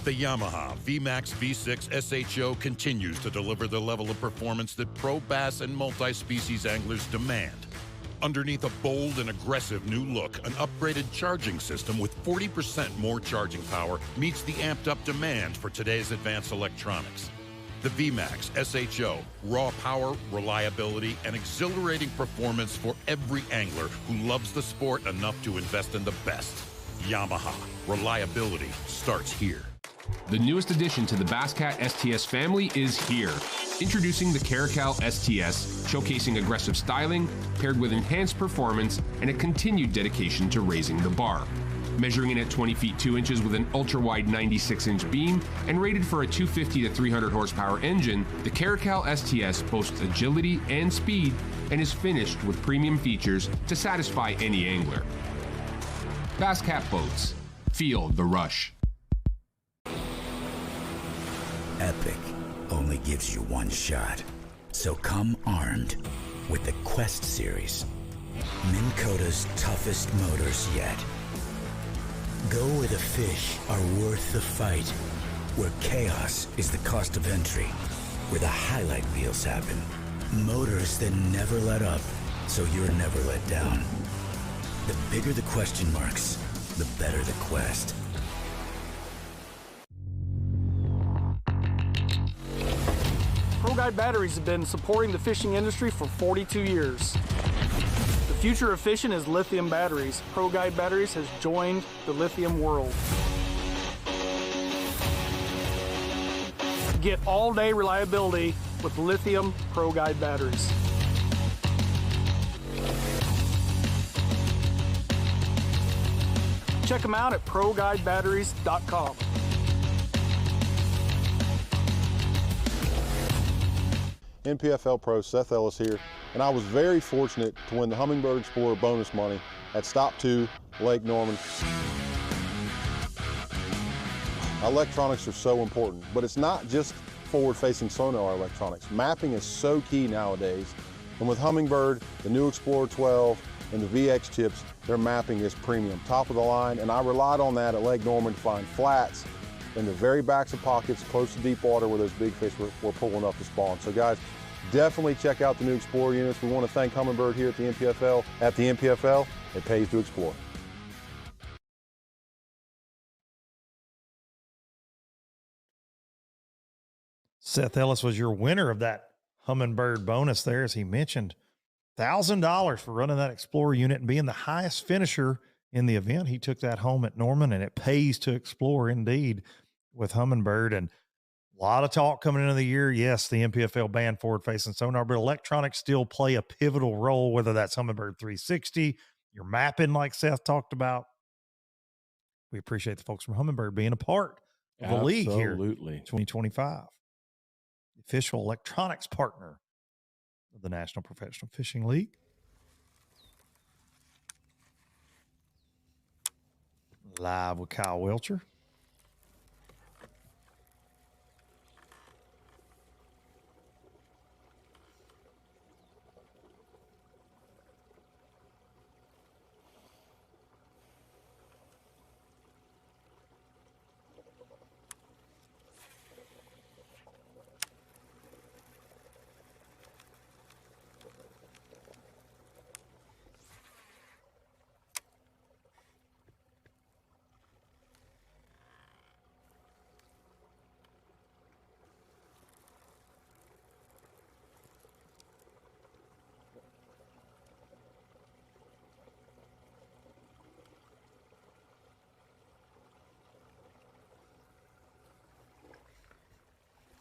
The Yamaha VMAX V6 SHO continues to deliver the level of performance that pro bass and multi-species anglers demand. Underneath a bold and aggressive new look, an upgraded charging system with 40% more charging power meets the amped-up demand for today's advanced electronics. The VMAX SHO, raw power, reliability, and exhilarating performance for every angler who loves the sport enough to invest in the best. Yamaha, reliability starts here. The newest addition to the Basscat STS family is here. Introducing the Caracal STS, showcasing aggressive styling, paired with enhanced performance and a continued dedication to raising the bar. Measuring in at 20 feet 2 inches with an ultra-wide 96-inch beam and rated for a 250 to 300 horsepower engine, the Caracal STS boasts agility and speed and is finished with premium features to satisfy any angler. Basscat Boats. Feel the rush. Epic only gives you one shot. So come armed with the Quest series. Minn Kota's toughest motors yet. Go where the fish are worth the fight. Where chaos is the cost of entry. Where the highlight reels happen. Motors that never let up, so you're never let down. The bigger the question marks, the better the quest. Pro Guide batteries have been supporting the fishing industry for 42 years. The future of fishing is lithium batteries. Pro Guide batteries has joined the lithium world. Get all-day reliability with lithium Pro Guide batteries. Check them out at ProGuideBatteries.com. NPFL Pro Seth Ellis here, and I was very fortunate to win the Humminbird Explorer bonus money at Stop 2, Lake Norman. Electronics are so important, but it's not just forward-facing sonar electronics. Mapping is so key nowadays, and with Humminbird, the new Explorer 12, and the VX chips, their mapping is premium, top of the line, and I relied on that at Lake Norman to find flats in the very backs of pockets close to deep water where those big fish were pulling up to spawn. So guys, definitely check out the new Explorer units. We want to thank Humminbird here at the NPFL. At the NPFL, it pays to explore. Seth Ellis was your winner of that Humminbird bonus there, as he mentioned. $1,000 for running that Explorer unit and being the highest finisher in the event. He took that home at Norman, and it pays to explore indeed with Humminbird. And a lot of talk coming into the year. Yes, the NPFL banned forward-facing sonar, but electronics still play a pivotal role, whether that's Humminbird 360, your mapping like Seth talked about. We appreciate the folks from Humminbird being a part of the league here. Absolutely. 2025. The official electronics partner of the National Professional Fishing League. Live with Kyle Welcher.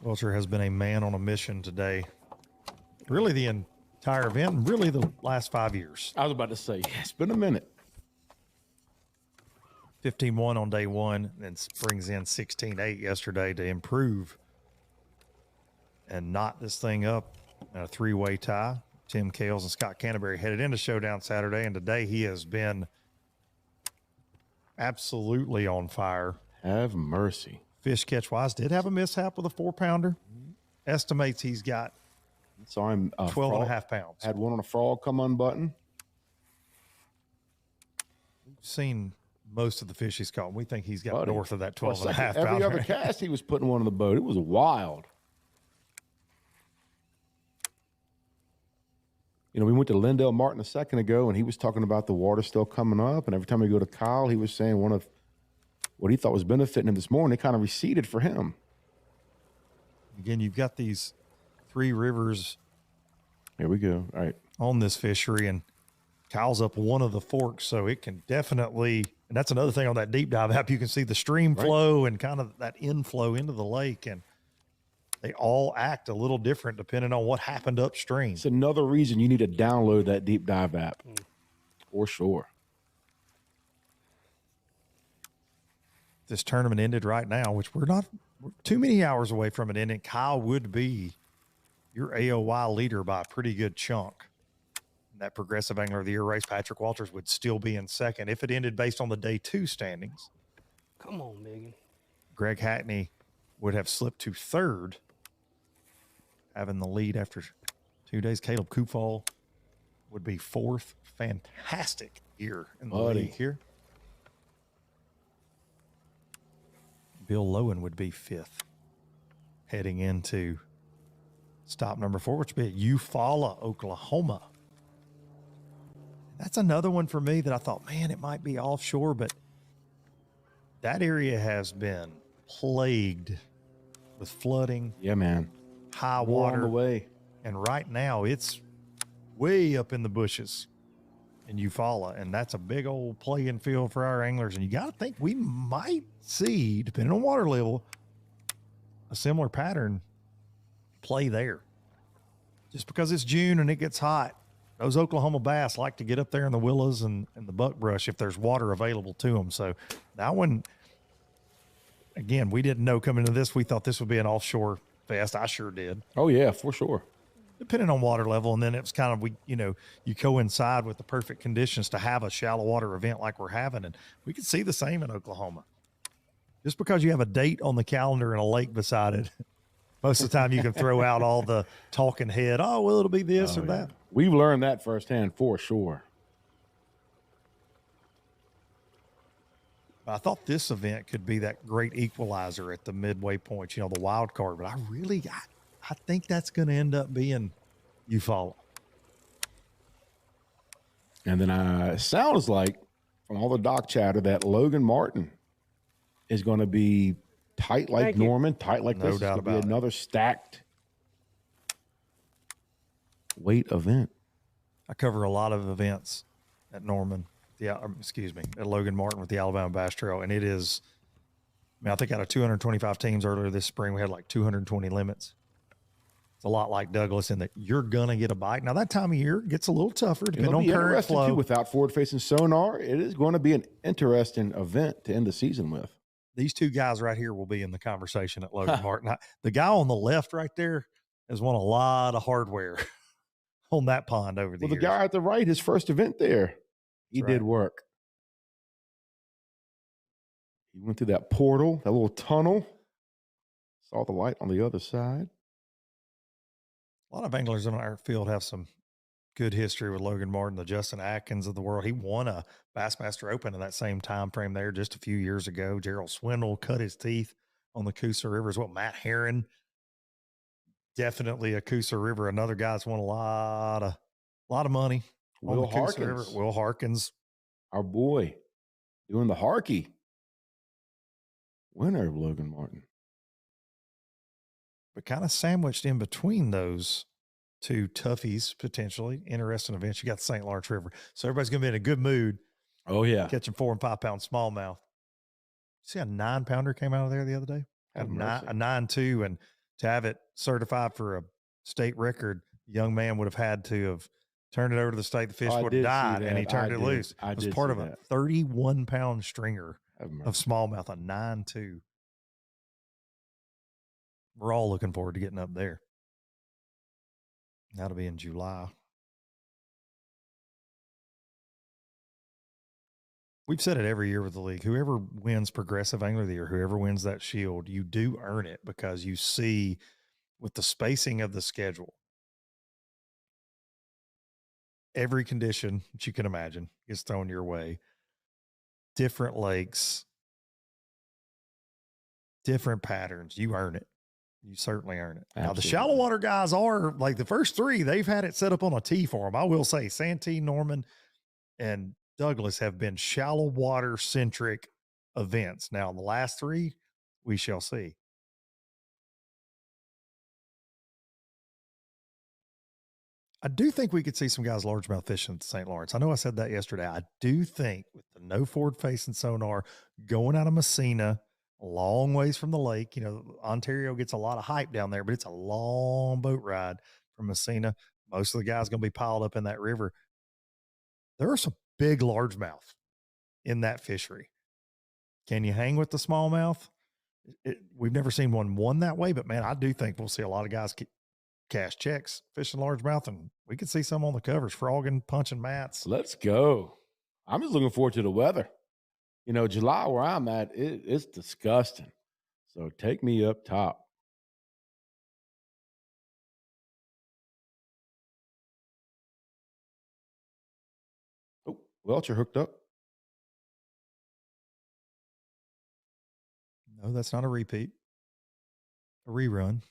Welchre has been a man on a mission today. Really the entire event, and really the last 5 years. I was about to say, it's been a minute. 15-1 on day one, and brings in 16-8 yesterday to improve and knot this thing up in a three-way tie. Tim Kales and Scott Canterbury headed into Showdown Saturday, and today he has been absolutely on fire. Have mercy. Fish catch-wise, did have a mishap with a 4-pounder. Estimates he's got Saw him 12 and a half pounds. Had one on a frog come unbuttoned. We've seen most of the fish he's caught. We think he's got north of that 12 and a half Every pounder. other cast he was putting one on the boat. It was wild. You know, we went to Lindell Martin a second ago, and he was talking about the water still coming up. And every time we go to Kyle, he was saying one of what he thought was benefiting him this morning, it kind of receded for him. Again, you've got these 3 rivers. Here we go. All right. On this fishery, and Kyle's up one of the forks, so it can definitely, and that's another thing on that deep dive app, you can see the stream flow and kind of that inflow into the lake, and they all act a little different depending on what happened upstream. It's another reason you need to download that deep dive app. For sure. This tournament ended right now, which we're too many hours away from it ending. Kyle would be your AOY leader by a pretty good chunk. In that Progressive Angler of the Year race, Patrick Walters would still be in second if it ended based on the day 2 standings. Come on, Megan. Greg Hackney would have slipped to third, having the lead after 2 days. Caleb Kufall would be fourth. Fantastic year in the league here. Bill Lowen would be 5th, heading into stop number 4, which would be at Eufaula, Oklahoma. That's another one for me that I thought, man, it might be offshore, but that area has been plagued with flooding. Yeah, man. High More water. on the way. And right now it's way up in the bushes in Eufaula, and that's a big old playing field for our anglers. And you got to think we might see, depending on water level, a similar pattern play there. Just because it's June and it gets hot, those Oklahoma bass like to get up there in the willows and the buckbrush if there's water available to them. So that one, again, we didn't know coming into this. We thought this would be an offshore fest. I sure did. Oh, yeah, for sure. Depending on water level, and then it was kind of, you coincide with the perfect conditions to have a shallow water event like we're having, and we could see the same in Oklahoma. Just because you have a date on the calendar and a lake beside it, most of the time you can throw out all the talking head, oh, well, it'll be this or that. We've learned that firsthand for sure. I thought this event could be that great equalizer at the midway point, the wild card, but I think that's going to end up being Eufaula. And then it sounds like from all the dock chatter that Logan Martin is going to be tight like Norman, tight like this. No doubt about it. Another stacked weight event. I cover a lot of events at Norman, at Logan Martin with the Alabama Bass Trail, and it is, I think out of 225 teams earlier this spring, we had like 220 limits. It's a lot like Douglas in that you're going to get a bite. Now, that time of year gets a little tougher depending on current flow. Too, without forward-facing sonar, it is going to be an interesting event to end the season with. These 2 guys right here will be in the conversation at Logan Martin. The guy on the left right there has won a lot of hardware on that pond over the years. The guy at the right, his first event there, he did work. He went through that portal, that little tunnel, saw the light on the other side. A lot of anglers in our field have some good history with Logan Martin, the Justin Atkins of the world. He won a Bassmaster Open in that same time frame there just a few years ago. Gerald Swindle cut his teeth on the Coosa River as well. Matt Herron, definitely a Coosa River. Another guy that's won a lot of money on the Coosa River. Will Harkins, our boy, doing the Harkey. Winner of Logan Martin. But kind of sandwiched in between those 2 toughies, potentially interesting events. You got the St. Lawrence River. So everybody's going to be in a good mood. Oh, yeah. Catching 4 and 5 pound smallmouth. See a 9-pounder came out of there the other day? A 9.2, and to have it certified for a state record, the young man would have had to have turned it over to the state. The fish would have died, and he turned it loose. It was part of a 31-pound stringer of smallmouth, a 9.2. We're all looking forward to getting up there. That'll be in July. We've said it every year with the league. Whoever wins Progressive Angler of the Year, whoever wins that shield, you do earn it because you see with the spacing of the schedule, every condition that you can imagine is thrown your way. Different lakes, different patterns. You earn it. You certainly earn it. Absolutely. Now, the shallow water guys are, like the first three, they've had it set up on a tee for them. I will say Santee, Norman, and Douglas have been shallow water centric events. Now, the last three, we shall see. I do think we could see some guys largemouth fishing at the St. Lawrence. I know I said that yesterday. I do think with the no forward facing sonar going out of Messina, a long ways from the lake, Ontario gets a lot of hype down there, but it's a long boat ride from Messina. Most of the guys going to be piled up in that river. There are some big largemouth in that fishery. Can you hang with the smallmouth? We've never seen one won that way, but man, I do think we'll see a lot of guys cash checks, fishing largemouth, and we could see some on the covers, frogging, punching mats. Let's go. I'm just looking forward to the weather. July where I'm at, it's disgusting. So take me up top. Oh, Welcher hooked up. No, that's not a repeat. A rerun.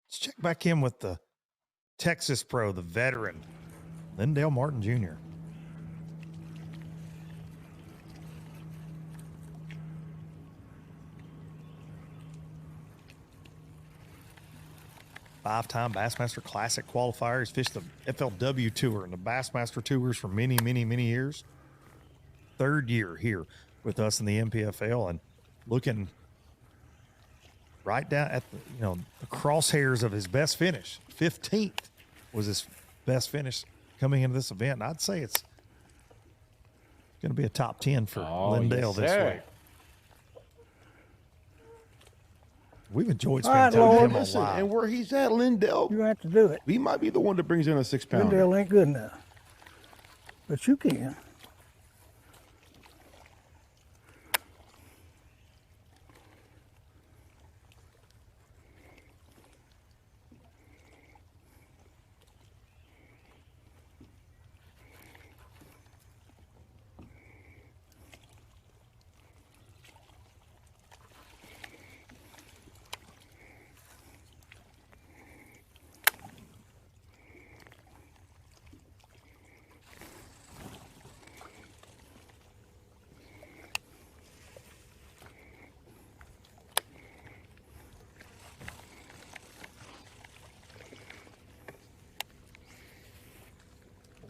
Let's check back in with the Texas pro, the veteran, Lindell Martin Jr. Five-time Bassmaster Classic qualifier. He's fished the FLW Tour and the Bassmaster Tours for many, many, many years. Third year here with us in the NPFL and looking right down at the crosshairs of his best finish. 15th was his best finish coming into this event. And I'd say it's going to be a top 10 for Lindell this week. We've enjoyed spending time with him a lot. And where he's at, Lindell, you have to do it. He might be the one that brings in a 6-pounder. Lindell ain't good enough, but you can.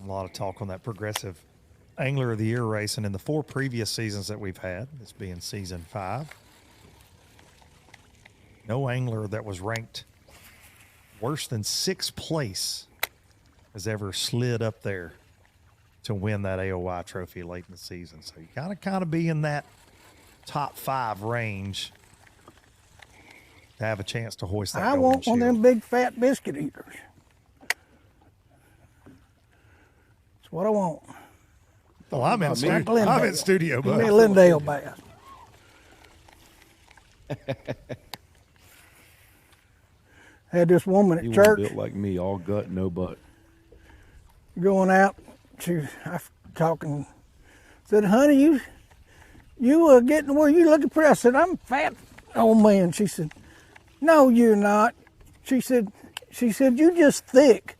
A lot of talk on that Progressive Angler of the Year race, and in the 4 previous seasons that we've had, this being season 5, no angler that was ranked worse than 6th place has ever slid up there to win that AOY trophy late in the season. So you gotta kind of be in that top 5 range to have a chance to hoist that. I want one of them big fat biscuit eaters. What I want. Oh, I'm in studio. Give me a Lindell bass. Had this woman at church. Built like me, all gut, no butt. Going out, I talking. Said, honey, you getting where you looking pretty? I said, I'm fat, old man. She said, no, you're not. She said, She said, "You just thick."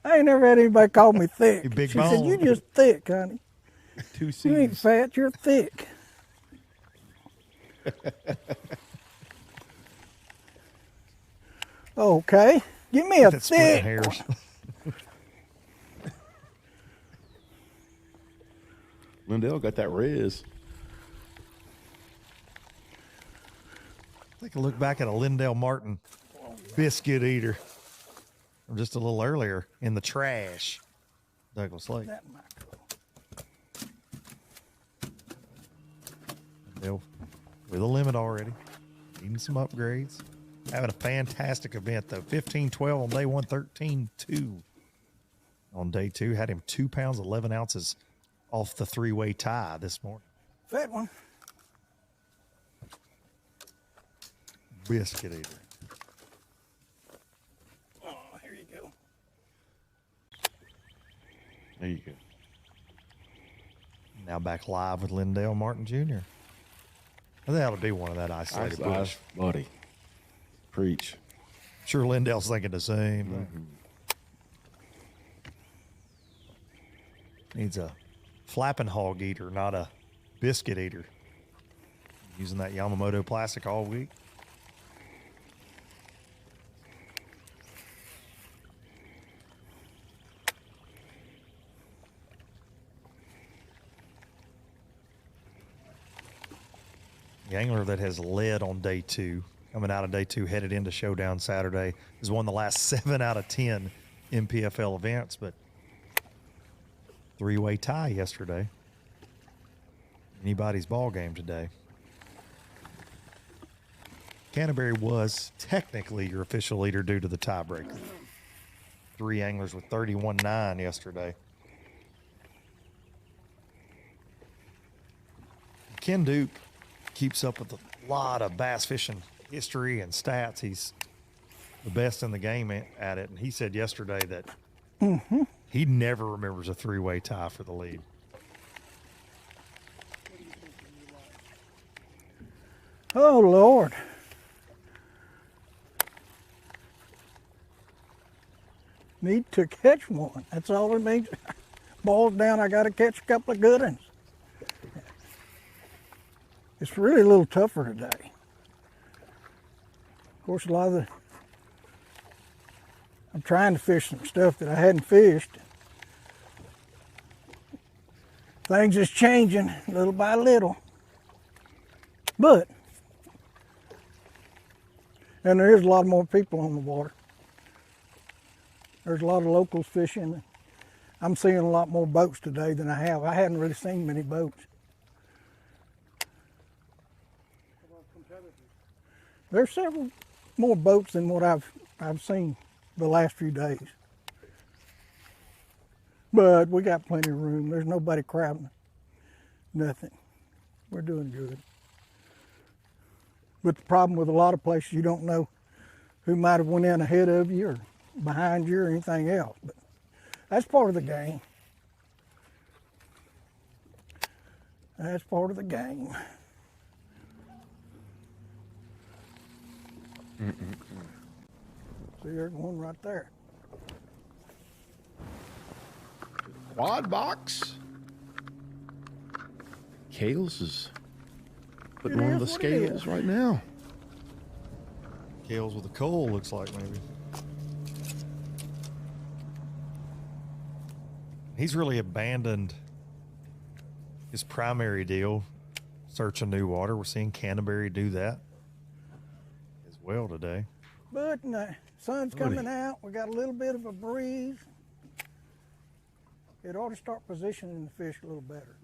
I ain't never had anybody call me thick. Big She bone. said, "You just thick, honey. Two You ain't C's. fat, you're thick." Okay, give me a That's splitting thick. hairs. Lindell got that Riz. Take a look back at a Lindell Martin biscuit eater from just a little earlier in the trash. Douglas Lake. Lindell with a limit already. Needing some upgrades. Having a fantastic event, though. 15-12 on day one, 13-2 on day two. Had him 2 pounds, 11 ounces off the three-way tie this morning. Fat one. Biscuit eater. Oh, here you go. There you go. Now back live with Lindell Martin Jr. I think that'll be one of that isolated bush. Buddy. Preach. Sure, Lindell's thinking the same thing. Needs a flapping hog eater, not a biscuit eater. Using that Yamamoto plastic all week. The angler that has led on day two, coming out of day two, headed into Showdown Saturday, has won the last 7 out of 10 NPFL events, but three-way tie yesterday. Anybody's ball game today. Canterbury was technically your official leader due to the tiebreaker. 3 anglers with 31-9 yesterday. Ken Duke keeps up with a lot of bass fishing history and stats. He's the best in the game at it. And he said yesterday that he never remembers a three-way tie for the lead. Oh, Lord. Need to catch one. That's all it means. Balls down, I got to catch a couple of good ones. It's really a little tougher today. Of course, a lot of the, I'm trying to fish some stuff that I hadn't fished. Things is changing little by little. But, and there is a lot more people on the water. There's a lot of locals fishing. I'm seeing a lot more boats today than I have. I hadn't really seen many boats. There's several more boats than what I've seen the last few days. But we got plenty of room. There's nobody crowding. Nothing. We're doing good. But the problem with a lot of places, you don't know who might have went in ahead of you or behind you or anything else. But that's part of the game. That's part of the game. See, there's one right there. Quad box. Kales is putting on the scales right now. Kales with a coal, looks like maybe. He's really abandoned his primary deal, searching new water. We're seeing Canterbury do that as well today. But the sun's coming out. We got a little bit of a breeze. It ought to start positioning the fish a little better.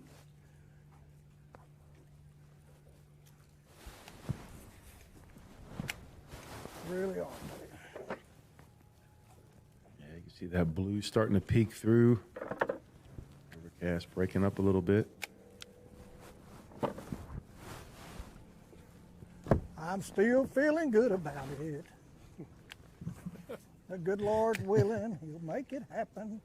Really ought to. Yeah, you can see that blue starting to peek through. Overcast breaking up a little bit. I'm still feeling good about it. The good Lord's willing, He'll make it happen.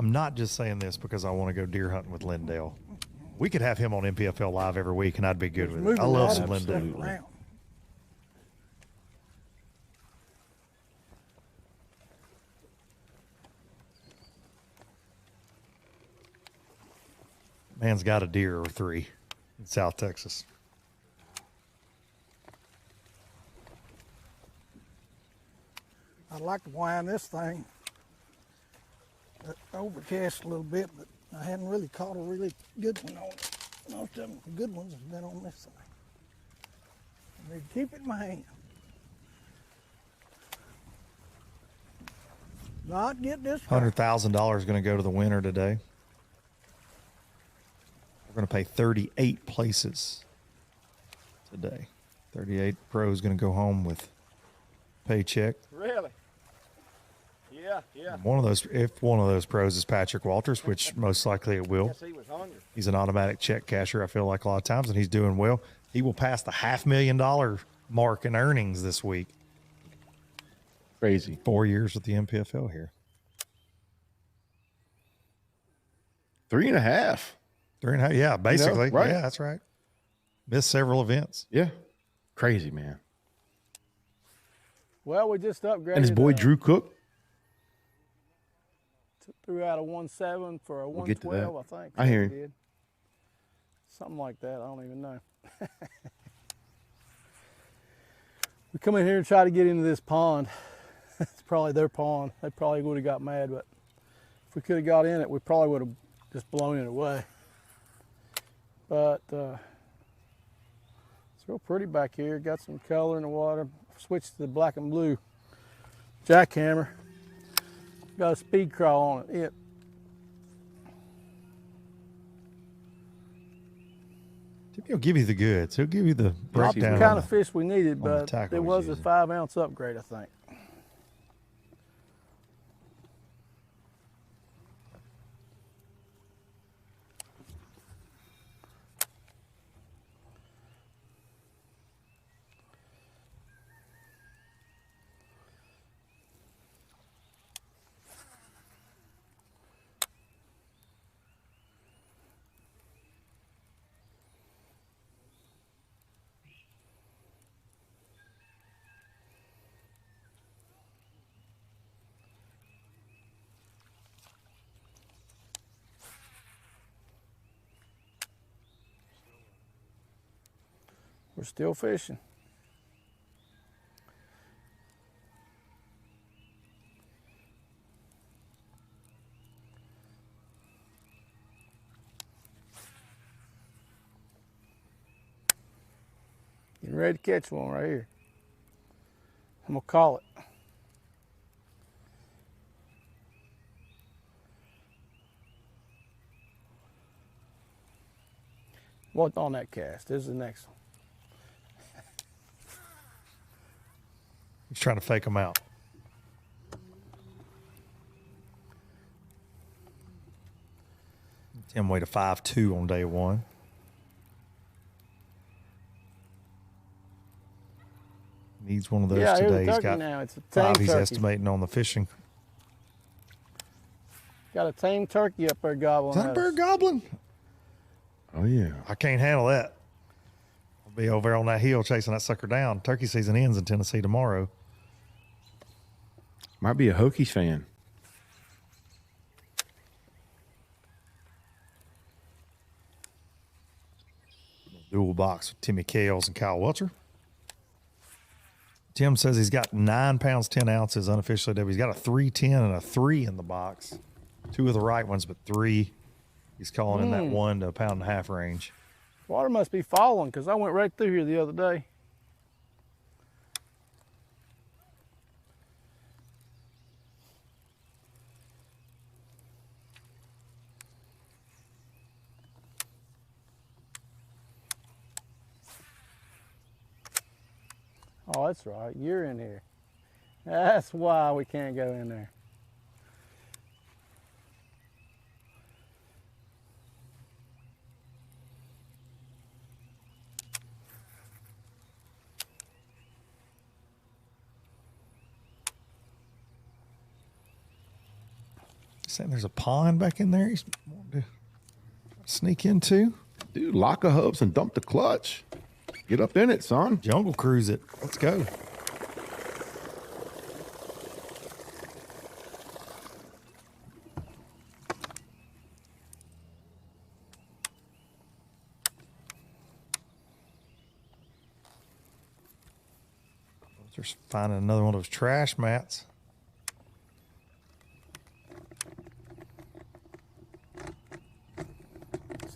I'm not just saying this because I want to go deer hunting with Lindell. We could have him on NPFL Live every week, and I'd be good with it. I love some Lindell. Man's got a deer or 3 in South Texas. I'd like to wind this thing overcast a little bit, but I hadn't really caught a really good one on it. Most of them, the good ones, have been on this side. I need to keep it in my hand. Not get this. $100,000 going to go to the winner today. We're going to pay 38 places today. 38 pros going to go home with paycheck. Really? Yeah. One of those, if one of those pros is Patrick Walters, which most likely it will. Yes, he was hungry. He's an automatic check casher, I feel like, a lot of times, and he's doing well. He will pass the $500,000 mark in earnings this week. Crazy. 4 years with the NPFL here. 3.5. 3.5, yeah, basically. Right? Yeah, that's right. Missed several events. Yeah. Crazy, man. Well, we just upgraded. And his boy Drew Cook. Threw out a 1.7 for a 1.12, We'll get to that. I think. I hear he him. did. Something like that. I don't even know. We come in here and try to get into this pond. It's probably their pond. They probably would have got mad, but if we could have got in it, we probably would have just blown it away. But it's real pretty back here. Got some color in the water. Switched to the black and blue jackhammer. Got a speed crawl on it. He'll give you the goods. He'll give you the Not breakdown. the kind of fish we needed, on the but tackle it he's was a using. 5-ounce upgrade, I think. We're still fishing. Getting ready to catch one right here. I'm gonna call it. What's on that cast? This is the next one. He's trying to fake them out. Tim weighed a 5.2 on day one. Needs one of those Yeah, here's today. a He's turkey got now. It's a 5 tame he's turkey. estimating on the fishing. Got a tame turkey up there gobbling. Is that at bird us. gobbling? Oh, yeah. I can't handle that. I'll be over on that hill chasing that sucker down. Turkey season ends in Tennessee tomorrow. Might be a Hokies fan. Dual box with Timmy Kales and Kyle Welcher. Tim says he's got 9 pounds, 10 ounces unofficially. He's got a 310 and a 3 in the box. 2 of the right ones, but 3. He's calling in that 1 to 1.5 pound range. Water must be falling because I went right through here the other day. Oh, that's right. You're in here. That's why we can't go in there. saying there's a pond back in there he's wanting to sneak into. Dude, lock the hubs and dump the clutch. Get up in it, son. Jungle cruise it. Let's go. Just finding another one of those trash mats.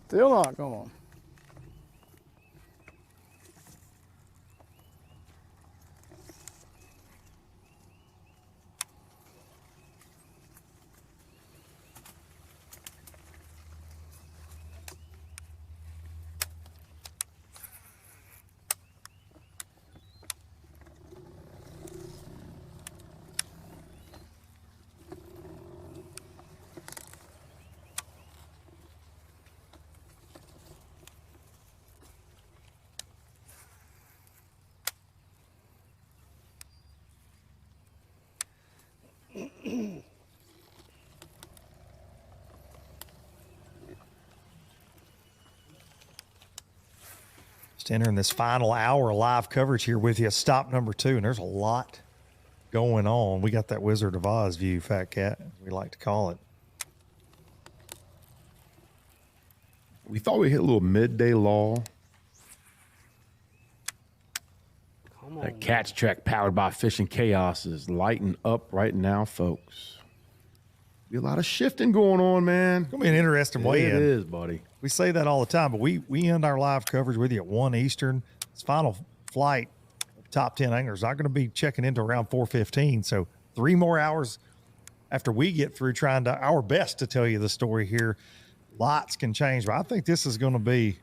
Still not going. Just entering this final hour of live coverage here with you. Stop number 2, and there's a lot going on. We got that Wizard of Oz view, Fat Cat, as we like to call it. We thought we hit a little midday lull. That catch track powered by Fishing Chaos is lighting up right now, folks. Be a lot of shifting going on, man. It's going to be an interesting weigh-in. It is, buddy. We say that all the time, but we end our live coverage with you at 1 Eastern. It's final flight of top 10 anglers. Not going to be checking into around 4:15. So 3 more hours after we get through trying to our best to tell you the story here. Lots can change, but I think this is going to be,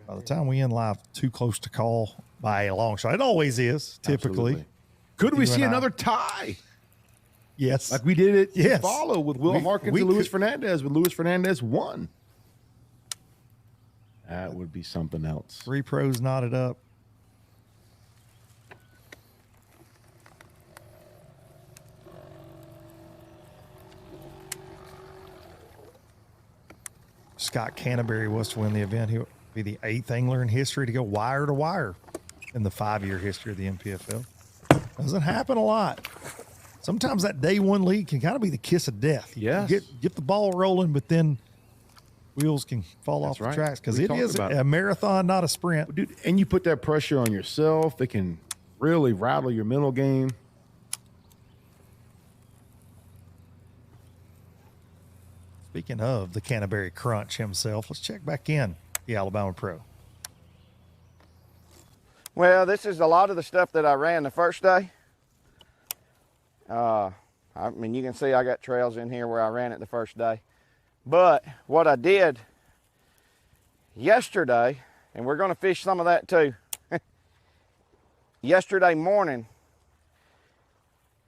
by the time we end live, too close to call by a long shot. It always is, typically. Absolutely. Could we see another tie? Yes. Like we did it Yes. follow with Will Harkins and Luis Fernandez, when Luis Fernandez won. That would be something else. 3 pros knotted up. Scott Canterbury was to win the event. He'll be the 8th angler in history to go wire to wire in the 5-year history of the NPFL. Doesn't happen a lot. Sometimes that day 1 lead can kind of be the kiss of death. Yes. Get the ball rolling, but then wheels can fall off the tracks because it is a marathon, not a sprint. Dude, and you put that pressure on yourself. It can really rattle your mental game. Speaking of the Canterbury Crunch himself, let's check back in the Alabama Pro. Well, this is a lot of the stuff that I ran the first day. I mean, you can see I got trails in here where I ran it the first day. But what I did yesterday, and we're going to fish some of that too. Yesterday morning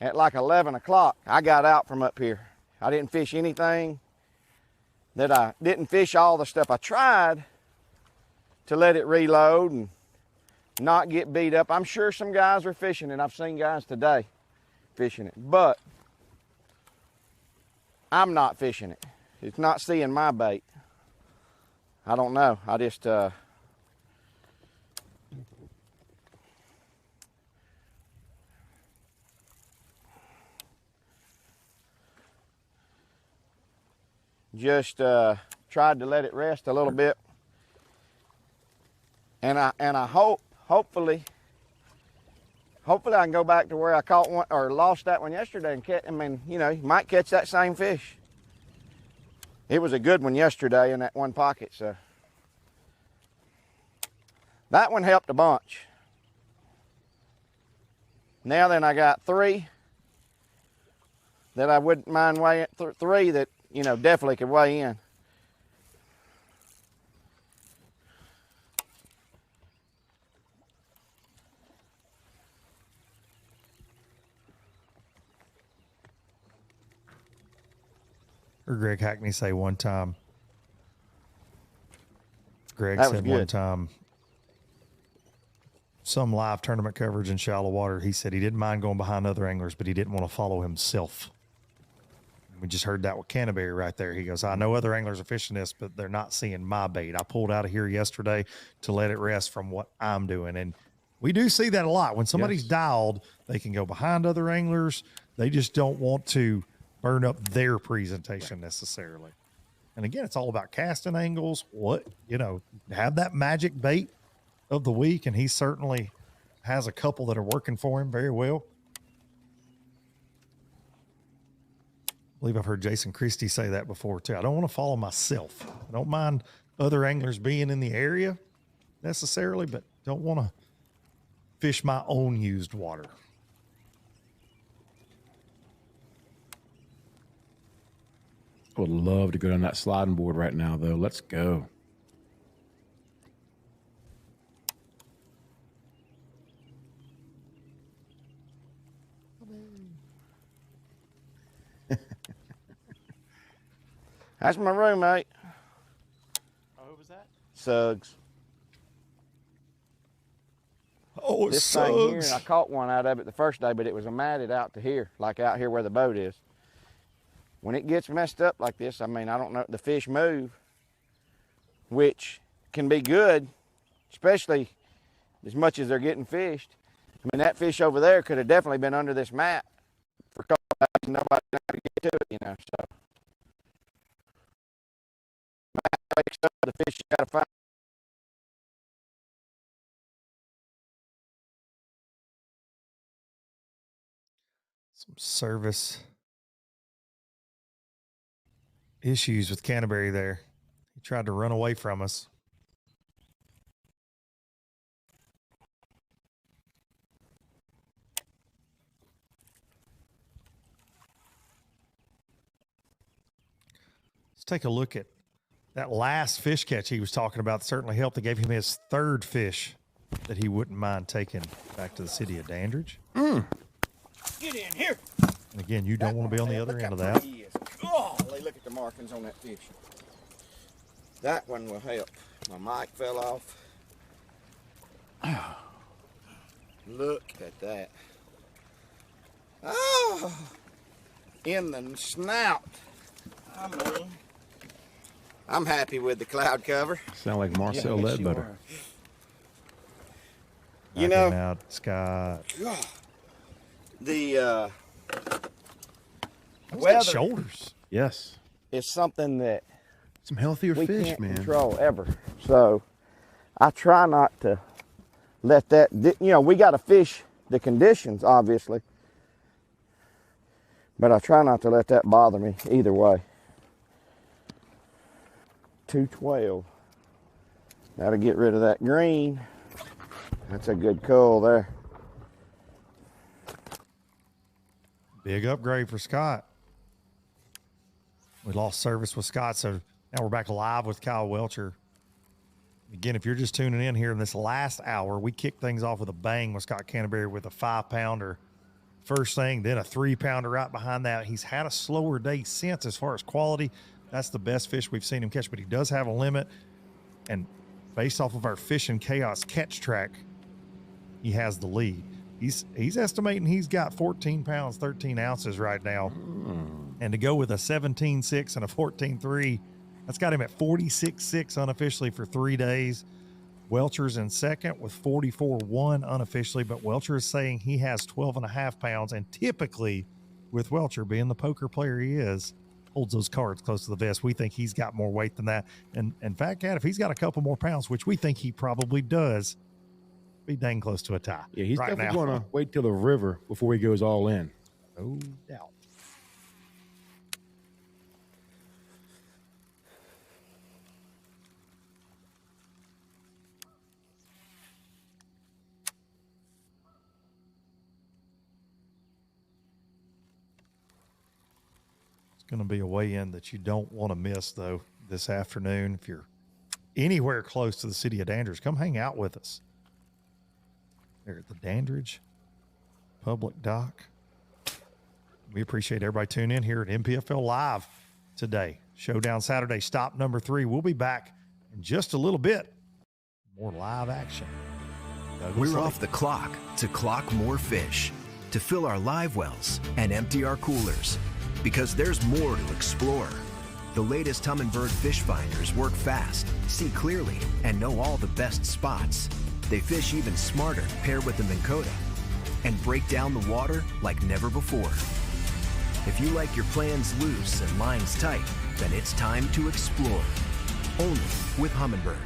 at like 11 o'clock, I got out from up here. I didn't fish anything. I didn't fish all the stuff. I tried to let it reload and not get beat up. I'm sure some guys are fishing it. I've seen guys today fishing it, but I'm not fishing it. It's not seeing my bait. I don't know. I just tried to let it rest a little bit, and I hopefully I can go back to where I caught one or lost that one yesterday and catch. I mean, you know, you might catch that same fish. It was a good one yesterday in that one pocket, so that one helped a bunch. Now then, I got 3 that I wouldn't mind weighing. 3 that, you know, definitely could weigh in. Heard Greg Hackney say one time. Greg That said was one good. time, some live tournament coverage in shallow water, he said he didn't mind going behind other anglers, but he didn't want to follow himself. We just heard that with Canterbury right there. He goes, I know other anglers are fishing this, but they're not seeing my bait. I pulled out of here yesterday to let it rest from what I'm doing. And we do see that a lot. When somebody's dialed, they can go behind other anglers. They just don't want to burn up their presentation necessarily. And again, it's all about casting angles. Have that magic bait of the week. And he certainly has a couple that are working for him very well. I believe I've heard Jason Christie say that before too. I don't want to follow myself. I don't mind other anglers being in the area necessarily, but don't want to fish my own used water. I would love to go down that sliding board right now, though. Let's go. That's my roommate. Oh, who was that? Suggs. Oh, it's this thing here, I caught one out of it the first day, but it was a matted out to here, like out here where the boat is. When it gets messed up like this, I mean, I don't know, the fish move, which can be good, especially as much as they're getting fished. I mean, that fish over there could have definitely been under this mat for a couple of hours and nobody could get to it, you know, so. The fish you gotta find. Some service issues with Canterbury there. He tried to run away from us. Let's take a look at that last fish catch he was talking about. Certainly helped. They gave him his third fish that he wouldn't mind taking back to the city of Dandridge. Get in here. And again, you don't want to be on the other end of that. Oh, look at the markings on that fish. That one will help. My mic fell off. Look at that. Oh, in the snout. I mean, I'm happy with the cloud cover. Sound like Marcel Ledbetter. You know, out, Scott. The weather shoulders. Yes. It's something that some healthier we fish, can't man. control ever. So I try not to let that, we got to fish the conditions, obviously. But I try not to let that bother me either way. 212. That'll get rid of that green. That's a good cull there. Big upgrade for Scott. We lost service with Scott, so now we're back live with Kyle Welcher. Again, if you're just tuning in here in this last hour, we kicked things off with a bang with Scott Canterbury with a 5-pounder first thing, then a 3-pounder right behind that. He's had a slower day since as far as quality. That's the best fish we've seen him catch, but he does have a limit. And based off of our Fish and Chaos catch track, he has the lead. He's estimating he's got 14 pounds, 13 ounces right now. And to go with a 17.6 and a 14.3, that's got him at 46.6 unofficially for 3 days. Welcher's in second with 44.1 unofficially, but Welcher is saying he has 12.5 pounds. And typically, with Welcher being the poker player he is, holds those cards close to the vest. We think he's got more weight than that. And Fat Cat, if he's got a couple more pounds, which we think he probably does, be dang close to a tie. Yeah, he's right definitely now. going to wait till the river before he goes all in. No doubt. Going to be a weigh-in that you don't want to miss, though, this afternoon. If you're anywhere close to the city of Dandridge, come hang out with us. There at the Dandridge Public Dock. We appreciate everybody tuning in here at NPFL Live today. Showdown Saturday, stop number 3. We'll be back in just a little bit. More live action. We're off the clock to clock more fish, to fill our live wells and empty our coolers. because there's more to explore. The latest Humminbird fish finders work fast, see clearly, and know all the best spots. They fish even smarter paired with the Minn Kota and break down the water like never before. If you like your plans loose and lines tight, then it's time to explore. Only with Humminbird.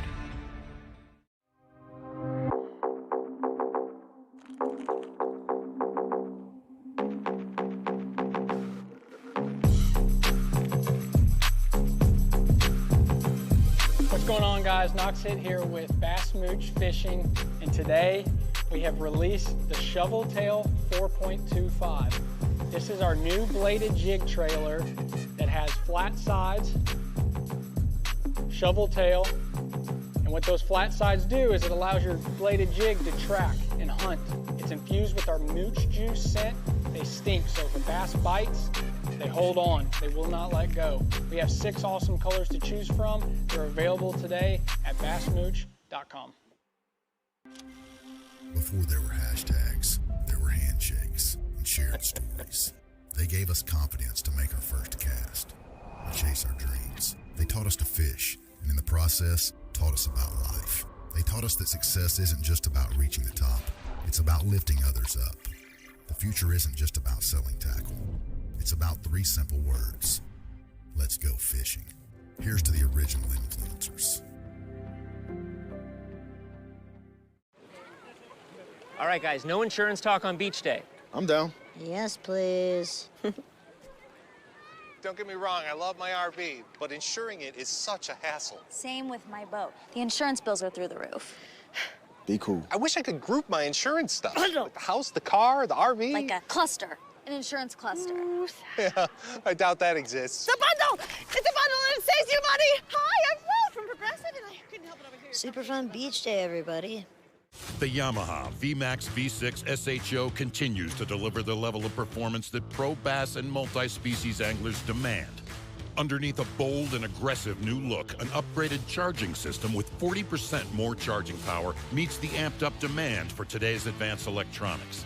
What's going on, guys? Knox Hit here with Bass Mooch Fishing, and today we have released the Shovel Tail 4.25. This is our new bladed jig trailer that has flat sides, shovel tail, and what those flat sides do is it allows your bladed jig to track and hunt. It's infused with our mooch juice scent. They stink, so if a bass bites, they hold on. They will not let go. We have 6 awesome colors to choose from. They're available today at bassmooch.com. Before there were hashtags, there were handshakes and shared stories. They gave us confidence to make our first cast and chase our dreams. They taught us to fish, and in the process, taught us about life. They taught us that success isn't just about reaching the top. It's about lifting others up. The future isn't just about selling tackle. It's about 3 simple words. Let's go fishing. Here's to the original influencers. All right, guys, no insurance talk on beach day. I'm down. Yes, please. Don't get me wrong, I love my RV, but insuring it is such a hassle. Same with my boat. The insurance bills are through the roof. Be cool. I wish I could group my insurance stuff. Like the house, the car, the RV. Like a cluster, an insurance cluster. Yeah, I doubt that exists. It's a bundle! It's a bundle and it saves you money! Hi, I'm Will from Progressive and I couldn't help it over here. Super fun beach day, everybody. The Yamaha VMAX V6 SHO continues to deliver the level of performance that pro bass and multi-species anglers demand. Underneath a bold and aggressive new look, an upgraded charging system with 40% more charging power meets the amped-up demand for today's advanced electronics.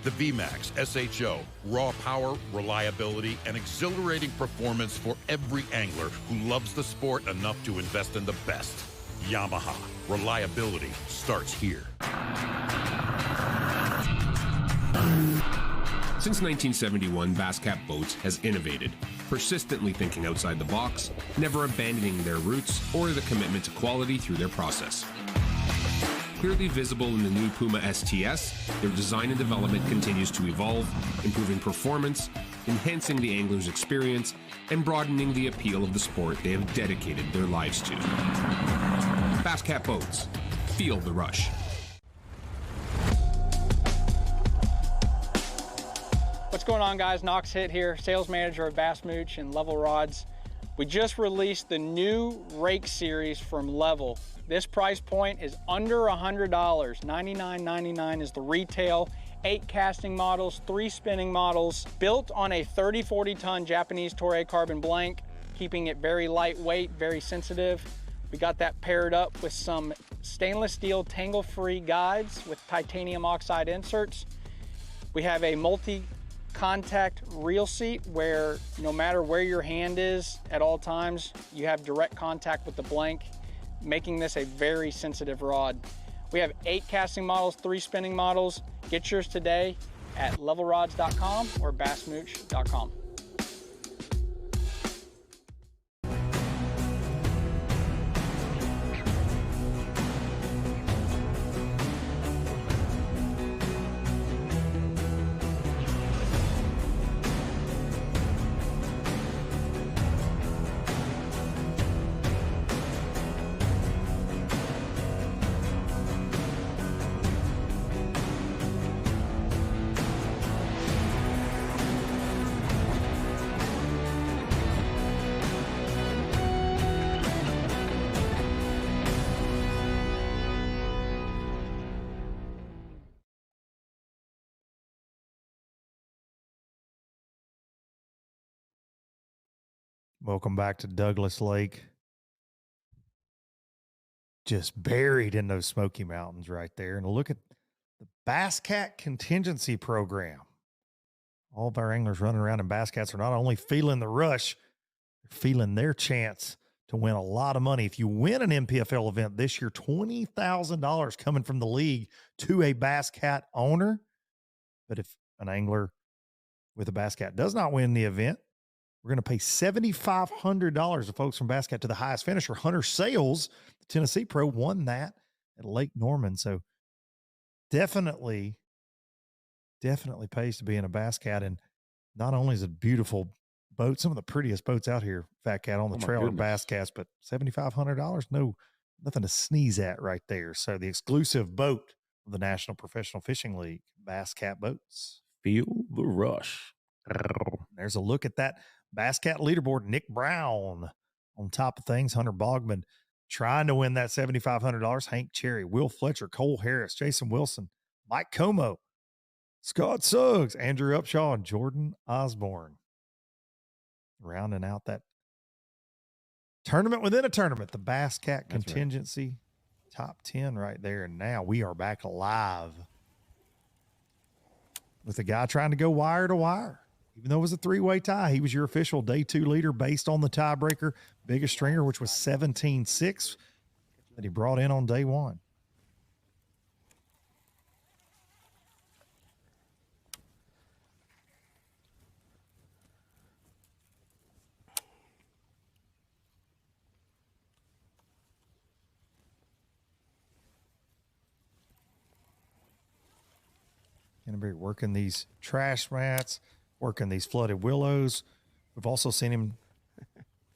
The VMAX SHO, raw power, reliability, and exhilarating performance for every angler who loves the sport enough to invest in the best. Yamaha, reliability starts here. Since 1971, Basscat Boats has innovated, persistently thinking outside the box, never abandoning their roots or the commitment to quality through their process. Clearly visible in the new Puma STS, their design and development continues to evolve, improving performance, enhancing the angler's experience, and broadening the appeal of the sport they have dedicated their lives to. Basscat Boats. Feel the rush. What's going on, guys? Knox Hit here, sales manager of Bass Mooch and Level Rods. We just released the new rake series from Level. This price point is under $100. $99.99 is the retail. 8 casting models, 3 spinning models, built on a 30-40 ton Japanese Toray carbon blank, keeping it very lightweight, very sensitive. We got that paired up with some stainless steel tangle-free guides with titanium oxide inserts. We have a multi-contact reel seat where no matter where your hand is at all times, you have direct contact with the blank, making this a very sensitive rod. We have 8 casting models, 3 spinning models. Get yours today at levelrods.com or bassmooch.com. Welcome back to Douglas Lake. Just buried in those Smoky Mountains right there. And look at the Basscat Contingency Program. All of our anglers running around in Bass Cats are not only feeling the rush, they're feeling their chance to win a lot of money. If you win an NPFL event this year, $20,000 coming from the league to a Bass Cat owner. But if an angler with a Bass Cat does not win the event, we're going to pay $7,500 to folks from Bass Cat to the highest finisher. Hunter Sales, the Tennessee pro, won that at Lake Norman. So definitely pays to be in a Bass Cat. And not only is it a beautiful boat, some of the prettiest boats out here, Fat Cat, on the trail are Bass Cats, but $7,500, nothing to sneeze at right there. So the exclusive boat of the National Professional Fishing League, Bass Cat boats. Feel the rush. There's a look at that Bass Cat leaderboard. Nick Brown on top of things. Hunter Bogman trying to win that $7,500. Hank Cherry, Will Fletcher, Cole Harris, Jason Wilson, Mike Como, Scott Suggs, Andrew Upshaw, and Jordan Osborne. Rounding out that tournament within a tournament, the Bass Cat contingency, top 10 right there. And now we are back live with the guy trying to go wire to wire. Even though it was a three-way tie, he was your official day 2 leader based on the tiebreaker, biggest stringer, which was 17-6 that he brought in on day 1. Canterbury working these trash mats, working these flooded willows. We've also seen him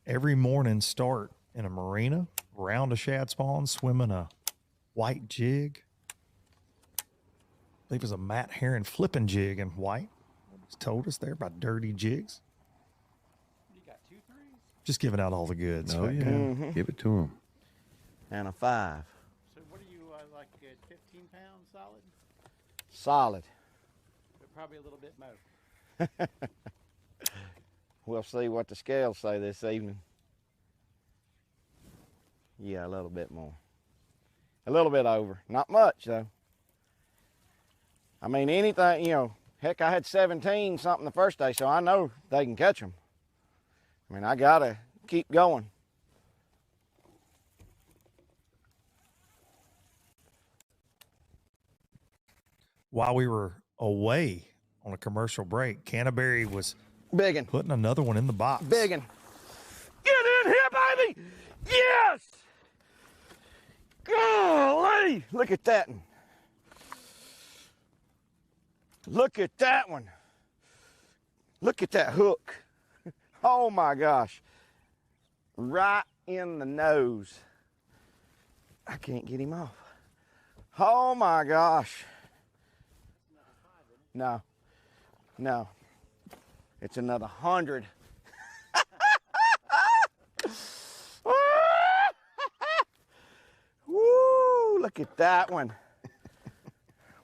every morning start in a marina, round a shad spawn, swimming a white jig. I believe it was a Matt Herron flipping jig in white. He's told us there about dirty jigs. You got 2 threes? Just giving out all the goods. Oh, yeah. Give it to him. And a 5. So what are you, like 15 pounds solid? Solid. But probably a little bit more. We'll see what the scales say this evening. Yeah, a little bit more. A little bit over. Not much, though. I mean, anything, heck, I had 17 something the first day, so I know they can catch them. I mean, I got to keep going. While we were away on a commercial break, Canterbury was biggin', putting another one in the box. Biggin'. Get in here, baby! Yes! Golly! Look at that one. Look at that one. Look at that hook. Oh my gosh. Right in the nose. I can't get him off. Oh my gosh. No. It's another 100. Woo, look at that one.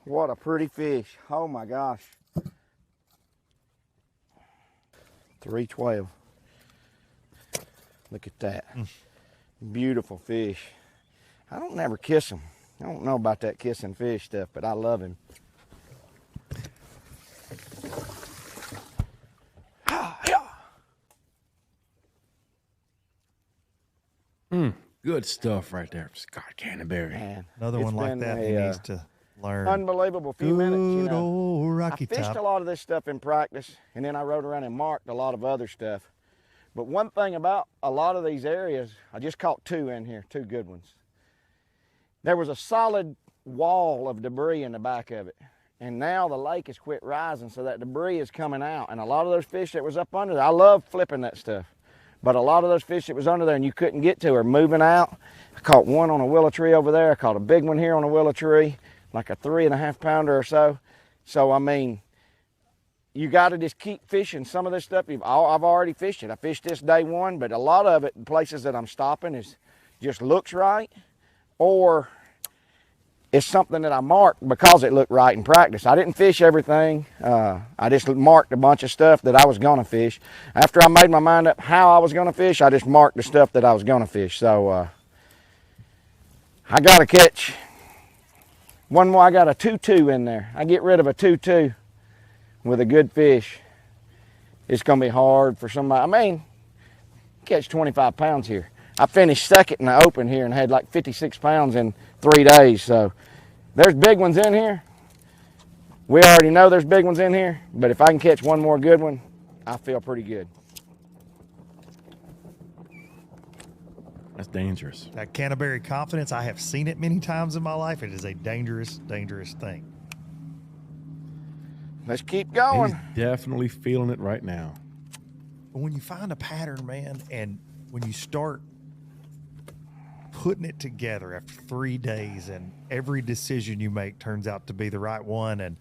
What a pretty fish. Oh my gosh. 312. Look at that. Beautiful fish. I don't never kiss him. I don't know about that kissing fish stuff, but I love him. Good stuff right there, Scott Canterbury. Man, another one like that he needs to learn. Unbelievable few minutes. Old Rocky I fished Top. a lot of this stuff in practice, and then I rode around and marked a lot of other stuff. But one thing about a lot of these areas, I just caught 2 in here, 2 good ones. There was a solid wall of debris in the back of it. And now the lake has quit rising, so that debris is coming out. And a lot of those fish that was up under there, I love flipping that stuff. But a lot of those fish that was under there and you couldn't get to are moving out. I caught one on a willow tree over there. I caught a big one here on a willow tree, like a 3.5 pounder or so. So, I mean, you got to just keep fishing some of this stuff. I've already fished it. I fished this day 1, but a lot of it, places that I'm stopping, is just looks right, or it's something that I marked because it looked right in practice. I didn't fish everything. I just marked a bunch of stuff that I was going to fish. After I made my mind up how I was going to fish, I just marked the stuff that I was going to fish. So I got to catch one more. I got a 2-2 in there. I get rid of a 2-2 with a good fish, it's going to be hard for somebody. I mean, catch 25 pounds here. I finished second in the open here and had like 56 pounds in 3 days. So there's big ones in here. We already know there's big ones in here, but if I can catch one more good one, I feel pretty good. That's dangerous. That Canterbury confidence, I have seen it many times in my life. It is a dangerous, dangerous thing. Let's keep going. He's definitely feeling it right now. But when you find a pattern, man, and when you start putting it together after 3 days and every decision you make turns out to be the right one, and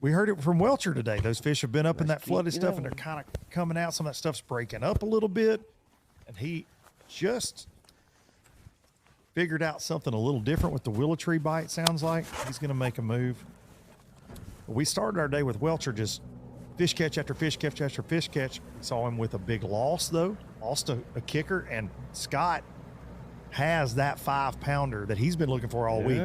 we heard it from Welcher today. Those fish have been up in that flooded stuff, and they're kind of coming out. Some of that stuff's breaking up a little bit, and he just figured out something a little different with the willow tree bite, sounds like. He's going to make a move. We started our day with Welcher, just fish catch after fish catch after fish catch. We saw him with a big loss, though. Lost a kicker, and Scott has that 5-pounder that he's been looking for all week.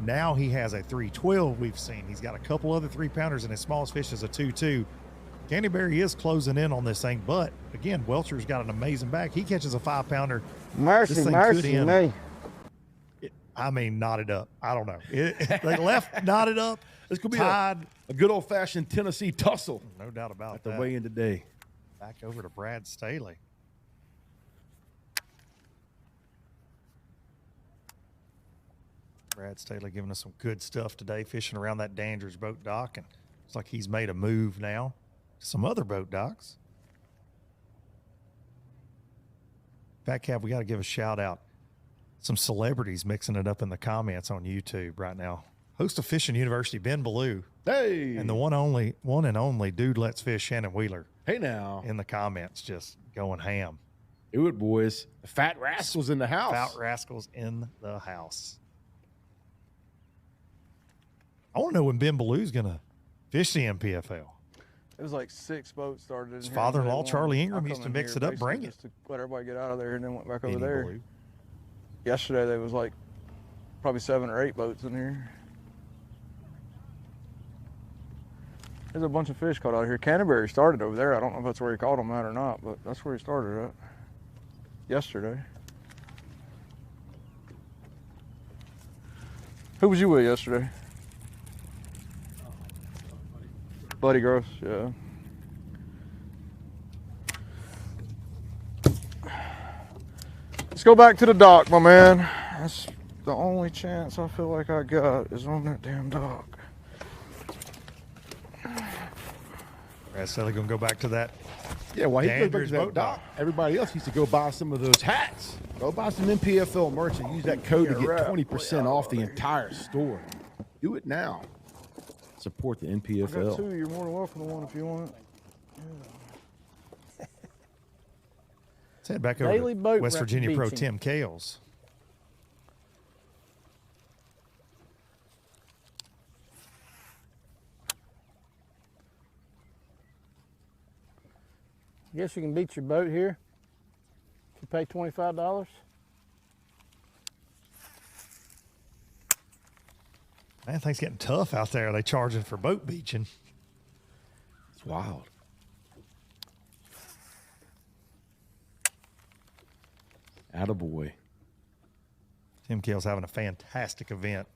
Now he has a 312 we've seen. He's got a couple other 3-pounders, and his smallest fish is a 2-2. Canterbury is closing in on this thing, but again, Welcher's got an amazing bag. He catches a 5-pounder. Mercy me. I mean, knotted up. I don't know. They left knotted up. This could be tied. A good old-fashioned Tennessee tussle. No doubt about at that. the weigh-in today. Back over to Brad Staley. Brad Staley giving us some good stuff today, fishing around that Dandridge boat dock, and looks like he's made a move now to some other boat docks. Fat Cat, we got to give a shout out. Some celebrities mixing it up in the comments on YouTube right now. Host of Fishing University, Ben Ballou. Hey. And the one and only Dude Let's Fish, Shannon Wheeler. Hey now. In the comments, just going ham. Do it, boys. The Fat Rascals in the house. Fat Rascals in the house. I want to know when Ben Ballou's going to fish the NPFL. It was like 6 boats started. His father-in-law, Charlie Ingram, used to mix it up, bring it. Just to let everybody get out of there and then went back Benny over there. Ballou. Yesterday there was like probably 7 or 8 boats in here. There's a bunch of fish caught out here. Canterbury started over there. I don't know if that's where he caught them at or not, but that's where he started at yesterday. Who was you with yesterday? Buddy Gross, yeah. Let's go back to the dock, my man. That's the only chance I feel like I got is on that damn dock. Brad Staley going to go back to that. Yeah, well, he goes back Dandridge to that boat dock. Everybody else used to go buy some of those hats. Go buy some NPFL merch and use that code to get 20% off the entire store. Do it now. Support the I got NPFL. 2. You're more than welcome to one if you want. Let's head back over Daily to boat West Virginia Pro beaching. Tim Kales. I guess you can beat your boat here if you pay $25. Man, things getting tough out there. They charging for boat beaching. It's wild. Attaboy. Tim Kale's having a fantastic event.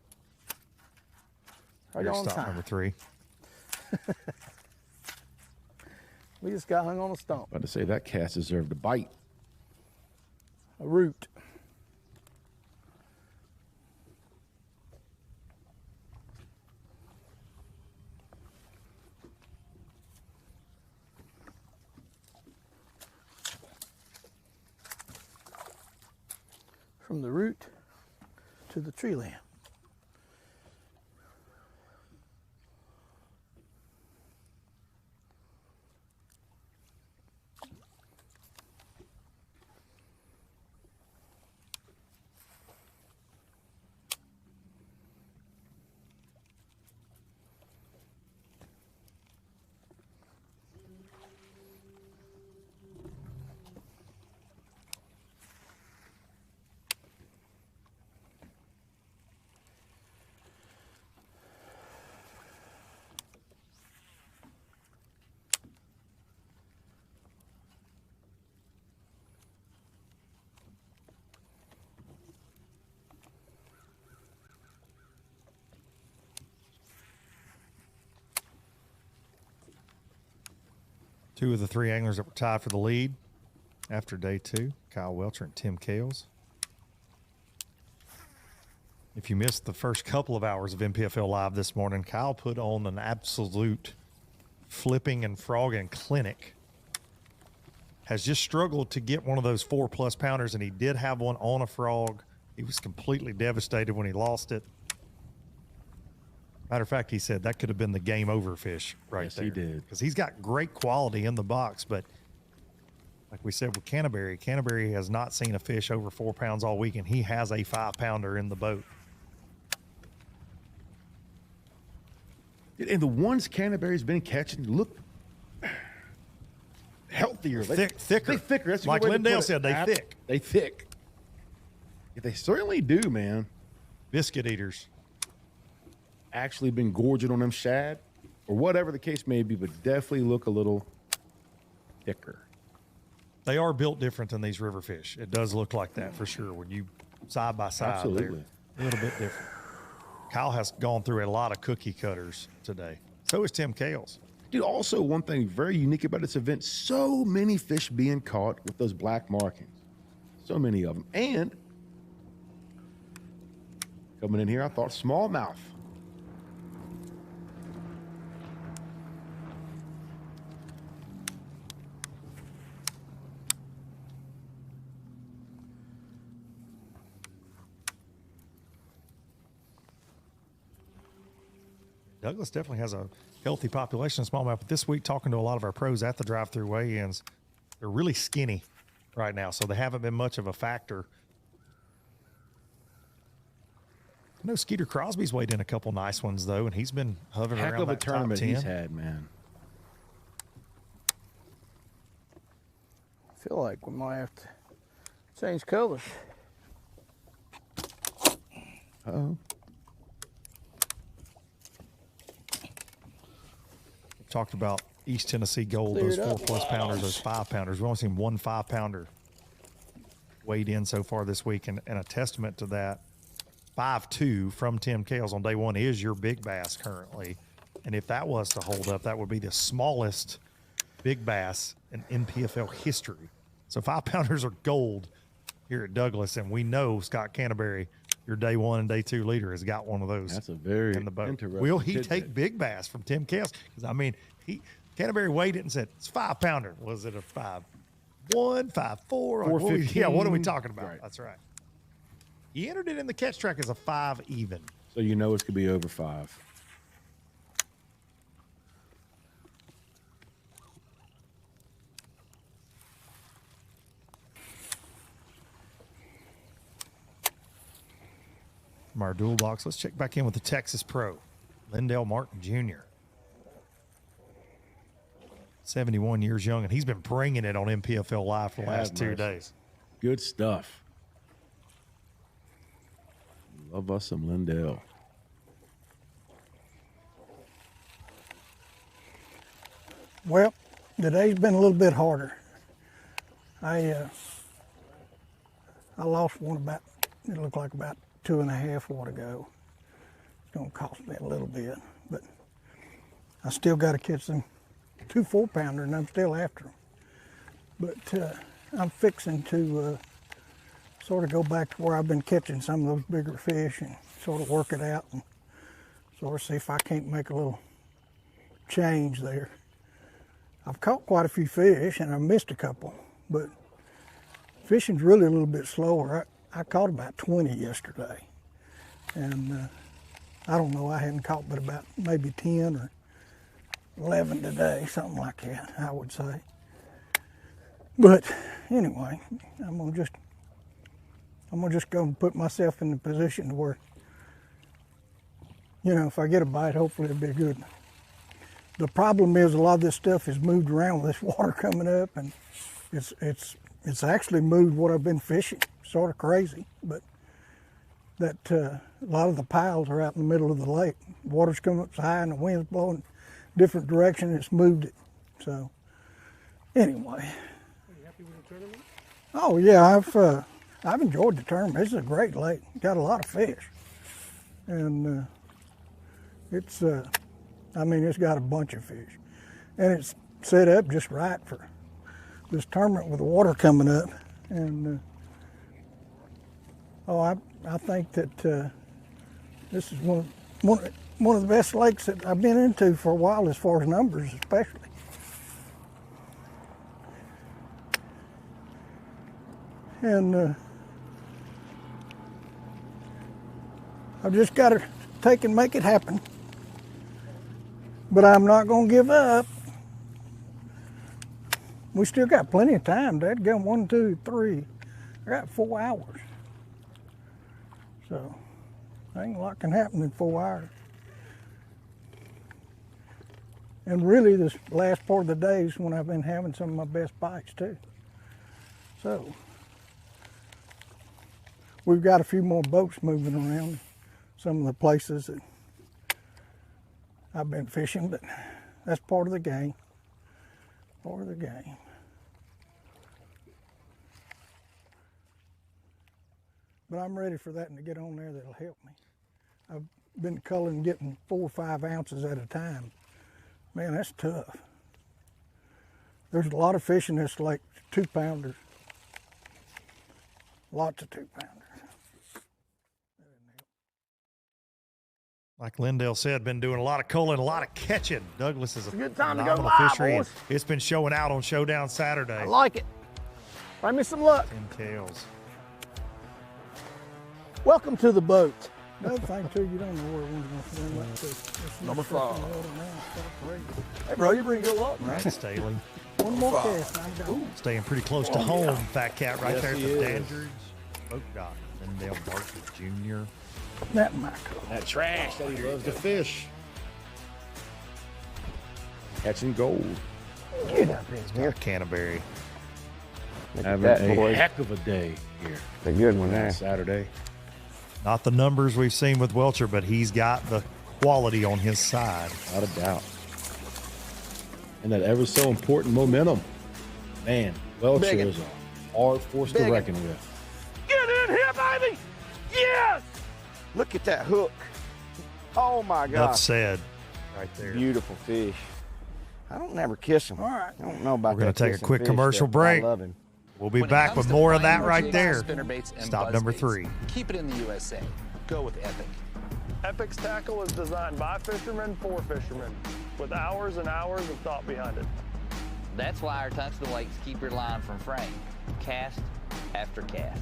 Right Here's on stop time. number 3. We just got hung on a stump. About to say that cast deserved a bite. A root. From the root to the tree limb. Two of the three anglers that were tied for the lead after day 2, Kyle Welchure and Tim Kales. If you missed the first couple of hours of NPFL Live this morning, Kyle put on an absolute flipping and frogging clinic. Has just struggled to get one of those 4+ pounders, and he did have one on a frog. He was completely devastated when he lost it. Matter of fact, he said that could have been the game over fish right there. Yes, he did. Because he's got great quality in the box, but like we said with Canterbury, Canterbury has not seen a fish over 4 pounds all week, and he has a 5-pounder in the boat. And the ones Canterbury's been catching look healthier. Thicker. They thicker. That's like Lindell said, they thick. They thick. Yeah, they certainly do, man. Biscuit eaters. Actually been gorging on them shad or whatever the case may be, but definitely look a little thicker. They are built different than these river fish. It does look like that for sure. When you side by side, Absolutely. they're a little bit different. Kyle has gone through a lot of cookie cutters today. So is Tim Kales. Dude, also one thing very unique about this event, so many fish being caught with those black markings. So many of them. And coming in here, I thought smallmouth. Douglas definitely has a healthy population of smallmouth. But this week, talking to a lot of our pros at the drive-through weigh-ins, they're really skinny right now, so they haven't been much of a factor. I know Skeeter Crosby's weighed in a couple nice ones, though, and he's been hovering Heck around of a that top tournament 10. he's had, man. I feel like we might have to change colors. Uh-oh. Talked about East Tennessee Gold, those 4+ pounders, those 5-pounders. We've only seen one 5-pounder weighed in so far this week, and a testament to that, 5.2 from Tim Kales on day 1 is your big bass currently. And if that was to hold up, that would be the smallest big bass in NPFL history. So 5-pounders are gold here at Douglas, and we know Scott Canterbury, your day 1 and day 2 leader, has got one of those. That's a very in the boat. interesting Will he tidbit. take big bass from Tim Kales? Because I mean, Canterbury weighed it and said it's 5-pounder. Was it a 5'1", 5'4"? 415. Yeah, what are we talking about? Right. That's right. He entered it in the catch track as a 5 even. So you know it's going to be over 5. From our dual box, let's check back in with the Texas Pro, Lindell Martin Jr. 71 years young, and he's been bringing it on NPFL Live for the last 2 days. Good stuff. Love us some Lindell. Well, today's been a little bit harder. I lost one about, it looked like about 2.5 watt ago. It's gonna cost me a little bit, but I still gotta catch them 2 4-pounder, and I'm still after them. But I'm fixing to sort of go back to where I've been catching some of those bigger fish and sort of work it out and sort of see if I can't make a little change there. I've caught quite a few fish and I missed a couple, but fishing's really a little bit slower. I caught about 20 yesterday, and I don't know, I hadn't caught but about maybe 10 or 11 today, something like that, I would say. But anyway, I'm gonna just go and put myself in the position where, you know, if I get a bite, hopefully it'll be good. The problem is a lot of this stuff is moved around with this water coming up, and it's actually moved what I've been fishing. Sort of crazy, but that a lot of the piles are out in the middle of the lake. The water's coming up so high and the wind's blowing different direction, and it's moved it. So anyway. Are you happy with the tournament? Oh yeah, I've enjoyed the tournament. This is a great lake. Got a lot of fish, and it's I mean, it's got a bunch of fish, and it's set up just right for this tournament with the water coming up. And I think that this is one of the best lakes that I've been into for a while, as far as numbers especially. And I've just got to take and make it happen. But I'm not going to give up. We still got plenty of time. Dad, go 1, 2, 3. I got 4 hours. So, ain't a lot can happen in 4 hours. And really, this last part of the day is when I've been having some of my best bites too. So, we've got a few more boats moving around some of the places that I've been fishing, but that's part of the game. Part of the game. But I'm ready for that and to get on there that'll help me. I've been culling getting 4 or 5 ounces at a time. Man, that's tough. There's a lot of fish in this lake, 2-pounders. Lots of 2-pounders. Like Lindell said, been doing a lot of culling, a lot of catching. Douglas is a good time to go phenomenal live, fishery. boys. It's been showing out on Showdown Saturday. I like it. Bring me some luck. Kales. Welcome to the boat. Another thing too, you don't know where one's going to swim up to. Number 5. Hey, bro, you bring good luck, man. Right, Staley. One more cast, I'm done. Staying pretty close to home, Fat Cat, right Yes, there at he the is. Dandridge boat dock. Lindell Martin Jr. That Michael. That trash that he loves to fish. Catching gold. Get up in here. Canterbury. Having that, a boys. heck of a day here. A good one there. Saturday. Not the numbers we've seen with Welcher, but he's got the quality on his side. Without a doubt. And that ever so important momentum. Man, Welcher Biggin. is a hard force to Biggin. reckon with. Get in here, baby! Yes! Look at that hook. Oh my God. Enough said. Right there. Beautiful fish. I don't never kiss him. All right. I don't know about We're going that to take a kissing quick fish commercial stuff, but break. I love him. We'll be When it back comes with to more of that finding right jigs, there. spinnerbaits, and Stop number buzzbaits, 3. Keep it in the USA. Go with Epic. Epic's tackle is designed by fishermen for fishermen, with hours and hours of thought behind it. That's why our tungsten weights keep your line from fraying, cast after cast.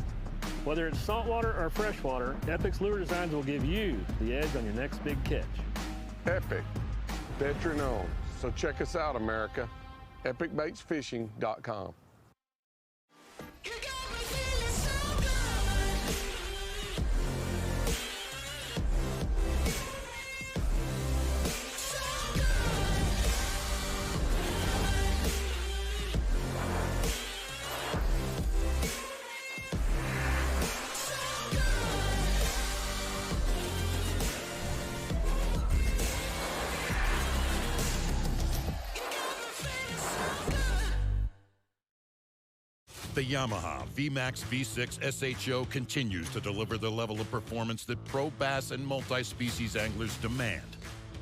Whether it's saltwater or freshwater, Epic's lure designs will give you the edge on your next big catch. Epic, veteran owned. So check us out, America. EpicBaitsFishing.com. The Yamaha VMAX V6 SHO continues to deliver the level of performance that pro bass and multi-species anglers demand.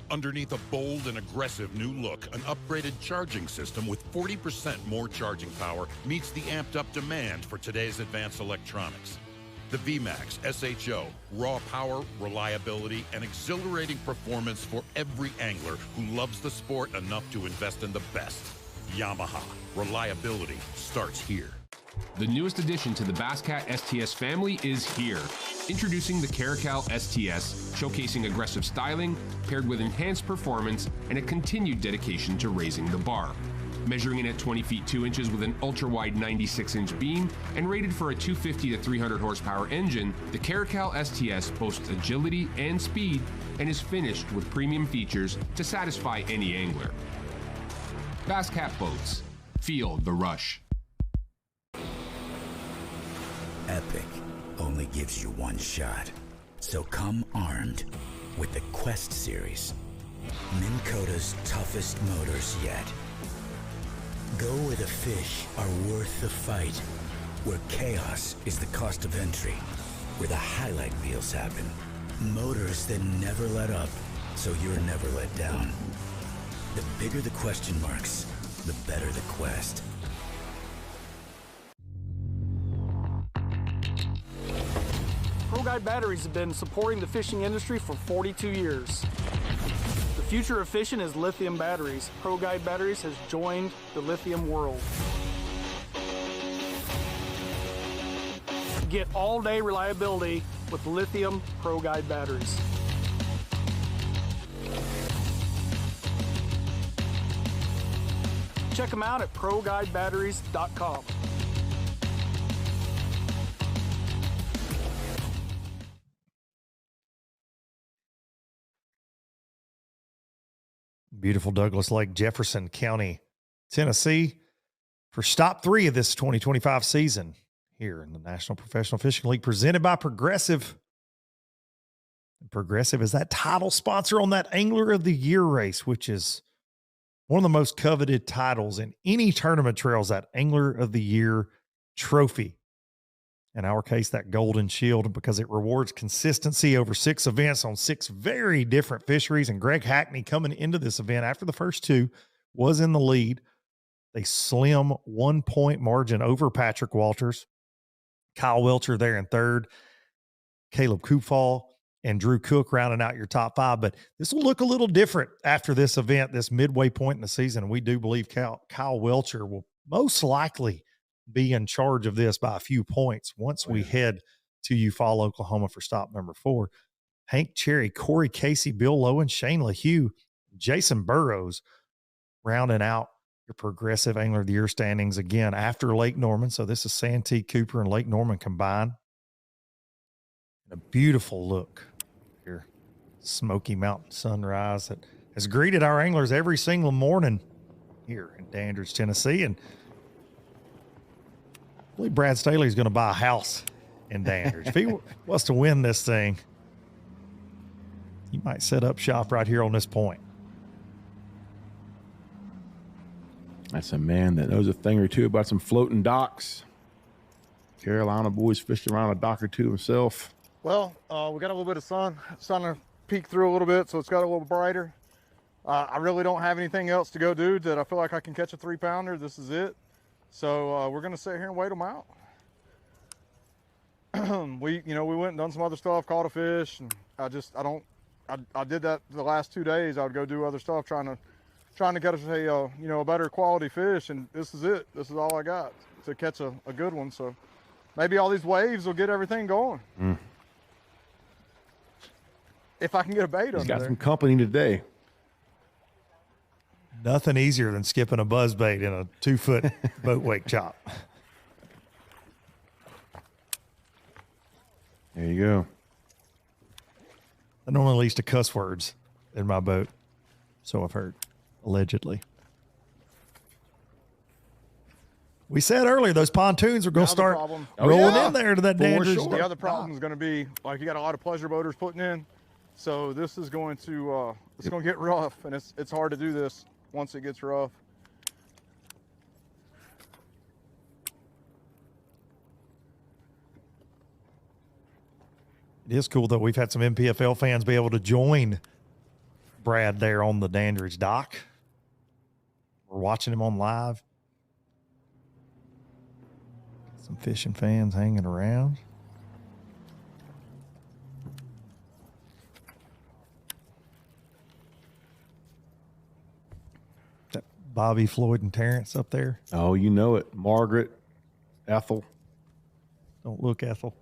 Underneath a bold and aggressive new look, an upgraded charging system with 40% more charging power meets the amped-up demand for today's advanced electronics. The VMAX SHO, raw power, reliability, and exhilarating performance for every angler who loves the sport enough to invest in the best. Yamaha, reliability starts here. The newest addition to the Basscat STS family is here. Introducing the Caracal STS, showcasing aggressive styling, paired with enhanced performance and a continued dedication to raising the bar. Measuring in at 20 feet 2 inches with an ultra-wide 96-inch beam and rated for a 250 to 300 horsepower engine, the Caracal STS boasts agility and speed and is finished with premium features to satisfy any angler. Basscat boats. Feel the rush. Epic only gives you one shot. So come armed with the Quest series. Minn Kota's toughest motors yet. Go where the fish are worth the fight. Where chaos is the cost of entry. Where the highlight reels happen. Motors that never let up, so you're never let down. The bigger the question marks, the better the quest. Pro Guide Batteries have been supporting the fishing industry for 42 years. The future of fishing is lithium batteries. Pro Guide Batteries has joined the lithium world. Get all-day reliability with lithium Pro Guide batteries. Check them out at ProGuideBatteries.com. Beautiful Douglas Lake, Jefferson County, Tennessee, for stop 3 of this 2025 season here in the National Professional Fishing League, presented by Progressive. Progressive is that title sponsor on that Angler of the Year race, which is one of the most coveted titles in any tournament trails, that Angler of the Year trophy. In our case, that Golden Shield, because it rewards consistency over 6 events on 6 very different fisheries. And Greg Hackney, coming into this event after the first 2, was in the lead. A slim 1-point margin over Patrick Walters. Kyle Welcher there in third. Caleb Koopfall and Drew Cook rounding out your top 5. But this will look a little different after this event, this midway point in the season. We do believe Kyle Welcher will most likely be in charge of this by a few points once we head to Eufaula, Oklahoma for stop number 4. Hank Cherry, Corey Casey, Bill Lowen, Shane LaHue, Jason Burrows rounding out your Progressive Angler of the Year standings again after Lake Norman. So this is Santee, Cooper, and Lake Norman combined. A beautiful look here. Smoky Mountain sunrise that has greeted our anglers every single morning here in Dandridge, Tennessee. And I believe Brad Staley is going to buy a house in Dandridge. If he wants to win this thing, he might set up shop right here on this point. That's a man that knows a thing or two about some floating docks. Carolina boys fished around a dock or two himself. Well, we got a little bit of sun. Sun peeked through a little bit, so it's got a little brighter. I really don't have anything else to go do that I feel like I can catch a 3-pounder. This is it. So we're gonna sit here and wait them out. we went and done some other stuff, caught a fish, and I did that the last 2 days. I would go do other stuff, trying to get us a better quality fish, and this is it. This is all I got to catch a good one. So maybe all these waves will get everything going. If I can get a bait under there. He's got some company today. Nothing easier than skipping a buzzbait in a 2-foot boat wake chop. There you go. I normally least to cuss words in my boat, so I've heard, allegedly. We said earlier those pontoons are going to start rolling in there to that Dandridge. Sure. The other problem is going to be, like, you got a lot of pleasure boaters putting in, so this is going to it's going to get rough, and it's hard to do this once it gets rough. It is cool that we've had some NPFL fans be able to join Brad there on the Dandridge dock. We're watching him on live. Some fishing fans hanging around. That Bobby, Floyd, and Terrence up there. Oh, you know it. Margaret, Ethel. Don't look, Ethel.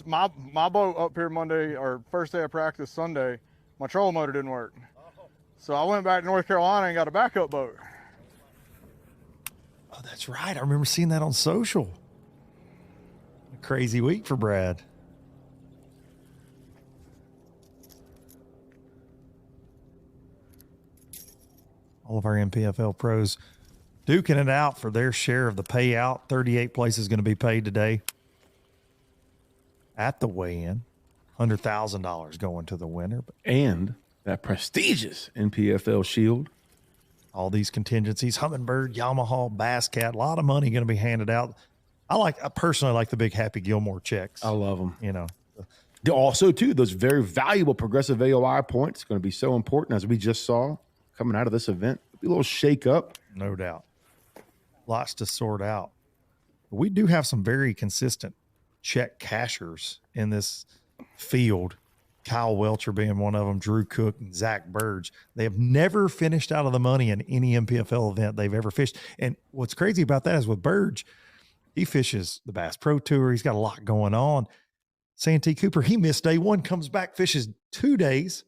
My boat up here Monday, or first day of practice Sunday, my trolling motor didn't work. So I went back to North Carolina and got a backup boat. Oh, that's right. I remember seeing that on social. A crazy week for Brad. All of our NPFL pros duking it out for their share of the payout. 38 places going to be paid today at the weigh-in. $100,000 going to the winner. And that prestigious NPFL shield. All these contingencies, Humminbird, Yamaha, Bass Cat, a lot of money going to be handed out. I personally like the big Happy Gilmore checks. I love them. You know, Also, too, those very valuable progressive AOI points going to be so important, as we just saw coming out of this event. It'll be a little shake up. No doubt. Lots to sort out. We do have some very consistent check cashers in this field. Kyle Welcher being one of them, Drew Cook and Zach Burge. They have never finished out of the money in any NPFL event they've ever fished. And what's crazy about that is with Burge, he fishes the Bass Pro Tour. He's got a lot going on. Santee Cooper, he missed day one, comes back, fishes 2 days,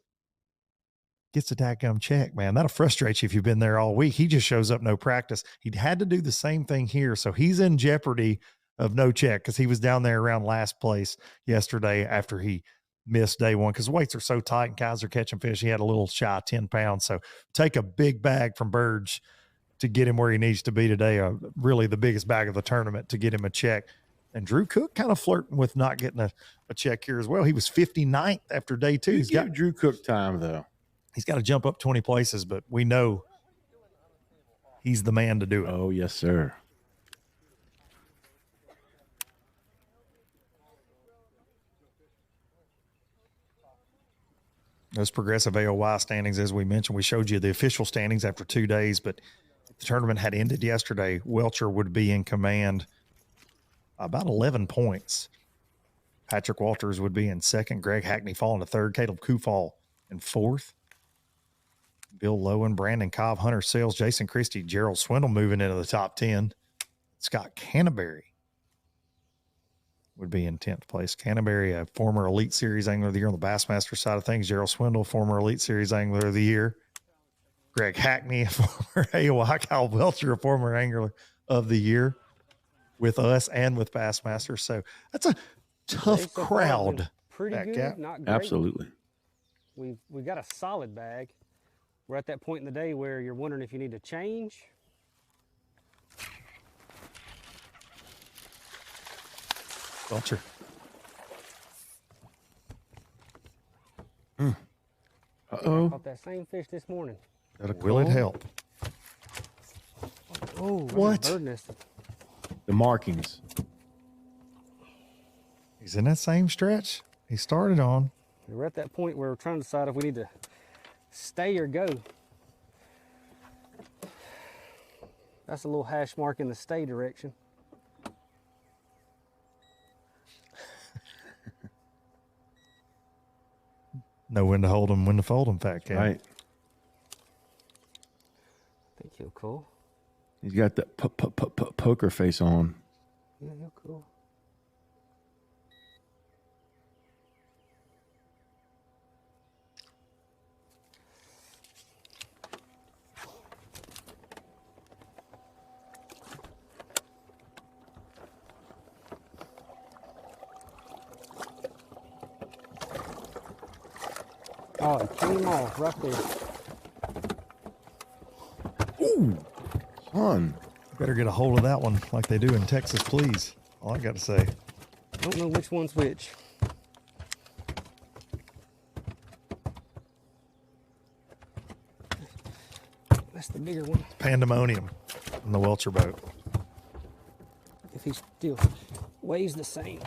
gets a dadgum check, man. That'll frustrate you if you've been there all week. He just shows up, no practice. He'd had to do the same thing here. So he's in jeopardy of no check because he was down there around last place yesterday after he missed day one because weights are so tight and guys are catching fish. He had a little shy of 10 pounds. So take a big bag from Burge to get him where he needs to be today. Really the biggest bag of the tournament to get him a check. And Drew Cook kind of flirting with not getting a check here as well. He was 59th after day two. He's got Drew Cook time, though. He's got to jump up 20 places, but we know he's the man to do it. Oh, yes, sir. Those progressive AOY standings, as we mentioned, we showed you the official standings after 2 days, but if the tournament had ended yesterday, Welcher would be in command about 11 points. Patrick Walters would be in second. Greg Hackney falling to third. Caleb Kufall in fourth. Bill Lowen, Brandon Cobb, Hunter Sales, Jason Christie, Gerald Swindle moving into the top 10. Scott Canterbury would be in 10th place. Canterbury, a former Elite Series Angler of the Year on the Bassmaster side of things. Gerald Swindle, former Elite Series Angler of the Year. Greg Hackney, a former AOI. Kyle Welcher, a former Angler of the Year with us and with Bassmaster. So that's a tough crowd. Pretty good, Gap. not great. Absolutely. We've got a solid bag. We're at that point in the day where you're wondering if you need to change. Welcher. Uh-oh. Caught that same fish this morning. Will it help? Oh, what? Bird nested. The markings. He's in that same stretch he started on. We're at that point where we're trying to decide if we need to stay or go. That's a little hash mark in the stay direction. Know when to hold him, when to fold him, Fat Cat. Right. I think he'll cool. He's got that poker face on. Yeah, he'll cool. Oh, it came off right there. Ooh, son. Better get a hold of that one like they do in Texas, please. All I got to say. I don't know which one's which. That's the bigger one. Pandemonium on the Welcher boat. If he still weighs the same.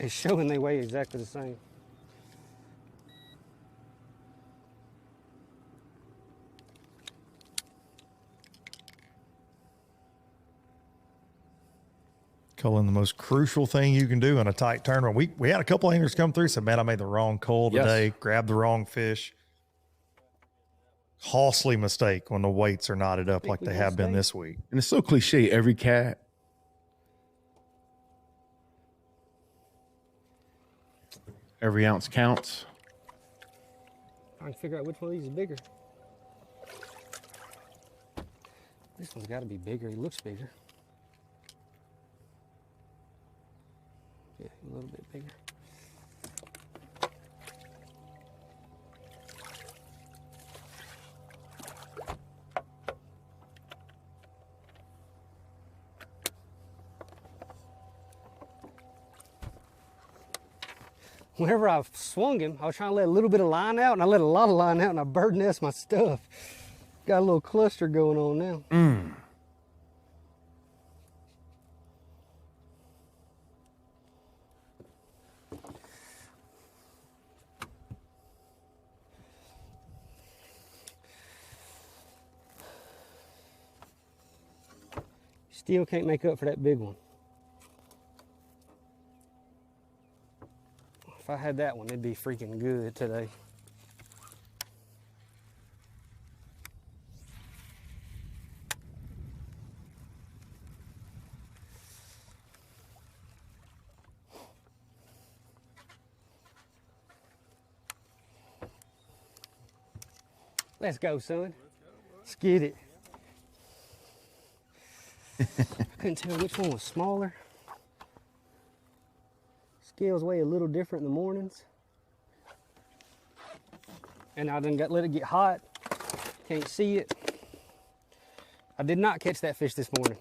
It's showing they weigh exactly the same. Cullen, the most crucial thing you can do in a tight tournament. We had a couple anglers come through, said, man, I made the wrong call today, grabbed the wrong fish. Costly mistake when the weights are knotted up like they have been this week. And it's so cliche, every cat. Every ounce counts. I can figure out which one of these is bigger. This one's got to be bigger. He looks bigger. Yeah, a little bit bigger. Whenever I swung him, I was trying to let a little bit of line out, and I let a lot of line out, and I bird nest my stuff. Got a little cluster going on now. Still can't make up for that big one. If I had that one, it'd be freaking good today. Let's go, son. Let's get it. I couldn't tell which one was smaller. Scales weigh a little different in the mornings. And I done let it get hot. Can't see it. I did not catch that fish this morning.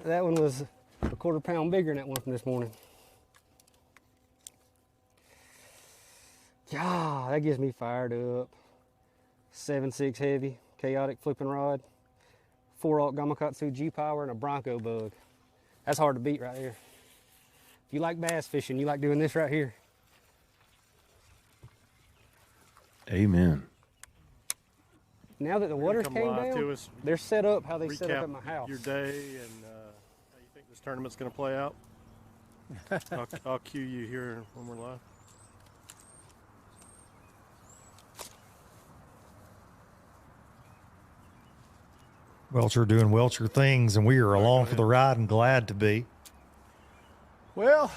That one was a 1/4 pound bigger than that one from this morning. God, that gets me fired up. 7.6 heavy, chaotic flipping rod. 4-aught Gamakatsu G-Power and a Bronco bug. That's hard to beat right here. If you like bass fishing, you like doing this right here. Amen. Now that the waters came down, they're set up how they set up at my house. Your day and how you think this tournament's going to play out. I'll cue you here when we're live. Welcher doing Welcher things, and we are along for the ride and glad to be. Well,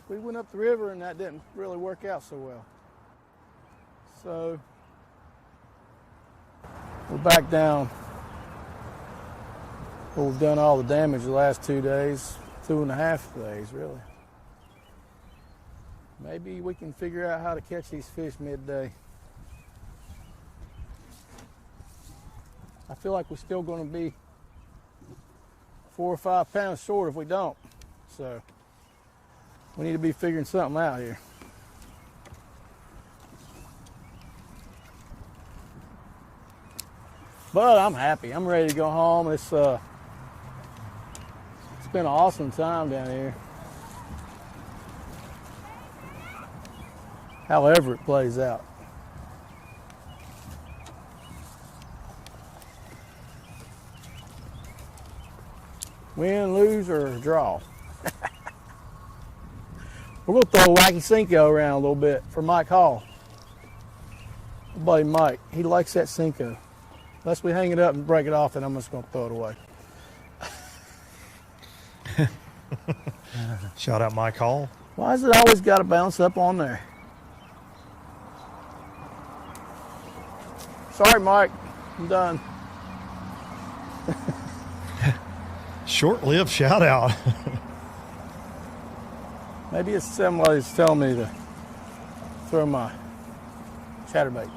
we went up the river and that didn't really work out so well. So we're back down. Well, we've done all the damage the last 2 days, 2.5 days really. Maybe we can figure out how to catch these fish midday. I feel like we're still going to be 4 or 5 pounds short if we don't. So we need to be figuring something out here. But I'm happy. I'm ready to go home. It's been an awesome time down here. However it plays out. Win, lose, or draw. We're going to throw a wacky Cinco around a little bit for Mike Hall. My buddy Mike, he likes that Cinco. Unless we hang it up and break it off, then I'm just going to throw it away. Shout out Mike Hall. Why is it always got to bounce up on there? Sorry, Mike. I'm done. Short-lived shout out. Maybe it's somebody's telling me to throw my chatterbait.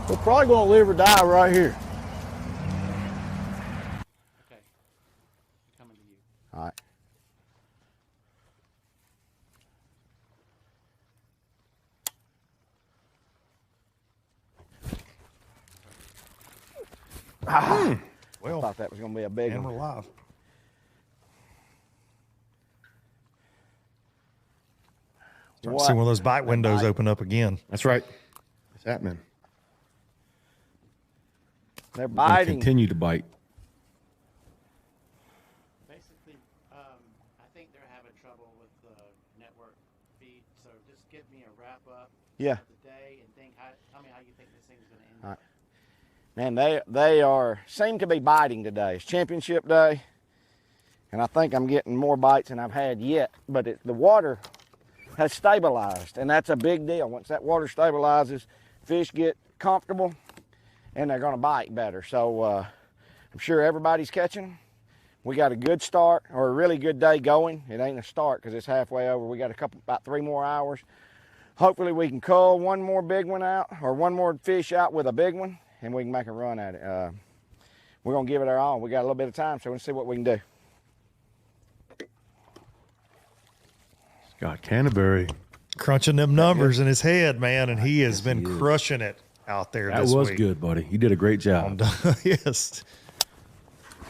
We're probably going to live or die right here. All right. Well, I thought that was going to be a big and one. we're live. Starting to see one of those bite windows open up again. That's right. What's happening? They're They biting. continue to bite. Basically, I think they're having trouble with the network feed, so just give me a wrap up Yeah. of the day and tell me how you think this thing's going to end. All right. Man, they seem to be biting today. It's championship day, And I think I'm getting more bites than I've had yet, but the water has stabilized, and that's a big deal. Once that water stabilizes, fish get comfortable, and they're gonna bite better. So I'm sure everybody's catching them. We got a good start, or a really good day going. It ain't a start because it's halfway over. We got about 3 more hours. Hopefully we can cull one more big one out, or one more fish out with a big one, and we can make a run at it. We're gonna give it our all. We got a little bit of time, so we'll see what we can do. Scott Canterbury crunching them numbers in his head, man, and he has been crushing it out there this week. That was good, buddy. You did a great job. Yes.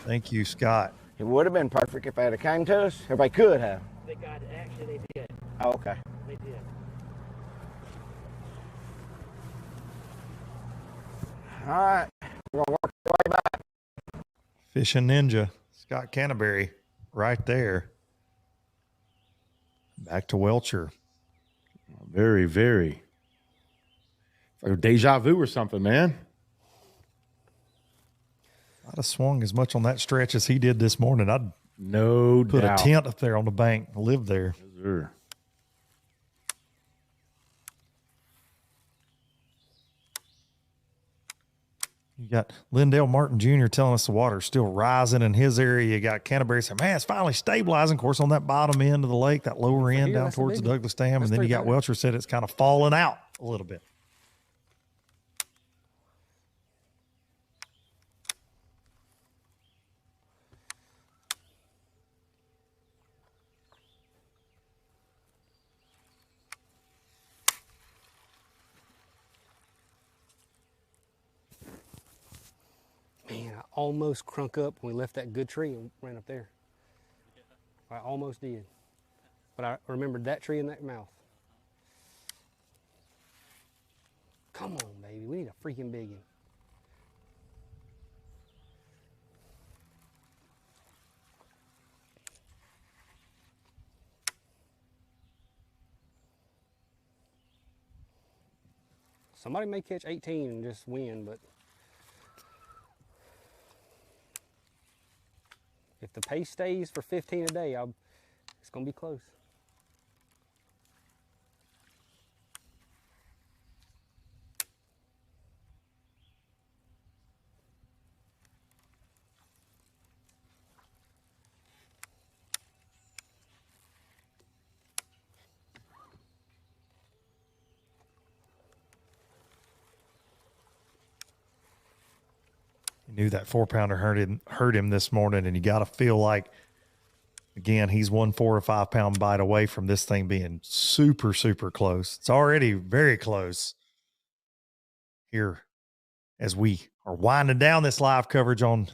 Thank you, Scott. It would have been perfect if they had came to us, if they could have. Actually, they did. Oh, okay. They did. All right, we're gonna work our way back. Fishing Ninja, Scott Canterbury, right there. Back to Welchore. Very, very. Like deja vu or something, man. I'd have swung as much on that stretch as he did this morning. I'd no put doubt. a tent up there on the bank and live there. Yes, sir. You got Lindell Martin Jr. telling us the water's still rising in his area. You got Canterbury saying, man, it's finally stabilizing. Of course, on that bottom end of the lake, that lower end down towards the Douglas Dam. And then you got Welchore said it's kind of falling out a little bit. Man, I almost crunk up when we left that good tree and ran up there. I almost did. But I remembered that tree in that mouth. Come on, baby. We need a freaking big one. Somebody may catch 18 and just win, but if the pace stays for 15 a day, it's going to be close. Knew that 4-pounder hurt him this morning, and you got to feel like, again, he's 1 4 or 5 pound bite away from this thing being super, super close. It's already very close here as we are winding down this live coverage on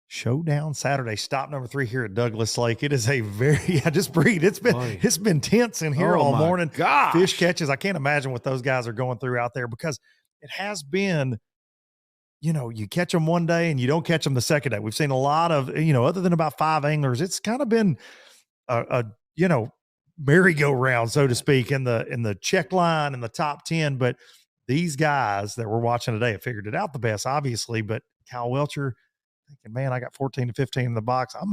Showdown Saturday, stop number 3 here at Douglas Lake. It is a very, I just breathe. It's been tense in here all morning. Gosh. Fish catches. I can't imagine what those guys are going through out there, because it has been, you catch them one day and you don't catch them the second day. We've seen a lot of, other than about 5 anglers, it's kind of been a merry-go-round, so to speak, in the check line in the top 10. But these guys that we're watching today have figured it out the best, obviously. But Kyle Welchore thinking, man, I got 14 to 15 in the box. I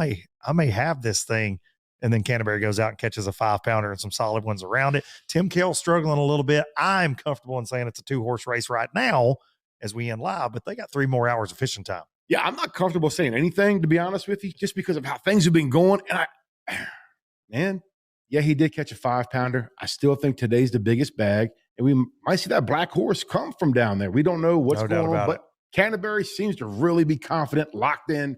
may have this thing. And then Canterbury goes out and catches a 5-pounder and some solid ones around it. Tim Kales struggling a little bit. I'm comfortable in saying it's a 2-horse race right now as we end live, but they got 3 more hours of fishing time. Yeah, I'm not comfortable saying anything, to be honest with you, just because of how things have been going. And he did catch a 5-pounder. I still think today's the biggest bag, and we might see that black horse come from down there. We don't know what's going on, but Canterbury seems to really be confident, locked in.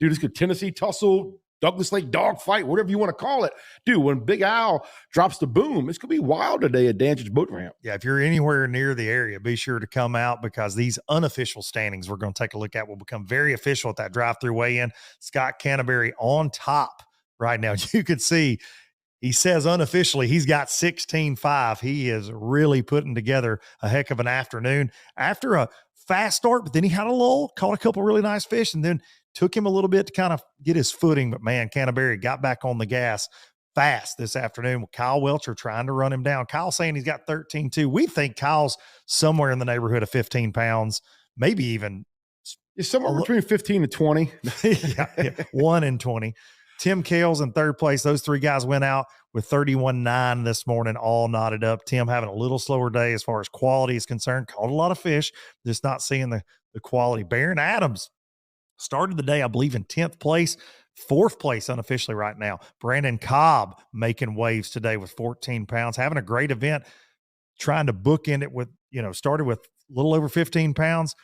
Dude, this could Tennessee tussle, Douglas Lake dogfight, whatever you want to call it. Dude, when Big Al drops the boom, it's going to be wild today at Dandridge Boat Ramp. Yeah, if you're anywhere near the area, be sure to come out, because these unofficial standings we're going to take a look at will become very official at that drive-through weigh-in. Scott Canterbury on top right now. You could see, he says unofficially, he's got 16.5. He is really putting together a heck of an afternoon. After a fast start, but then he had a lull, caught a couple really nice fish, and then took him a little bit to kind of get his footing. But, man, Canterbury got back on the gas fast this afternoon with Kyle Welchore trying to run him down. Kyle saying he's got 13.2. We think Kyle's somewhere in the neighborhood of 15 pounds, maybe even. It's somewhere between 15 and 20. yeah, 1 and 20. Tim Kales in third place. Those three guys went out with 31.9 this morning, all knotted up. Tim having a little slower day as far as quality is concerned. Caught a lot of fish, just not seeing the quality. Baron Adams started the day, I believe, in 10th place. 4th place unofficially right now. Brandon Cobb making waves today with 14 pounds, having a great event, trying to bookend it with, started with a little over 15 pounds,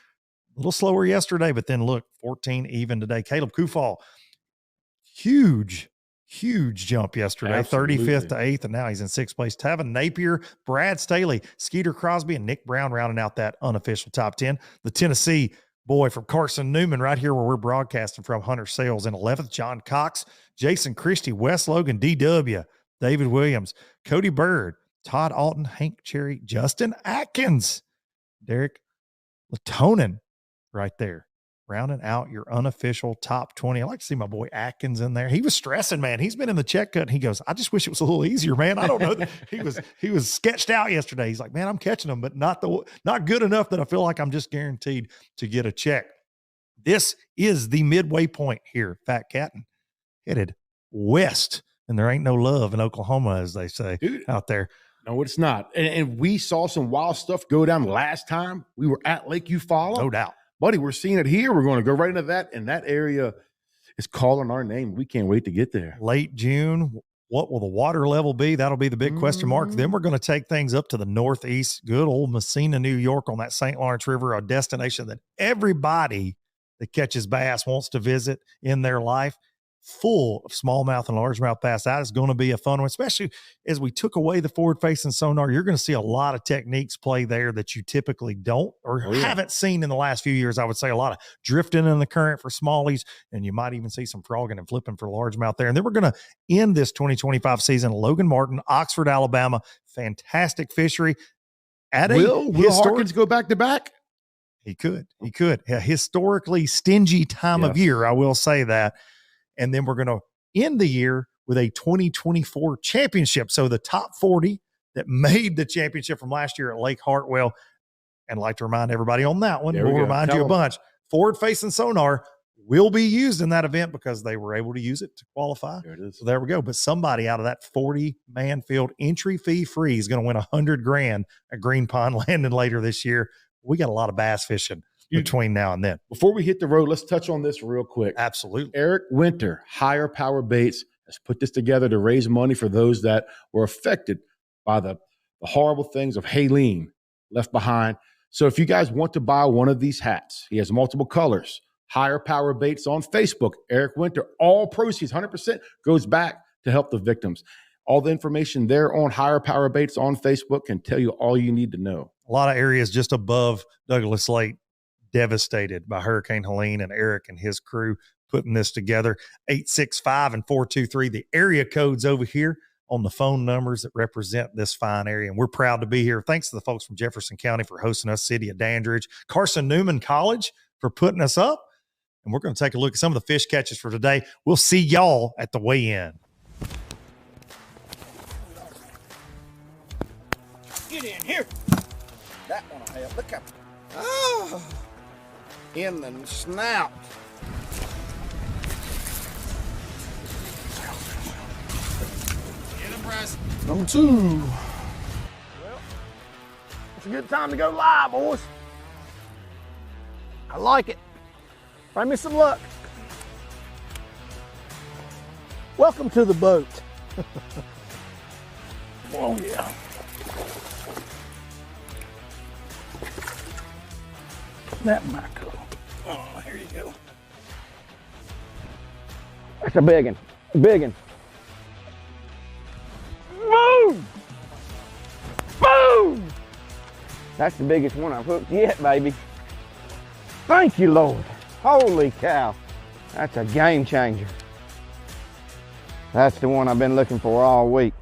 a little slower yesterday, but then look, 14 even today. Caleb Kufal, huge jump yesterday. Absolutely. 35th to 8th, and now he's in 6th place. Tavin Napier, Brad Staley, Skeeter Crosby, and Nick Brown rounding out that unofficial top 10. The Tennessee boy from Carson Newman right here where we're broadcasting from, Hunter Sales in 11th. John Cox, Jason Christie, Wes Logan, DW, David Williams, Cody Bird, Todd Alton, Hank Cherry, Justin Atkins, Derek Latonin right there, rounding out your unofficial top 20. I like to see my boy Atkins in there. He was stressing, man. He's been in the check cut, and he goes, I just wish it was a little easier, man. I don't know. He was sketched out yesterday. He's like, man, I'm catching them, but not good enough that I feel like I'm just guaranteed to get a check. This is the midway point here, Fat Cattin, headed west, and there ain't no love in Oklahoma, as they say. Dude, out there. No, it's not. And we saw some wild stuff go down last time we were at Lake Eufaula. No doubt. Buddy, we're seeing it here. We're going to go right into that, and that area is calling our name. We can't wait to get there. Late June, what will the water level be? That'll be the big question mark. Then we're going to take things up to the northeast, good old Messina, New York, on that St. Lawrence River, a destination that everybody that catches bass wants to visit in their life. Full of smallmouth and largemouth bass. That is going to be a fun one, especially as we took away the forward-facing sonar. You're going to see a lot of techniques play there that you typically don't or haven't seen in the last few years. I would say a lot of drifting in the current for smallies, and you might even see some frogging and flipping for largemouth there. And then we're going to end this 2025 season, Logan Martin, Oxford, Alabama. Fantastic fishery. Will Harkins go back-to-back? He could. A historically stingy time of year, I will say that. And then we're going to end the year with a 2024 championship. So the top 40 that made the championship from last year at Lake Hartwell. And I'd like to remind everybody on that one, we'll remind you a bunch. Forward-facing sonar will be used in that event because they were able to use it to qualify. There it is. So there we go. But somebody out of that 40-man field, entry fee free, is going to win $100,000 at Green Pond Landing later this year. We got a lot of bass fishing between now and then. Before we hit the road, let's touch on this real quick. Absolutely. Eric Winter, Higher Power Baits, has put this together to raise money for those that were affected by the horrible things of Haleen left behind. So if you guys want to buy one of these hats, he has multiple colors. Higher Power Baits on Facebook. Eric Winter, all proceeds, 100% goes back to help the victims. All the information there on Higher Power Baits on Facebook can tell you all you need to know. A lot of areas just above Douglas Lake devastated by Hurricane Helene, and Eric and his crew putting this together. 865 and 423, the area codes over here on the phone numbers that represent this fine area. And we're proud to be here. Thanks to the folks from Jefferson County for hosting us, City of Dandridge, Carson Newman College for putting us up. And we're going to take a look at some of the fish catches for today. We'll see y'all at the weigh-in. Get in here. That one will help. Look up. Oh, in the snout. Number 2. Well, it's a good time to go live, boys. I like it. Bring me some luck. Welcome to the boat. Oh, yeah. That mackerel. Oh, here you go. That's a big one. Big one. Boom! Boom! That's the biggest one I've hooked yet, baby. Thank you, Lord. Holy cow. That's a game changer. That's the one I've been looking for all week.